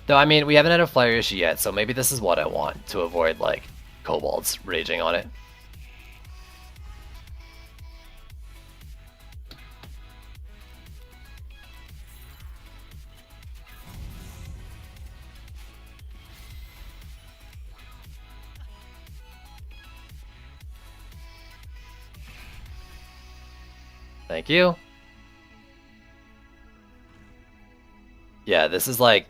Though, I mean, we haven't had a flyer issue yet, so maybe this is what I want, to avoid, like, kobolds raging on it. Thank you. Yeah, this is like...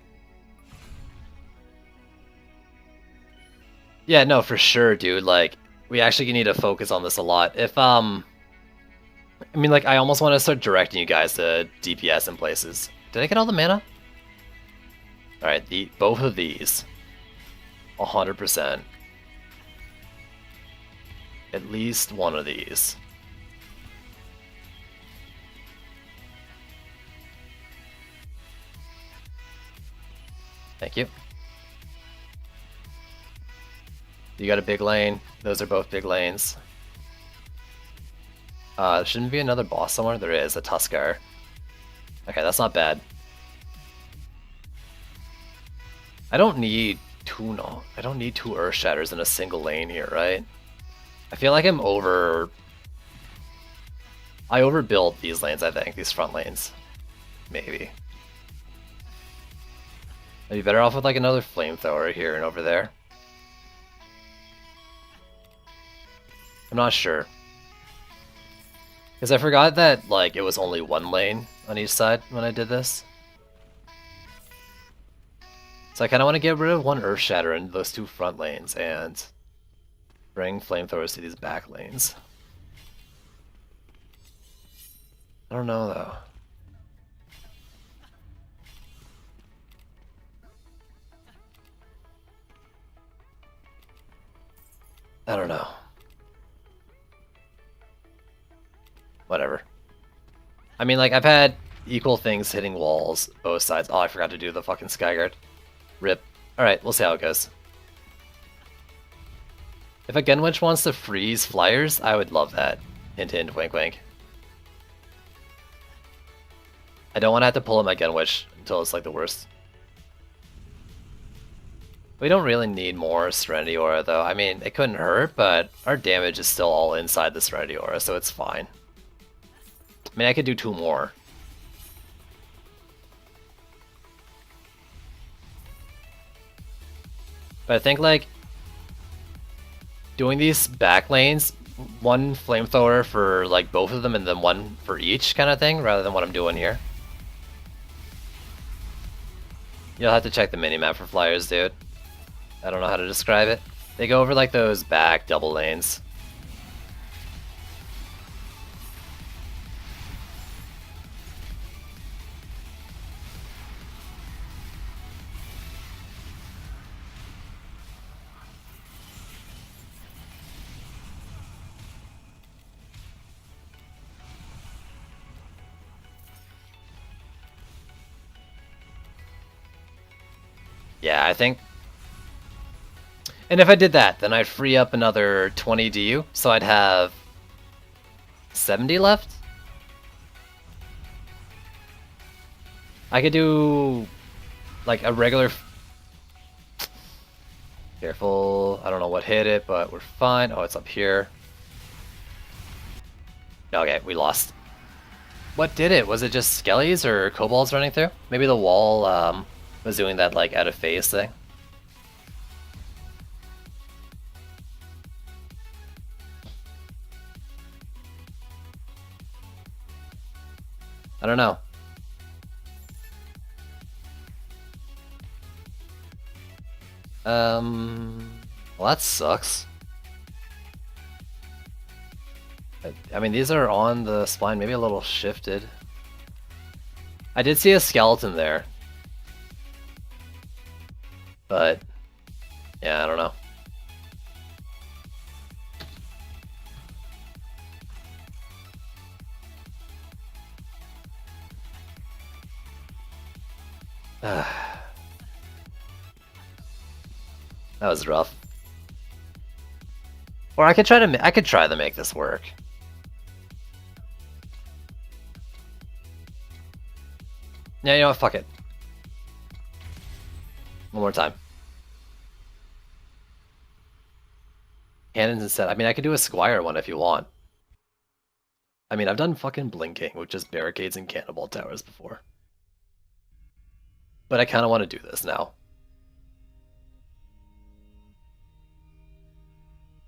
Yeah, no, for sure, dude. Like, we actually need to focus on this a lot. If, I mean, like, I almost want to start directing you guys to DPS in places. Did I get all the mana? Alright, both of these. 100%. At least one of these. Thank you. You got a big lane. Those are both big lanes. There shouldn't be another boss somewhere. There is, a Tuskar. Okay, that's not bad. I don't need two Earth Shatters in a single lane here, right? I feel like I overbuilt these lanes, I think, these front lanes. Maybe. I'd be better off with like another flamethrower here and over there. I'm not sure. Because I forgot that like it was only one lane on each side when I did this. So I kind of want to get rid of one Earth Shatter in those two front lanes and bring flamethrowers to these back lanes. I don't know though. I don't know. Whatever. I mean, like, I've had equal things hitting walls, both sides. Oh, I forgot to do the fucking Skyguard. Rip. Alright, we'll see how it goes. If a Gunwitch wants to freeze flyers, I would love that. Hint hint, wink wink. I don't want to have to pull out my Gunwitch until it's like the worst. We don't really need more Serenity Aura though. I mean, it couldn't hurt, but our damage is still all inside the Serenity Aura, so it's fine. I mean, I could do 2 more. But I think, like, doing these back lanes, one flamethrower for, like, both of them and then one for each kind of thing, rather than what I'm doing here. You'll have to check the minimap for flyers, dude. I don't know how to describe it. They go over, like, those back double lanes. Yeah, I think. And if I did that, then I'd free up another 20 DU, so I'd have 70 left. I could do like a regular. Careful, I don't know what hit it, but we're fine. Oh, it's up here. Okay, we lost. What did it? Was it just skellies or kobolds running through? Maybe the wall was doing that like out of phase thing. I don't know. Well, that sucks. I mean, these are on the spine, maybe a little shifted. I did see a skeleton there. But, yeah, I don't know. That was rough. Or I could try to make this work. Yeah, you know what? Fuck it. One more time. Cannons instead. I mean, I could do a Squire one if you want. I mean, I've done fucking Blinking with just barricades and cannonball towers before. But I kind of want to do this now.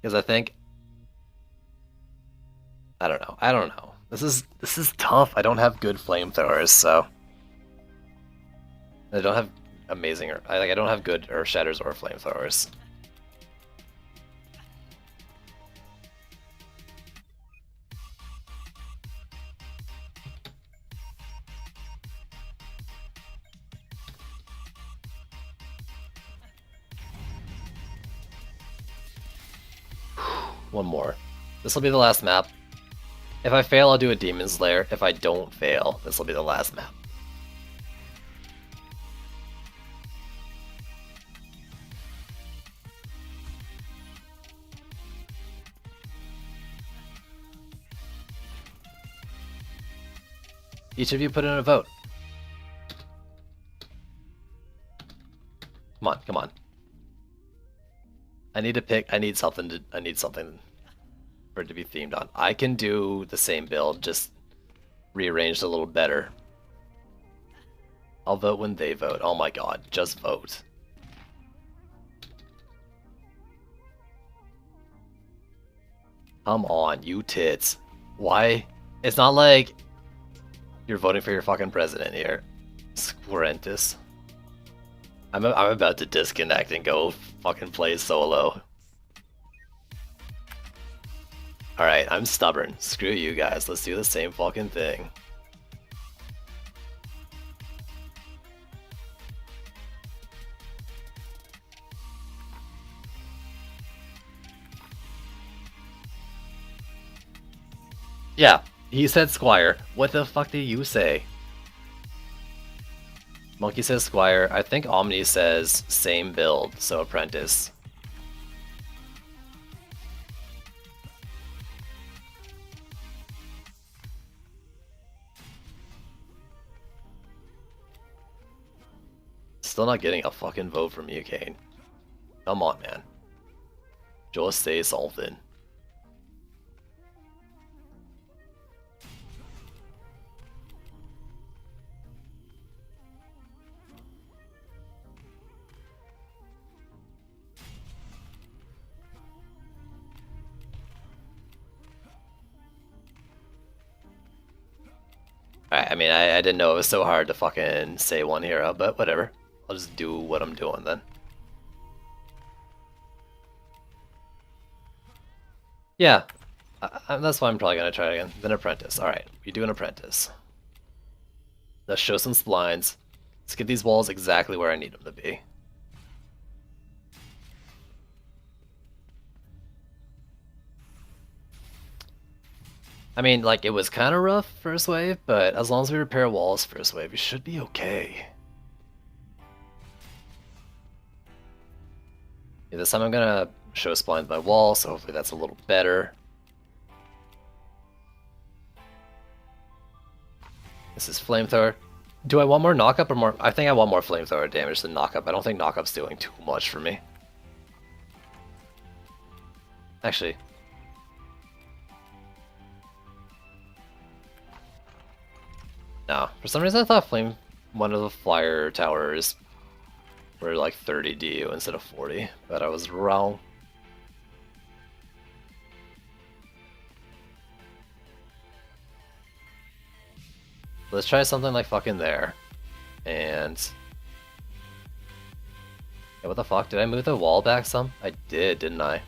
Because I think... I don't know. This is tough. I don't have good flamethrowers, so... I don't have amazing... I don't have good Earth Shatters or flamethrowers. One more. This will be the last map. If I fail, I'll do a Demon's Lair. If I don't fail, this will be the last map. Each of you put in a vote. Come on, come on. I need to pick. I need something for it to be themed on. I can do the same build, just rearranged a little better. I'll vote when they vote. Oh my god, just vote. Come on, you tits. Why? It's not like you're voting for your fucking president here. Squarentus. I'm about to disconnect and go fucking play solo. Alright, I'm stubborn. Screw you guys. Let's do the same fucking thing. Yeah, he said Squire. What the fuck did you say? Monkey says Squire. I think Omni says same build, so Apprentice. Still not getting a fucking vote from you, Kane. Come on, man. Just say something. Alright, I mean, I didn't know it was so hard to fucking say one hero, but whatever. I'll just do what I'm doing then. Yeah, that's why I'm probably gonna try it again. Then Apprentice. Alright, we do an Apprentice. Let's show some splines. Let's get these walls exactly where I need them to be. I mean, like, it was kind of rough first wave, but as long as we repair walls first wave, we should be okay. Yeah, this time I'm gonna show spline my wall, so hopefully that's a little better. This is flamethrower. Do I want more knockup or more? I think I want more flamethrower damage than knockup. I don't think knockup's doing too much for me. Actually. No. For some reason I thought one of the flyer towers were like 30 DU instead of 40, but I was wrong. Let's try something like fucking there. And... yeah, what the fuck? Did I move the wall back some? I did, didn't I?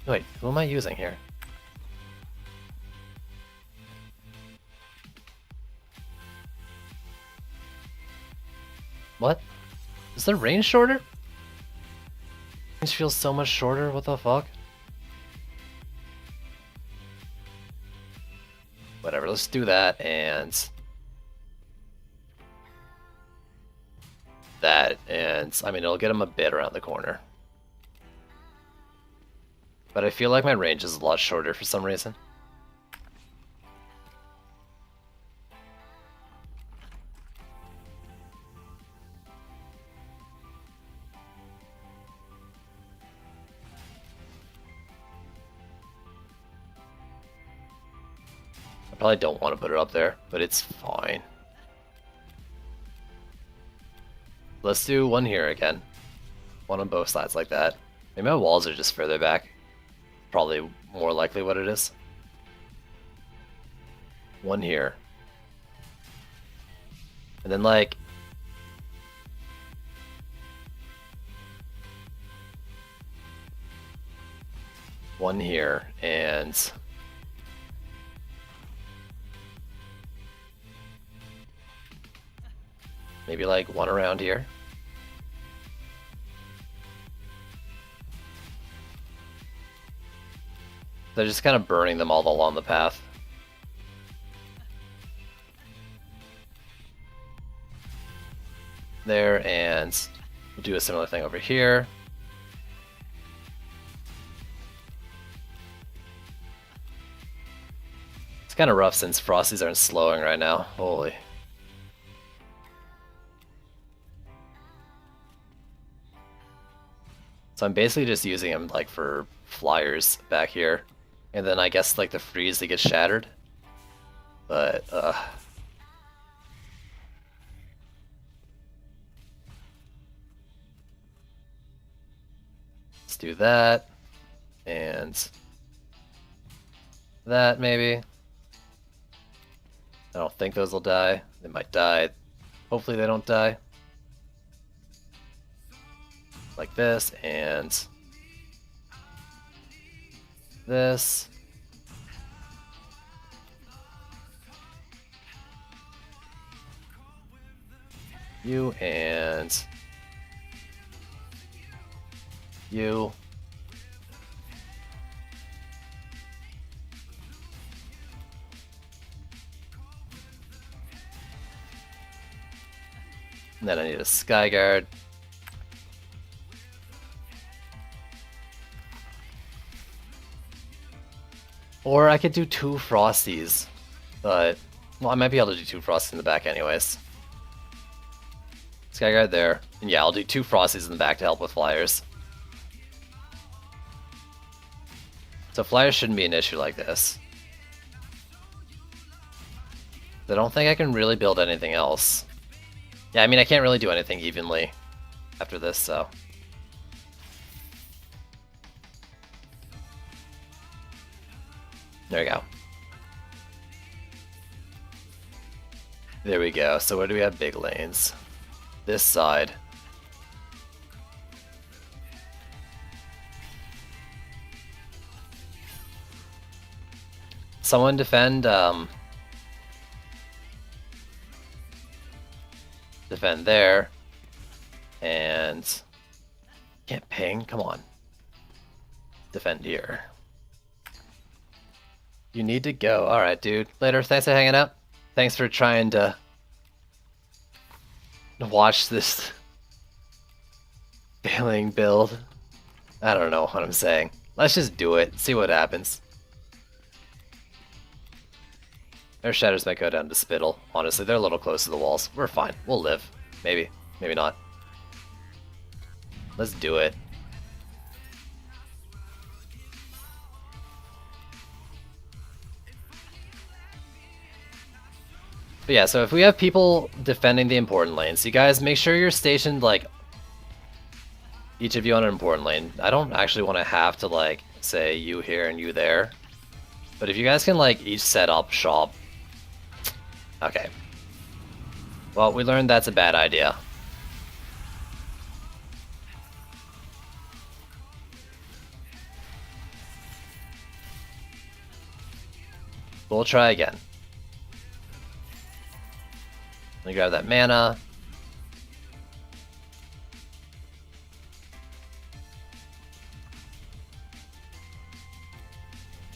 Wait, who am I using here? What? Is the range shorter? Range feels so much shorter, what the fuck? Whatever, let's do that and... that, and I mean, it'll get him a bit around the corner. But I feel like my range is a lot shorter for some reason. I probably don't want to put it up there, but it's fine. Let's do one here again. One on both sides like that. Maybe my walls are just further back. Probably more likely what it is. One here. And then like... one here, and... maybe like one around here. They're just kind of burning them all along the path. There, and we'll do a similar thing over here. It's kind of rough since Frosties aren't slowing right now. Holy. So I'm basically just using them like for flyers back here. And then I guess like the freeze they get shattered. But let's do that. And that maybe. I don't think those will die. They might die. Hopefully they don't die. Like this, and this. You and you. And then I need a Skyguard. Or I could do 2 Frosties, but, well, I might be able to do 2 Frosties in the back anyways. Skyguard there, and yeah, I'll do 2 Frosties in the back to help with flyers. So flyers shouldn't be an issue like this. I don't think I can really build anything else. Yeah, I mean, I can't really do anything evenly after this, so... there we go. There we go. So where do we have big lanes? This side. Someone defend, defend there. And... can't ping? Come on. Defend here. You need to go. Alright, dude. Later. Thanks for hanging out. Thanks for trying to watch this failing build. I don't know what I'm saying. Let's just do it, see what happens. Their shadows might go down to Spittle. Honestly, they're a little close to the walls. We're fine. We'll live. Maybe. Maybe not. Let's do it. But yeah, so if we have people defending the important lanes, you guys make sure you're stationed, like, each of you on an important lane. I don't actually want to have to, like, say you here and you there. But if you guys can, like, each set up shop. Okay. Well, we learned that's a bad idea. We'll try again. Let me grab that mana.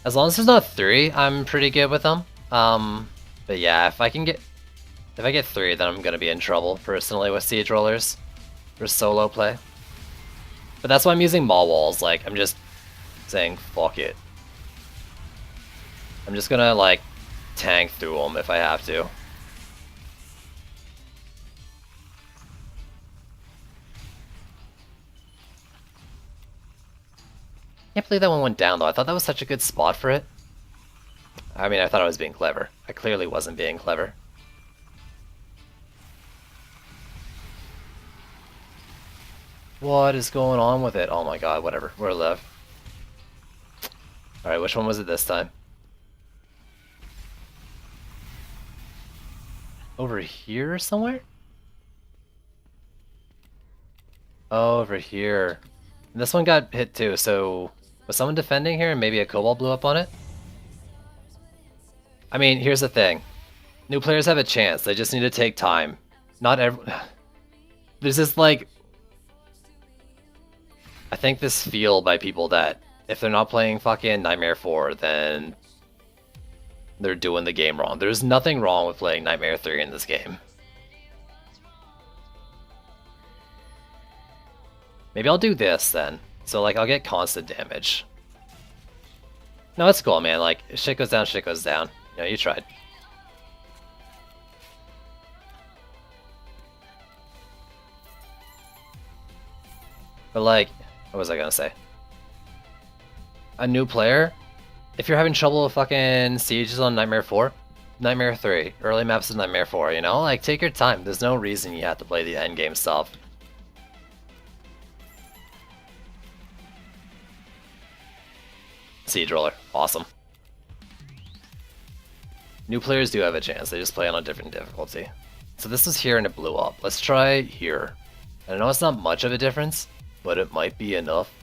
As long as there's not 3, I'm pretty good with them. But yeah, if I get 3, then I'm gonna be in trouble personally with Siege Rollers for solo play. But that's why I'm using Maw Walls. Like, I'm just saying, fuck it. I'm just gonna, like, tank through them if I have to. Can't believe that one went down, though. I thought that was such a good spot for it. I mean, I thought I was being clever. I clearly wasn't being clever. What is going on with it? Oh my god, whatever. We're alive. Alright, which one was it this time? Over here somewhere? Oh, over here. And this one got hit too, so was someone defending here and maybe a Cobalt blew up on it? I mean, here's the thing. New players have a chance, they just need to take time. Not every... There's this, like... I think this feel by people that if they're not playing fucking Nightmare 4, then they're doing the game wrong. There's nothing wrong with playing Nightmare 3 in this game. Maybe I'll do this then. So like I'll get constant damage. No, it's cool, man. Like shit goes down, shit goes down. You know, you tried. But like, what was I gonna say? A new player, if you're having trouble with fucking sieges on Nightmare 4, Nightmare 3, early maps of Nightmare 4, you know? Like, take your time. There's no reason you have to play the endgame stuff. Siege Roller, awesome. New players do have a chance, they just play on a different difficulty. So this is here and it blew up. Let's try here. I know it's not much of a difference, but it might be enough.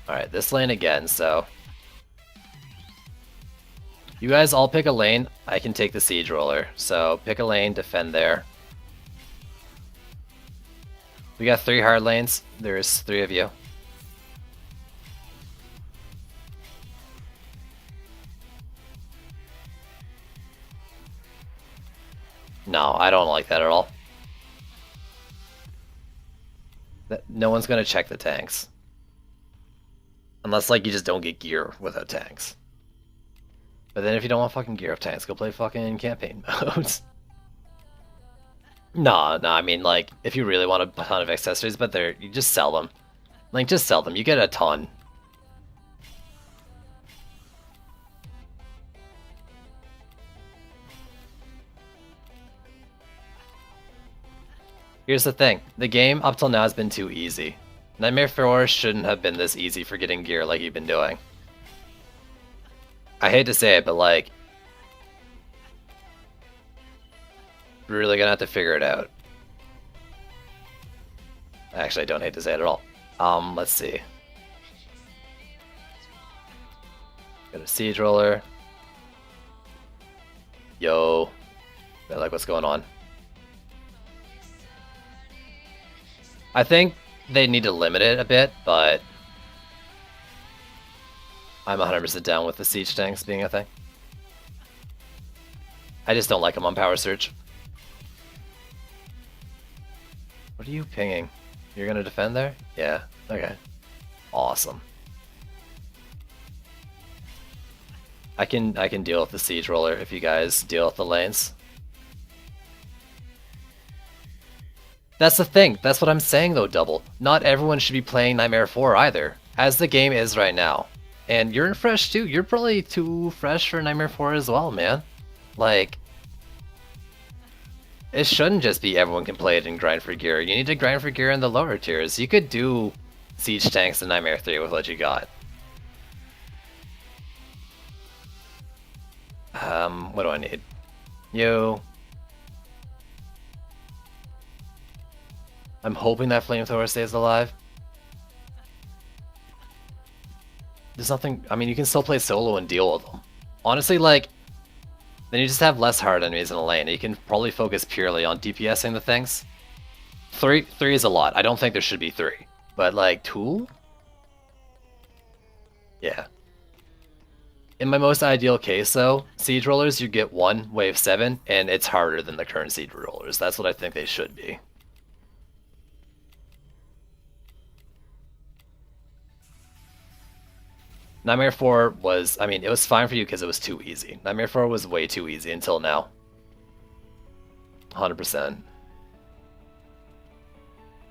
Alright, this lane again, so... You guys all pick a lane, I can take the Siege Roller. So pick a lane, defend there. We got 3 hard lanes, there's 3 of you. No, I don't like that at all. No one's gonna check the tanks. Unless, like, you just don't get gear without tanks. But then if you don't want fucking gear of tanks, go play fucking campaign modes. Nah, I mean, like, if you really want a ton of accessories, but you just sell them. Like, just sell them. You get a ton. Here's the thing. The game up till now has been too easy. Nightmare 4 shouldn't have been this easy for getting gear like you've been doing. I hate to say it, but like... we're really gonna have to figure it out. Actually, I don't hate to say it at all. Let's see. Got a Siege Roller. Yo. I like what's going on. I think they need to limit it a bit, but I'm 100% down with the siege tanks being a thing. I just don't like him on Power Surge. What are you pinging? You're gonna defend there? Yeah, okay. Awesome. I can deal with the Siege Roller if you guys deal with the lanes. That's the thing. That's what I'm saying though, Double. Not everyone should be playing Nightmare 4 either, as the game is right now. And you're fresh too. You're probably too fresh for Nightmare 4 as well, man. Like, it shouldn't just be everyone can play it and grind for gear. You need to grind for gear in the lower tiers. You could do Siege tanks in Nightmare 3 with what you got. What do I need? Yo. I'm hoping that Flamethrower stays alive. There's nothing, I mean, you can still play solo and deal with them. Honestly, like, then you just have less hard enemies in the lane. You can probably focus purely on DPSing the things. Three is a lot. I don't think there should be 3. But, like, 2? Yeah. In my most ideal case, though, Siege Rollers, you get 1, Wave 7, and it's harder than the current Siege Rollers. That's what I think they should be. Nightmare 4 was, I mean, it was fine for you because it was too easy. Nightmare 4 was way too easy until now. 100%.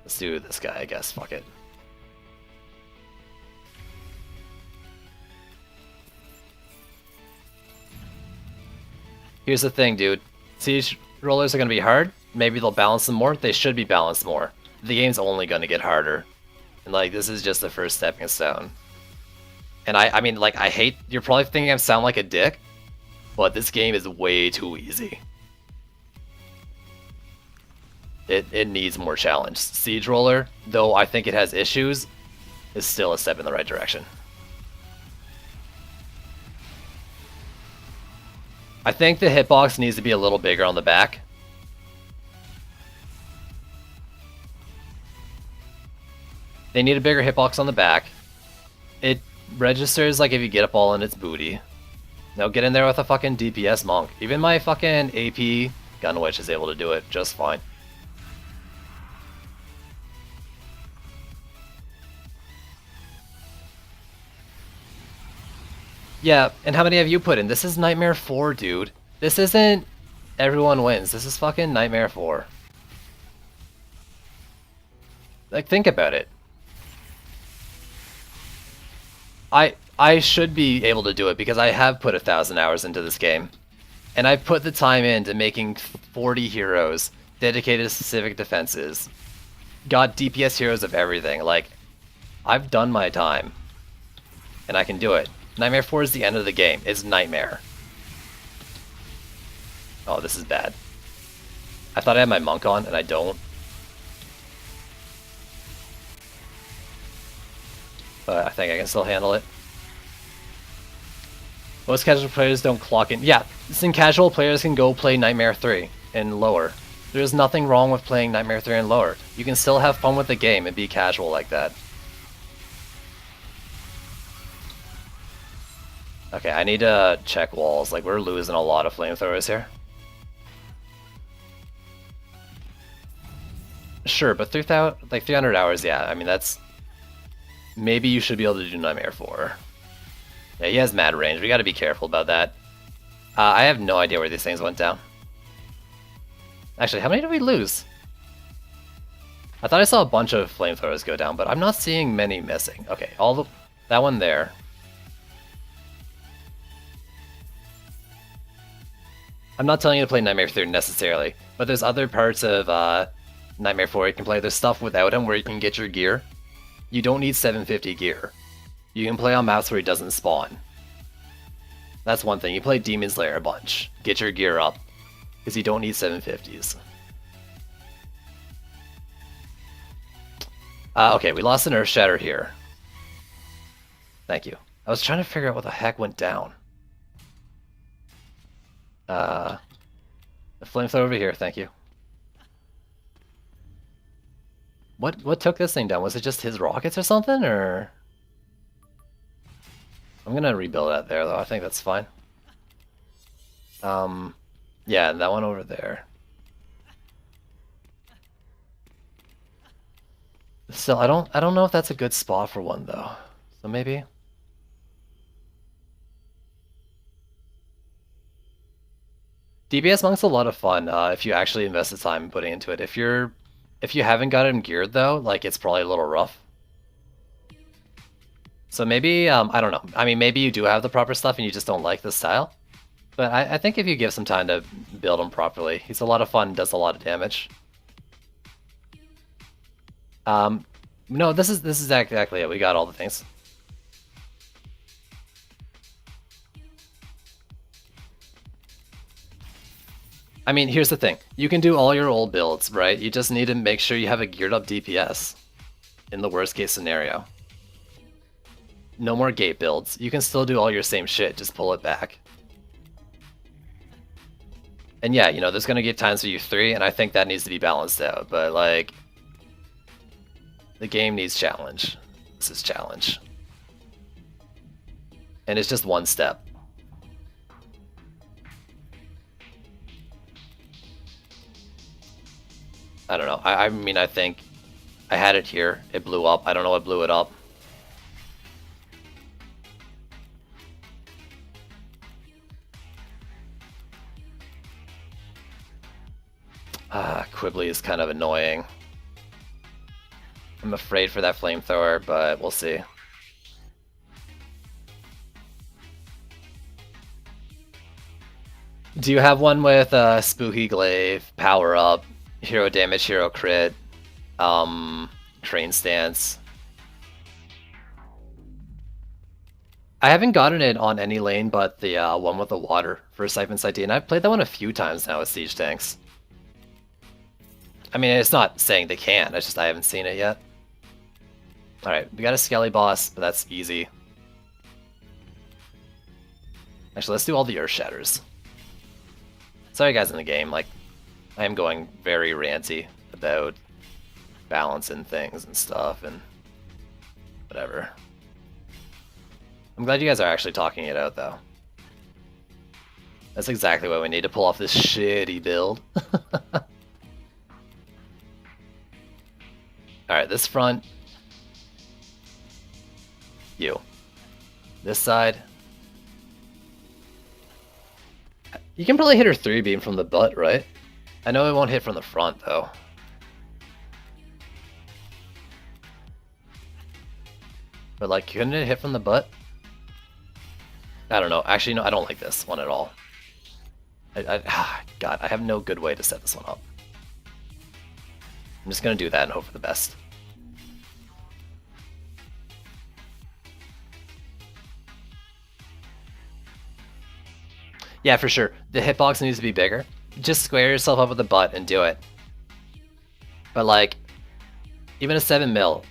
Let's do this guy, I guess. Fuck it. Here's the thing, dude. Siege Rollers are going to be hard. Maybe they'll balance them more. They should be balanced more. The game's only going to get harder. And, like, this is just the first stepping stone. And I mean, like, I hate, you're probably thinking I sound like a dick, but this game is way too easy. It needs more challenge. Siege Roller, though I think it has issues, is still a step in the right direction. I think the hitbox needs to be a little bigger on the back. They need a bigger hitbox on the back. It registers like if you get a ball in its booty. Now get in there with a fucking DPS monk. Even my fucking AP Gun Witch is able to do it just fine. Yeah, and how many have you put in? This is Nightmare 4, dude. This isn't everyone wins. This is fucking Nightmare 4. Like, think about it. I should be able to do it because I have put 1,000 hours into this game. And I've put the time into making 40 heroes dedicated to specific defenses. Got DPS heroes of everything. Like, I've done my time. And I can do it. Nightmare 4 is the end of the game. It's Nightmare. Oh, this is bad. I thought I had my monk on, and I don't. But I think I can still handle it. Most casual players don't clock in. Yeah, some casual players can go play Nightmare 3 and lower. There's nothing wrong with playing Nightmare 3 and lower. You can still have fun with the game and be casual like that. Okay, I need to check walls. Like, we're losing a lot of flamethrowers here. Sure, but 300 hours, yeah. I mean, that's... Maybe you should be able to do Nightmare 4. Yeah, he has mad range. We gotta be careful about that. I have no idea where these things went down. Actually, how many did we lose? I thought I saw a bunch of flamethrowers go down, but I'm not seeing many missing. Okay, that one there. I'm not telling you to play Nightmare 3 necessarily, but there's other parts of Nightmare 4 you can play. There's stuff without him where you can get your gear. You don't need 750 gear. You can play on maps where he doesn't spawn. That's one thing. You play Demon Slayer a bunch. Get your gear up. Because you don't need 750s. Okay, we lost an Earth Shatter here. Thank you. I was trying to figure out what the heck went down. The flamethrower over here, thank you. What took this thing down? Was it just his rockets or something, or? I'm gonna rebuild that there though, I think that's fine. Yeah, and that one over there. Still, I don't know if that's a good spot for one though. So maybe. DPS Monk's a lot of fun if you actually invest the time putting into it. If you haven't got him geared though, like it's probably a little rough. So maybe I don't know. I mean, maybe you do have the proper stuff and you just don't like the style. But I think if you give some time to build him properly, he's a lot of fun, does a lot of damage. No, this is exactly it. We got all the things. I mean, here's the thing. You can do all your old builds, right? You just need to make sure you have a geared up DPS in the worst case scenario. No more gate builds. You can still do all your same shit, just pull it back. And yeah, you know, there's gonna get times where you 3, and I think that needs to be balanced out, but like, the game needs challenge. This is challenge. And it's just one step. I don't know. I mean, I think I had it here. It blew up. I don't know what blew it up. Quibbly is kind of annoying. I'm afraid for that flamethrower, but we'll see. Do you have one with Spooky Glaive, Power Up, Hero Damage, Hero Crit, Train Stance? I haven't gotten it on any lane but the one with the water for Siphon Sight D, and I've played that one a few times now with Siege Tanks. I mean, it's not saying they can, it's just I haven't seen it yet. Alright, we got a Skelly boss, but that's easy. Actually, let's do all the Earth Shatters. Sorry guys in the game, like, I am going very ranty about balancing things and stuff and whatever. I'm glad you guys are actually talking it out though. That's exactly what we need to pull off this shitty build. Alright, this front. You. This side. You can probably hit her 3-beam from the butt, right? I know it won't hit from the front, though. But, like, couldn't it hit from the butt? I don't know. Actually, no, I don't like this one at all. God, I have no good way to set this one up. I'm just gonna do that and hope for the best. Yeah, for sure. The hitbox needs to be bigger. Just square yourself up with the butt and do it. But like, even a 7 mil,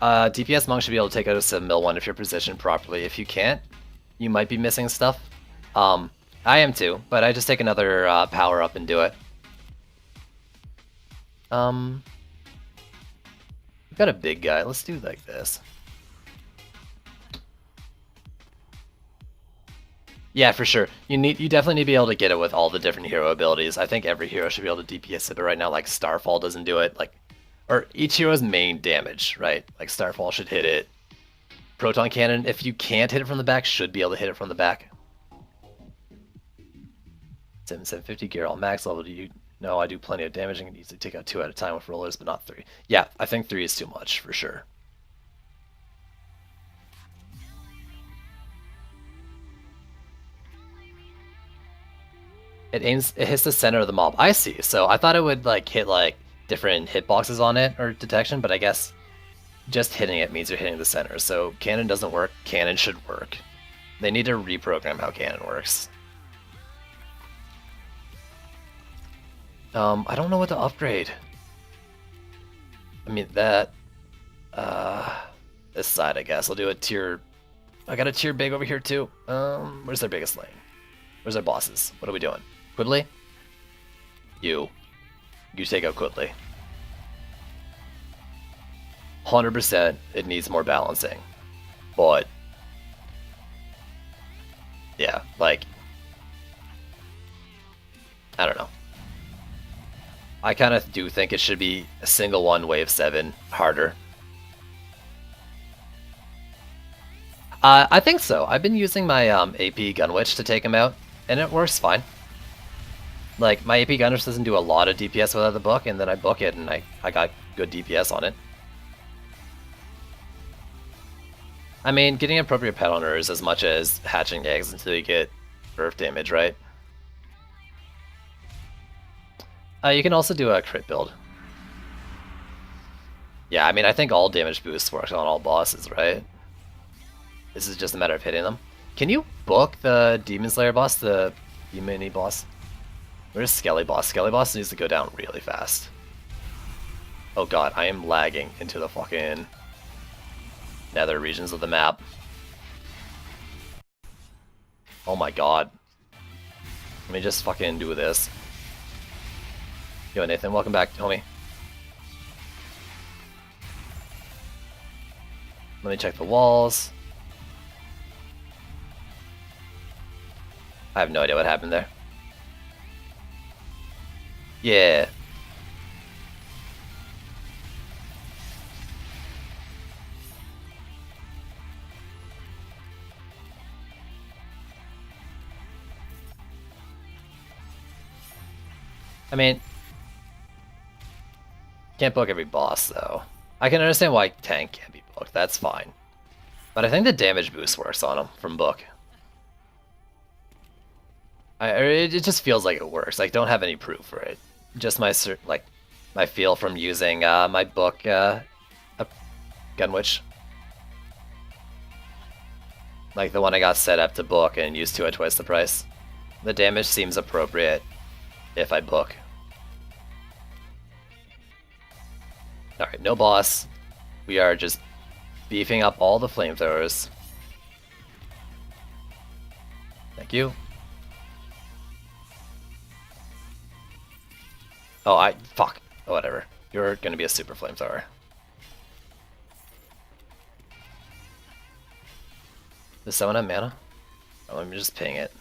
DPS Monk should be able to take out a 7 mil one if you're positioned properly. If you can't, you might be missing stuff. I am too, but I just take another power up and do it. We've got a big guy. Let's do like this. Yeah, for sure. You definitely need to be able to get it with all the different hero abilities. I think every hero should be able to DPS it, but right now, like, Starfall doesn't do it. Like, or each hero's main damage, right? Like, Starfall should hit it. Proton Cannon, if you can't hit it from the back, should be able to hit it from the back. 750 gear, all max level. Do you know I do plenty of damage and can easily take out 2 at a time with rollers, but not 3. Yeah, I think 3 is too much, for sure. It hits the center of the mob. I see. So I thought it would like hit like different hitboxes on it or detection, but I guess just hitting it means you're hitting the center. So cannon doesn't work. Cannon should work. They need to reprogram how cannon works. I don't know what to upgrade. I mean that. This side, I guess. I'll do a tier. I got a tier big over here too. Where's their biggest lane? Where's their bosses? What are we doing? Quibbly? You take out Quibbly. 100% it needs more balancing. But yeah, like I don't know. I kind of do think it should be a single one wave 7 harder. I think so. I've been using my AP Gunwitch to take him out, and it works fine. Like, my AP Gunwitch doesn't do a lot of DPS without the book, and then I book it, and I got good DPS on it. I mean, getting appropriate pet on her is as much as hatching eggs until you get earth damage, right? You can also do a crit build. Yeah, I mean, I think all damage boosts work on all bosses, right? This is just a matter of hitting them. Can you book the Demon Slayer boss, the mini boss? Where's Skelly boss? Skelly boss needs to go down really fast. Oh god, I am lagging into the fucking nether regions of the map. Oh my god. Let me just fucking do this. Yo, Nathan, welcome back, homie. Let me check the walls. I have no idea what happened there. Yeah. I mean, can't book every boss though. I can understand why tank can't be booked, that's fine. But I think the damage boost works on him from book. It just feels like it works. Like, don't have any proof for it. Just my my feel from using my book Gunwitch. Like the one I got set up to book and used to at twice the price. The damage seems appropriate if I book. Alright, no boss. We are just beefing up all the flamethrowers. Thank you. Oh, fuck. Oh, whatever. You're gonna be a super flamethrower. Does someone have mana? Oh, let me just ping it.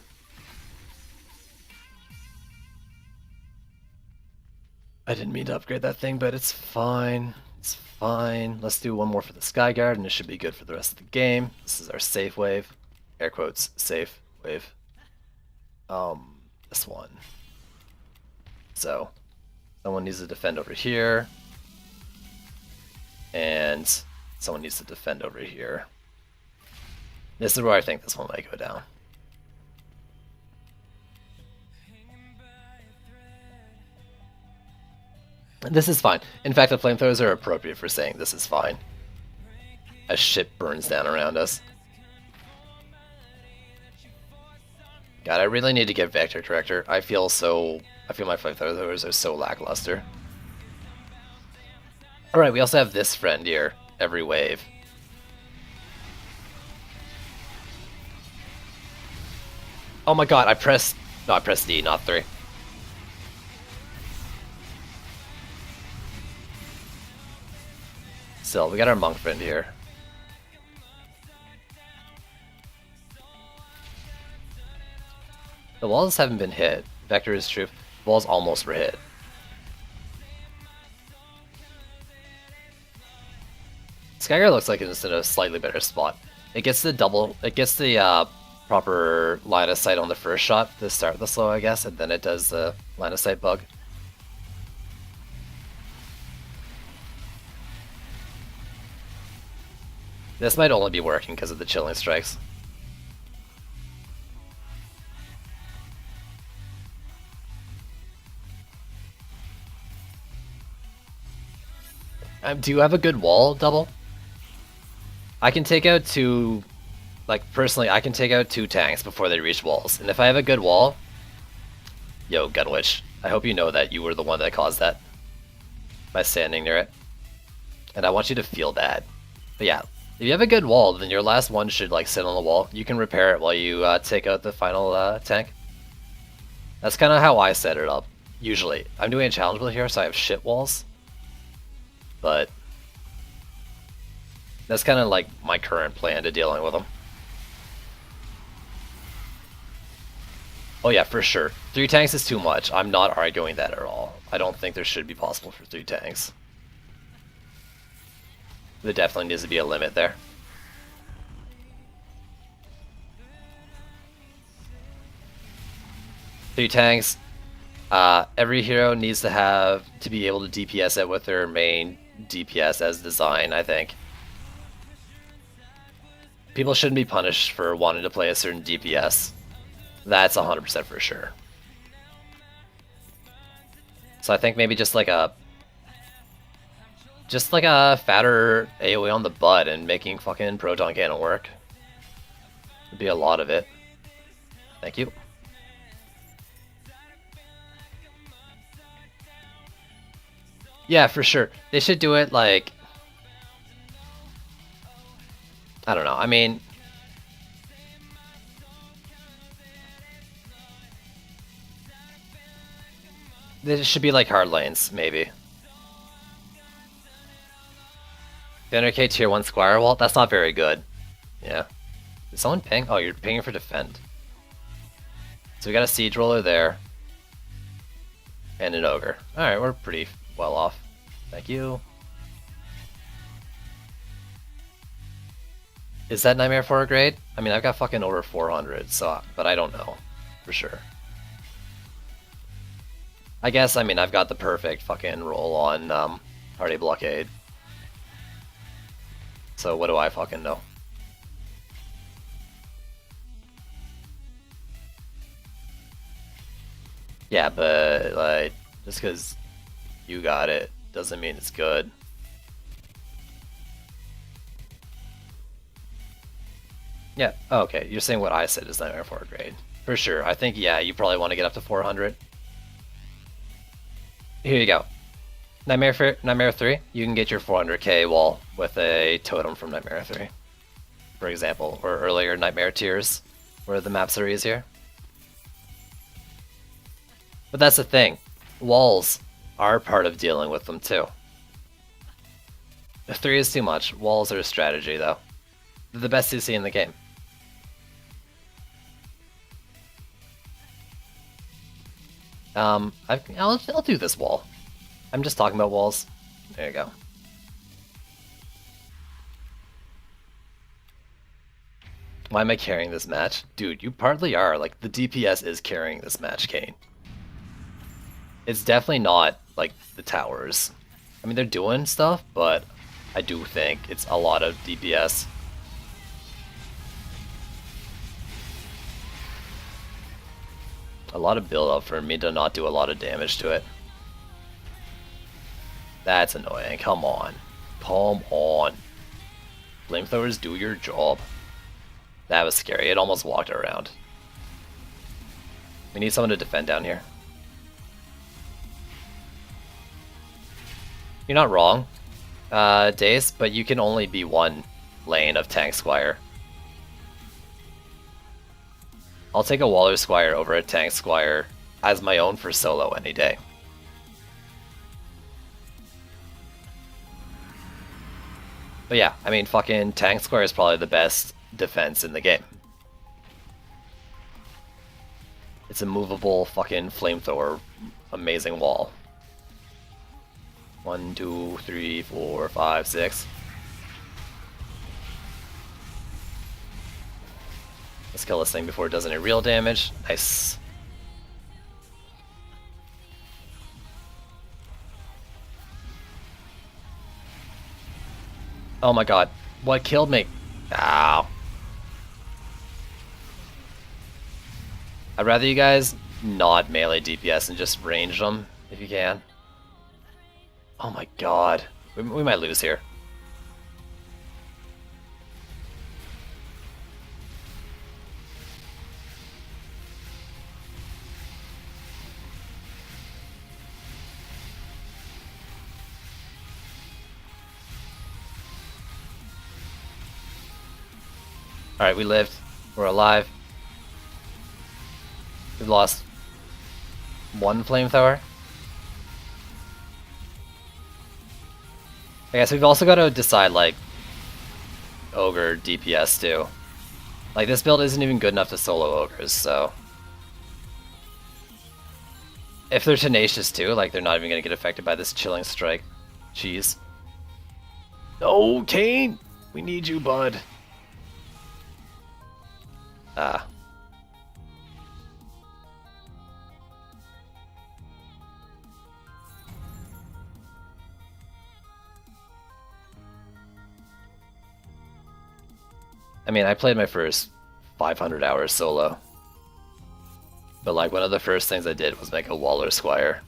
I didn't mean to upgrade that thing, but it's fine. It's fine. Let's do one more for the Skyguard, and it should be good for the rest of the game. This is our safe wave. Air quotes, safe wave. This one. So, someone needs to defend over here. And someone needs to defend over here. This is where I think this one might go down. This is fine. In fact, the flamethrowers are appropriate for saying this is fine. As shit burns down around us. God, I really need to get Vector Corrector. I feel my flamethrowers are so lackluster. Alright, we also have this friend here, every wave. Oh my god, I pressed D, not 3. Still, we got our monk friend here. The walls haven't been hit. Vector is true. The walls almost were hit. Skyguard looks like it's in a slightly better spot. It gets the proper line of sight on the first shot to start the slow, I guess, and then it does the line of sight bug. This might only be working because of the chilling strikes. Do you have a good wall, Double? I can take out two... Like, personally, I can take out 2 tanks before they reach walls. And if I have a good wall... Yo, Gunwitch, I hope you know that you were the one that caused that. By standing near it. And I want you to feel that. But yeah, if you have a good wall, then your last one should like sit on the wall. You can repair it while you take out the final tank. That's kind of how I set it up, usually. I'm doing a challenge build here, so I have shit walls. But... that's kind of like my current plan to dealing with them. Oh yeah, for sure. 3 tanks is too much. I'm not arguing that at all. I don't think there should be possible for 3 tanks. There definitely needs to be a limit there. Three tanks. Every hero needs to be able to DPS it with their main DPS as design, I think. People shouldn't be punished for wanting to play a certain DPS. That's 100% for sure. So I think maybe just like a fatter AoE on the butt and making fucking Proton Cannon work. Would be a lot of it. Thank you. Yeah, for sure. They should do it like... I don't know, I mean... They should be like hard lanes, maybe. 300k tier 1 Squire wall? That's not very good. Yeah. Did someone ping? Oh, you're pinging for defend. So we got a siege roller there. And an ogre. Alright, we're pretty well off. Thank you. Is that Nightmare 4 grade? I mean, I've got fucking over 400, so, but I don't know for sure. I guess, I mean, I've got the perfect fucking roll on Hardy Blockade. So what do I fucking know? Yeah, but, like, just because you got it doesn't mean it's good. Yeah, oh, okay, you're saying what I said is Nightmare 4 grade. For sure, I think, yeah, you probably want to get up to 400. Here you go. Nightmare 3, you can get your 400k wall with a totem from Nightmare 3, for example, or earlier Nightmare tiers, where the maps are easier. But that's the thing, walls are part of dealing with them too. If 3 is too much, walls are a strategy though. They're the best CC in the game. I'll do this wall. I'm just talking about walls. There you go. Why am I carrying this match? Dude, you partly are. Like, the DPS is carrying this match, Kane. It's definitely not, like, the towers. I mean, they're doing stuff, but I do think it's a lot of DPS. A lot of build up for me to not do a lot of damage to it. That's annoying. Come on. Come on. Flamethrowers, do your job. That was scary. It almost walked around. We need someone to defend down here. You're not wrong, Dace, but you can only be one lane of Tank Squire. I'll take a Waller Squire over a Tank Squire as my own for solo any day. But yeah, I mean, fucking Tank Squire is probably the best defense in the game. It's a movable fucking flamethrower, amazing wall. 1, 2, 3, 4, 5, 6. Let's kill this thing before it does any real damage. Nice. Oh my god. What killed me? Ow. I'd rather you guys not melee DPS and just range them if you can. Oh my god. We might lose here. Alright, we lived. We're alive. We've lost one flamethrower. I guess we've also got to decide, like, Ogre DPS too. Like, this build isn't even good enough to solo Ogres, so... if they're tenacious too, like they're not even gonna get affected by this chilling strike. Jeez. No, Kane! We need you, bud. Ah. I mean, I played my first 500 hours solo. But like one of the first things I did was make a Waller Squire.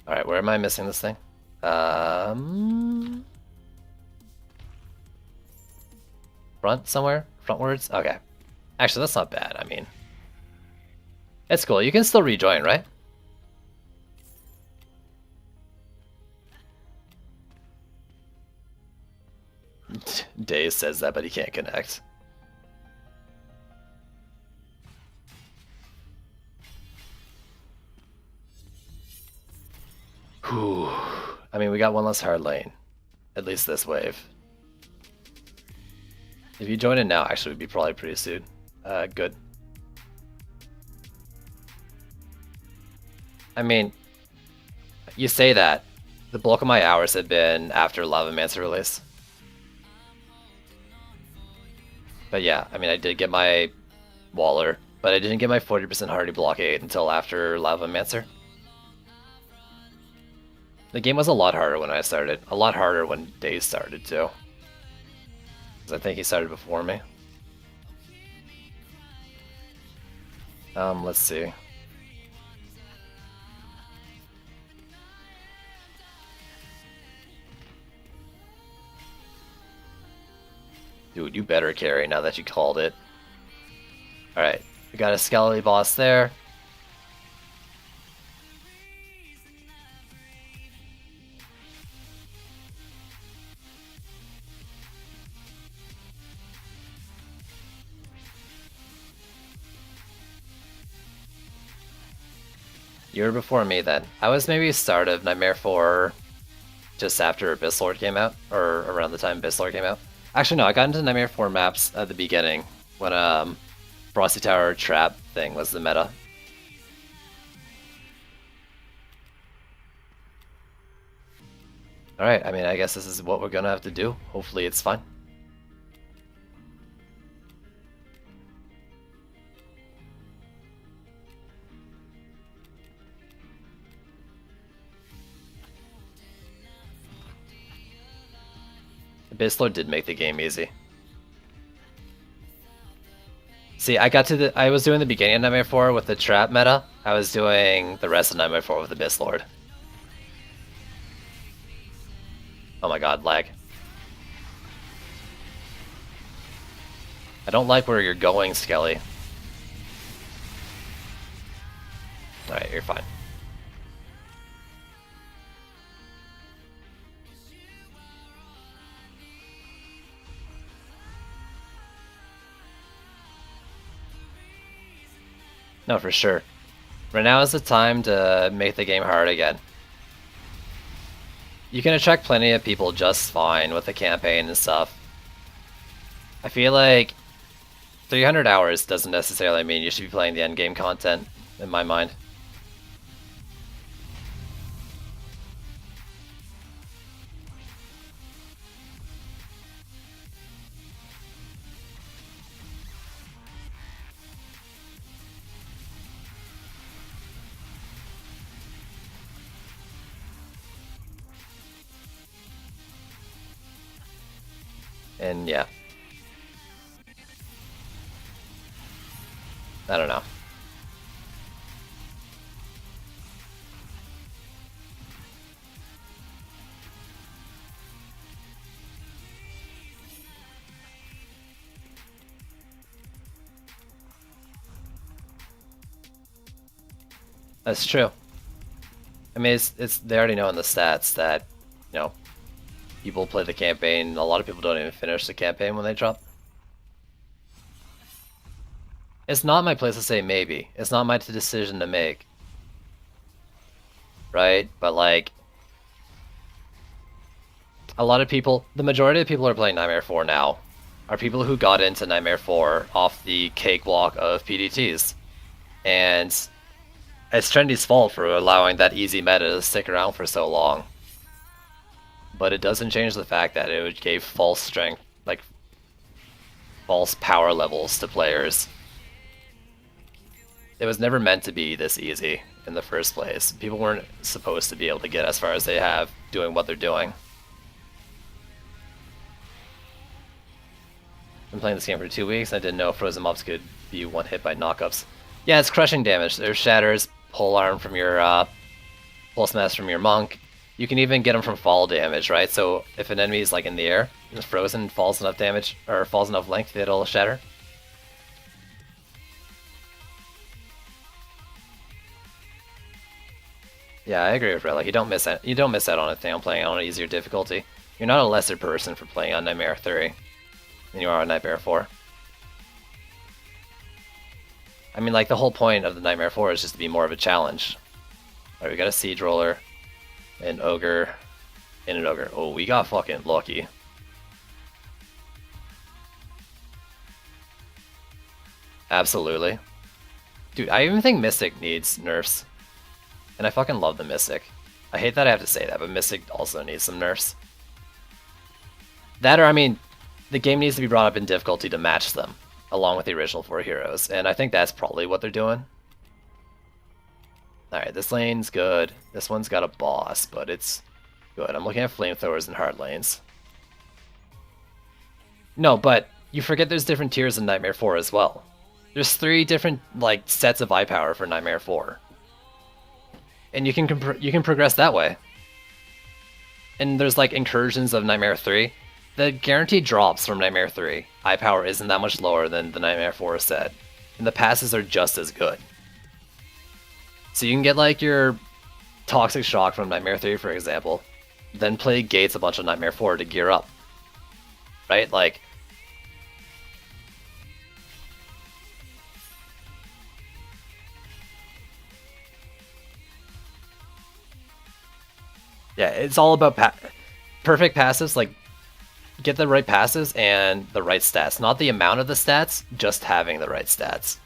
Alright, where am I missing this thing? Front somewhere? Frontwards? Okay. Actually, that's not bad. I mean, it's cool. You can still rejoin, right? Daze says that, but he can't connect. Whew. I mean, we got one less hard lane. At least this wave. If you join in now, actually, would be probably pretty soon. Good. I mean, you say that. The bulk of my hours have been after Lavamancer release. But yeah, I mean, I did get my Waller, but I didn't get my 40% hardy blockade until after Lavamancer. The game was a lot harder when I started. A lot harder when Daze started, too. Because I think he started before me. Let's see. Dude, you better carry now that you called it. Alright, we got a Skelly boss there. You were before me then. I was maybe start of Nightmare 4 just after Abyss Lord came out, or around the time Abyss Lord came out. Actually, no, I got into Nightmare 4 maps at the beginning when Frosty Tower trap thing was the meta. Alright, I mean, I guess this is what we're gonna have to do. Hopefully it's fine. Abyss Lord did make the game easy. See, I was doing the beginning of Nightmare 4 with the trap meta. I was doing the rest of Nightmare 4 with Abyss Lord. Oh my god, lag. I don't like where you're going, Skelly. Alright, you're fine. No, for sure. Right now is the time to make the game hard again. You can attract plenty of people just fine with the campaign and stuff. I feel like 300 hours doesn't necessarily mean you should be playing the endgame content, in my mind. And yeah. I don't know. That's true. I mean, it's they already know in the stats that, you know, people play the campaign. A lot of people don't even finish the campaign when they drop. It's not my place to say maybe. It's not my decision to make. Right? But like, a lot of people, the majority of people who are playing Nightmare 4 now are people who got into Nightmare 4 off the cakewalk of PDTs. And it's Trendy's fault for allowing that easy meta to stick around for so long. But it doesn't change the fact that it gave false strength, like false power levels to players. It was never meant to be this easy in the first place. People weren't supposed to be able to get as far as they have doing what they're doing. Been playing this game for 2 weeks. I didn't know frozen mobs could be one hit by knockups. Yeah, it's crushing damage. There's shatters, pole arm from your pulse mass from your monk. You can even get them from fall damage, right? So if an enemy is like in the air, it's frozen, falls enough damage or falls enough length, it'll shatter. Yeah, I agree with Red. Like you don't miss out on a thing on playing on an easier difficulty. You're not a lesser person for playing on Nightmare 3 than you are on Nightmare 4. I mean, like the whole point of the Nightmare 4 is just to be more of a challenge. Alright, we got a Siege Roller, an Ogre, and an Ogre. Oh, we got fucking lucky. Absolutely. Dude, I even think Mystic needs nerfs. And I fucking love the Mystic. I hate that I have to say that, but Mystic also needs some nerfs. That or, I mean, the game needs to be brought up in difficulty to match them, along with the original 4 heroes, and I think that's probably what they're doing. Alright, this lane's good. This one's got a boss, but it's good. I'm looking at flamethrowers and hard lanes. No, but you forget there's different tiers in Nightmare 4 as well. There's 3 different, like, sets of eye power for Nightmare 4. And you can progress that way. And there's like incursions of Nightmare 3. The guaranteed drops from Nightmare 3, eye power isn't that much lower than the Nightmare 4 set. And the passes are just as good. So you can get like your Toxic Shock from Nightmare 3, for example. Then play Gates a bunch of Nightmare 4 to gear up. Right? Like, yeah, it's all about perfect passives, like, get the right passes and the right stats. Not the amount of the stats, just having the right stats.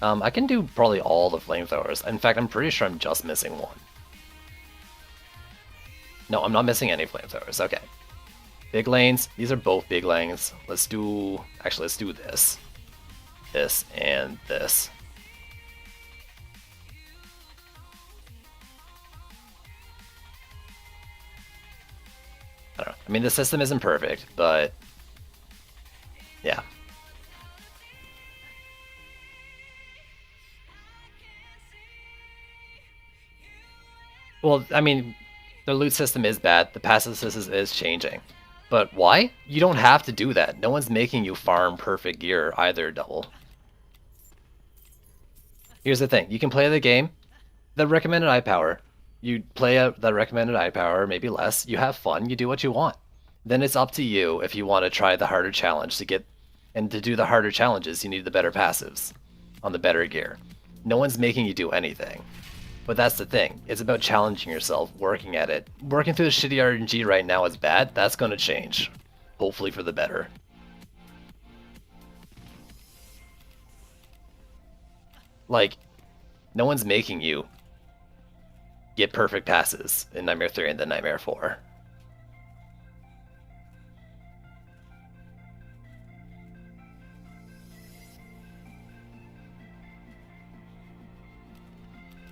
I can do probably all the flamethrowers. In fact, I'm pretty sure I'm just missing one. No, I'm not missing any flamethrowers. Okay. Big lanes. These are both big lanes. Let's do this. This and this. I don't know. I mean, the system isn't perfect, but yeah. Well, I mean, the loot system is bad. The passive system is changing. But why? You don't have to do that. No one's making you farm perfect gear either, Double. Here's the thing. You can play the game. The recommended eye power. You play out the recommended eye power, maybe less. You have fun. You do what you want. Then it's up to you if you want to try the harder challenge to get... And to do the harder challenges, you need the better passives on the better gear. No one's making you do anything. But that's the thing. It's about challenging yourself, working at it. Working through the shitty RNG right now is bad. That's going to change. Hopefully for the better. Like, no one's making you get perfect passes in Nightmare 3 and then Nightmare 4.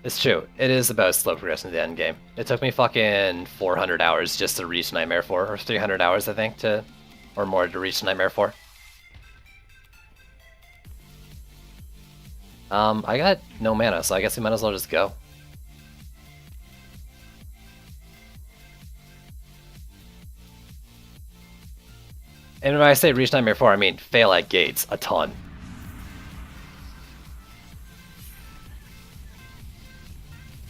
It's true. It is about slow progression to the end game. It took me fucking 400 hours just to reach Nightmare 4, or 300 hours, I think, or more to reach Nightmare 4. I got no mana, so I guess we might as well just go. And when I say reach Nightmare 4, I mean fail at gates a ton.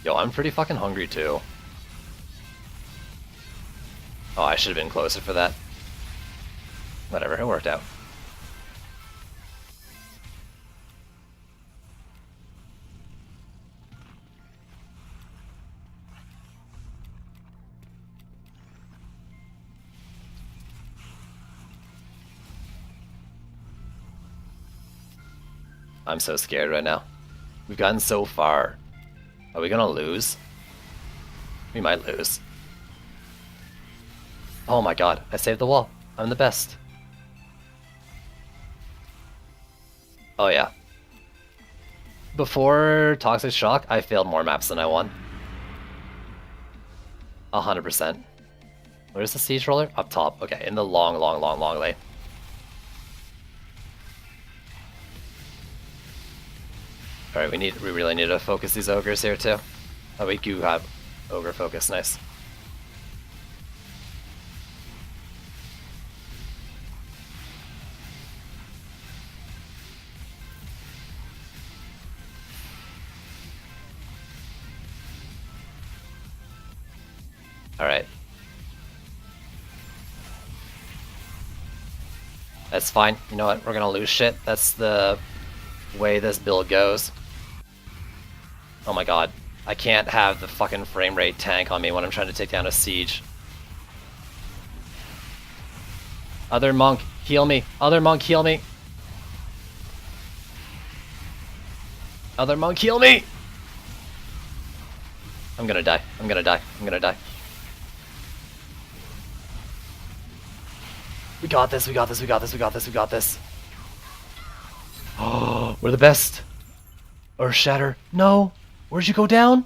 Yo, I'm pretty fucking hungry too. Oh, I should have been closer for that. Whatever, it worked out. I'm so scared right now. We've gotten so far. Are we gonna lose? We might lose. Oh my god, I saved the wall. I'm the best. Oh yeah. Before Toxic Shock, I failed more maps than I won. 100%. Where's the siege roller? Up top. Okay, in the long lane. Alright, we really need to focus these ogres here too. Oh, we do have ogre focus, nice. Alright. That's fine. You know what? We're gonna lose shit. That's the way this build goes. Oh my god. I can't have the fucking frame rate tank on me when I'm trying to take down a siege. Other monk, heal me. Other monk, heal me. Other monk, heal me! I'm gonna die. I'm gonna die. I'm gonna die. We got this, we got this, we got this, we got this, we got this. Oh, we're the best. Or Shatter. No! Where'd you go down?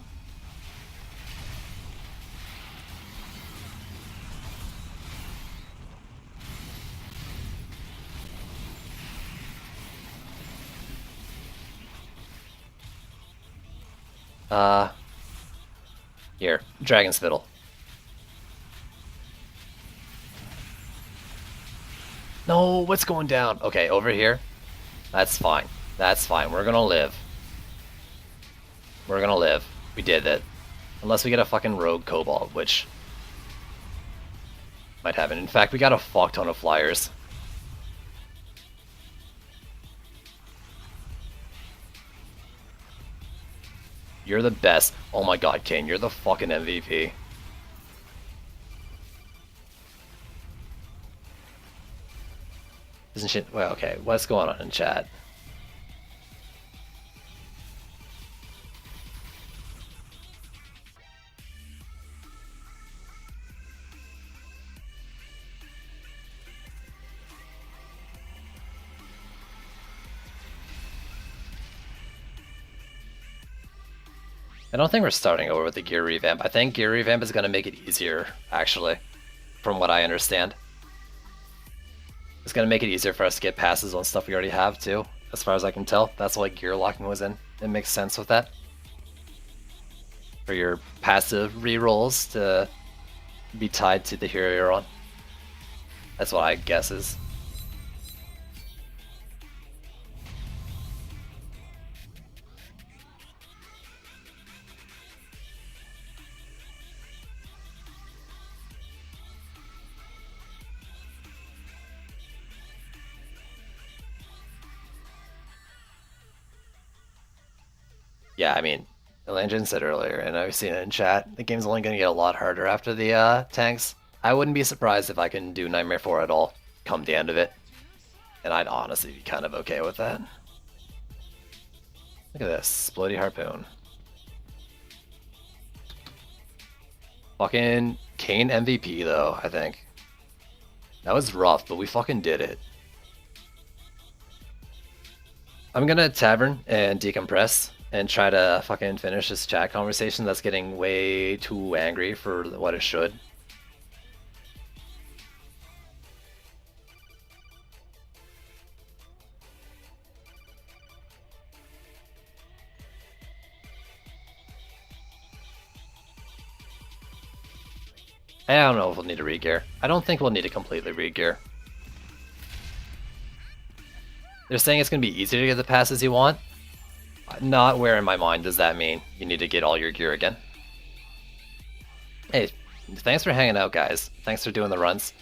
Here. Dragon Spittle. No, what's going down? Okay, over here. That's fine. That's fine. We're gonna live. We're gonna live. We did it. Unless we get a fucking rogue Cobalt, which might happen. In fact, we got a fuck ton of flyers. You're the best. Oh my god, Kane, you're the fucking MVP. Isn't shit? Well, okay, what's going on in chat? I don't think we're starting over with the gear revamp. I think gear revamp is going to make it easier, actually, from what I understand. It's going to make it easier for us to get passes on stuff we already have, too, as far as I can tell. That's why gear locking was in. It makes sense with that. For your passive rerolls to be tied to the hero you're on. That's what I guess is. Yeah, I mean, Elanjan said earlier, and I've seen it in chat, the game's only going to get a lot harder after the tanks. I wouldn't be surprised if I can do Nightmare 4 at all, come the end of it. And I'd honestly be kind of okay with that. Look at this, Splody Harpoon. Fucking Kane MVP though, I think. That was rough, but we fucking did it. I'm gonna Tavern and decompress and try to fucking finish this chat conversation that's getting way too angry for what it should. I don't know if we'll need to re-gear. I don't think we'll need to completely re-gear. They're saying it's going to be easier to get the passes you want. Not where in my mind does that mean you need to get all your gear again. Hey, thanks for hanging out, guys. Thanks for doing the runs.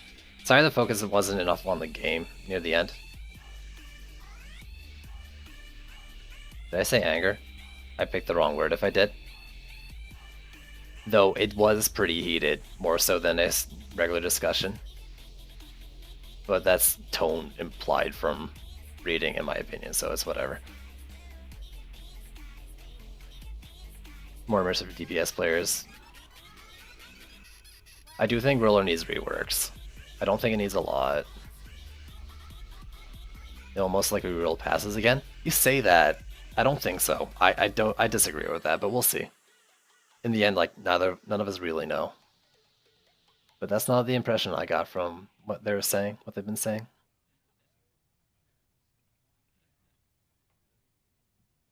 Sorry the focus wasn't enough on the game near the end. Did I say anger? I picked the wrong word if I did. Though it was pretty heated, more so than a regular discussion. But that's tone implied from reading, in my opinion, so it's whatever. more immersive DPS players. I do think Roller needs reworks. I don't think it needs a lot. It almost like reroll passes again. You say that. I don't think so. I disagree with that, but we'll see. In the end, like none of us really know. But that's not the impression I got from what they were saying, what they've been saying.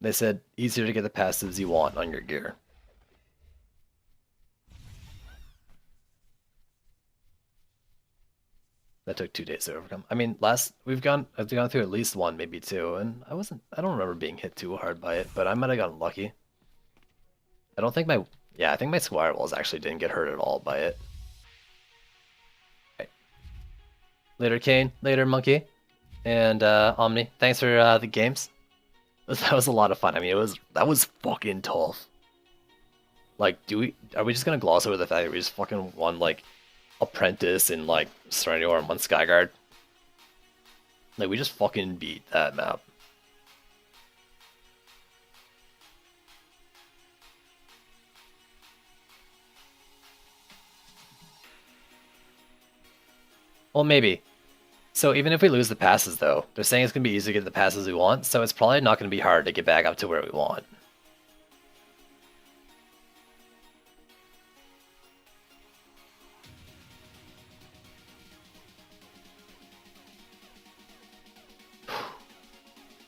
They said easier to get the passives you want on your gear. That took 2 days to overcome. I mean, I've gone through at least one, maybe two, and I don't remember being hit too hard by it, but I might have gotten lucky. I don't think I think my Squire Walls actually didn't get hurt at all by it. Okay. Later, Kane. Later, Monkey. And Omni. Thanks for the games. That was a lot of fun. I mean, that was fucking tough. Like, are we just gonna gloss over the fact that we just fucking won like Apprentice and like Serenity War and one Skyguard? Like, we just fucking beat that map. Well, maybe. So even if we lose the passes, though, they're saying it's going to be easy to get the passes we want, so it's probably not going to be hard to get back up to where we want.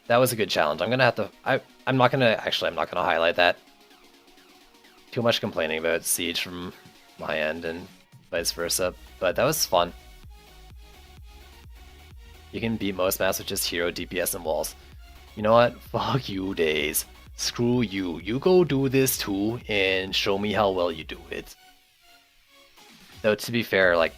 That was a good challenge. I'm going to have to... I'm not going to highlight that. Too much complaining about Siege from my end and vice versa, but that was fun. You can beat most maps with just hero, DPS, and walls. You know what? Fuck you, Days. Screw you. You go do this too, and show me how well you do it. Though, to be fair, like,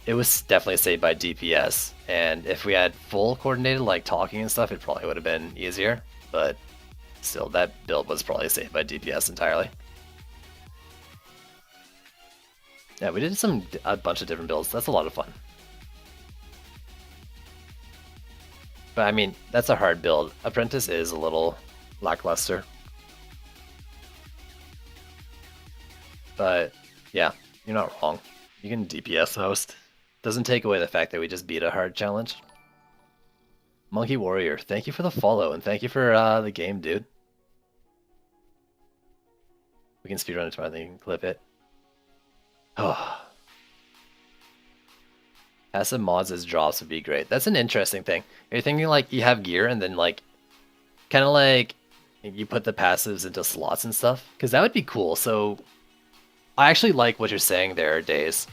it was definitely saved by DPS, and if we had full coordinated, like, talking and stuff, it probably would have been easier, but still, that build was probably saved by DPS entirely. Yeah, we did a bunch of different builds. That's a lot of fun. But I mean, that's a hard build. Apprentice is a little lackluster. But yeah, you're not wrong. You can DPS host. Doesn't take away the fact that we just beat a hard challenge. Monkey Warrior, thank you for the follow and thank you for the game, dude. We can speedrun it tomorrow, then you can clip it. Oh. Passive mods as drops would be great. That's an interesting thing. You're thinking like you have gear and then like kind of like you put the passives into slots and stuff? Because that would be cool. So I actually like what you're saying there, Days.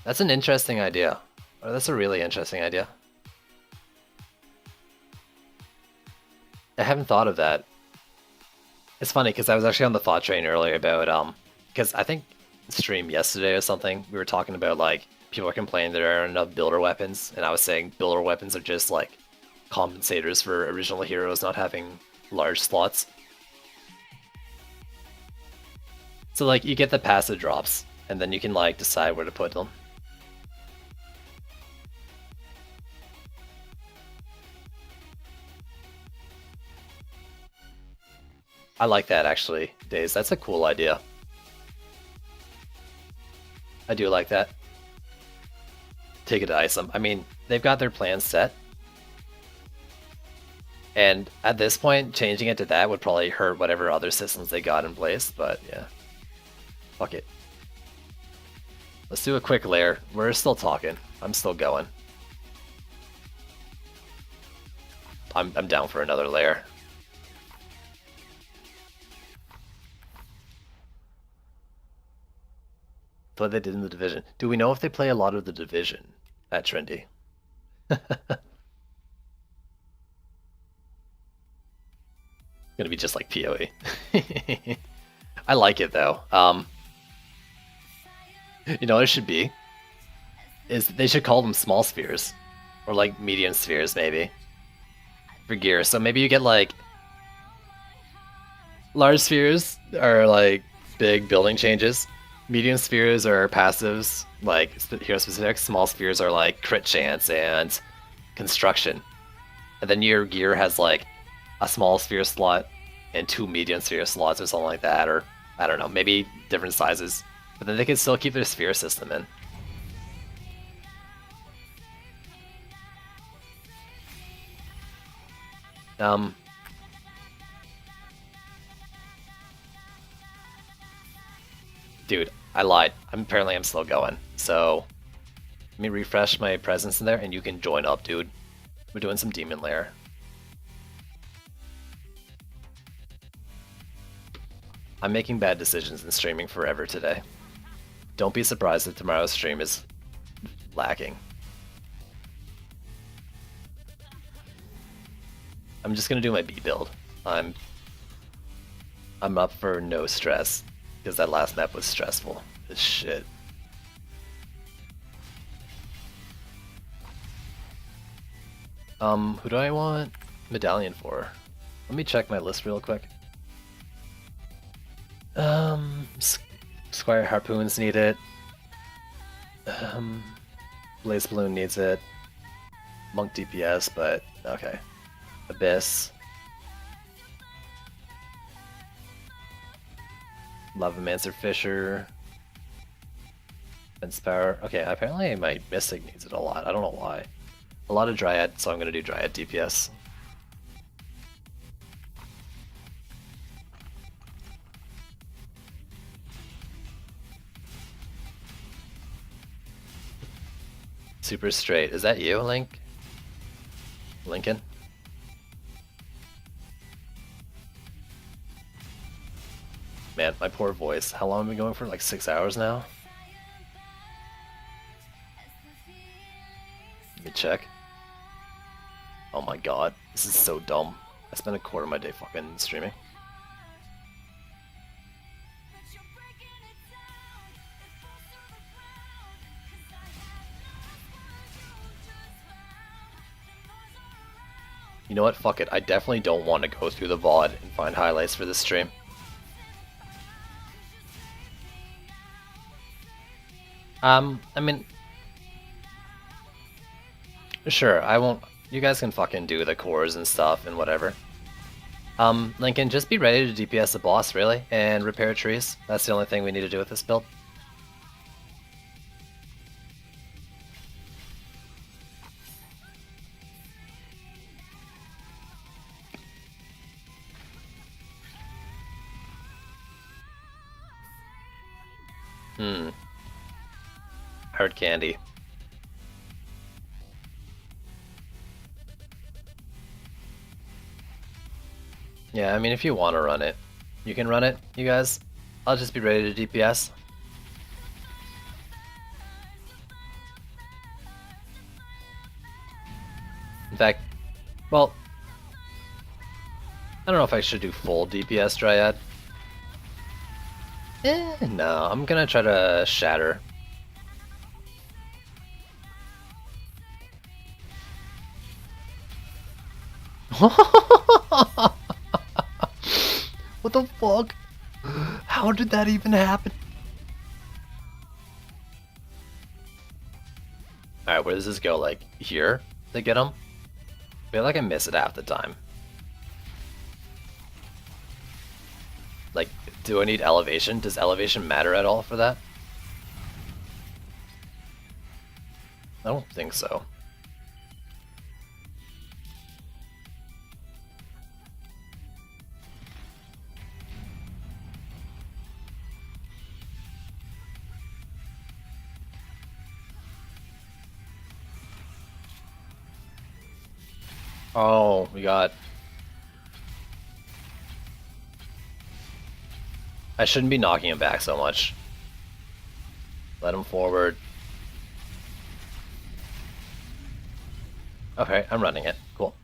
That's an interesting idea. Oh, that's a really interesting idea. I haven't thought of that. It's funny because I was actually on the thought train earlier about because I think stream yesterday or something we were talking about like people are complaining there aren't enough builder weapons, and I was saying builder weapons are just like compensators for original heroes not having large slots. So like you get the passive drops, and then you can like decide where to put them. I like that actually, Days. That's a cool idea. I do like that. Take it to Isom. I mean, they've got their plans set. And at this point, changing it to that would probably hurt whatever other systems they got in place, but yeah. Fuck it. Let's do a quick layer. We're still talking. I'm still going. I'm down for another layer. What they did in the Division. Do we know if they play a lot of the Division at Trendy? Gonna be just like PoE. I like it though. You know what it should be? Is they should call them small spheres. Or like medium spheres maybe. For gear. So maybe you get like large spheres are like big building changes. Medium spheres are passives, like hero specific. Small spheres are like crit chance and construction. and then your gear has like a small sphere slot and 2 medium sphere slots or something like that, or I don't know, maybe different sizes. But then they can still keep their sphere system in. Dude, I lied. Apparently I'm still going. So let me refresh my presence in there and you can join up, dude. We're doing some Demon Lair. I'm making bad decisions and streaming forever today. Don't be surprised if tomorrow's stream is lacking. I'm just gonna do my B build. I'm up for no stress because that last map was stressful as shit. Who do I want Medallion for? Let me check my list real quick. Squire Harpoons need it. Blaze Balloon needs it. Monk DPS, but okay. Abyss. Lavamancer Fisher. Fence Power. Okay, apparently my Mystic needs it a lot. I don't know why. A lot of Dryad, so I'm gonna do Dryad DPS. Super straight. Is that you, Link? Lincoln? Man, my poor voice. How long have we been going for? Like 6 hours now? Let me check. Oh my god, this is so dumb. I spent a quarter of my day fucking streaming. You know what? Fuck it. I definitely don't want to go through the VOD and find highlights for this stream. I mean, sure, I won't. You guys can fucking do the cores and stuff and whatever. Lincoln, just be ready to DPS the boss, really, and repair trees. That's the only thing we need to do with this build. Hard candy. Yeah, I mean, if you want to run it, you can run it, you guys. I'll just be ready to DPS. In fact, well, I don't know if I should do full DPS Dryad. No, I'm gonna try to shatter. What the fuck? How did that even happen? Alright, where does this go? Like, here to get him? I feel like I miss it half the time. Like, do I need elevation? Does elevation matter at all for that? I don't think so. Oh, we got... I shouldn't be knocking him back so much. Let him forward. Okay, I'm running it. Cool.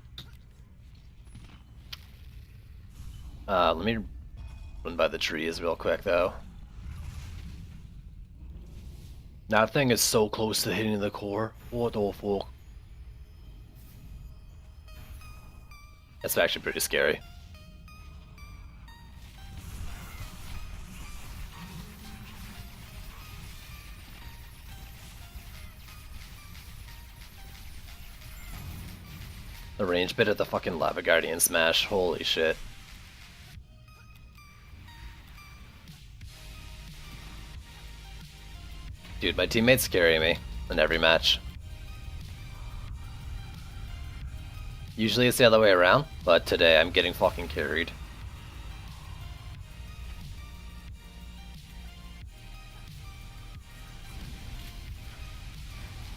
Let me run by the trees real quick, though. That thing is so close to hitting the core. What the fuck? That's actually pretty scary. The range bit of the fucking Lava Guardian smash, holy shit. Dude, my teammates carry me in every match. Usually it's the other way around, but today I'm getting fucking carried.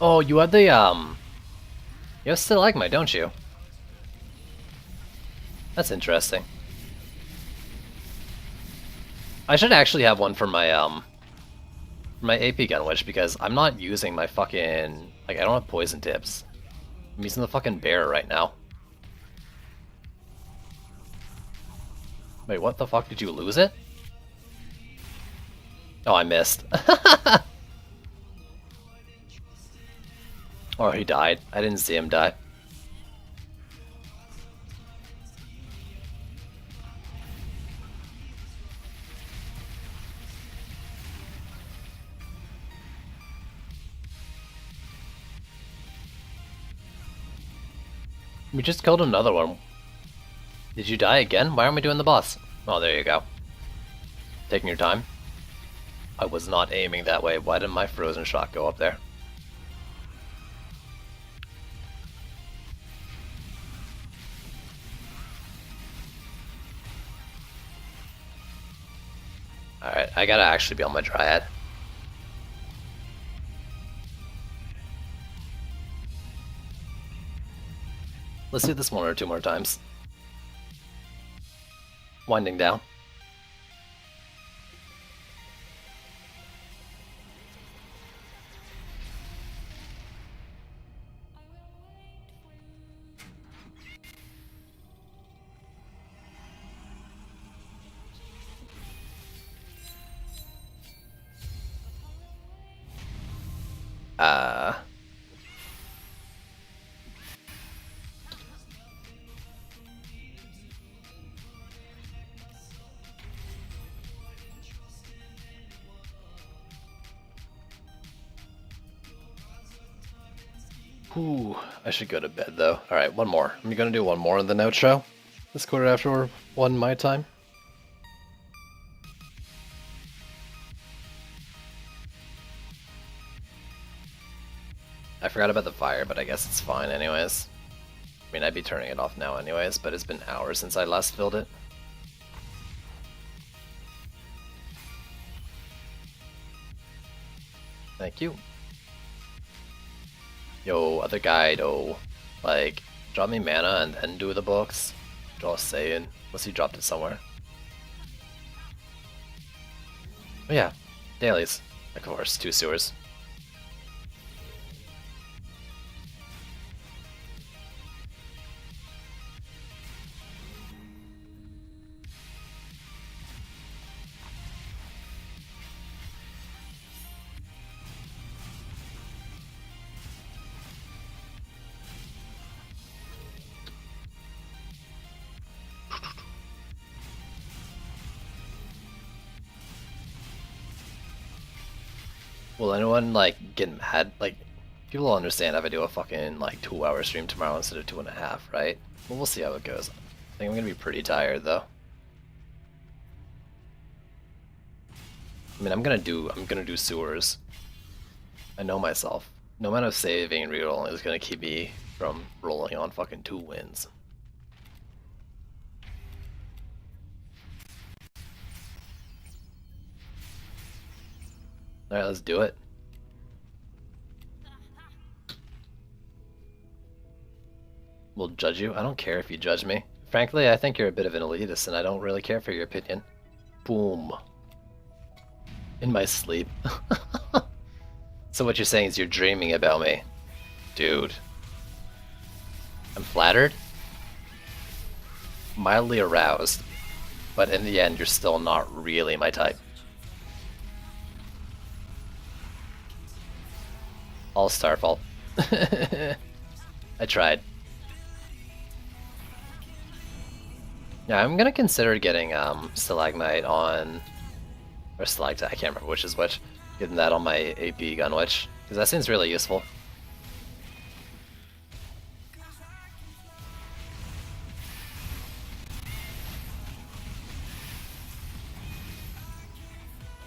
Oh, you have the, you have Stalagmite, don't you? That's interesting. I should actually have one for my AP gun witch because I'm not using my fucking, like, I don't have poison tips. I'm using the fucking bear right now. Wait, what the fuck? Did you lose it? Oh, I missed. Or he died. I didn't see him die. We just killed another one. Did you die again? Why aren't we doing the boss? Oh, there you go. Taking your time. I was not aiming that way. Why did my frozen shot go up there? Alright, I gotta actually be on my Dryad. Let's do this one or two more times. Winding down. Ooh, I should go to bed though. Alright, one more. I'm gonna do one more in the outro. This quarter after 1 my time. I forgot about the fire, but I guess it's fine anyways. I mean, I'd be turning it off now anyways, but it's been hours since I last filled it. Thank you. Yo, other guy, though. Like, drop me mana and then do the books. Just saying. Unless he dropped it somewhere. Oh yeah, dailies. Of course, 2 sewers. Will anyone, like, get mad? Like, people will understand if I do a fucking, like, 2-hour stream tomorrow instead of 2.5, right? Well, we'll see how it goes. I think I'm gonna be pretty tired, though. I mean, I'm gonna do sewers. I know myself. No amount of saving and rerolling is gonna keep me from rolling on fucking 2 wins. Alright, let's do it. We'll judge you. I don't care if you judge me. Frankly, I think you're a bit of an elitist and I don't really care for your opinion. Boom. In my sleep. So what you're saying is you're dreaming about me. Dude. I'm flattered. Mildly aroused. But in the end, you're still not really my type. All Starfall. I tried. Yeah, I'm gonna consider getting Stalagmite on, or Stalactite, I can't remember which is which. Getting that on my AP gun witch, because that seems really useful.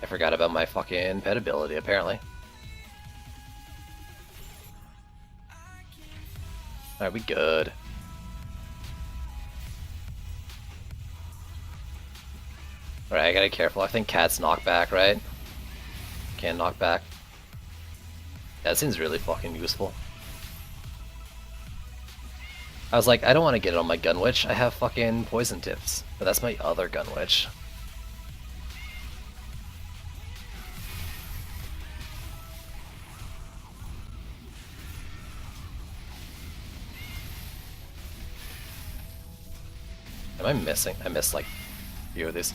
I forgot about my fucking pet ability, apparently. Alright, we good. Alright, I gotta be careful. I think Cat's knockback, right? Can't knock back. That seems really fucking useful. I was like, I don't want to get it on my Gunwitch. I have fucking Poison Tips. But that's my other Gunwitch. Am I missing? I missed like a few of these.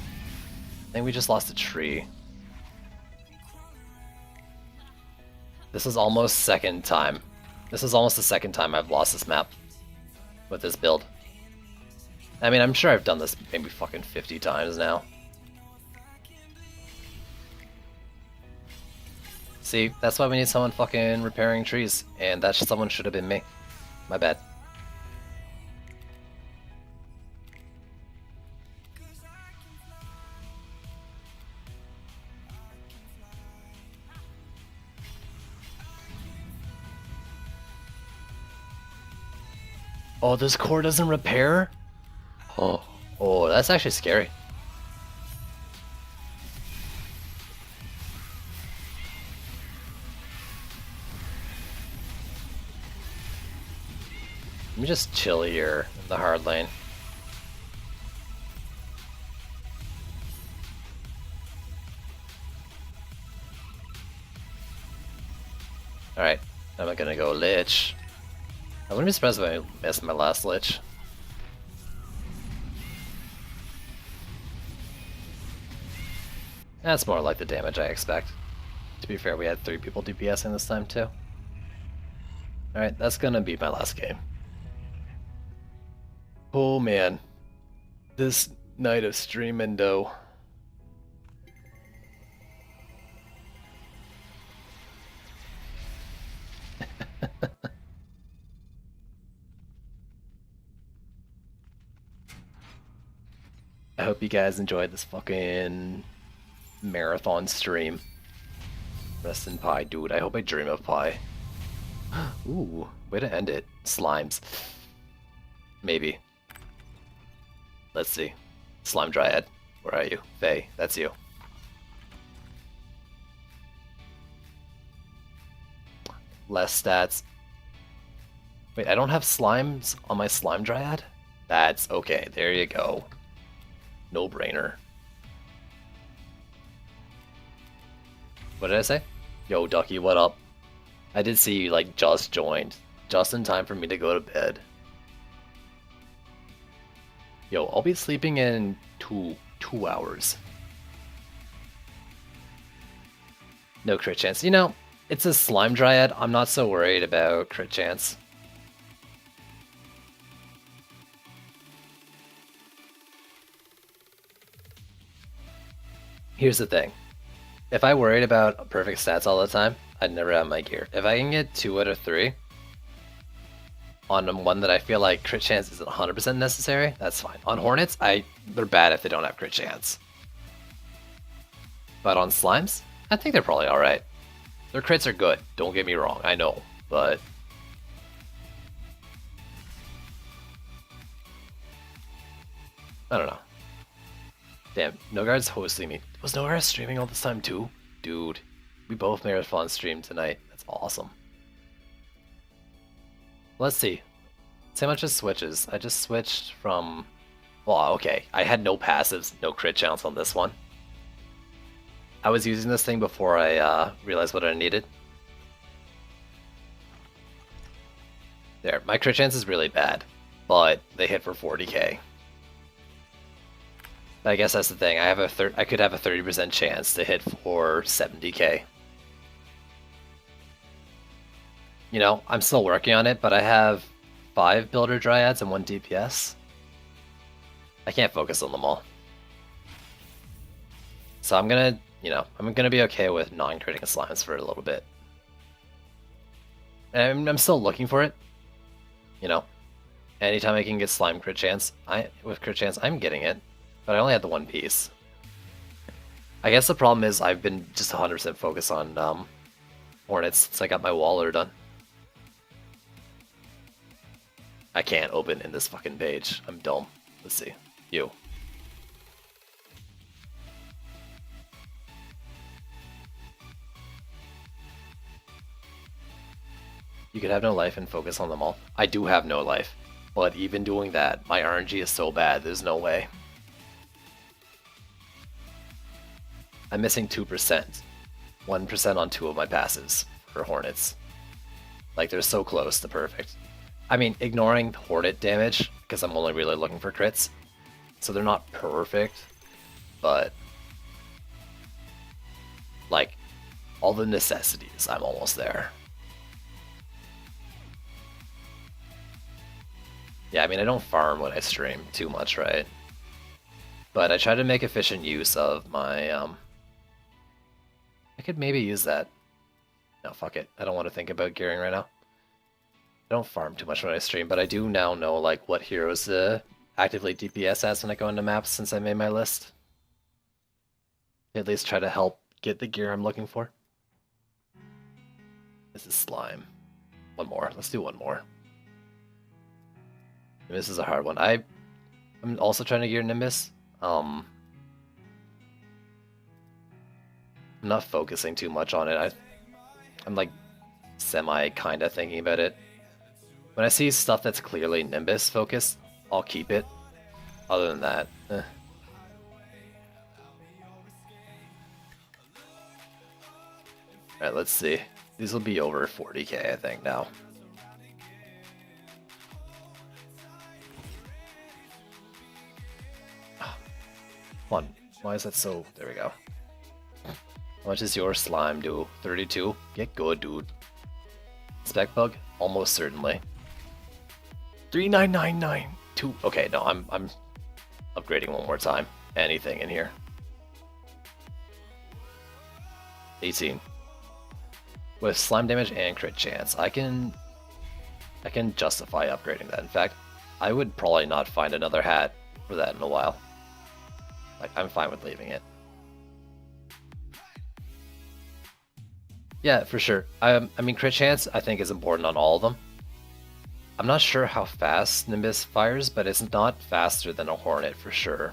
I think we just lost a tree. This is almost second time. This is almost the second time I've lost this map with this build. I mean, I'm sure I've done this maybe fucking 50 times now. See, that's why we need someone fucking repairing trees, and that someone should have been me. My bad. Oh, this core doesn't repair? Oh, that's actually scary. Let me just chill here in the hard lane. Alright, I'm gonna go Lich. I wouldn't be surprised if I missed my last Lich. That's more like the damage I expect. To be fair, we had 3 people DPSing this time too. Alright, that's gonna be my last game. Oh man. This night of streaming though. I hope you guys enjoyed this fucking marathon stream. Rest in pie, dude. I hope I dream of pie. Ooh, way to end it. Slimes. Maybe. Let's see. Slime Dryad. Where are you? Faye, that's you. Less stats. Wait, I don't have slimes on my Slime Dryad? That's okay. There you go. No brainer. What did I say? Yo, Ducky, what up? I did see you, like, just joined. Just in time for me to go to bed. Yo, I'll be sleeping in two hours. No crit chance. You know, it's a Slime Dryad. I'm not so worried about crit chance. Here's the thing. If I worried about perfect stats all the time, I'd never have my gear. If I can get 2 out of 3 on one that I feel like crit chance isn't 100% necessary, that's fine. On Hornets, they're bad if they don't have crit chance. But on Slimes, I think they're probably alright. Their crits are good, don't get me wrong, I know, but... I don't know. Damn, Nogard's hosting me. Was Nogard streaming all this time too? Dude, we both marathon streamed tonight. That's awesome. Let's see. Say much as switches. I just switched from... Well, okay. I had no passives, no crit chance on this one. I was using this thing before I realized what I needed. There, my crit chance is really bad, but they hit for 40k. I guess that's the thing. I could have a 30% chance to hit for 70k. You know, I'm still working on it, but I have 5 Builder Dryads and 1 DPS. I can't focus on them all. So I'm gonna, you know, I'm gonna be okay with non-critting slimes for a little bit. And I'm still looking for it. You know, anytime I can get slime crit chance, with crit chance, I'm getting it. But I only had the 1 piece. I guess the problem is I've been just 100% focused on Hornets since I got my Waller done. I can't open in this fucking page. I'm dumb. Let's see. You. You could have no life and focus on them all. I do have no life, but even doing that, my RNG is so bad, there's no way. I'm missing 2%. 1% on 2 of my passes for Hornets. Like, they're so close to perfect. I mean, ignoring Hornet damage, because I'm only really looking for crits, so they're not perfect, but like, all the necessities, I'm almost there. Yeah, I mean, I don't farm when I stream too much, right? But I try to make efficient use of my, I could maybe use that. No, fuck it. I don't want to think about gearing right now. I don't farm too much when I stream, but I do now know, like, what heroes to actively DPS as when I go into maps since I made my list. At least try to help get the gear I'm looking for. This is slime. One more. Let's do one more. This is a hard one. I'm also trying to gear Nimbus. I'm not focusing too much on it. I'm like semi kinda thinking about it. When I see stuff that's clearly Nimbus focused, I'll keep it. Other than that, Alright, let's see. These will be over 40k, I think, now. Come on, why is that so... There we go. How much does your slime do? 32? Get good, dude. Spec bug? Almost certainly. 3999. Okay, no, I'm upgrading one more time. Anything in here. 18. With slime damage and crit chance, I can justify upgrading that. In fact, I would probably not find another hat for that in a while. Like, I'm fine with leaving it. Yeah, for sure. I mean, crit chance I think is important on all of them. I'm not sure how fast Nimbus fires, but it's not faster than a Hornet for sure.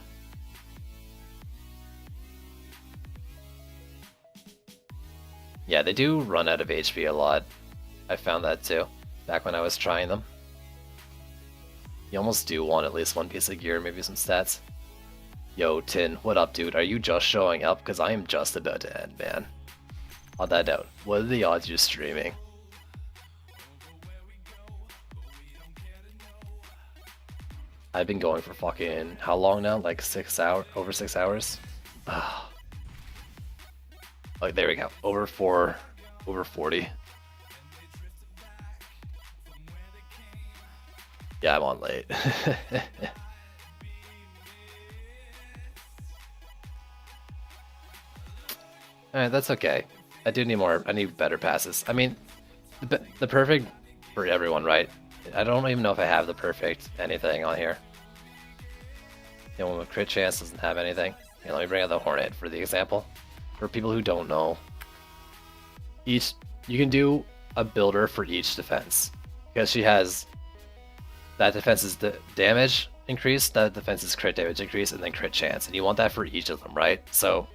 Yeah, they do run out of HP a lot. I found that too, back when I was trying them. You almost do want at least one piece of gear, maybe some stats. Yo, Tin, what up, dude? Are you just showing up? Because I am just about to end, man. On that note, what are the odds you're streaming? I've been going for fucking, how long now? Like 6 hours? Over 6 hours? Oh, there we go. Over 40. Yeah, I'm on late. Alright, that's okay. I do need more. I need better passes. I mean, the perfect for everyone, right? I don't even know if I have the perfect anything on here. The one with crit chance doesn't have anything. Here, let me bring out the Hornet for the example. For people who don't know, you can do a builder for each defense. Because she has that defense's damage increase, that defense's crit damage increase, and then crit chance. And you want that for each of them, right? So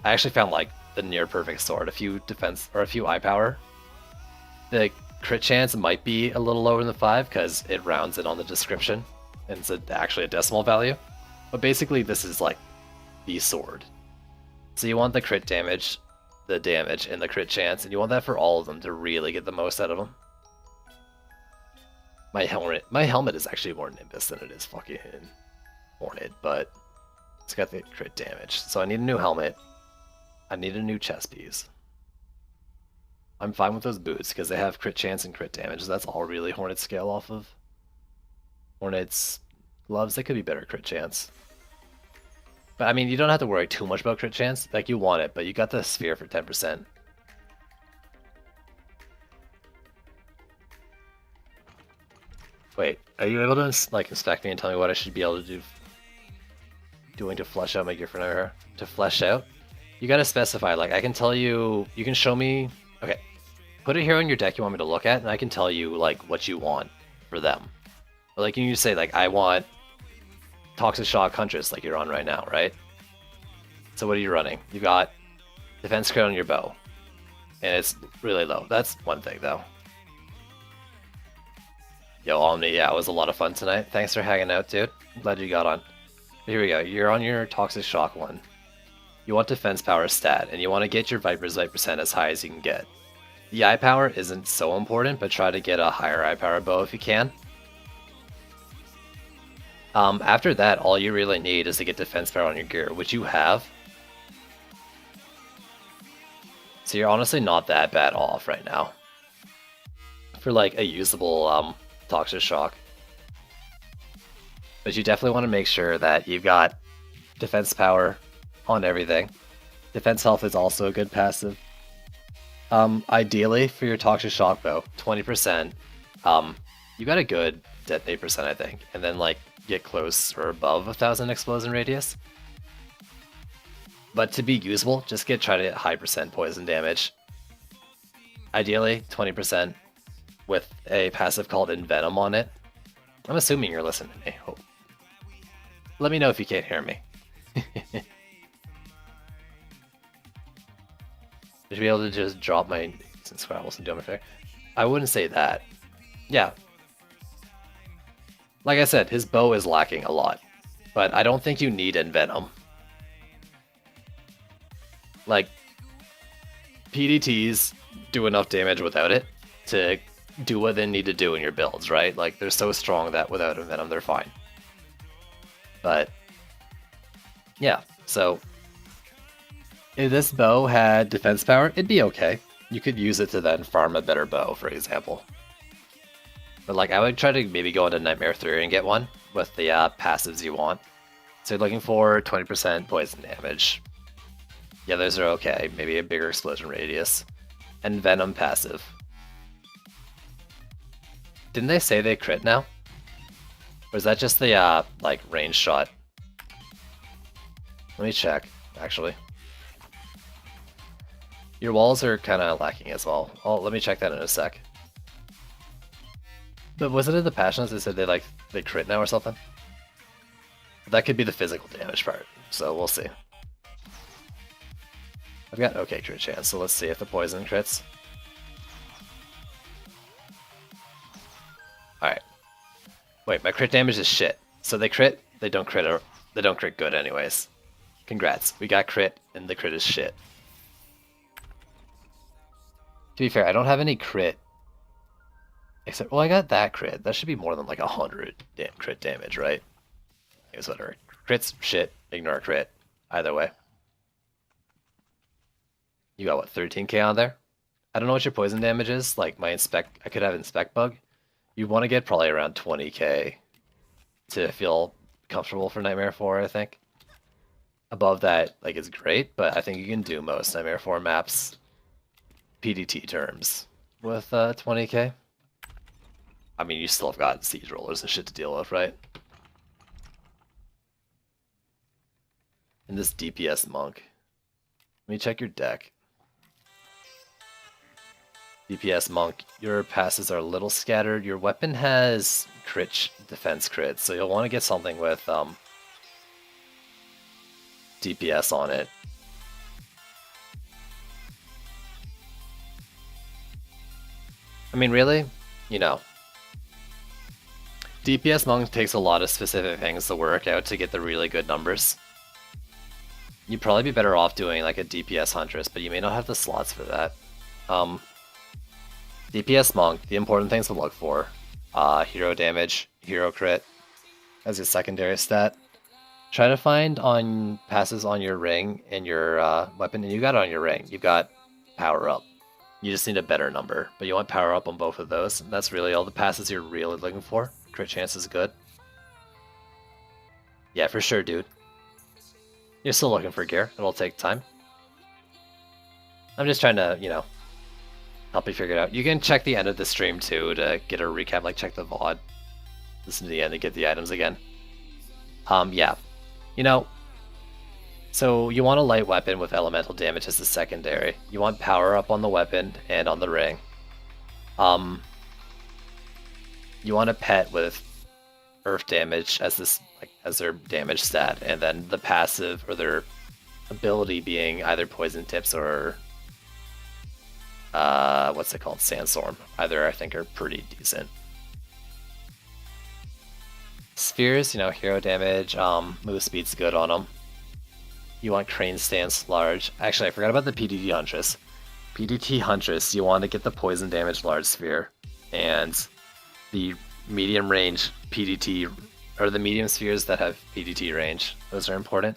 I actually found like the near perfect sword, a few defense or a few eye power. The crit chance might be a little lower than the 5 because it rounds it on the description and it's actually a decimal value. But basically this is like the sword. So you want the crit damage, the damage, and the crit chance, and you want that for all of them to really get the most out of them. My helmet is actually more Nimbus than it is fucking Hornet, but it's got the crit damage. So I need a new helmet. I need a new chest piece. I'm fine with those boots because they have crit chance and crit damage. That's all really Hornet scale off of. Hornet's gloves, they could be better crit chance. But I mean, you don't have to worry too much about crit chance. Like, you want it, but you got the sphere for 10%. Wait, are you able to like inspect me and tell me what I should be able to do? Doing to flesh out my gear for her? To flesh out? You gotta specify, like, I can tell you, you can show me, okay, put a hero in your deck you want me to look at, and I can tell you, like, what you want for them. Or, like, you say, like, I want Toxic Shock Huntress, like you're on right now, right? So what are you running? You've got Defense Crit on your bow, and it's really low. That's one thing, though. Yo, Omni, yeah, it was a lot of fun tonight. Thanks for hanging out, dude. I'm glad you got on. Here we go. You're on your Toxic Shock one. You want defense power stat, and you want to get your Viper's % as high as you can get. The eye power isn't so important, but try to get a higher eye power bow if you can. After that, all you really need is to get defense power on your gear, which you have. So you're honestly not that bad off right now for like a usable Toxic Shock. But you definitely want to make sure that you've got defense power on everything. Defense health is also a good passive. Ideally for your Toxic Shock bow, 20%. You got a good detonate percent, I think, and then like get close or above 1,000 explosion radius. But to be usable, just try to get high percent poison damage. Ideally, 20% with a passive called Envenom on it. I'm assuming you're listening to me. Oh. Let me know if you can't hear me. Should be able to just drop my instant Scrabbles and do my fair. I wouldn't say that. Yeah. Like I said, his bow is lacking a lot, but I don't think you need Envenom. Like, PDTs do enough damage without it to do what they need to do in your builds, right? Like, they're so strong that without Envenom, they're fine. But, yeah, so if this bow had defense power, it'd be okay. You could use it to then farm a better bow, for example. But like, I would try to maybe go into Nightmare 3 and get one with the passives you want. So you're looking for 20% poison damage. Yeah, those are okay. Maybe a bigger explosion radius. And Venom passive. Didn't they say they crit now? Or is that just the like range shot? Let me check, actually. Your walls are kind of lacking as well. Oh, let me check that in a sec. But wasn't it the Passions that said they crit now or something? That could be the physical damage part, so we'll see. I've got okay crit chance, so let's see if the poison crits. Alright. Wait, my crit damage is shit. So they crit, they don't crit good anyways. Congrats, we got crit, and the crit is shit. To be fair, I don't have any crit. Except, well, I got that crit. That should be more than like 100 crit damage, right? I guess whatever. Crit's shit, ignore crit. Either way. You got what, 13k on there? I don't know what your poison damage is. Like my inspect, I could have inspect bug. You want to get probably around 20k to feel comfortable for Nightmare 4, I think. Above that, like, it's great, but I think you can do most Nightmare 4 maps PDT terms with 20k. I mean, you still have got siege rollers and shit to deal with, right? And this DPS monk. Let me check your deck. DPS monk, your passes are a little scattered. Your weapon has crit defense crit, so you'll want to get something with DPS on it. I mean, really? You know. DPS monk takes a lot of specific things to work out to get the really good numbers. You'd probably be better off doing like a DPS huntress, but you may not have the slots for that. DPS monk, the important things to look for. Hero damage, hero crit as your secondary stat. Try to find on passes on your ring and your weapon, and you got it on your ring. You've got power up. You just need a better number, but you want power up on both of those. And that's really all the passes you're really looking for. Crit chance is good. Yeah, for sure, dude. You're still looking for gear. It'll take time. I'm just trying to, you know, help you figure it out. You can check the end of the stream too to get a recap, like check the VOD. Listen to the end to get the items again. Yeah. You know, So you want a light weapon with elemental damage as the secondary. You want power up on the weapon and on the ring. You want a pet with earth damage as as their damage stat, and then the passive or their ability being either poison tips or what's it called, sandstorm. Either I think are pretty decent. Spheres, hero damage, move speed's good on them. You want crane stance large. Actually, I forgot about the PDT Huntress. PDT Huntress, you want to get the poison damage large sphere, and the medium range PDT, or the medium spheres that have PDT range. Those are important.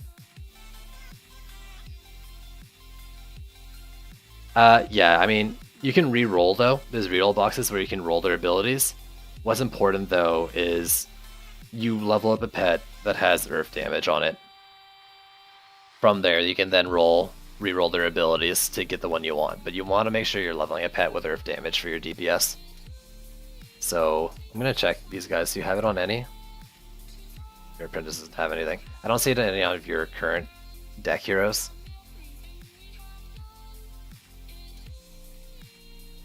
Yeah, I mean, you can re-roll though. There's reroll boxes where you can roll their abilities. What's important though is you level up a pet that has earth damage on it. From there, you can then re-roll their abilities to get the one you want, but you want to make sure you're leveling a pet with earth damage for your DPS. So I'm gonna check these guys. Do you have it on any? Your apprentice doesn't have anything. I don't see it on any of your current deck heroes.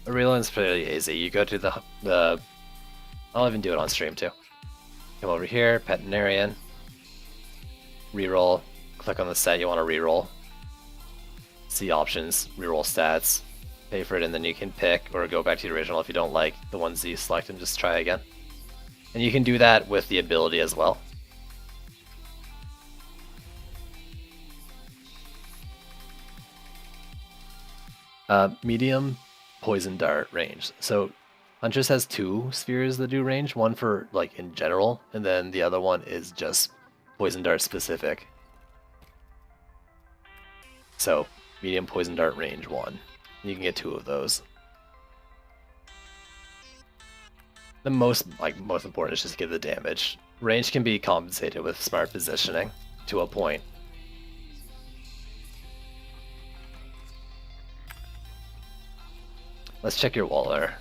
The reload's pretty easy. You go to the I'll even do it on stream too. Come over here, Petinarian, reroll, click on the set you want to reroll, see options, reroll stats, pay for it, and then you can pick or go back to the original if you don't like the ones you select and just try again. And you can do that with the ability as well. Medium poison dart range. So Huntress has 2 spheres that do range, one for like in general, and then the other one is just poison dart specific. So medium poison dart range 1. You can get 2 of those. The most important is just get the damage. Range can be compensated with smart positioning to a point. Let's check your Waller.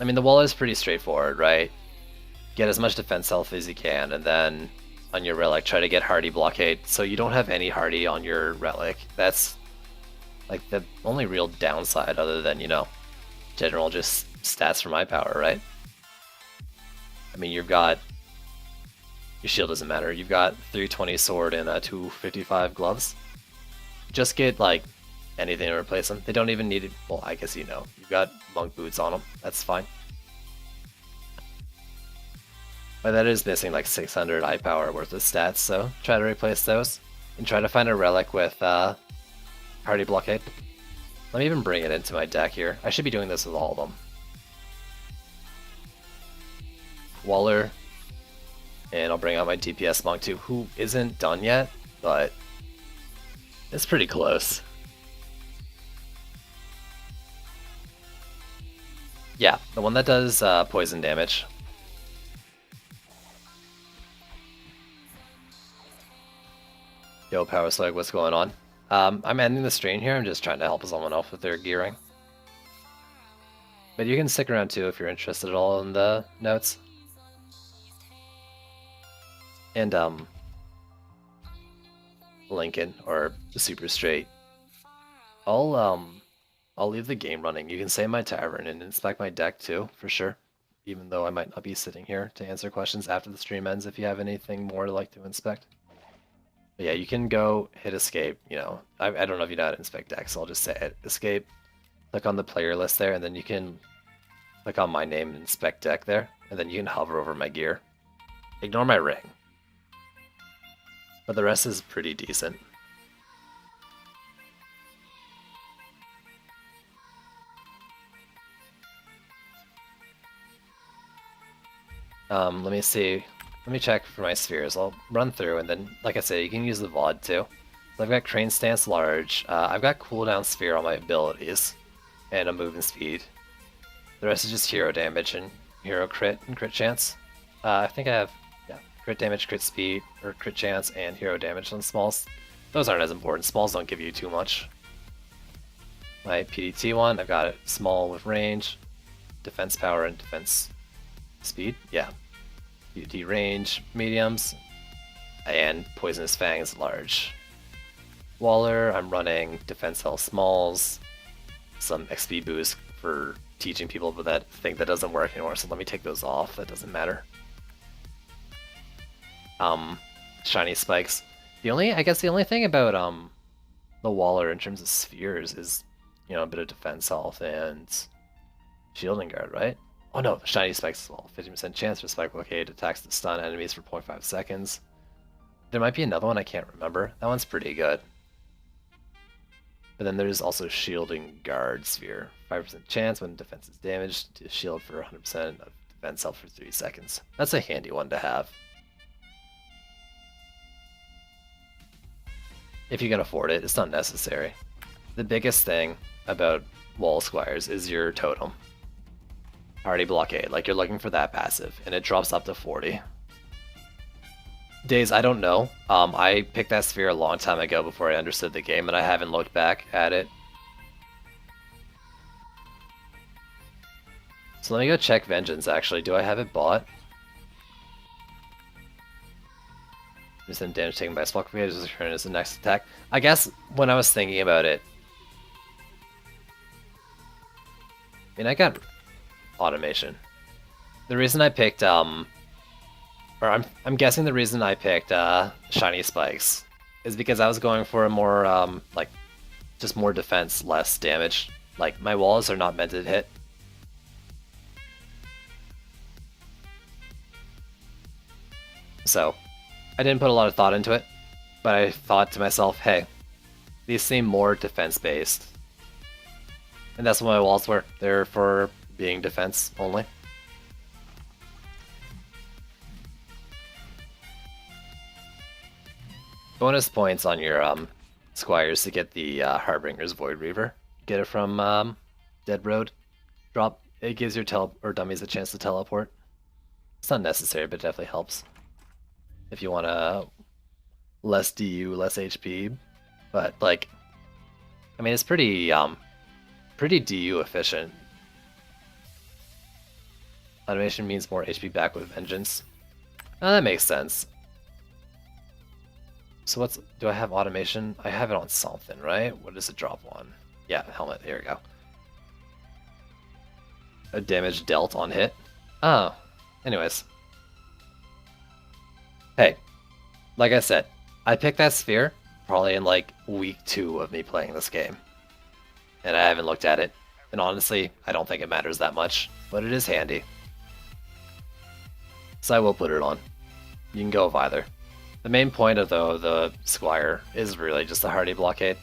I mean, the Waller is pretty straightforward, right? Get as much defense health as you can, and then on your Relic, try to get Hardy blockade. So you don't have any Hardy on your Relic. That's like the only real downside other than, general just stats for my power, right? I mean, you've got... Your shield doesn't matter. You've got 320 sword and 255 gloves. Just get, anything to replace them. They don't even need it. Well, I guess you've got monk boots on them. That's fine. But that is missing 600 eye power worth of stats, so try to replace those. And try to find a relic with Hardy blockade. Let me even bring it into my deck here. I should be doing this with all of them. Waller. And I'll bring out my DPS monk too, who isn't done yet, but it's pretty close. Yeah, the one that does poison damage. Yo, Power Slug, what's going on? I'm ending the stream here. I'm just trying to help someone else with their gearing. But you can stick around too if you're interested at all in the notes. And Lincoln or Super Straight. I'll leave the game running. You can stay in my tavern and inspect my deck too, for sure. Even though I might not be sitting here to answer questions after the stream ends if you have anything more to like to inspect. But yeah, you can go hit escape, I don't know if you know how to inspect decks, so I'll just say it. Escape, click on the player list there, and then you can click on my name and inspect deck there, and then you can hover over my gear. Ignore my ring. But the rest is pretty decent. Let me see. Let me check for my spheres. I'll run through, and then, like I said, you can use the VOD too. So I've got Crane Stance Large. I've got Cooldown Sphere on my abilities, and a movement speed. The rest is just hero damage and hero crit and crit chance. I think I have crit damage, crit speed, or crit chance, and hero damage on smalls. Those aren't as important. Smalls don't give you too much. My PDT one, I've got it small with range, defense power, and defense speed. Yeah. PDT range, mediums, and Poisonous Fangs large. Waller, I'm running Defense Health Smalls, some XP boost for teaching people but that think that doesn't work anymore, so let me take those off, that doesn't matter. Shiny spikes. I guess the only thing about the Waller in terms of spheres is, you know, a bit of defense health and shielding guard, right? Oh no, shiny spikes as well. 50% chance for spike blockade attacks to stun enemies for 0.5 seconds. There might be another one, I can't remember. That one's pretty good. But then there's also shielding guard sphere. 5% chance when defense is damaged to shield for 100% of defense health for 3 seconds. That's a handy one to have. If you can afford it, it's not necessary. The biggest thing about Wall Squires is your totem. Hardy Blockade, like you're looking for that passive, and it drops up to 40. Days, I don't know. I picked that sphere a long time ago before I understood the game, and I haven't looked back at it. So let me go check Vengeance, actually. Do I have it bought? Percent damage taken by Spark Blockade is returned as the next attack. I guess when I was thinking about it, I mean, I got automation. The reason I picked or I'm guessing the reason I picked shiny spikes is because I was going for a more like just more defense, less damage. Like my walls are not meant to hit. So I didn't put a lot of thought into it, but I thought to myself, hey, these seem more defense-based. And that's what my walls were. They're for being defense only. Bonus points on your Squires to get the Harbinger's Void Reaver. Get it from Dead Road. Drop. It gives your dummies a chance to teleport. It's not necessary, but it definitely helps. If you want to less DU, less HP, but like, I mean, it's pretty DU efficient. Automation means more HP back with Vengeance. Oh, that makes sense. So do I have automation? I have it on something, right? What does it drop on? Yeah, helmet, here we go. A damage dealt on hit. Oh, anyways. Hey, like I said, I picked that sphere probably in like week 2 of me playing this game. And I haven't looked at it. And honestly, I don't think it matters that much, but it is handy. So I will put it on. You can go with either. The main point of the Squire is really just the Hardy Blockade.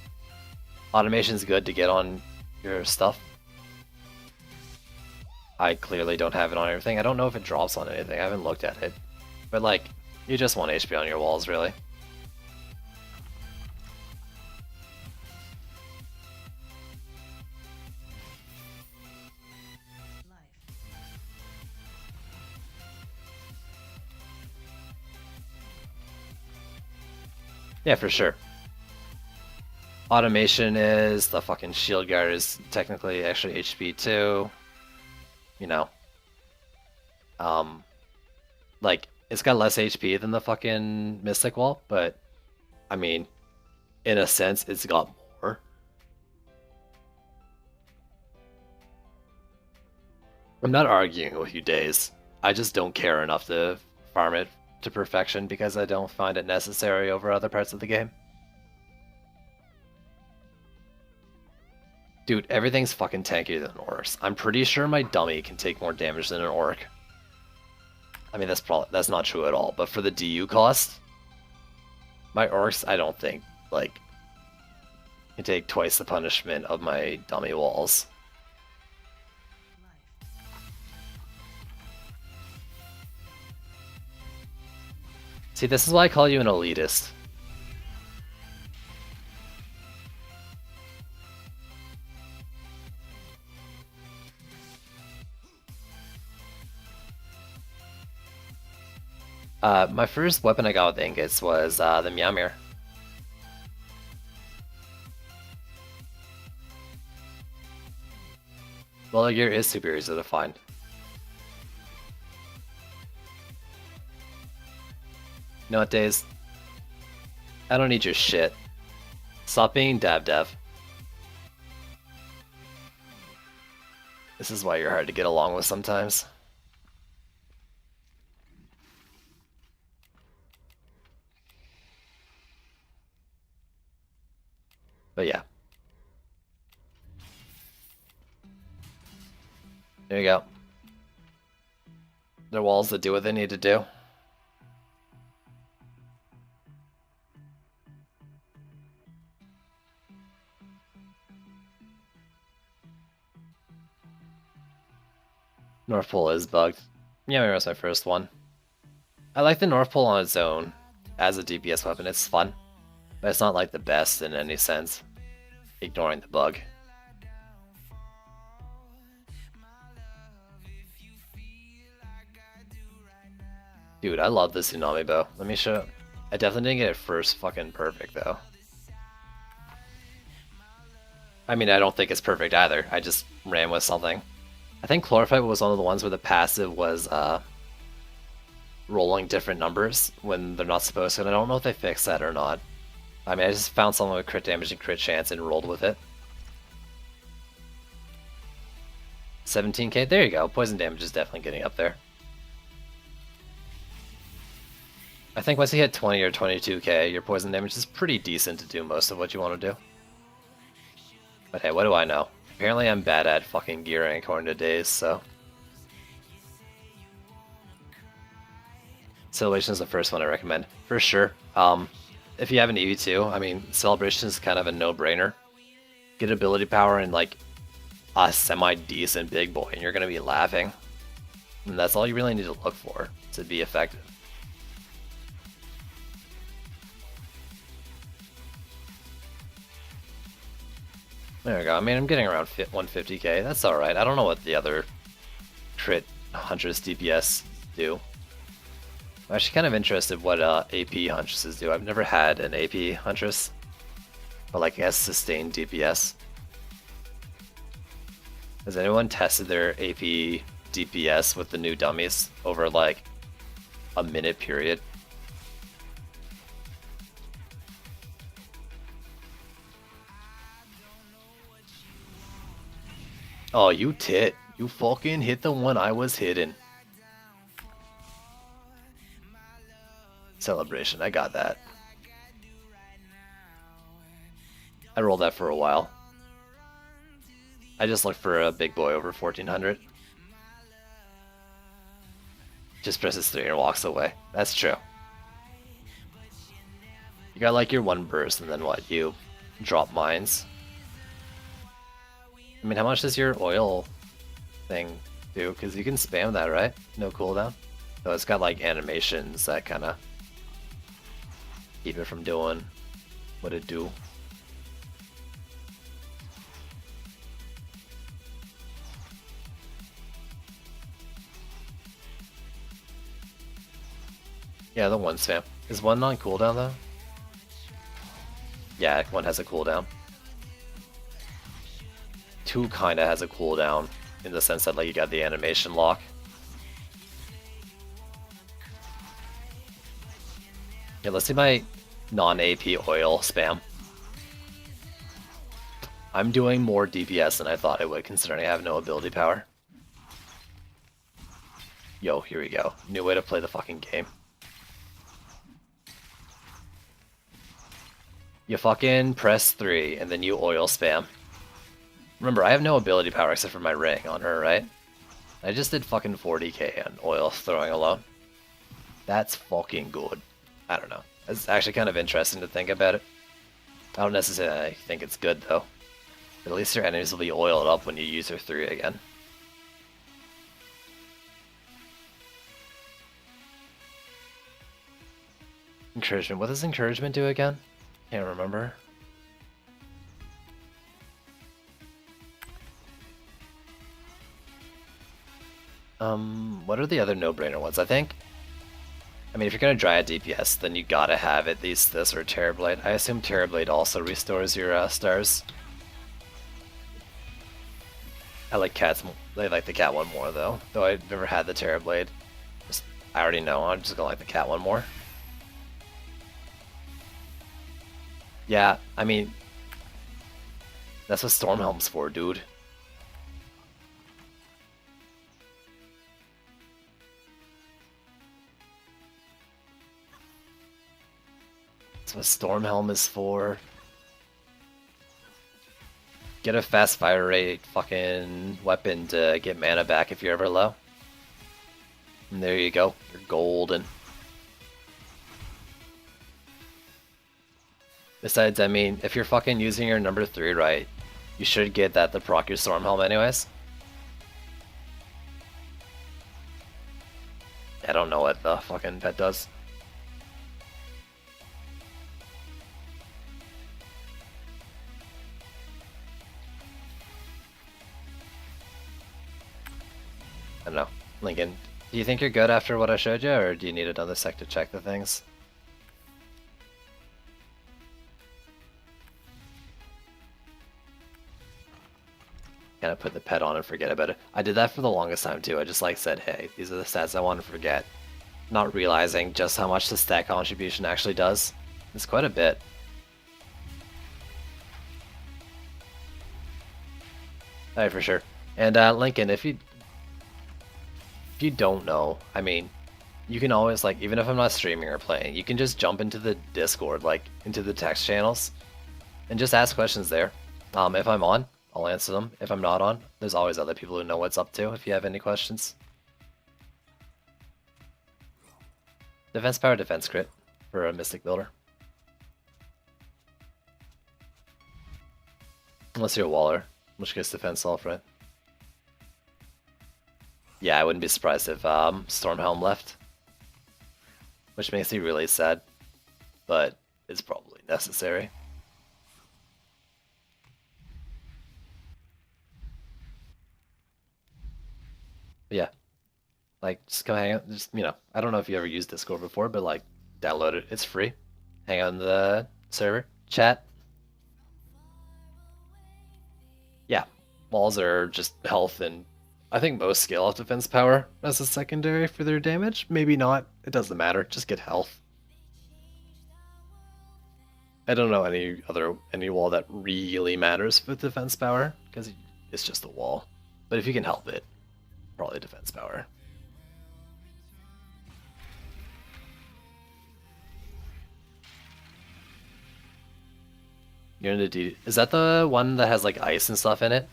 Automation's good to get on your stuff. I clearly don't have it on everything. I don't know if it drops on anything. I haven't looked at it. But like, you just want HP on your walls, really. Yeah, for sure. Automation is, the fucking shield guard is technically actually HP too. You know. Like, it's got less HP than the fucking Mystic Wall, but I mean, in a sense, it's got more. I'm not arguing with you, Days. I just don't care enough to farm it to perfection because I don't find it necessary over other parts of the game. Dude, everything's fucking tankier than orcs. I'm pretty sure my dummy can take more damage than an orc. I mean, that's not true at all, but for the DU cost, my orcs, I don't think, like, can take twice the punishment of my dummy walls. See, this is why I call you an elitist. My first weapon I got with ingots was the Meowmere. Well, the gear is super easy to find. You know what, Days? I don't need your shit. Stop being dab dev. This is why you're hard to get along with sometimes. But yeah. There you go. Their walls that do what they need to do. North Pole is bugged. Yeah, maybe that's my first one. I like the North Pole on its own as a DPS weapon. It's fun, but it's not like the best in any sense, ignoring the bug. Dude, I love the Tsunami Bow. Let me show. I definitely didn't get it first fucking perfect though. I mean, I don't think it's perfect either. I just ran with something. I think Chlorophyte was one of the ones where the passive was rolling different numbers when they're not supposed to, and I don't know if they fixed that or not. I mean, I just found something with crit damage and crit chance and rolled with it. 17k, there you go. Poison damage is definitely getting up there. I think once you hit 20 or 22k, your poison damage is pretty decent to do most of what you want to do. But hey, what do I know? Apparently I'm bad at fucking gearing according to Days, so... Celebration is the first one I recommend, for sure. If you have an EV2, I mean, Celebration is kind of a no-brainer. Get ability power and like a semi-decent big boy, and you're gonna be laughing. And that's all you really need to look for to be effective. There we go. I mean, I'm getting around 150k. That's alright. I don't know what the other crit Huntress DPS do. I'm actually kind of interested what AP Huntresses do. I've never had an AP Huntress, but like has sustained DPS. Has anyone tested their AP DPS with the new dummies over like a minute period? Oh, you tit. You fucking hit the one I was hitting. Celebration, I got that. I rolled that for a while. I just looked for a big boy over 1400. Just presses 3 and walks away. That's true. You got like your one burst and then what? You drop mines. I mean, how much does your oil thing do? Because you can spam that, right? No cooldown. So it's got like animations that kind of keep it from doing what it do. Yeah, the one spam. Is one on cooldown though? Yeah, one has a cooldown. Two kinda has a cooldown in the sense that like you got the animation lock. Yeah, let's see my non-AP oil spam. I'm doing more DPS than I thought I would, considering I have no ability power. Yo, here we go. New way to play the fucking game. You fucking press 3, and then you oil spam. Remember, I have no ability power except for my ring on her, right? I just did fucking 40k on oil throwing alone. That's fucking good. I don't know. It's actually kind of interesting to think about it. I don't necessarily think it's good, though. But at least your enemies will be oiled up when you use her 3 again. Encouragement. What does encouragement do again? Can't remember. What are the other no-brainer ones? I think, I mean, if you're gonna Dryad DPS, then you gotta have at least this or Terrorblade. I assume Terrorblade also restores your stars. I like cats. I like the cat one more though. Though I've never had the Terrorblade. I already know. I'm just gonna like the cat one more. Yeah, I mean, That's what Stormhelm's for, dude. That's what Stormhelm is for. Get a fast fire rate fucking weapon to get mana back if you're ever low. And there you go. You're golden. Besides, I mean, if you're fucking using your number 3 right, you should get that to proc your Stormhelm anyways. I don't know what the fucking pet does. I don't know. Lincoln, do you think you're good after what I showed you, or do you need another sec to check the things? Kind of put the pet on and forget about it. I did that for the longest time too. I just like said, hey, these are the stats I want to forget. Not realizing just how much the stat contribution actually does. It's quite a bit. Alright, for sure. And Lincoln, if you don't know, I mean, you can always, like, even if I'm not streaming or playing, you can just jump into the Discord, like, into the text channels, and just ask questions there. If I'm on, I'll answer them. If I'm not on, there's always other people who know what's up to if you have any questions. Defense power, defense crit for a Mystic Builder. Unless you're a Waller, in which case defense off, right? Yeah, I wouldn't be surprised if Stormhelm left. Which makes me really sad, but it's probably necessary. But yeah, like, just come hang out. Just, you know, I don't know if you ever used Discord before, but like, download it. It's free. Hang out in the server, chat. Yeah, walls are just health, and I think most scale off defense power as a secondary for their damage. Maybe not. It doesn't matter. Just get health. I don't know any wall that really matters with defense power because it's just a wall. But if you can help it, probably defense power. You're into D. Is that the one that has like ice and stuff in it?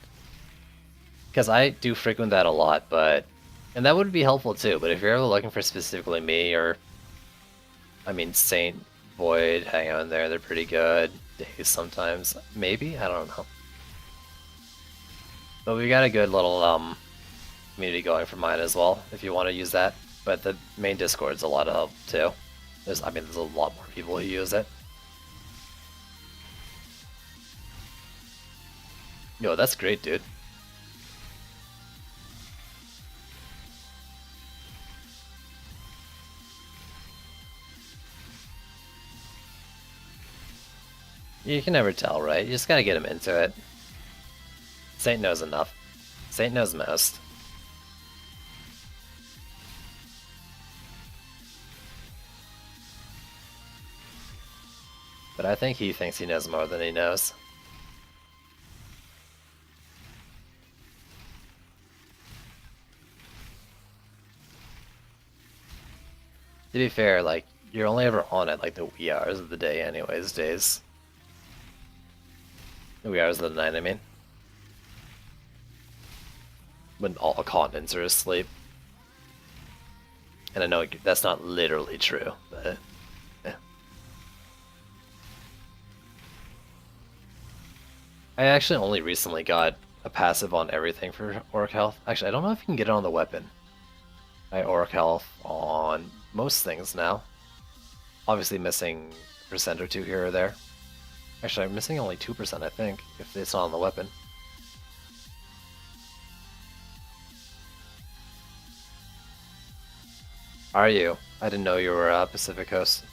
Because I do frequent that a lot, and that would be helpful too. But if you're ever looking for specifically me, or I mean Saint, Void, hang out in there, they're pretty good. Days sometimes, maybe, I don't know. But we got a good little community going for mine as well, if you want to use that. But the main Discord's a lot of help too. There's a lot more people who use it. Yo, that's great, dude. You can never tell, right? You just gotta get him into it. Saint knows enough. Saint knows most. But I think he thinks he knows more than he knows. To be fair, like, you're only ever on at like the wee hours of the day anyways, days. The wee hours of the night, I mean. When all continents are asleep. And I know that's not literally true, but yeah. I actually only recently got a passive on everything for Auric Health. Actually, I don't know if you can get it on the weapon. I Auric Health on most things now. Obviously missing a percent or two here or there. Actually, I'm missing only 2%, I think, if it's on the weapon. Are you? I didn't know you were Pacific Coast.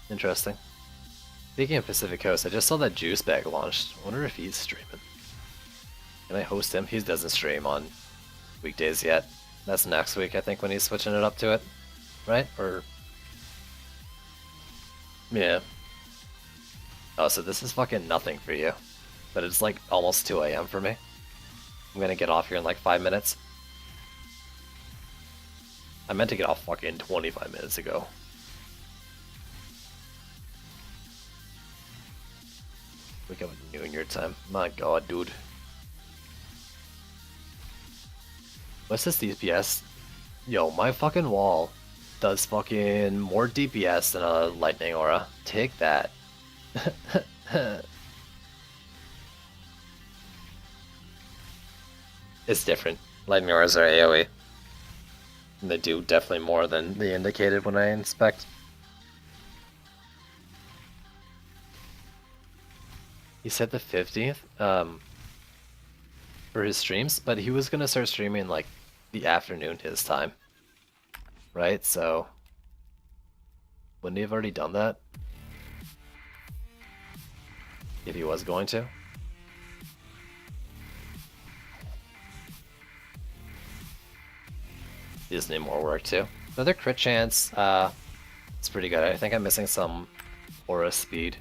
Interesting. Speaking of Pacific Coast, I just saw that Juice Bag launched. I wonder if he's streaming. Can I host him? He doesn't stream on weekdays yet. That's next week, I think, when he's switching it up to it. right? Or yeah. Oh, so this is fucking nothing for you, but it's like almost 2 a.m. for me. I'm gonna get off here in like 5 minutes. I meant to get off fucking 25 minutes ago. Wake up at noon your time. My god, dude. What's this DPS? Yo, my fucking wall does fucking more DPS than a lightning aura. Take that. It's different. Lightning auras are AoE. And they do definitely more than they indicated when I inspect. He said the 15th for his streams, but he was gonna start streaming like the afternoon his time. Right? So wouldn't he have already done that? If he was going to? He just need more work too. Another crit chance, it's pretty good. I think I'm missing some aura speed.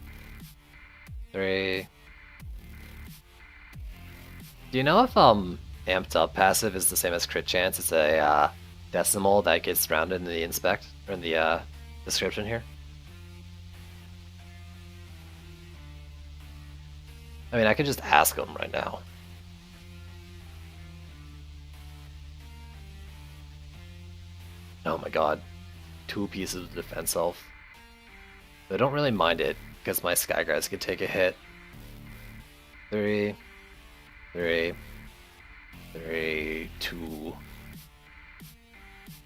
3. Do you know if amped up passive is the same as crit chance? It's a decimal that gets rounded in the inspect or in the description here. I mean, I could just ask him right now. Oh my god. 2 pieces of defense health. I don't really mind it, because my Sky Guys could take a hit. 3, 3, 3, 2,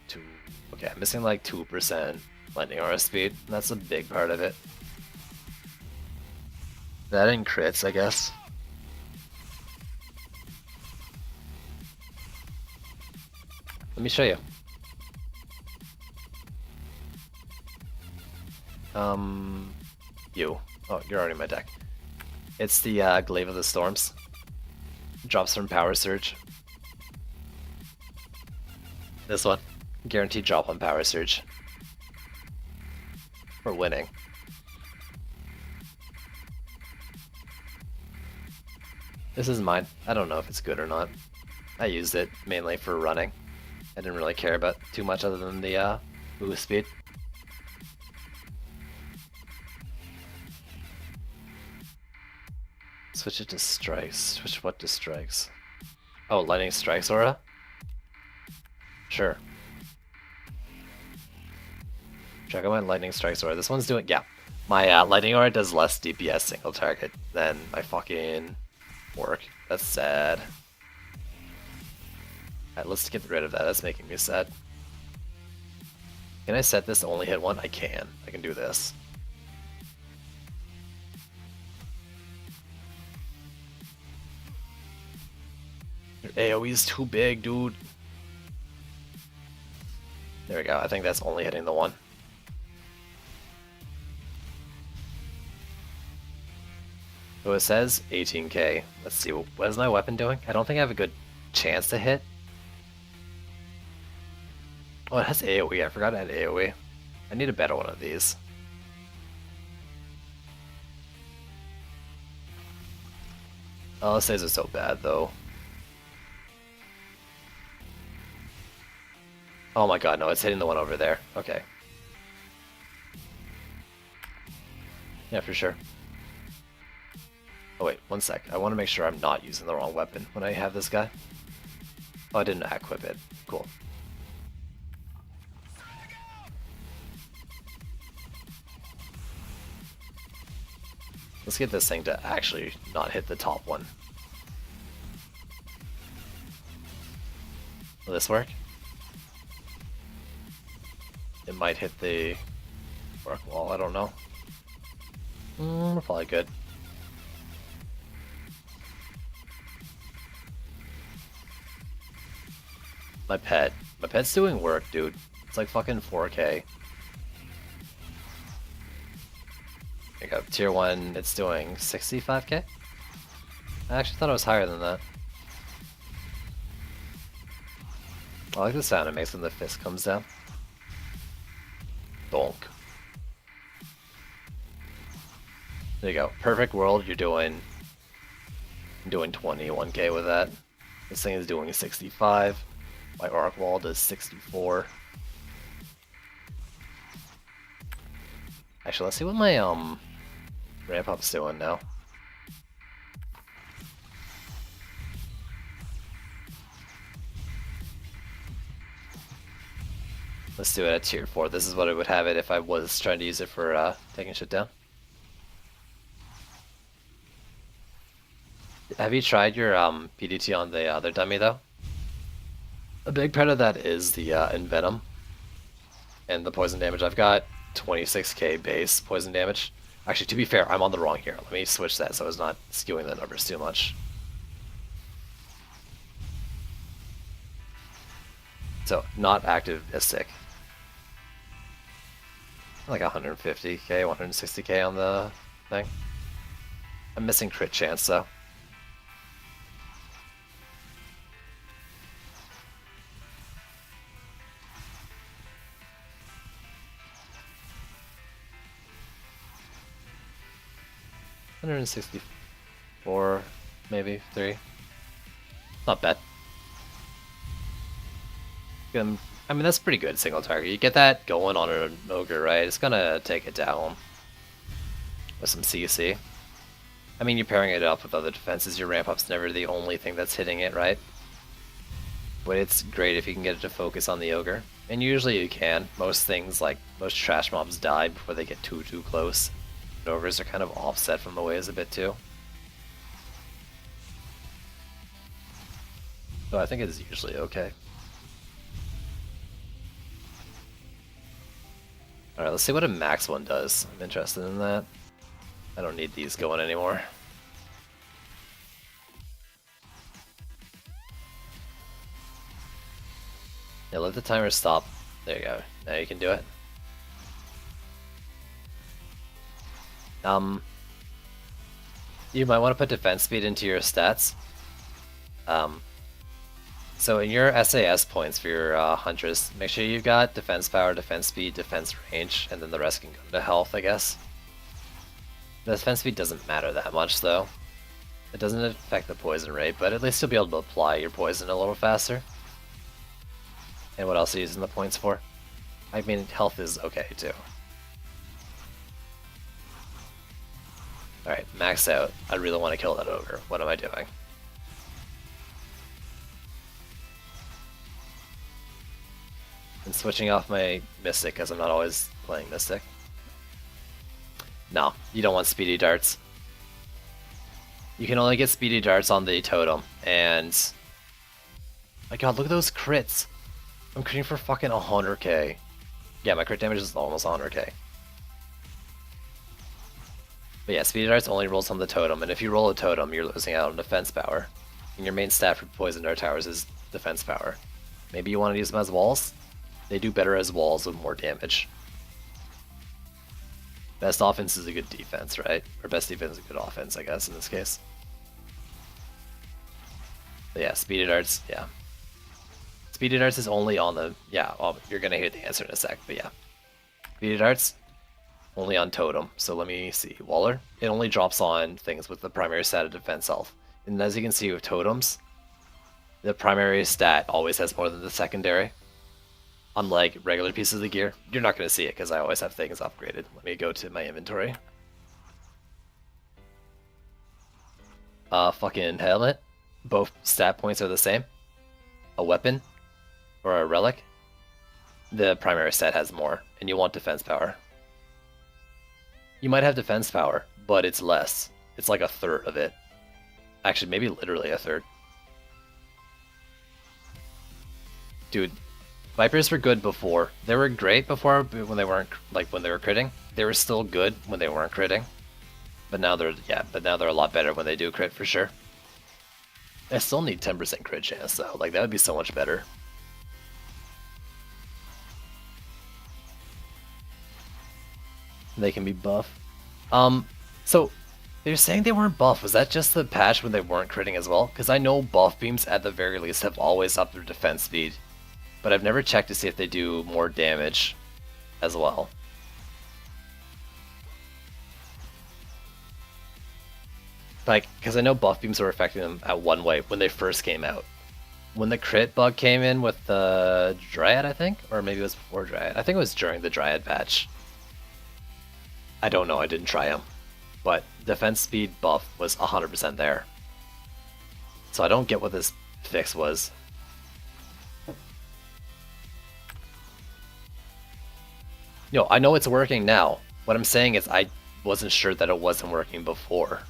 2. Okay, I'm missing like 2% lightning aura speed. That's a big part of it. That and crits, I guess. Let me show you. You. Oh, you're already in my deck. It's the Glaive of the Storms. Drops from Power Surge. This one. Guaranteed drop on Power Surge. For winning. This is mine. I don't know if it's good or not. I used it mainly for running. I didn't really care about too much other than the move speed. Switch it to strikes. Switch what to strikes? Oh, lightning strikes aura? Sure. Check out my lightning strikes aura. This one's doing, yeah. My lightning aura does less DPS single target than my fucking work. That's sad. Alright, let's get rid of that. That's making me sad. Can I set this to only hit one? I can. I can do this. Your AoE is too big, dude. There we go. I think that's only hitting the one. So it says 18k. Let's see. What is my weapon doing? I don't think I have a good chance to hit. Oh, it has AoE. I forgot it had AoE. I need a better one of these. LSAs are so bad, though. Oh my god, no, it's hitting the one over there. Okay. Yeah, for sure. Oh wait, one sec. I want to make sure I'm not using the wrong weapon when I have this guy. Oh, I didn't equip it. Cool. Let's get this thing to actually not hit the top one. Will this work? It might hit the work wall, I don't know. We're probably good. My pet's doing work, dude. It's like fucking 4k. There you go, tier 1, it's doing 65k? I actually thought it was higher than that. I like the sound it makes when the fist comes down. Bonk. There you go. Perfect world, you're doing 21k with that. This thing is doing 65. My Arc Wall does 64. Actually, let's see what my ramp up's doing now. Let's do it at tier 4. This is what I would have it if I was trying to use it for taking shit down. Have you tried your PDT on the other dummy though? A big part of that is the Envenom and the poison damage. I've got 26k base poison damage. Actually, to be fair, I'm on the wrong here. Let me switch that so it's not skewing the numbers too much. So, not active as sick. Like 150k, 160k on the thing. I'm missing crit chance though. $164, maybe 3. Not bad. I mean, that's pretty good single target. You get that going on an ogre, right? It's gonna take it down with some CC. I mean, you're pairing it up with other defenses. Your ramp up's never the only thing that's hitting it, right? But it's great if you can get it to focus on the ogre. And usually you can. Most things, like most trash mobs, die before they get too close. And ogres are kind of offset from the waves a bit too. So I think it's usually okay. Alright, let's see what a max one does. I'm interested in that. I don't need these going anymore. Yeah, let the timer stop. There you go. Now you can do it. You might want to put defense speed into your stats. So in your SAS points for your Huntress, make sure you've got defense power, defense speed, defense range, and then the rest can go to health, I guess. The defense speed doesn't matter that much though. It doesn't affect the poison rate, but at least you'll be able to apply your poison a little faster. And what else are you using the points for? I mean, health is okay too. Alright, max out. I really want to kill that ogre. What am I doing? And switching off my Mystic because I'm not always playing Mystic. No, you don't want speedy darts. You can only get speedy darts on the totem, and my god, look at those crits. I'm critting for fucking 100k. Yeah, my crit damage is almost 100k. But yeah, speedy darts only rolls on the totem, and if you roll a totem, you're losing out on defense power. And your main stat for poison dart towers is defense power. Maybe you want to use them as walls? They do better as walls with more damage. Best offense is a good defense, right? Or best defense is a good offense, I guess, in this case. But yeah, speedy darts, yeah. Speedy darts is only on the... Yeah, well, you're gonna hear the answer in a sec, but yeah. Speedy darts, only on totem. So let me see. Waller, it only drops on things with the primary stat of defense health. And as you can see with totems, the primary stat always has more than the secondary. Unlike regular pieces of the gear, you're not going to see it because I always have things upgraded. Let me go to my inventory. Fucking helmet. Both stat points are the same. A weapon or a relic. The primary stat has more, and you want defense power. You might have defense power, but it's less. It's like a third of it. Actually, maybe literally a third. Dude. Vipers were good before. They were great before when they weren't, like when they were critting. They were still good when they weren't critting. But now they're, yeah, but now they're a lot better when they do crit for sure. I still need 10% crit chance though. Like that would be so much better. They can be buff. So they're saying they weren't buff. Was that just the patch when they weren't critting as well? Because I know buff beams at the very least have always upped their defense speed. But I've never checked to see if they do more damage as well. Like, because I know buff beams were affecting them at one way when they first came out. When the crit bug came in with the Dryad, I think? Or maybe it was before Dryad. I think it was during the Dryad patch. I don't know, I didn't try them. But defense speed buff was 100% there. So I don't get what this fix was. No, I know it's working now. What I'm saying is I wasn't sure that it wasn't working before.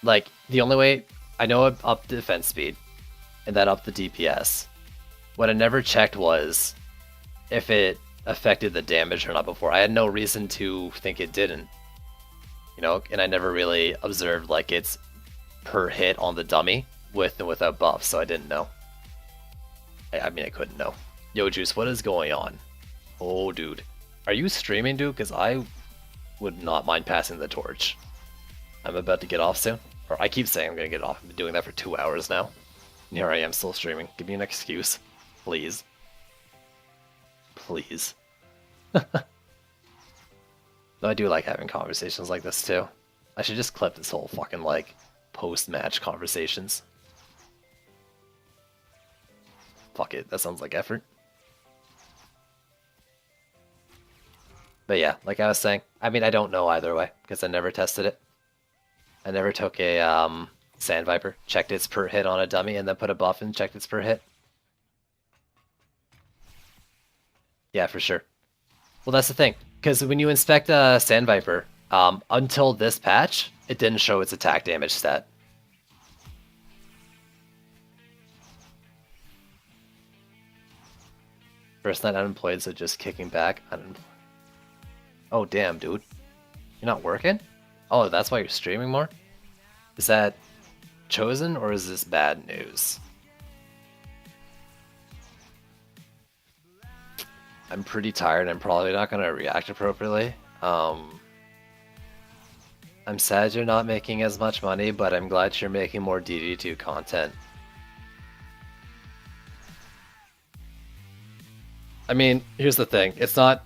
Like, the only way I know it upped the defense speed and that upped the DPS. What I never checked was if it affected the damage or not before. I had no reason to think it didn't. You know, and I never really observed like its per hit on the dummy with and without buff, so I didn't know. I mean, I couldn't know. Yo, Juice, what is going on? Oh, dude. Are you streaming, dude? Because I would not mind passing the torch. I'm about to get off soon. Or I keep saying I'm going to get off. I've been doing that for 2 hours now. And here I am still streaming. Give me an excuse. Please. Please. No, I do like having conversations like this too. I should just clip this whole fucking like post-match conversations. Fuck it, that sounds like effort. But yeah, like I was saying, I mean I don't know either way because I never tested it. I never took a Sand Viper, checked its per hit on a dummy, and then put a buff and checked its per hit. Yeah, for sure. Well, that's the thing, because when you inspect a Sand Viper, until this patch, it didn't show its attack damage stat. First night unemployed, so just kicking back. Oh, damn, dude. You're not working? Oh, that's why you're streaming more? Is that chosen, or is this bad news? I'm pretty tired. I'm probably not going to react appropriately. I'm sad you're not making as much money, but I'm glad you're making more DD2 content. I mean, here's the thing. It's not...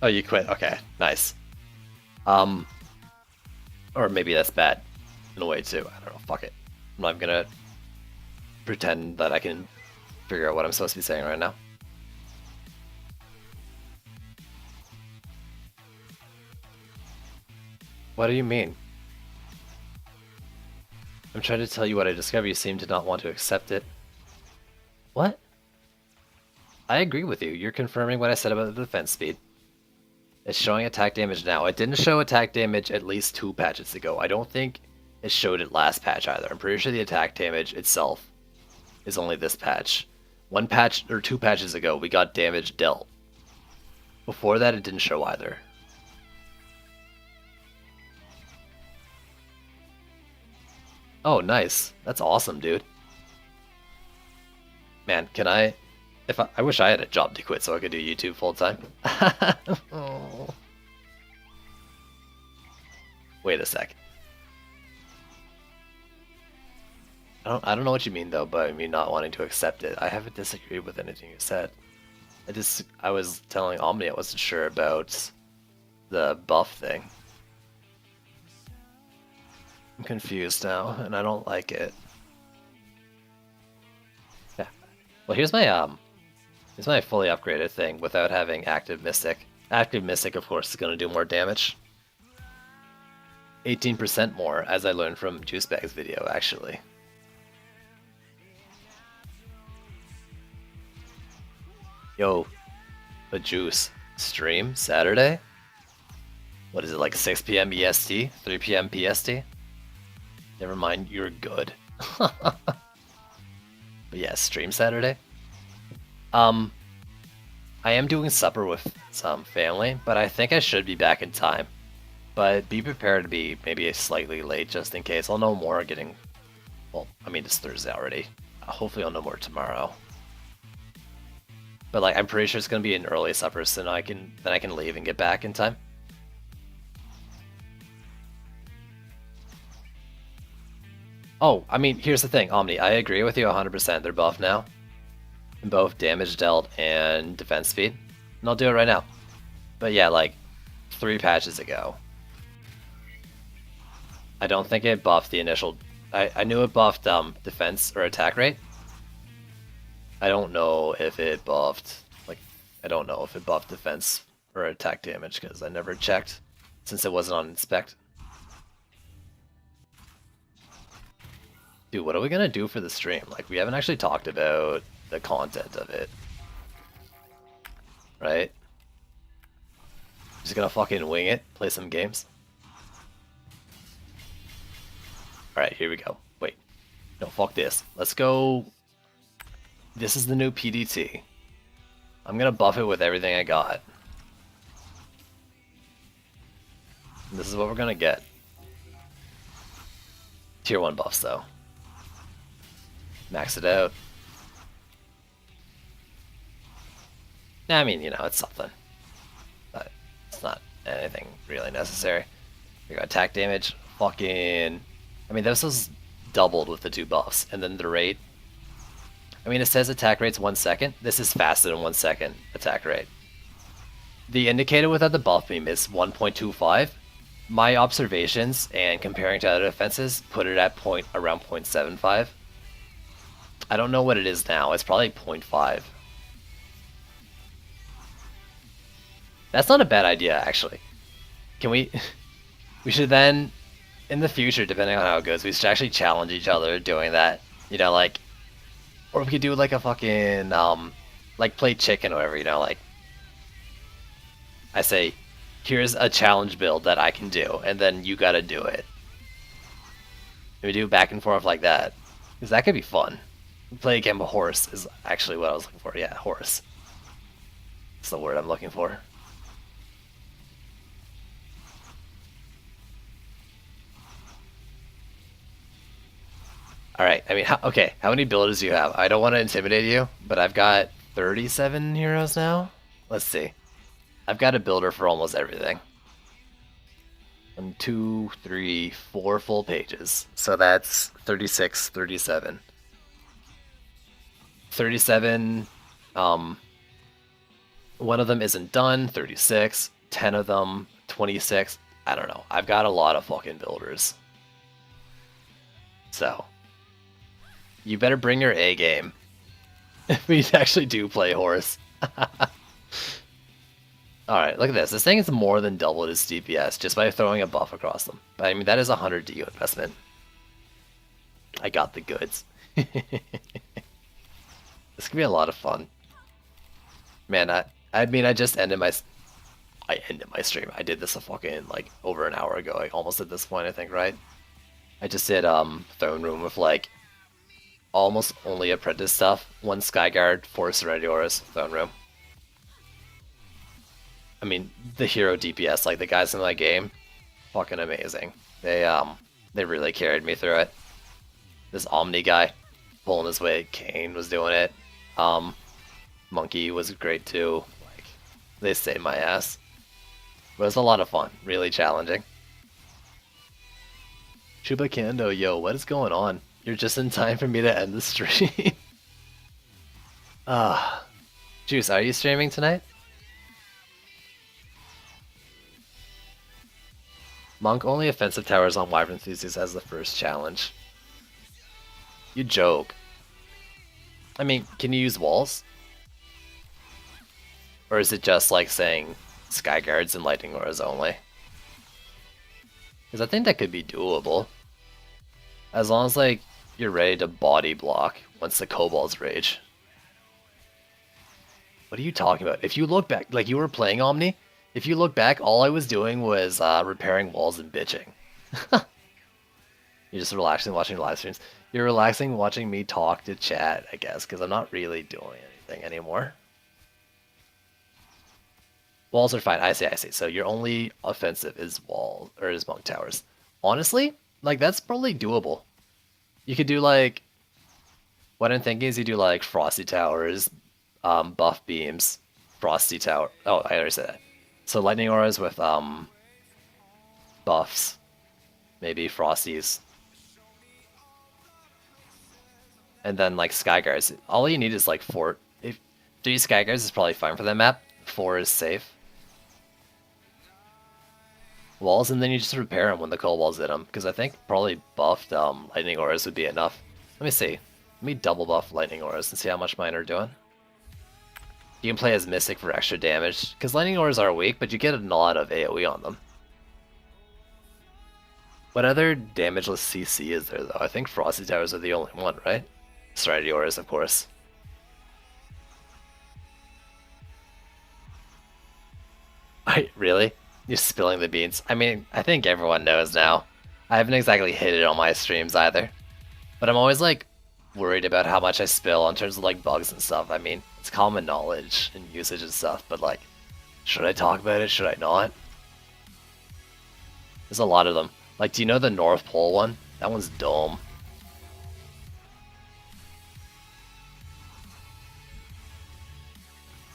Oh, you quit. Okay, nice. Or maybe that's bad in a way too. I don't know. Fuck it. I'm not gonna pretend that I can figure out what I'm supposed to be saying right now. What do you mean? I'm trying to tell you what I discovered. You seem to not want to accept it. What? I agree with you. You're confirming what I said about the defense speed. It's showing attack damage now. It didn't show attack damage at least 2 patches ago. I don't think it showed it last patch either. I'm pretty sure the attack damage itself is only this patch. 1 patch or 2 patches ago, we got damage dealt. Before that, it didn't show either. Oh, nice. That's awesome, dude. Man, can I... I wish I had a job to quit so I could do YouTube full time. Oh. Wait a sec. I don't know what you mean though by me not wanting to accept it. I haven't disagreed with anything you said. I was telling Omni I wasn't sure about the buff thing. I'm confused now and I don't like it. Yeah. Well, here's my fully upgraded thing without having Active Mystic. Active Mystic, of course, is going to do more damage. 18% more, as I learned from Juicebag's video, actually. Yo, the Juice stream Saturday? What is it, like 6 PM EST? 3 PM PST? Never mind, you're good. But yeah, stream Saturday? I am doing supper with some family, but I think I should be back in time. But be prepared to be maybe slightly late just in case. I'll know more well, I mean, it's Thursday already. Hopefully I'll know more tomorrow. But like, I'm pretty sure it's going to be an early supper so then I can leave and get back in time. Oh, I mean, here's the thing, Omni. I agree with you 100%. They're buffed now. In both damage dealt and defense speed. And I'll do it right now. But yeah, like, 3 patches ago. I don't think it buffed the initial. I knew it buffed defense or attack rate. I don't know if it buffed defense or attack damage because I never checked since it wasn't on inspect. Dude, what are we gonna do for the stream? Like, we haven't actually talked about the content of it. Right? Just gonna fucking wing it, play some games. Alright, here we go. Wait. No, fuck this. Let's go. This is the new PDT. I'm gonna buff it with everything I got. And this is what we're gonna get. Tier 1 buffs, though. Max it out. I mean, you know, it's something. But it's not anything really necessary. We got attack damage. Fucking... I mean, this was doubled with the 2 buffs. And then the rate. I mean, it says attack rate's 1 second. This is faster than 1 second attack rate. The indicator without the buff beam is 1.25. My observations and comparing to other defenses put it at around 0.75. I don't know what it is now. It's probably 0.5. That's not a bad idea, actually. Can we... we should then, in the future, depending on how it goes, we should actually challenge each other doing that. You know, like... Or we could do like a fucking, like play chicken or whatever, you know, like... I say, here's a challenge build that I can do, and then you gotta do it. And we do back and forth like that. Because that could be fun. Play a game of horse is actually what I was looking for. Yeah, horse. That's the word I'm looking for. Alright, I mean, okay, how many builders do you have? I don't want to intimidate you, but I've got 37 heroes now? Let's see. I've got a builder for almost everything. 1, 2, 3, 4 full pages. So that's 36, 37. 37, one of them isn't done, 36, 10 of them, 26. I don't know. I've got a lot of fucking builders. So, you better bring your A game. We actually do play horse. Alright, look at this. This thing is more than doubled its DPS just by throwing a buff across them. But I mean, that is 100 DU investment. I got the goods. This could be a lot of fun. Man, I mean, I just ended my... I ended my stream. I did this a fucking, like, over an hour ago. Like, almost at this point, I think, right? I just did, Throne Room with, like, almost only Apprentice stuff. 1 Skyguard, 4 Serenity Auras, Throne Room. I mean, the hero DPS, like, the guys in my game, fucking amazing. They really carried me through it. This Omni guy, pulling his weight, Kane was doing it. Monkey was great too. Like, they saved my ass. But it was a lot of fun. Really challenging. Chubakando, yo, what is going on? You're just in time for me to end the stream. Juice, are you streaming tonight? Monk only offensive towers on Wyvern Enthusiast as the first challenge. You joke. I mean, can you use walls? Or is it just like saying Skyguards and Lightning Auras only? Because I think that could be doable. As long as like you're ready to body block once the Kobolds rage. What are you talking about? If you look back, like you were playing Omni, if you look back, all I was doing was repairing walls and bitching. You're just relaxing watching live streams. You're relaxing watching me talk to chat, I guess, because I'm not really doing anything anymore. Walls are fine. I see. So your only offensive is wall or is monk towers. Honestly, like that's probably doable. You could do like what I'm thinking is you do like frosty towers, buff beams, frosty tower. Oh, I already said that. So lightning auras with buffs, maybe frosties. And then like Skyguards. All you need is like 4. If 3 Skyguards is probably fine for that map. 4 is safe. walls, and then you just repair them when the cold walls hit them. Because I think probably buffed lightning auras would be enough. Let me see. Let me double buff lightning auras and see how much mine are doing. You can play as Mystic for extra damage, because lightning auras are weak, but you get a lot of AoE on them. What other damageless CC is there though? I think Frosty Towers are the only one, right? Serenity auras, of course. Really? You're spilling the beans. I mean, I think everyone knows now. I haven't exactly hit it on my streams either. But I'm always like worried about how much I spill in terms of like bugs and stuff. I mean, it's common knowledge and usage and stuff, but like, should I talk about it? Should I not? There's a lot of them. Like, do you know the North Pole one? That one's dumb.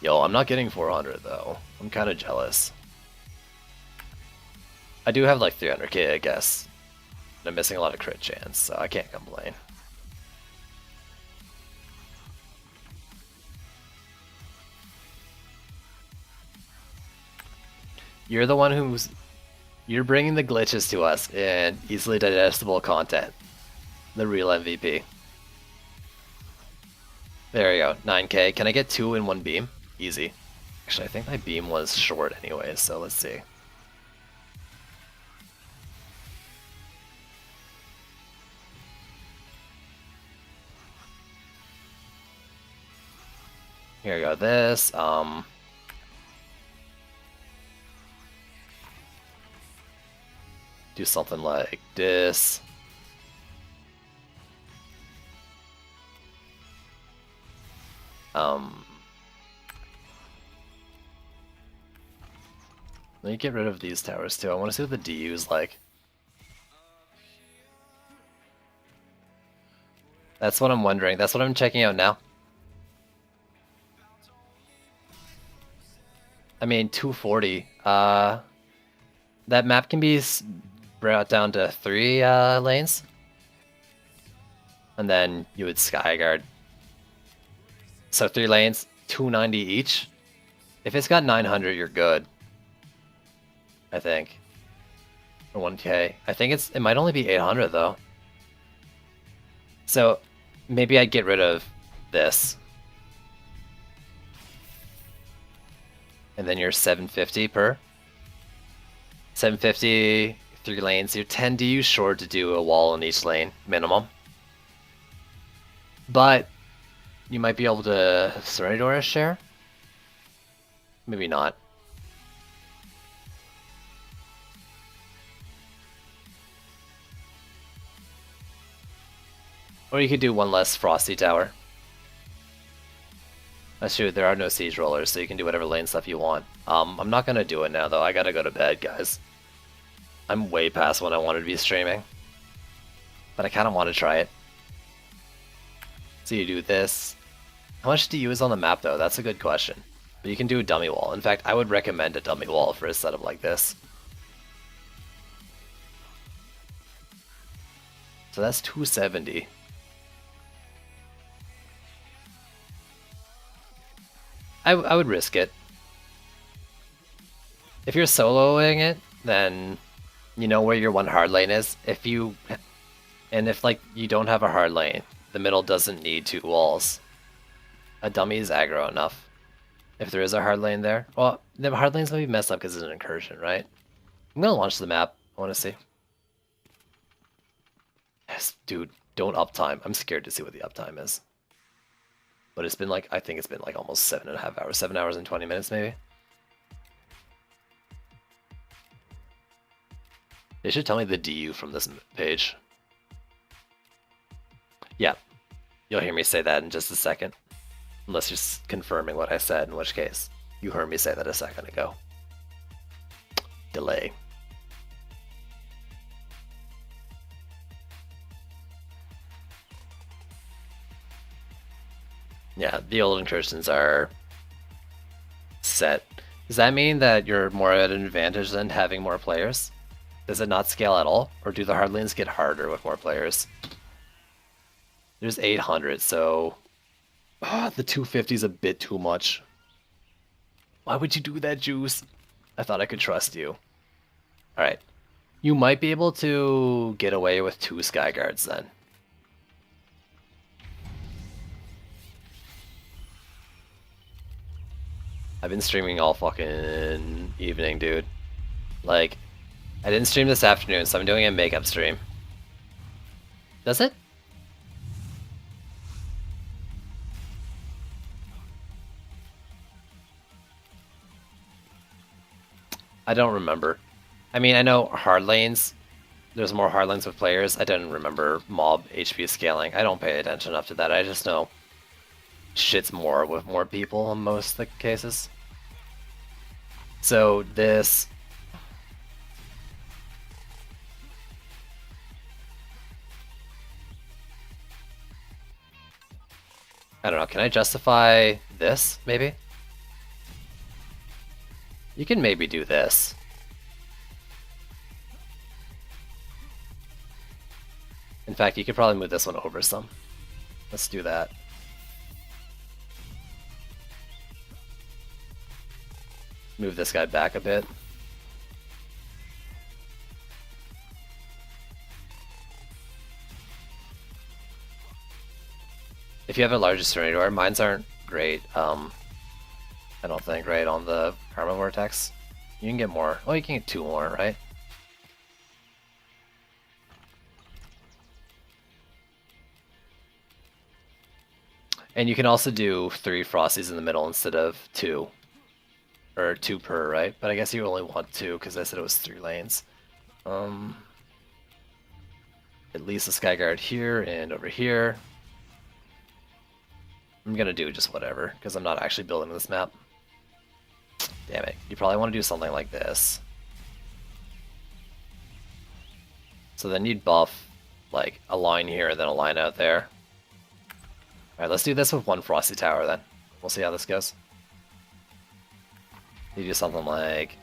Yo, I'm not getting 400 though. I'm kind of jealous. I do have like 300k, I guess. I'm missing a lot of crit chance, so I can't complain. You're the one who's... You're bringing the glitches to us and easily digestible content. The real MVP. There you go, 9k. Can I get 2 in one beam? Easy. Actually, I think my beam was short anyway, so let's see. Here we go, this, do something like this. Let me get rid of these towers too. I want to see what the DU is like. That's what I'm wondering. That's what I'm checking out now. I mean, 240. That map can be brought down to 3 lanes. And then you would Skyguard. So 3 lanes, 290 each. If it's got 900, you're good. I think. Or 1k. I think it might only be 800 though. So maybe I'd get rid of this. And then you're 750 per. 750, 3 lanes. You're 10 DU short to do a wall in each lane, minimum. But you might be able to Serenity Aura share? Maybe not. Or you could do one less Frosty Tower. That's true, there are no siege rollers, so you can do whatever lane stuff you want. I'm not gonna do it now though, I gotta go to bed, guys. I'm way past when I wanted to be streaming. But I kinda want to try it. So you do this. How much DU is on the map though? That's a good question. But you can do a dummy wall. In fact, I would recommend a dummy wall for a setup like this. So that's 270. I would risk it. If you're soloing it, then you know where your one hard lane is. If like you don't have a hard lane, the middle doesn't need 2 walls. A dummy is aggro enough. If there is a hard lane there, well, the hard lane's gonna be messed up because it's an incursion, right? I'm gonna launch the map. I want to see. Yes, dude, don't uptime. I'm scared to see what the uptime is. But it's been like, I think it's been like almost 7.5 hours, 7 hours and 20 minutes maybe. They should tell me the DU from this page. Yeah, you'll hear me say that in just a second. Unless you're confirming what I said, in which case, you heard me say that a second ago. Delay. Yeah, the old incursions are set. Does that mean that you're more at an advantage than having more players? Does it not scale at all? Or do the hard lanes get harder with more players? There's 800, so... the 250 is a bit too much. Why would you do that, Juice? I thought I could trust you. Alright. You might be able to get away with 2 Sky Guards then. I've been streaming all fucking evening, dude. Like, I didn't stream this afternoon, so I'm doing a makeup stream. Does it? I don't remember. I mean, I know hard lanes. There's more hard lanes with players. I didn't remember mob HP scaling. I don't pay attention enough to that. I just know shit's more with more people in most of the cases. So this... I don't know, can I justify this, maybe? You can maybe do this. In fact, you could probably move this one over some. Let's do that. Move this guy back a bit. If you have a larger Serenity Door, mines aren't great. I don't think, right, on the Karma Vortex. You can get more. Oh, you can get 2 more, right? And you can also do 3 Frosties in the middle instead of 2. Or 2 per, right? But I guess you only want 2 because I said it was 3 lanes. At least a Skyguard here and over here. I'm gonna do just whatever, because I'm not actually building this map. Damn it. You probably want to do something like this. So then you'd buff, like, a line here and then a line out there. Alright, let's do this with 1 Frosty Tower then. We'll see how this goes. You do something like...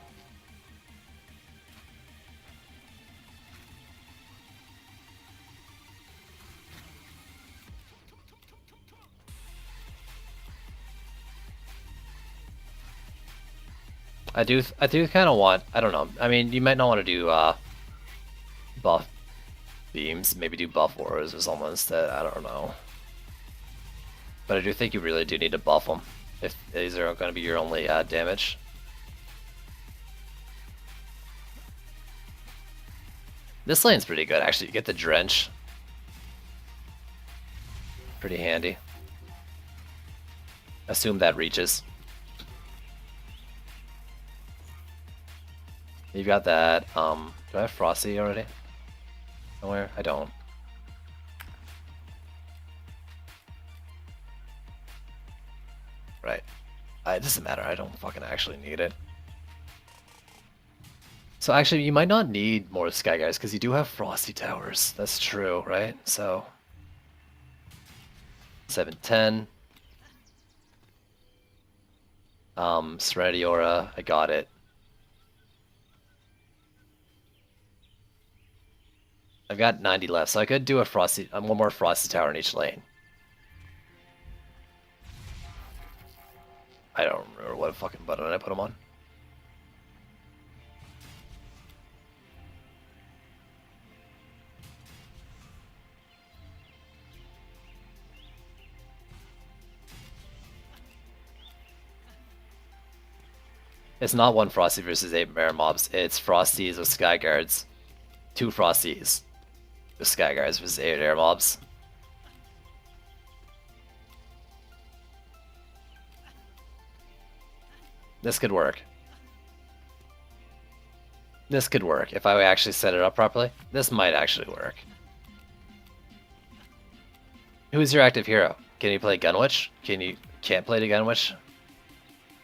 I do kind of want, I don't know, I mean, you might not want to do buff beams, maybe do buff auras or something instead, I don't know. But I do think you really do need to buff them, if these are going to be your only damage. This lane's pretty good, actually. You get the Drench. Pretty handy. Assume that reaches. You've got that. Do I have Frosty already? Somewhere? I don't. Right. It doesn't matter. I don't fucking actually need it. So actually, you might not need more Sky Guys because you do have Frosty Towers. That's true, right? So 710. Serenity Aura. I got it. I've got 90 left, so I could do a Frosty, one more Frosty Tower in each lane. I don't remember what fucking button I put them on. It's not 1 Frosty versus 8 Mare mobs, it's Frosties with Sky Guards. 2 Frosties with Sky Guards versus 8 air mobs. This could work. This could work if I actually set it up properly. This might actually work. Who's your active hero? Can you play Gunwitch? Can't play the Gunwitch?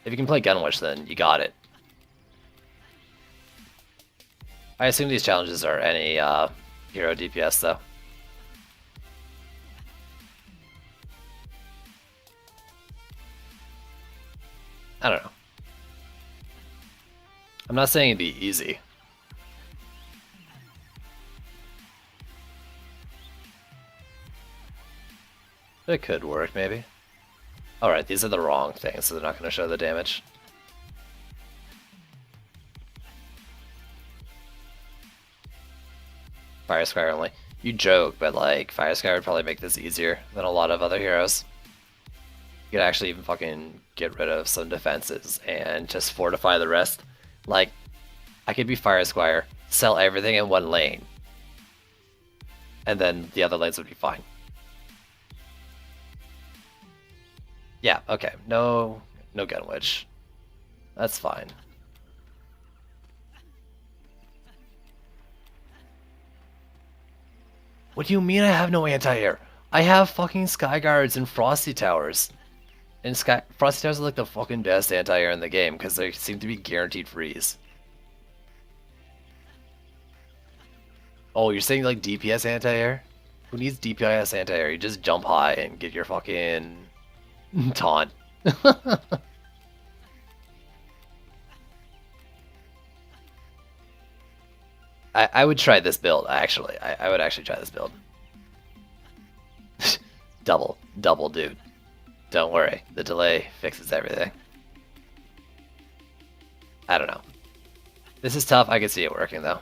If you can play Gunwitch, then you got it. I assume these challenges are any hero DPS though. I don't know. I'm not saying it'd be easy. It could work, maybe. Alright, these are the wrong things, so they're not going to show the damage. Fire Squire only. You joke, but like Fire Squire would probably make this easier than a lot of other heroes. You could actually even fucking get rid of some defenses and just fortify the rest. Like, I could be Fire Squire, sell everything in one lane, and then the other lanes would be fine. Yeah, okay. No Gun Witch. That's fine. What do you mean I have no anti-air? I have fucking Sky Guards and Frosty Towers. And Frosty Towers are like the fucking best anti-air in the game because they seem to be guaranteed freeze. Oh, you're saying like DPS anti-air? Who needs DPS anti-air? You just jump high and get your fucking taunt. I would try this build, actually. I would actually try this build. double, dude. Don't worry, the delay fixes everything. I don't know. This is tough, I can see it working though.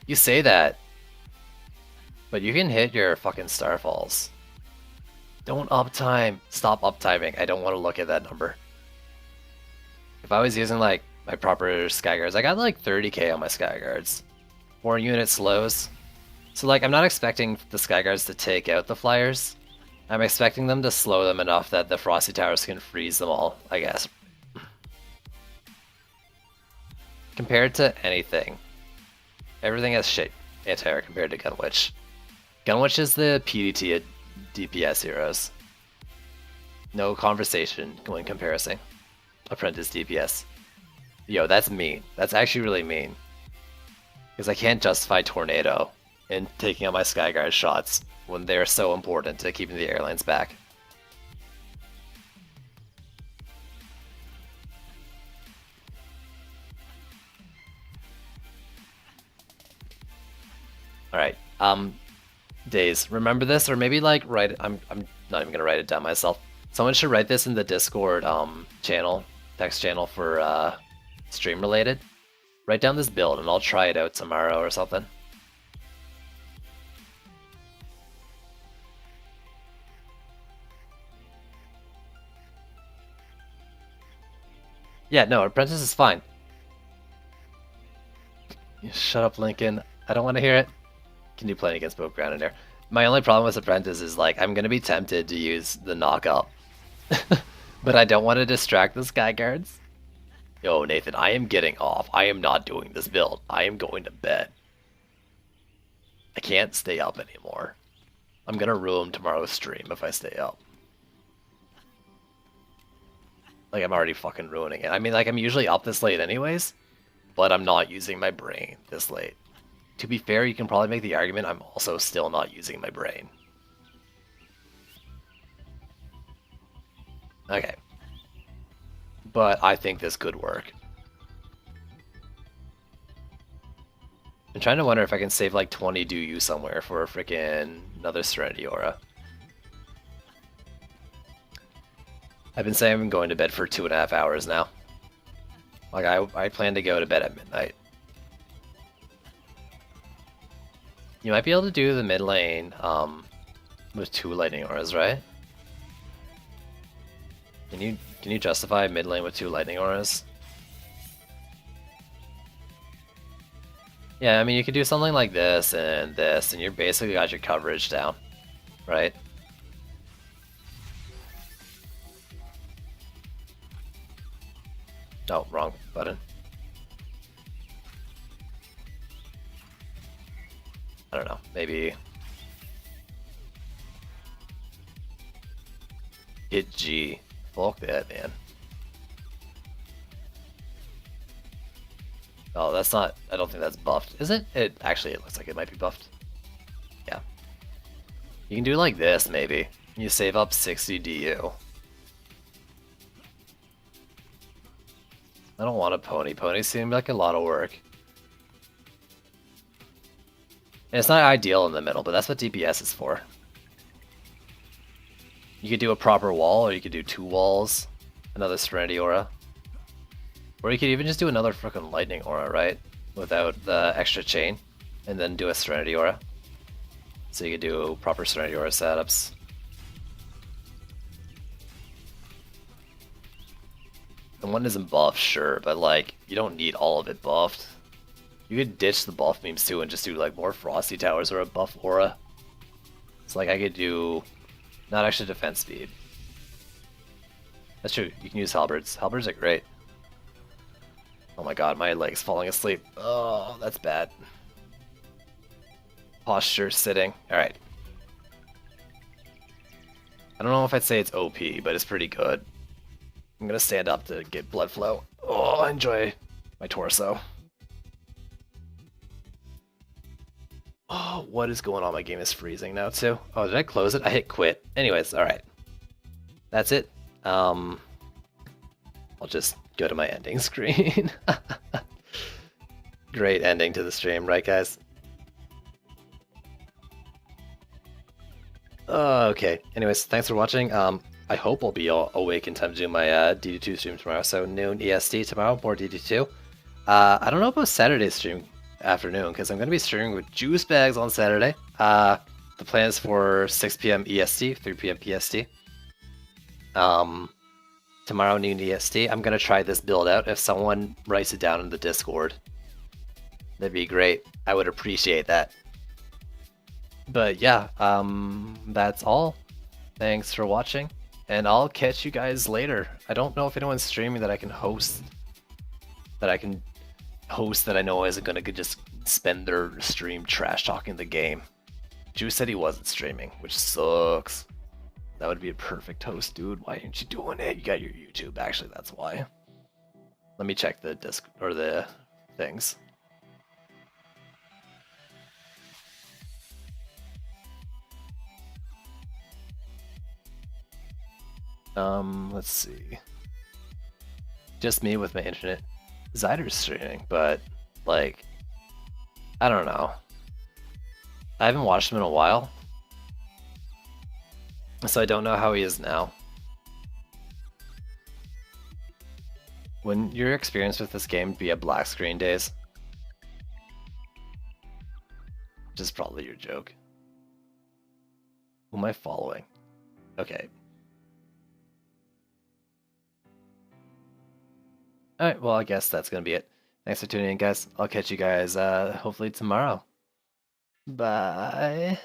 You say that, but you can hit your fucking Starfalls. Don't uptime. Stop uptiming. I don't want to look at that number. If I was using like my proper Sky Guards, I got like 30k on my Sky Guards. 4 unit slows. So like I'm not expecting the Sky Guards to take out the Flyers. I'm expecting them to slow them enough that the Frosty Towers can freeze them all, I guess. Compared to anything, everything has shit anti-air compared to Gun Witch. Gun Witch is the PDT DPS heroes. No conversation when comparing. Apprentice DPS. Yo, that's mean. That's actually really mean. Because I can't justify Tornado in taking out my Skyguard shots when they're so important to keeping the airlines back. Alright, Days, remember this? Or maybe like write it, I'm not even gonna write it down myself. Someone should write this in the Discord channel, text channel for stream related. Write down this build and I'll try it out tomorrow or something. Yeah, no, Apprentice is fine. Shut up, Lincoln. I don't want to hear it. Can you play against both ground and air? My only problem with Apprentice is like I'm gonna be tempted to use the knock up. But I don't want to distract the Sky Guards. Yo, Nathan, I am getting off. I am not doing this build. I am going to bed. I can't stay up anymore. I'm gonna ruin tomorrow's stream if I stay up. Like, I'm already fucking ruining it. I mean, like, I'm usually up this late anyways, but I'm not using my brain this late. To be fair, you can probably make the argument I'm also still not using my brain. Okay. But I think this could work. I'm trying to wonder if I can save like 20 Do-You somewhere for a freaking another Serenity Aura. I've been saying I'm going to bed for 2.5 hours now. Like I plan to go to bed at midnight. You might be able to do the mid lane with 2 Lightning Auras, right? Can you justify mid lane with 2 Lightning Auras? Yeah, I mean you could do something like this, and you're basically got your coverage down, right? Oh, wrong button. I don't know, maybe hit G. Fuck that, man. Oh, that's not, I don't think that's buffed. Is it? It looks like it might be buffed. Yeah. You can do like this, maybe. You save up 60 DU. I don't want a pony. Ponies seem like a lot of work. And it's not ideal in the middle, but that's what DPS is for. You could do a proper wall, or you could do 2 walls, another Serenity Aura. Or you could even just do another freaking Lightning Aura, right? without the extra chain, and then do a Serenity Aura. So you could do proper Serenity Aura setups. The one isn't buffed, sure, but like, you don't need all of it buffed. You could ditch the buff memes too and just do like more Frosty Towers or a buff aura. So like I could do not extra defense speed. That's true, you can use halberds. Halberds are great. Oh my god, my leg's falling asleep. Oh, that's bad. Posture, sitting. Alright. I don't know if I'd say it's OP, but it's pretty good. I'm gonna stand up to get blood flow. Oh, I enjoy my torso. Oh, what is going on? My game is freezing now too. Oh, did I close it? I hit quit. Anyways, alright. That's it. I'll just go to my ending screen. Great ending to the stream, right guys? Okay, anyways, thanks for watching. I hope I'll be awake in time to do my DD2 stream tomorrow, so noon EST tomorrow, more DD2. I don't know about Saturday's stream afternoon, because I'm going to be streaming with Juice Bags on Saturday. The plan is for 6 p.m. EST, 3 p.m. PST. Tomorrow noon EST. I'm going to try this build out. If someone writes it down in the Discord, that'd be great. I would appreciate that. But yeah, that's all. Thanks for watching, and I'll catch you guys later. I don't know if anyone's streaming that I can host. That I know isn't gonna just spend their stream trash talking the game. Juice said he wasn't streaming, which sucks. That would be a perfect host, dude. Why aren't you doing it? You got your YouTube, actually, that's why. Let me check the disc or the things. Let's see. Just me with my internet. Zyder's streaming, but like, I don't know. I haven't watched him in a while, so I don't know how he is now. When your experience with this game be a black screen days? Which is probably your joke. Who am I following? Okay. Alright, well I guess that's gonna be it. Thanks for tuning in, guys. I'll catch you guys hopefully tomorrow. Bye.